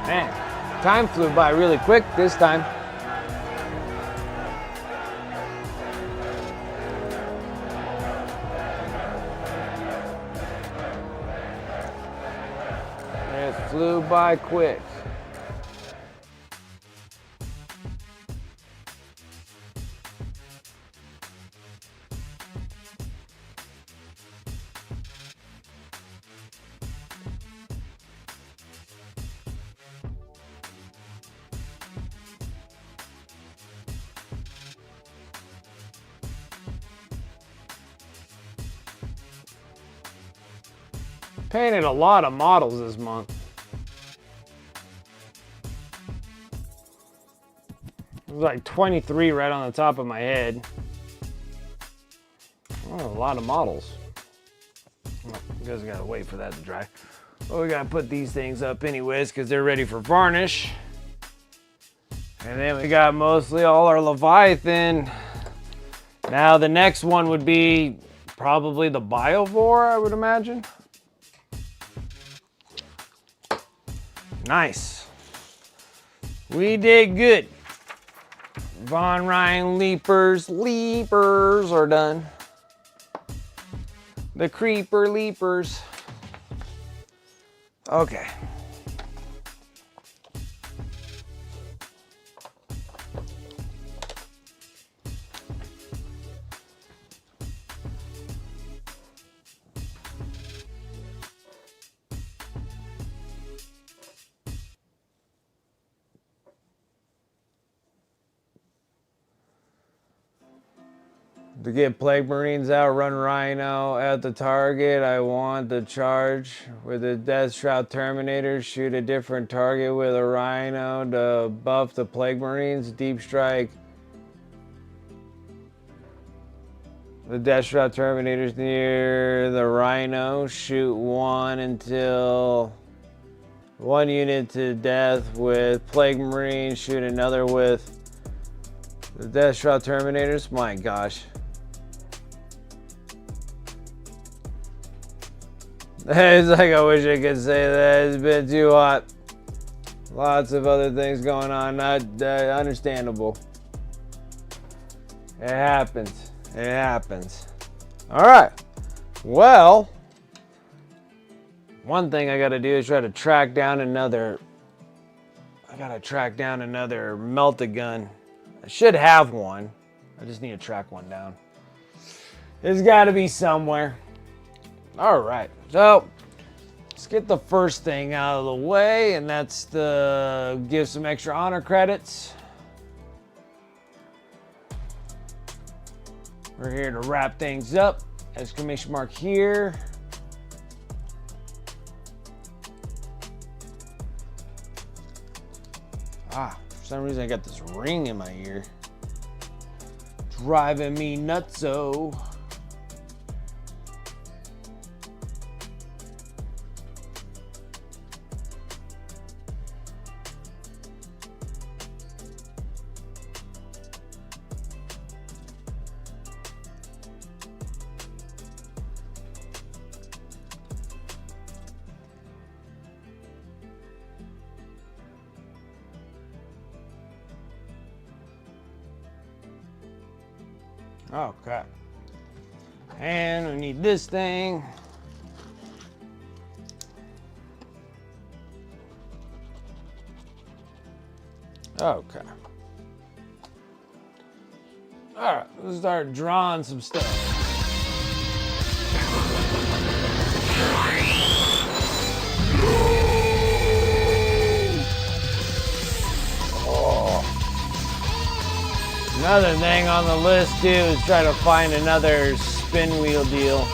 Man, time flew by really quick this time. It flew by quick. Painted a lot of models this month. It was like 23 right on the top of my head. Oh, a lot of models. Oh, you guys gotta wait for that to dry. Well, we gotta put these things up anyways because they're ready for varnish. And then we got mostly all our Leviathan. Now the next one would be probably the Biovore, I would imagine. Nice. We did good. Von Ryan leapers are done. The creeper leapers. Okay. To get Plague Marines out, run Rhino at the target. I want the charge with the Death Shroud Terminator. Shoot a different target with a Rhino to buff the Plague Marines. Deep Strike. The Death Shroud Terminator's near the Rhino. Shoot one until one unit to death with Plague Marines. Shoot another with the Death Shroud Terminators. My gosh. It's like I wish I could say that. It's been too hot. Lots of other things going on. Not understandable. It happens. It happens. All right. Well, one thing I got to do is try to track down another. I got to track down another Melt-A-Gun. I should have one. I just need to track one down. It's got to be somewhere. All right, so let's get the first thing out of the way, and that's to give some extra honor credits. We're here to wrap things up. Exclamation mark here. For some reason I got this ring in my ear. Driving me nutso. Okay. And we need this thing. Okay. All right, let's start drawing some stuff. Another thing on the list too is try to find another spin wheel deal.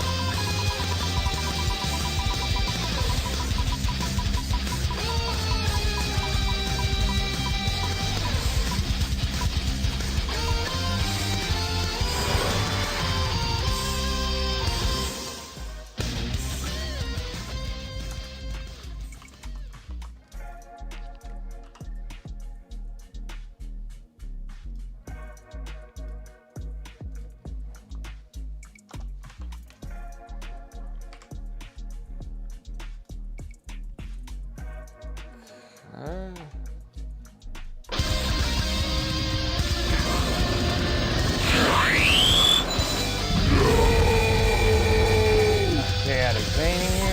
Chaotic painting here.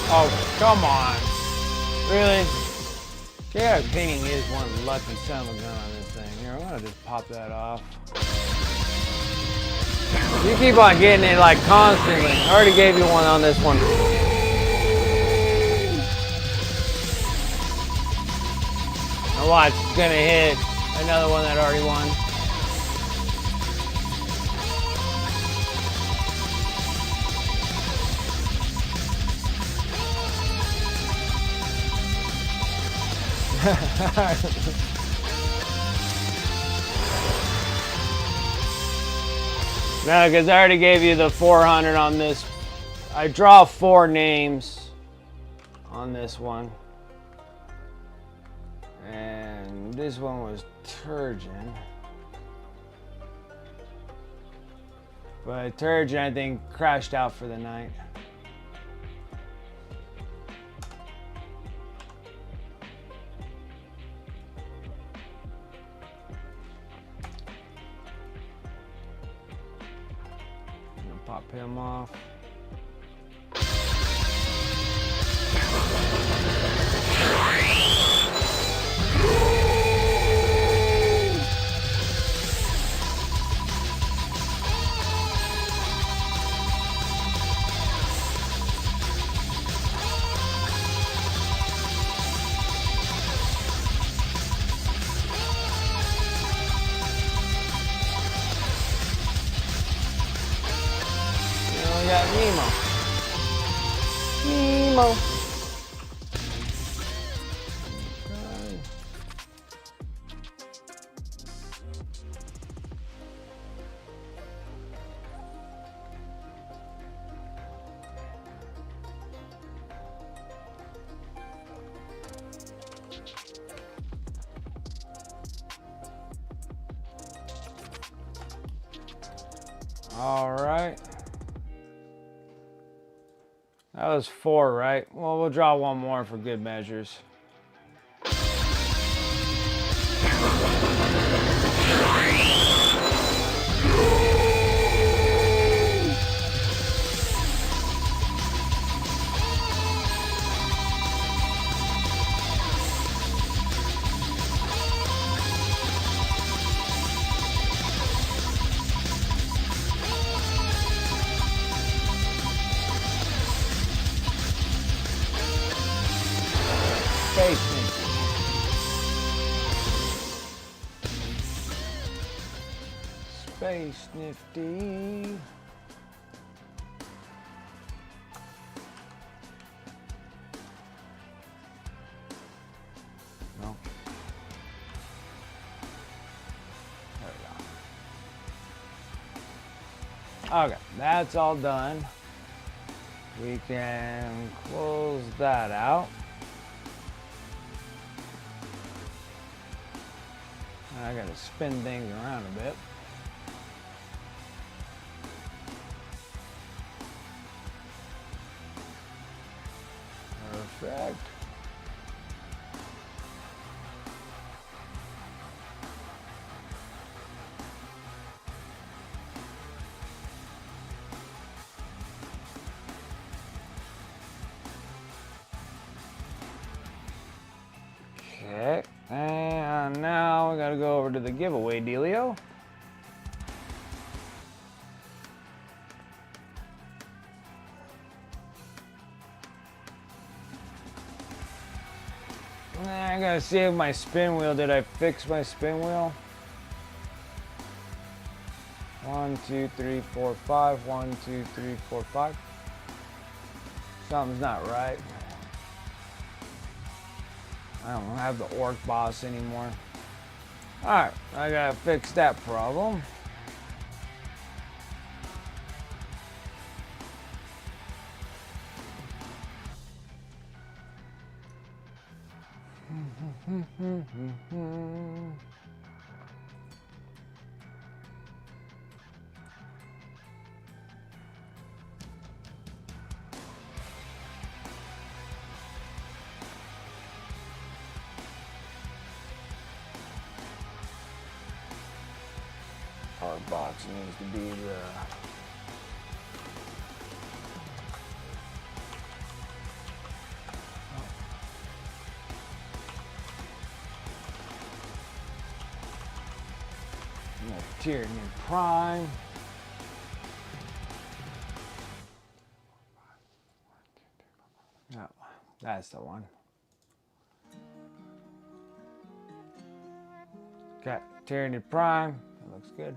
Oh, come on. Really? Yeah, painting is one lucky son of a gun on this thing. Here, I'm gonna just pop that off. You keep on getting it like constantly. I already gave you one on this one. Now watch, it's gonna hit another one that already won. No, because I already gave you the 400 on this. I draw 4 names on this one. And this one was Turgeon. But Turgeon, I think, crashed out for the night. Pop him off. We got Nemo. Nemo. All right. That was 4, right? Well, we'll draw one more for good measures. Space Nifty. No. There we go. Okay, that's all done. We can close that out. I gotta spin things around a bit. Perfect. Okay, and now we gotta go over to the giveaway dealio. I gotta see if my spin wheel, did I fix my spin wheel? 1, 2, 3, 4, 5. 1, 2, 3, 4, 5. Something's not right. I don't have the orc boss anymore. Alright, I gotta fix that problem. Our box needs to be the Tyranid Prime. No, that's the one. Okay, Tyranid Prime. That looks good.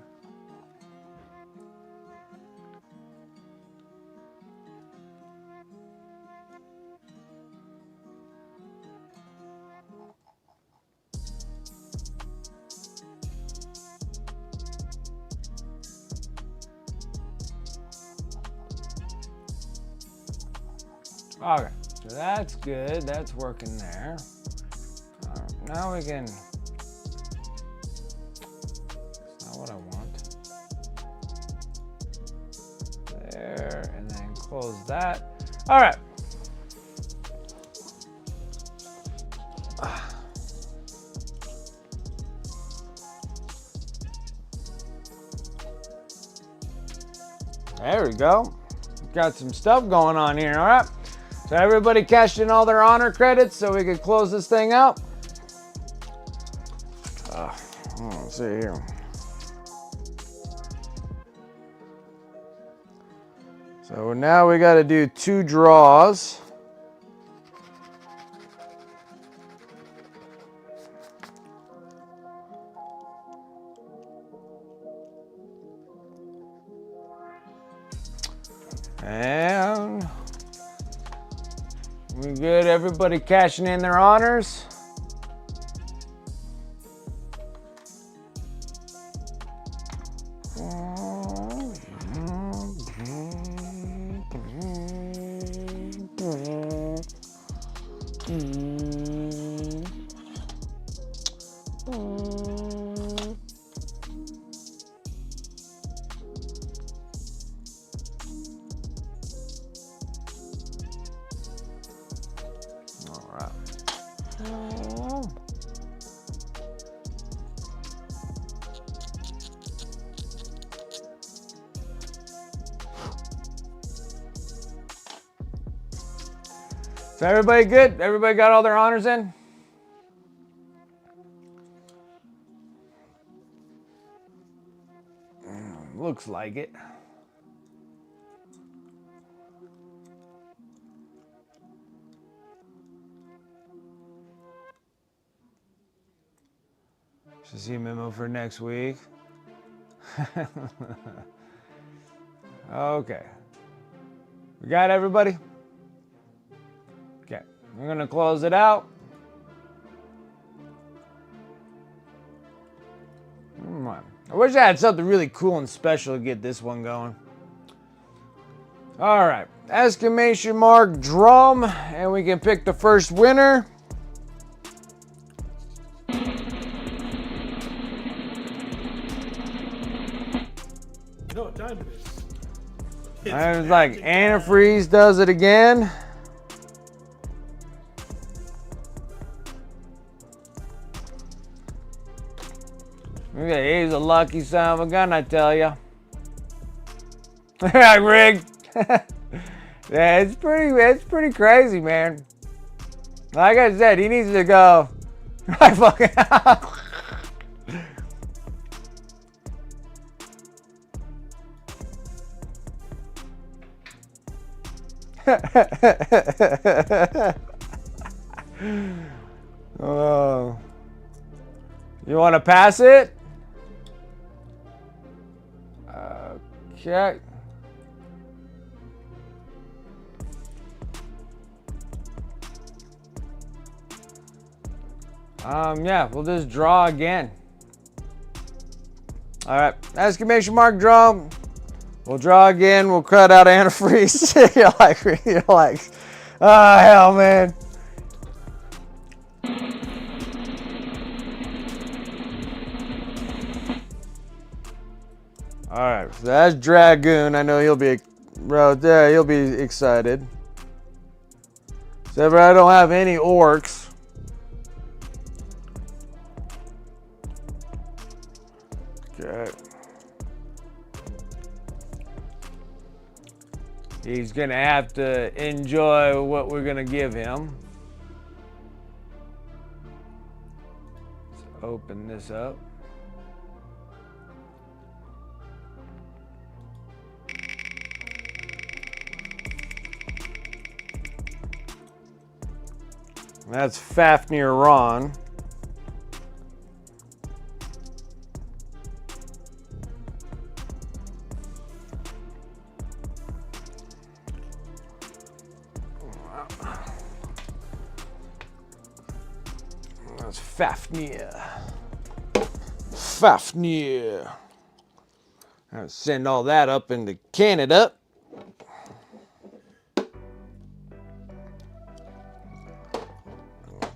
Okay, so that's good. That's working there. Now we can. That's not what I want. There, and then close that. All right. There we go. Got some stuff going on here. All right. So everybody cashed in all their honor credits so we could close this thing out. Let's see here. So now we got to do 2 draws. And we good, everybody cashing in their honors. So everybody good? Everybody got all their honors in? Looks like it. Should see a memo for next week. Okay. We got everybody? Okay. We're going to close it out. I wish I had something really cool and special to get this one going. All right. Exclamation mark drum. And we can pick the first winner. You know what time it is? I was like, antifreeze does it again. Okay, he's a lucky son of a gun, I tell ya. Rigged. Yeah, it's pretty crazy, man. Like I said, he needs to go. I fucking. Oh. You want to pass it? Okay. Yeah, we'll just draw again. All right, exclamation mark drum. We'll draw again. We'll cut out antifreeze. you're like, oh hell, man. All right, so that's Dragoon. I know he'll be right there. He'll be excited. Except for I don't have any orcs. Okay. He's gonna have to enjoy what we're gonna give him. Let's open this up. That's Fafnir Ron. That's Fafnir. Fafnir. I'll send all that up into Canada.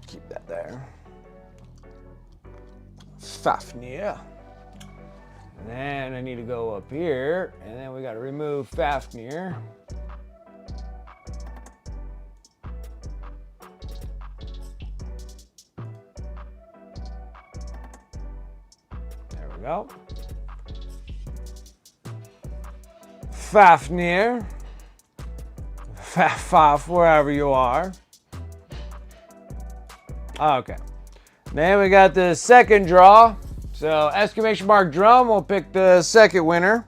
Keep that there. Fafnir. And then I need to go up here, and then we got to remove Fafnir. There we go. Fafnir. Faf, wherever you are. Okay. Then we got the second draw. So exclamation mark drum, we'll pick the second winner.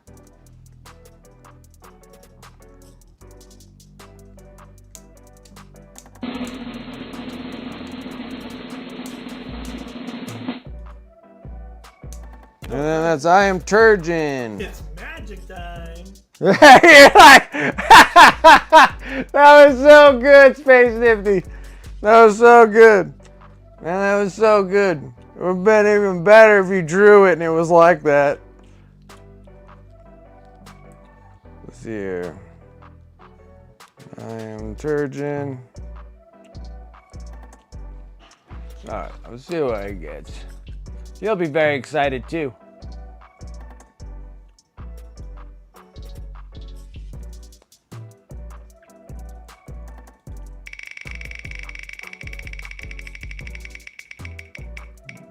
And then that's I am Turgeon. It's magic time. You're like, that was so good, Space Nifty. That was so good. Man, that was so good. It would have been even better if you drew it and it was like that. Let's see here. I am Turgeon. Alright, let's see what he gets. He'll be very excited too.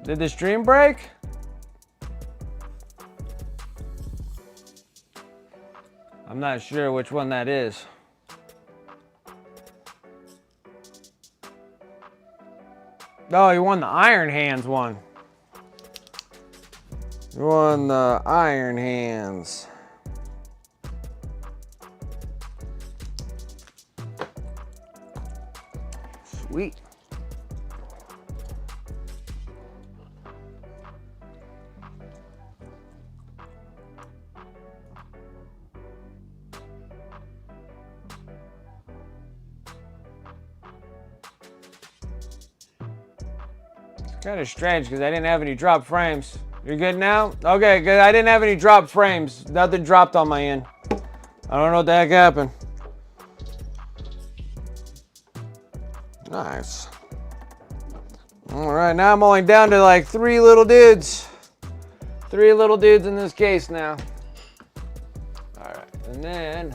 Did the stream break? I'm not sure which one that is. Oh, you won the Iron Hands one. You won the Iron Hands. Sweet. Kind of strange because I didn't have any drop frames. You're good now? Okay, good. I didn't have any drop frames. Nothing dropped on my end. I don't know what the heck happened. Nice. All right, now I'm only down to like 3 little dudes. 3 little dudes in this case now. All right, and then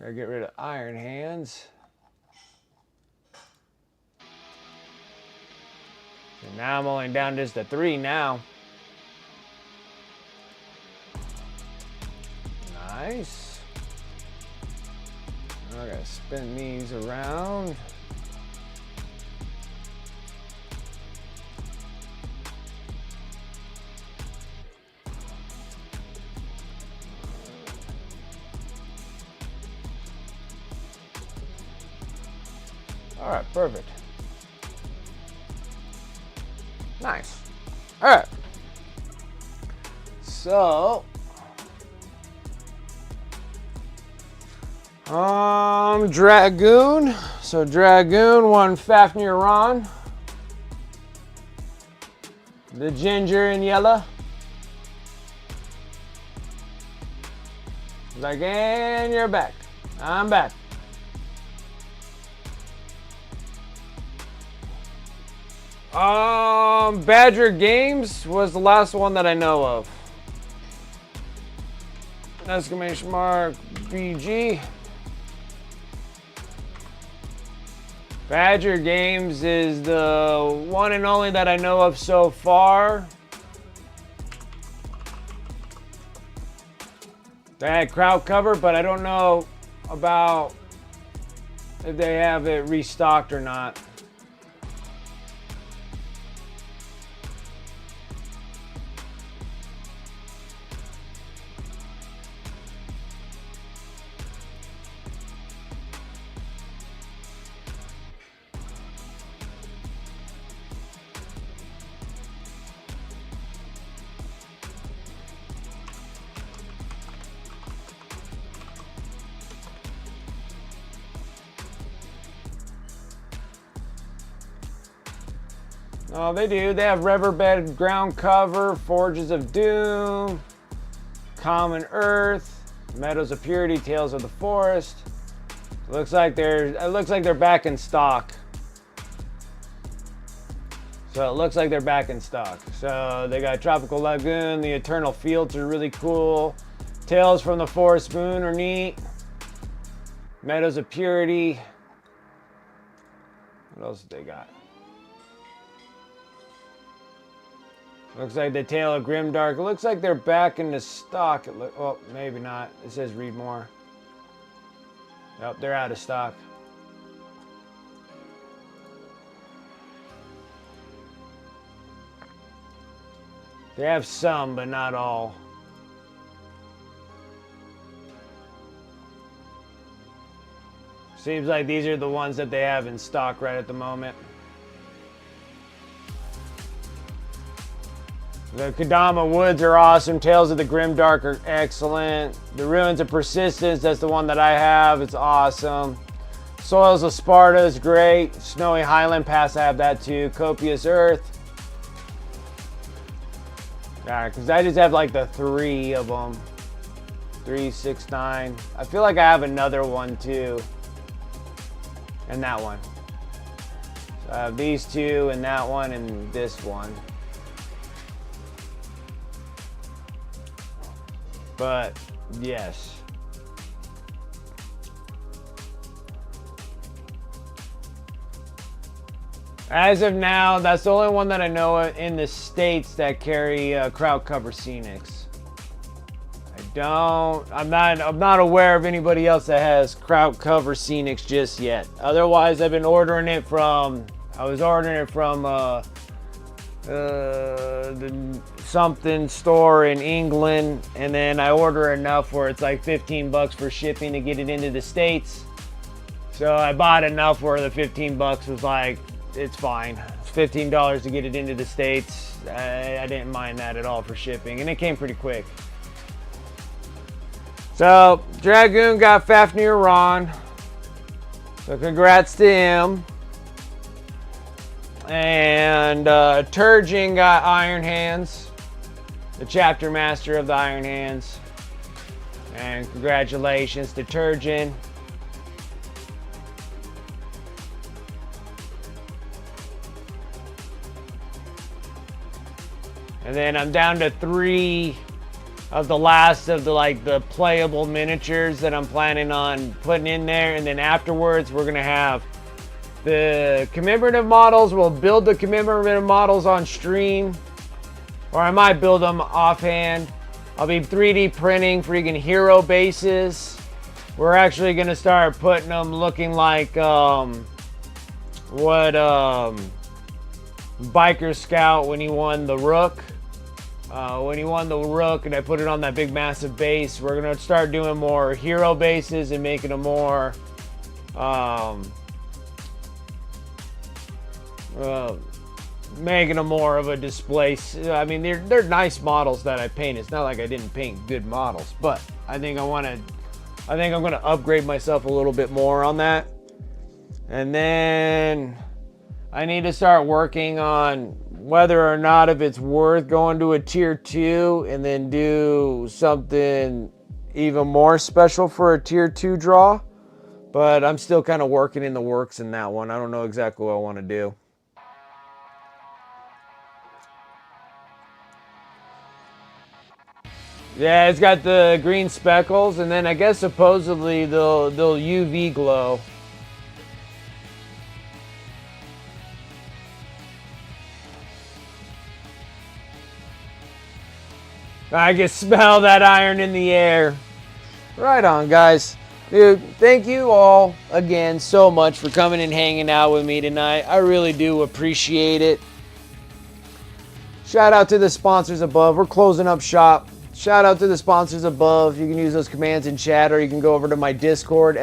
I get rid of Iron Hands. And now I'm only down just to 3 now. Nice. I gotta spin these around. All right, perfect. Nice. All right. So, Dragoon. So Dragoon won Fafnir Ron. The ginger and yellow. Like, and you're back. I'm back. Badger Games was the last one that I know of. Exclamation mark BG. Badger Games is the one and only that I know of so far. They had crowd cover, but I don't know about if they have it restocked or not. Oh, they do. They have Riverbed Ground Cover, Forges of Doom, Common Earth, Meadows of Purity, Tales of the Forest. It looks like they're back in stock. So it looks like they're back in stock. So they got Tropical Lagoon, the Eternal Fields are really cool. Tales from the Forest Moon are neat. Meadows of Purity. What else did they got? Looks like the Tale of Grimdark. It looks like they're back into stock. Well, maybe not. It says read more. Nope, they're out of stock. They have some, but not all. Seems like these are the ones that they have in stock right at the moment. The Kodama Woods are awesome. Tales of the Grimdark are excellent. The Ruins of Persistence, that's the one that I have. It's awesome. Soils of Sparta is great. Snowy Highland Pass, I have that too. Copious Earth. Alright, because I just have like the 3 of them. 3, 6, 9. I feel like I have another one too. And that one. So I have these 2 and that one and this one. But, yes. As of now, that's the only one that I know in the States that carry crowd cover Scenics. I'm not aware of anybody else that has crowd cover Scenics just yet. Otherwise, I've been ordering it from I was ordering it from the something store in England, and then I order enough where it's like 15 bucks for shipping to get it into the States. So I bought enough where the 15 bucks was like, it's fine. It's $15 to get it into the States. I didn't mind that at all for shipping, and it came pretty quick. So Dragoon got Fafnir Ron. So congrats to him. And Turgeon got Iron Hands, the chapter master of the Iron Hands. And congratulations to Turgeon. And then I'm down to 3 of the last of the playable miniatures that I'm planning on putting in there. And then afterwards, we're gonna have the commemorative models. We'll build the commemorative models on stream, or I might build them offhand. I'll be 3D printing freaking hero bases. We're actually gonna start putting them looking like Biker Scout when he won the Rook. When he won the Rook, and I put it on that big massive base. We're gonna start doing more hero bases and making them more of a display. I mean, they're nice models that I paint. It's not like I didn't paint good models, but I think I'm gonna upgrade myself a little bit more on that. And then I need to start working on whether or not if it's worth going to a tier 2 and then do something even more special for a tier 2 draw. But I'm still kind of working in the works in that one. I don't know exactly what I want to do. Yeah, it's got the green speckles, and then I guess supposedly they'll UV glow. I can smell that iron in the air. Right on, guys. Dude, thank you all again so much for coming and hanging out with me tonight. I really do appreciate it. Shout out to the sponsors above. We're closing up shop. Shout out to the sponsors above. You can use those commands in chat, or you can go over to my Discord,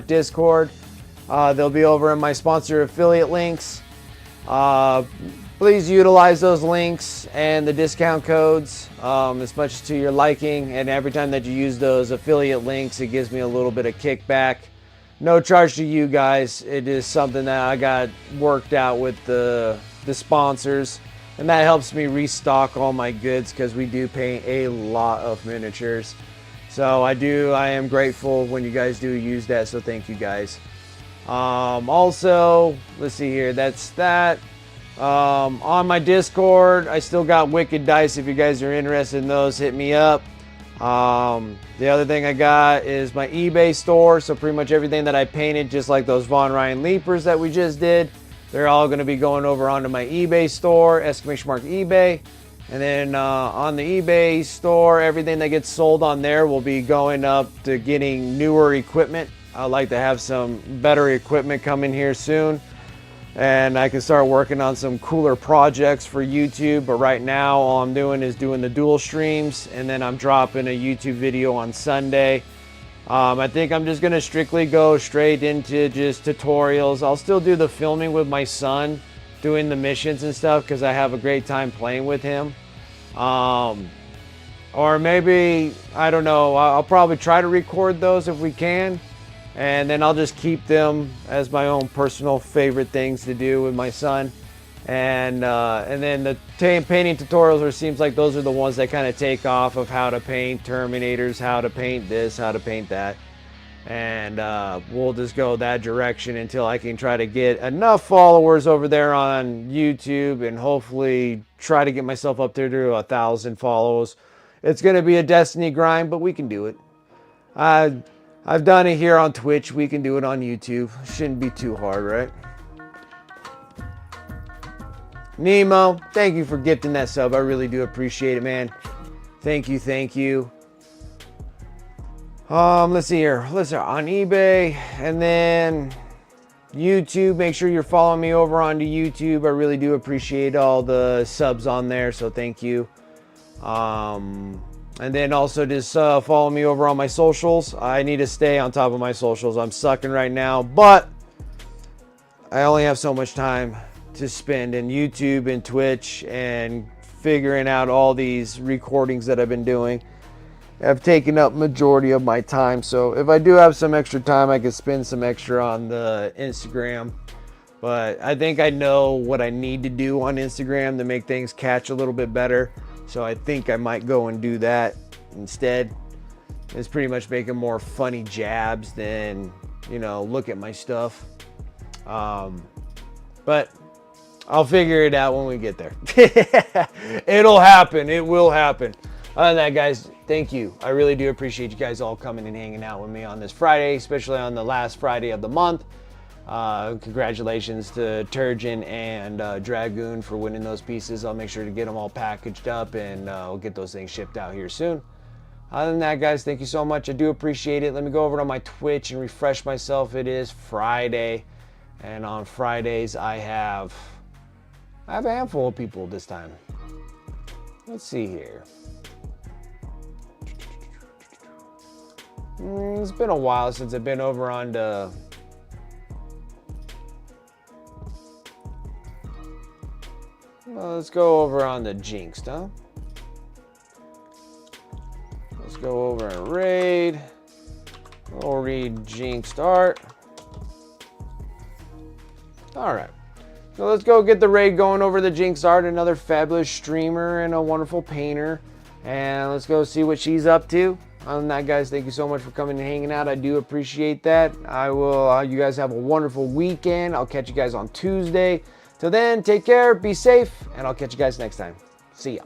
!Discord. They'll be over in my sponsor affiliate links. Please utilize those links and the discount codes as much to your liking. And every time that you use those affiliate links, it gives me a little bit of kickback. No charge to you guys. It is something that I got worked out with the sponsors. And that helps me restock all my goods because we do paint a lot of miniatures. So I am grateful when you guys do use that. So thank you guys. Also, let's see here. That's that. On my Discord, I still got Wicked Dice. If you guys are interested in those, hit me up. The other thing I got is my eBay store. So pretty much everything that I painted, just like those Von Ryan Leapers that we just did, they're all going to be going over onto my eBay store, !eBay. And then on the eBay store, everything that gets sold on there will be going up to getting newer equipment. I'd like to have some better equipment coming here soon. And I can start working on some cooler projects for YouTube. But right now, all I'm doing is doing the dual streams. And then I'm dropping a YouTube video on Sunday. I think I'm just going to strictly go straight into just tutorials. I'll still do the filming with my son, doing the missions and stuff, because I have a great time playing with him. Or maybe, I don't know, I'll probably try to record those if we can. And then I'll just keep them as my own personal favorite things to do with my son. And then the painting tutorials, it seems like those are the ones that kind of take off of how to paint Terminators, how to paint this, how to paint that. And we'll just go that direction until I can try to get enough followers over there on YouTube and hopefully try to get myself up there to 1,000 follows. It's going to be a destiny grind, but we can do it. I've done it here on Twitch. We can do it on YouTube. Shouldn't be too hard, right? Nemo, thank you for gifting that sub. I really do appreciate it, man. Thank you, thank you. Let's see here. Let's see, on eBay, and then YouTube, make sure you're following me over onto YouTube. I really do appreciate all the subs on there, so thank you. And then also just follow me over on my socials. I need to stay on top of my socials. I'm sucking right now, but I only have so much time to spend in YouTube and Twitch and figuring out all these recordings that I've been doing. Have taken up majority of my time, so if I do have some extra time, I can spend some extra on the Instagram. But I think I know what I need to do on Instagram to make things catch a little bit better, so I think I might go and do that instead. It's pretty much making more funny jabs than, you know, look at my stuff. But I'll figure it out when we get there. It'll happen. It will happen. Other than that, guys, thank you. I really do appreciate you guys all coming and hanging out with me on this Friday, especially on the last Friday of the month. Congratulations to Turgeon and Dragoon for winning those pieces. I'll make sure to get them all packaged up, and we'll get those things shipped out here soon. Other than that, guys, thank you so much. I do appreciate it. Let me go over to my Twitch and refresh myself. It is Friday, and on Fridays I have a handful of people this time. Let's see here. It's been a while since I've been over on the... Well, let's go over on the Jinxed, huh? Let's go over and raid. We'll read Jinxed art. Alright. So let's go get the raid going over the Jinxed art. Another fabulous streamer and a wonderful painter. And let's go see what she's up to. Other than that, guys, thank you so much for coming and hanging out. I do appreciate that. I will. You guys have a wonderful weekend. I'll catch you guys on Tuesday. Till then, take care, be safe, and I'll catch you guys next time. See ya.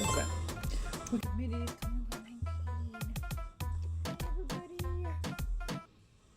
Okay. Look at me,